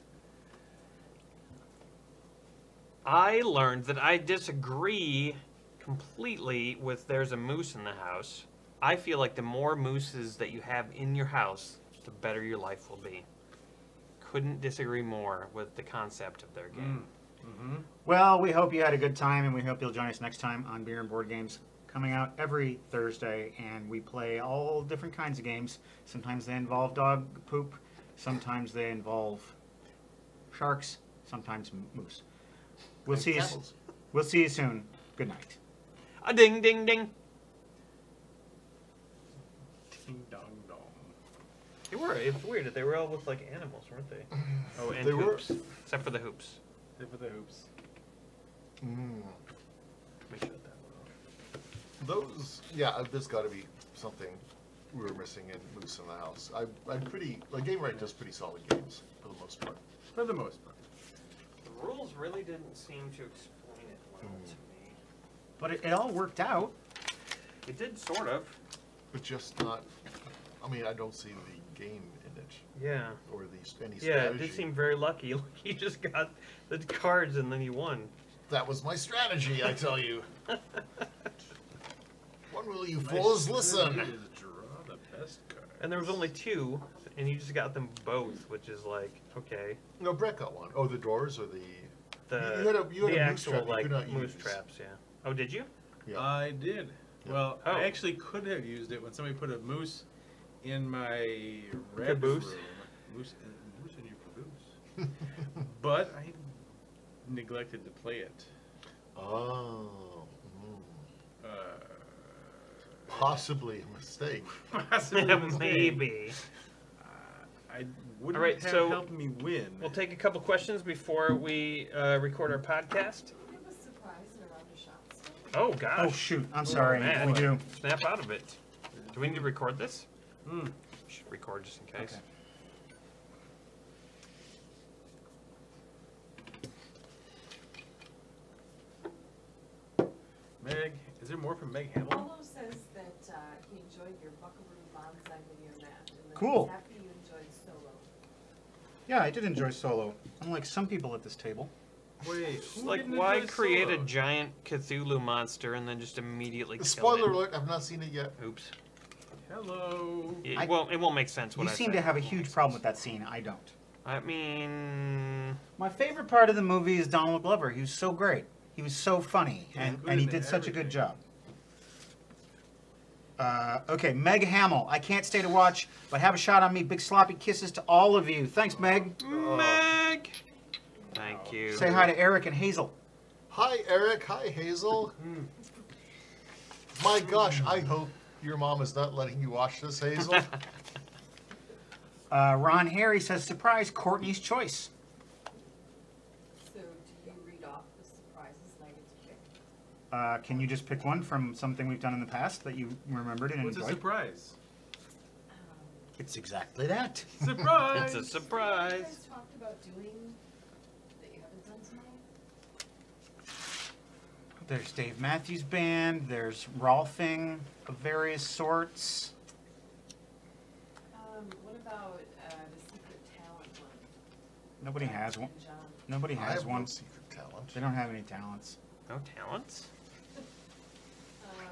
Speaker 1: I learned that I disagree completely with there's a moose in the house. I feel like the more mooses that you have in your house, the better your life will be. Couldn't disagree more with the concept of their game.
Speaker 2: Well, we hope you had a good time, and we hope you'll join us next time on Beer and Board Games, coming out every Thursday, and we play all different kinds of games. Sometimes they involve dog poop, sometimes they involve sharks, sometimes moose. We'll
Speaker 3: And
Speaker 2: see you.
Speaker 3: camels.
Speaker 2: We'll see you soon. Good night.
Speaker 1: A ding ding ding.
Speaker 5: Ding dong dong.
Speaker 1: They were. It's weird that they were all with like animals, weren't they? Oh, and
Speaker 3: They were.
Speaker 1: hoops. Except for the hoops.
Speaker 5: Tip of the hoops.
Speaker 3: Mm.
Speaker 1: Let me shut that one off.
Speaker 3: Those, yeah, there's got to be something we were missing in Moose in the House. Game Right does pretty solid games for the most part.
Speaker 5: For the most part.
Speaker 1: The rules really didn't seem to explain it well to me.
Speaker 2: But it all worked out.
Speaker 1: It did sort of.
Speaker 3: But just not I mean, I don't see the game in it
Speaker 1: Yeah.
Speaker 3: or any strategy.
Speaker 1: Yeah, it did seem very lucky. He just got the cards and then he won.
Speaker 3: That was my strategy, I tell you. When will you fools listen?
Speaker 5: Draw the best card.
Speaker 1: And there was only 2, and you just got them both, which is like, okay.
Speaker 3: No, Brett got one. Oh, the doors or the...
Speaker 1: The,
Speaker 3: You had a moose
Speaker 1: the
Speaker 3: trap
Speaker 1: actual,
Speaker 3: you
Speaker 1: like,
Speaker 3: could not
Speaker 1: moose
Speaker 3: use.
Speaker 1: traps, yeah. Oh, did you?
Speaker 3: Yeah.
Speaker 5: I did.
Speaker 3: Yeah.
Speaker 5: Well,
Speaker 1: Oh.
Speaker 5: I actually could have used it when somebody put a moose in my red
Speaker 1: Caboose?
Speaker 5: room. Moose in your caboose. But I neglected to play it.
Speaker 3: Oh.
Speaker 5: Uh,
Speaker 3: Possibly a mistake.
Speaker 5: possibly a mistake.
Speaker 1: Maybe.
Speaker 5: I wouldn't
Speaker 1: All right,
Speaker 5: have
Speaker 1: so
Speaker 5: helped me win.
Speaker 1: We'll take a couple questions before we record our podcast.
Speaker 4: We have a surprise in a round of shots.
Speaker 1: Oh, gosh.
Speaker 2: Oh shoot! I'm sorry.
Speaker 1: man.
Speaker 2: We do.
Speaker 1: Snap out of it. Do we need to record this?
Speaker 5: Mm.
Speaker 1: Should record just in case.
Speaker 2: Okay.
Speaker 5: Meg, is there more from Meg Hamill?
Speaker 4: Paulo says that he enjoyed your Buckaroo bonsai video, Matt. And that
Speaker 2: Cool.
Speaker 4: He's happy you enjoyed Solo.
Speaker 2: Yeah, I did enjoy Solo. Unlike some people at this table.
Speaker 5: Wait,
Speaker 1: It's like, why create a giant Cthulhu monster and then just immediately kill
Speaker 3: Spoiler
Speaker 1: it?
Speaker 3: alert, I've not seen it yet.
Speaker 1: Oops.
Speaker 5: Hello.
Speaker 1: It won't make sense what
Speaker 2: You
Speaker 1: I
Speaker 2: seem
Speaker 1: say.
Speaker 2: to have a huge problem with that scene. I don't.
Speaker 1: I mean...
Speaker 2: My favorite part of the movie is Donald Glover. He was so great. He was so funny, and
Speaker 5: good
Speaker 2: he
Speaker 5: in
Speaker 2: did such a good
Speaker 5: everything.
Speaker 2: job. Okay, Meg Hamill. I can't stay to watch, but have a shot on me. Big sloppy kisses to all of you. Thanks, Meg.
Speaker 1: Meg! Thank you.
Speaker 2: Say hi to Eric and Hazel.
Speaker 3: Hi, Eric. Hi, Hazel. My gosh, I hope your mom is not letting you watch this, Hazel.
Speaker 2: Ron Harry says, surprise, Courtney's choice.
Speaker 4: So do you read off the surprises and I get to pick?
Speaker 2: Can you just pick one from something we've done in the past that you remembered and
Speaker 5: What's a
Speaker 2: enjoyed?
Speaker 5: surprise?
Speaker 2: It's exactly that.
Speaker 5: Surprise!
Speaker 1: It's a
Speaker 4: You
Speaker 1: surprise.
Speaker 4: guys talked about doing that you haven't done tonight?
Speaker 2: There's Dave Matthews Band. There's Rolfing of various sorts.
Speaker 4: What about the secret talent one?
Speaker 2: Nobody has one.
Speaker 4: And John.
Speaker 2: Nobody
Speaker 3: I
Speaker 2: has
Speaker 3: have
Speaker 2: one.
Speaker 3: no secret talent.
Speaker 2: They don't have any talents.
Speaker 1: No talents?
Speaker 4: Um,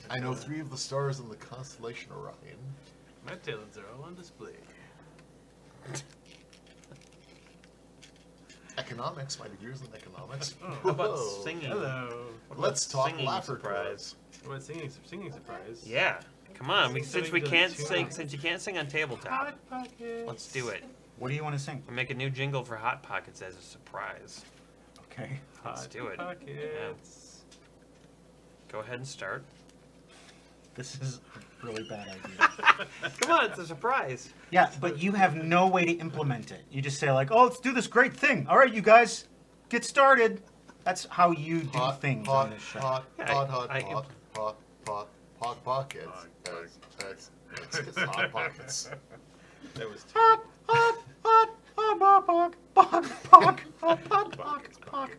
Speaker 3: I know 3 of the stars in the constellation Orion.
Speaker 5: My talents are all on display.
Speaker 3: Economics, my degrees in economics.
Speaker 1: How about
Speaker 3: Whoa.
Speaker 1: singing?
Speaker 5: Hello.
Speaker 1: What
Speaker 3: Let's
Speaker 1: about
Speaker 3: talk
Speaker 1: singing
Speaker 3: laughter
Speaker 1: surprise.
Speaker 5: What singing surprise?
Speaker 1: Yeah. Come on. Since we
Speaker 5: Something
Speaker 1: can't
Speaker 5: to
Speaker 1: sing,
Speaker 5: tune.
Speaker 1: since you can't sing on tabletop,
Speaker 5: Pockets.
Speaker 1: let's do it.
Speaker 2: What do you want to sing?
Speaker 1: We make a new jingle for Hot Pockets as a surprise.
Speaker 2: Okay.
Speaker 1: Let's
Speaker 5: Hot
Speaker 1: do it.
Speaker 5: Pockets.
Speaker 1: Go ahead and start.
Speaker 2: This is a really bad idea.
Speaker 1: Come on, it's a surprise.
Speaker 2: Yeah, but you have no way to implement it. You just say like, "Oh, let's do this great thing. All right, you guys, get started." That's how you do
Speaker 3: Hot,
Speaker 2: things
Speaker 3: hot,
Speaker 2: on this show.
Speaker 3: hot,
Speaker 1: Yeah,
Speaker 3: hot, hot,
Speaker 1: I-
Speaker 3: hot, hot, hot, hot pockets. It's hot pockets.
Speaker 5: That was
Speaker 2: Hot, hot, hot, hot, hot, hot, hot, hot, hot, hot,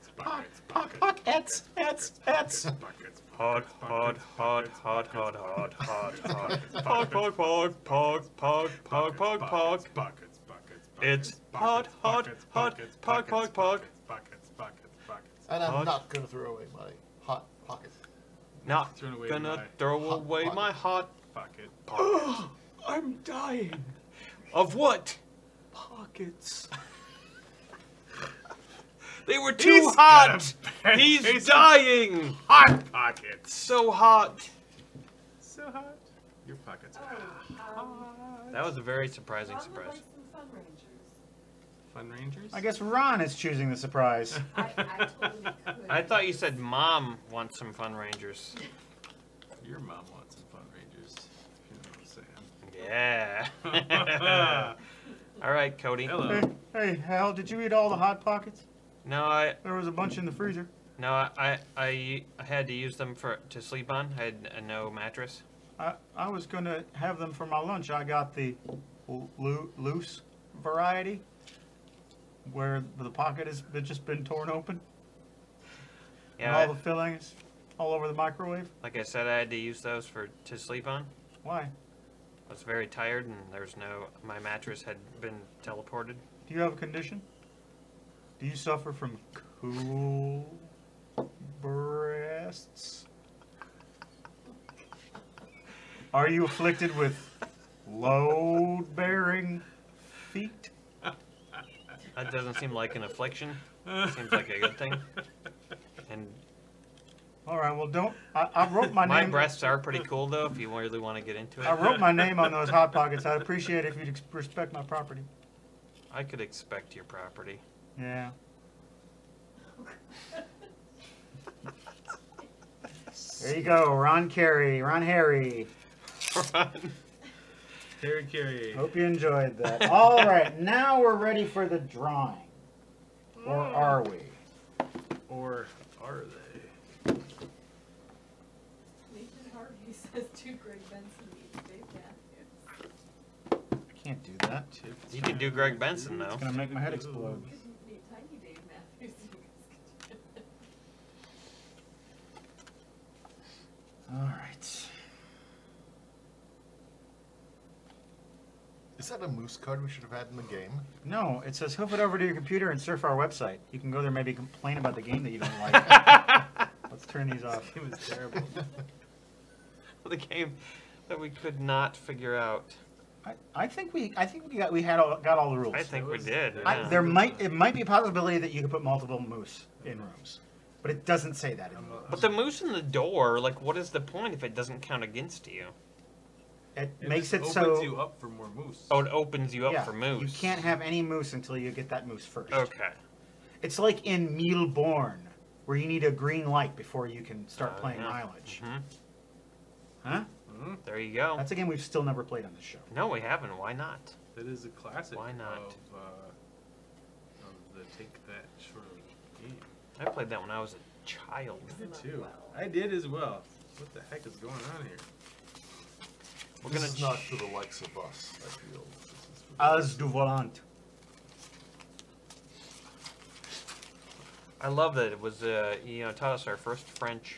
Speaker 2: hot, hot, ets.
Speaker 5: pockets.
Speaker 1: Hot, hot, hot, hot, hot, hot, hot, hot. Pog, pog, pog, pog, pog, pog, pog, pog.
Speaker 5: Pockets.
Speaker 1: It's hot, hot, hot, pog, pog, pog.
Speaker 5: Pockets.
Speaker 3: And I'm
Speaker 1: Hot.
Speaker 3: not going to throw away my hot pocket.
Speaker 1: Not
Speaker 5: Thrown away
Speaker 1: gonna
Speaker 5: my
Speaker 1: throw
Speaker 3: hot
Speaker 1: away
Speaker 3: pocket.
Speaker 1: my hot
Speaker 5: Pocket.
Speaker 1: pocket. I'm dying. Of what? Pockets. They were too
Speaker 5: He's
Speaker 1: hot.
Speaker 5: got a bad
Speaker 1: He's
Speaker 5: case of
Speaker 1: dying.
Speaker 5: Hot pockets.
Speaker 1: So hot.
Speaker 5: So hot. Your pockets are
Speaker 4: Oh,
Speaker 5: hot.
Speaker 1: That was a very surprising
Speaker 4: Ron would
Speaker 1: surprise.
Speaker 4: like some Fun Rangers.
Speaker 5: Fun Rangers?
Speaker 2: I guess Ron is choosing the surprise.
Speaker 4: I totally could.
Speaker 1: I thought you said Mom wants some Fun Rangers.
Speaker 5: Your mom wants some Fun Rangers. If you know what I'm saying.
Speaker 1: Yeah. All right, Cody.
Speaker 5: Hello.
Speaker 2: Hey, Hal, did you eat all the hot pockets?
Speaker 1: No, I
Speaker 2: There was a bunch in the freezer.
Speaker 1: had to use them to sleep on. I had no mattress.
Speaker 2: I was gonna have them for my lunch. I got the loose variety, where the pocket has just been torn open, and
Speaker 1: Yeah,
Speaker 2: all the fillings all over the microwave.
Speaker 1: like I said, I had to use those to sleep on.
Speaker 2: Why?
Speaker 1: I was very tired, and my mattress had been teleported.
Speaker 2: Do you have a condition? Do you suffer from cool breasts? Are you afflicted with load-bearing feet?
Speaker 1: That doesn't seem like an affliction. Seems like a good thing. And
Speaker 2: All right, well, don't. I wrote my
Speaker 1: my
Speaker 2: name.
Speaker 1: breasts are pretty cool, though, if you really want to get into it.
Speaker 2: I wrote my name on those Hot Pockets. I'd appreciate it if you'd respect my property.
Speaker 1: I could expect your property.
Speaker 2: Yeah. There you go, Ron Carey, Ron Harry.
Speaker 5: Carry.
Speaker 2: Hope you enjoyed that. All right, now we're ready for the drawing. Or are we?
Speaker 5: Or are they?
Speaker 4: Nathan Harvey says to Greg Benson meets Dave Matthews.
Speaker 2: I can't do that.
Speaker 1: You can do Greg Benson, though.
Speaker 2: It's going to make my head explode.
Speaker 4: You could meet Tiny Dave Matthews.
Speaker 2: All right.
Speaker 3: Is that a moose card we should have had in the game?
Speaker 2: No, it says hoof it over to your computer and surf our website. You can go there, maybe complain about the game that you don't like. Let's turn these off.
Speaker 5: It was terrible.
Speaker 1: The game that we could not figure out.
Speaker 2: I think we got all the rules.
Speaker 1: I think we did.
Speaker 5: I-
Speaker 1: Yeah.
Speaker 2: It might be a possibility that you could put multiple moose in rooms, but it doesn't say that in the rules.
Speaker 1: But the moose in the door, like, what is the point if it doesn't count against you?
Speaker 2: It
Speaker 5: It
Speaker 2: makes
Speaker 5: just
Speaker 2: it
Speaker 5: opens
Speaker 2: so.
Speaker 5: you up for more moose.
Speaker 1: Oh, it opens you up
Speaker 2: Yeah,
Speaker 1: for moose.
Speaker 2: you can't have any moose until you get that moose first.
Speaker 1: Okay.
Speaker 2: It's like in Mealborn, where you need a green light before you can start playing
Speaker 1: Yeah.
Speaker 2: mileage.
Speaker 1: Mhm.
Speaker 2: Huh?
Speaker 1: There you go.
Speaker 2: That's a game we've still never played on this show.
Speaker 1: No, we haven't. Why not?
Speaker 5: That is a classic.
Speaker 1: Why not?
Speaker 5: Of the take that sort of game.
Speaker 1: I played that when I was a child.
Speaker 5: I did too. I did as well. What the heck is going on here?
Speaker 1: We're
Speaker 3: This
Speaker 1: gonna
Speaker 3: is not for the likes of us, I feel. This is for
Speaker 2: As du volant.
Speaker 1: I love that it was, taught us our first French.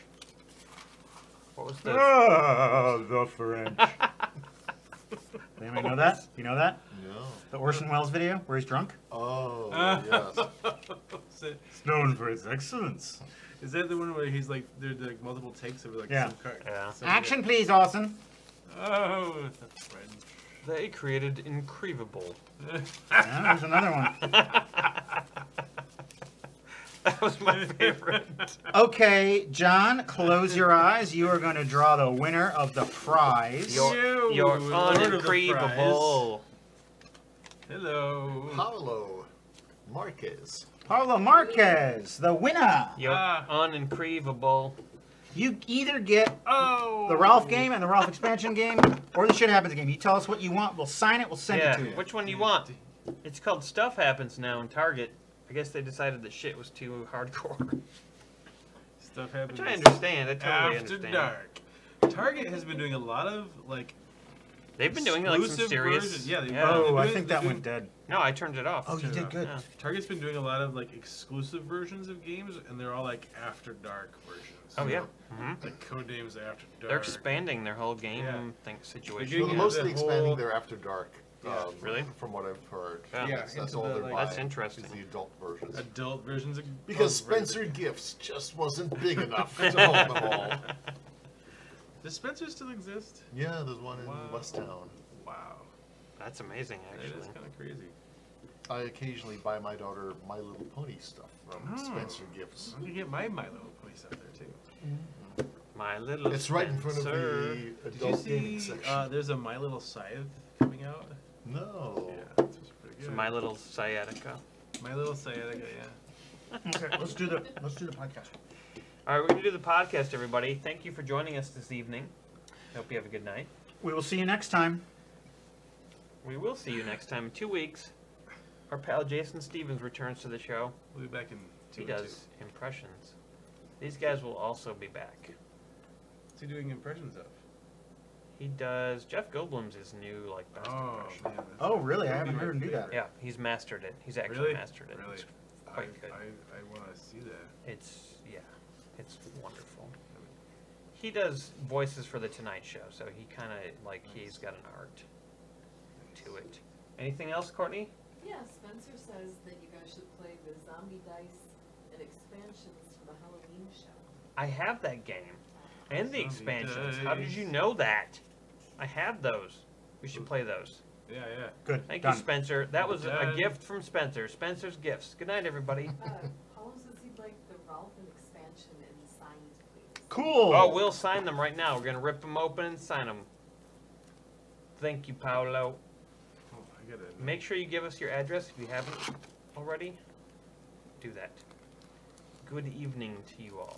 Speaker 1: What was the?
Speaker 2: Ah, the French. Anybody know that? You know that?
Speaker 3: No.
Speaker 2: The Orson Welles video where he's drunk?
Speaker 3: Oh, yes.
Speaker 2: It's known for its excellence.
Speaker 5: Is that the one where he's like, there's like multiple takes of like
Speaker 2: Yeah.
Speaker 5: some card?
Speaker 1: Yeah.
Speaker 2: Action, please, Orson.
Speaker 5: Oh, that's French.
Speaker 1: They created Increevable.
Speaker 2: Yeah, there's another one.
Speaker 1: That was my favorite.
Speaker 2: Okay, John, close your eyes. You are going to draw the winner of the prize.
Speaker 1: You're
Speaker 5: Lord of the
Speaker 1: Unincreevable.
Speaker 5: Hello.
Speaker 3: Paulo Marquez.
Speaker 2: Paulo Marquez, the winner.
Speaker 1: You're unincreevable.
Speaker 2: You either get
Speaker 5: Oh.
Speaker 2: the Ralph game and the Ralph expansion game, or the Shit Happens game. You tell us what you want, we'll sign it, we'll send it to you.
Speaker 1: Which one do you want? It's called Stuff Happens now in Target. I guess they decided that shit was too hardcore.
Speaker 5: Stuff happens.
Speaker 1: Which I understand. I totally
Speaker 5: After
Speaker 1: understand.
Speaker 5: dark. Target has been doing a lot of like.
Speaker 1: They've been doing like some
Speaker 5: exclusive
Speaker 1: serious.
Speaker 5: versions. Yeah, they-
Speaker 1: yeah.
Speaker 2: Oh,
Speaker 5: They're
Speaker 2: I
Speaker 5: doing-
Speaker 2: think
Speaker 5: they're
Speaker 2: that
Speaker 5: doing-
Speaker 2: went dead.
Speaker 1: No, I turned it off.
Speaker 2: Oh, you
Speaker 5: Turn it
Speaker 2: did
Speaker 5: off.
Speaker 2: good.
Speaker 1: Yeah.
Speaker 5: Target's been doing a lot of like exclusive versions of games, and they're all like after dark versions.
Speaker 1: Oh
Speaker 5: you
Speaker 1: yeah.
Speaker 5: know?
Speaker 1: Mm-hmm.
Speaker 5: Like code names after dark.
Speaker 1: They're expanding their whole game
Speaker 5: Yeah.
Speaker 1: situation.
Speaker 3: Well,
Speaker 5: Yeah,
Speaker 3: mostly
Speaker 5: the
Speaker 3: expanding
Speaker 5: whole-
Speaker 3: their After Dark.
Speaker 5: Yeah.
Speaker 1: Really?
Speaker 3: From what I've heard.
Speaker 1: Yeah.
Speaker 5: Yeah,
Speaker 3: That's
Speaker 5: into
Speaker 3: all
Speaker 5: the,
Speaker 3: they're
Speaker 5: like-
Speaker 3: buying.
Speaker 1: That's interesting.
Speaker 3: Is the adult versions.
Speaker 5: adult versions of
Speaker 3: Because
Speaker 5: of regular-
Speaker 3: Spencer Gifts just wasn't big enough to hold them all.
Speaker 5: Does Spencer still exist?
Speaker 3: Yeah, there's one in
Speaker 5: Wow.
Speaker 3: West Town.
Speaker 5: Wow,
Speaker 1: That's amazing,
Speaker 5: that is
Speaker 1: actually.
Speaker 5: kind of crazy.
Speaker 3: I occasionally buy my daughter My Little Pony stuff from
Speaker 5: Oh.
Speaker 3: Spencer Gifts.
Speaker 5: I'm gonna get my Little Pony stuff there too.
Speaker 1: My little.
Speaker 3: It's right in front of
Speaker 1: Spencer.
Speaker 3: the
Speaker 5: Did
Speaker 3: adult
Speaker 5: you
Speaker 3: gaming
Speaker 5: see?
Speaker 3: section.
Speaker 5: There's a My Little Scythe coming out.
Speaker 3: No.
Speaker 5: Yeah, that's pretty good.
Speaker 1: So my little sciatica.
Speaker 5: My Little Sciatica, yeah.
Speaker 2: Okay, let's do the podcast.
Speaker 1: All right, we're gonna do the podcast, everybody. Thank you for joining us this evening. Hope you have a good night.
Speaker 2: We will see you next time.
Speaker 1: We will see you next time in 2 weeks. Our pal Jason Stevens returns to the show.
Speaker 5: We'll be back in
Speaker 1: He
Speaker 5: 2
Speaker 1: does impressions. These guys will also be back.
Speaker 5: What's he doing impressions of?
Speaker 1: He does Jeff Goldblum's his new best impression.
Speaker 5: man, that's-
Speaker 2: Oh, really? I
Speaker 5: that'd be
Speaker 2: haven't
Speaker 5: my
Speaker 2: heard him do that.
Speaker 5: favorite.
Speaker 1: Yeah, he's mastered it. He's actually
Speaker 5: Really?
Speaker 1: mastered it.
Speaker 5: Really?
Speaker 1: It's
Speaker 5: I,
Speaker 1: quite good.
Speaker 5: I want to see that.
Speaker 1: It's wonderful. He does voices for the Tonight Show, so he kind of like he's got an art to it. Anything else, Courtney?
Speaker 4: Yeah, Spencer says that you guys should play the zombie dice and expansions for the Halloween show.
Speaker 1: I have that game and the
Speaker 5: Zombie
Speaker 1: expansions. How did
Speaker 5: dice.
Speaker 1: you know that? I have those. We should play those.
Speaker 5: Yeah, yeah.
Speaker 2: Good.
Speaker 1: Thank
Speaker 2: Done.
Speaker 1: you, Spencer. That was a
Speaker 5: Done.
Speaker 1: gift from Spencer. Spencer's gifts. Good night, everybody.
Speaker 4: Paulo says he'd like the Rolfin expansion and signed, please.
Speaker 2: Cool.
Speaker 1: Oh, we'll sign them right now. We're gonna rip them open and sign them. Thank you, Paolo.
Speaker 5: Oh, I gotta.
Speaker 1: Make sure you give us your address if you haven't already. Do that. Good evening to you all.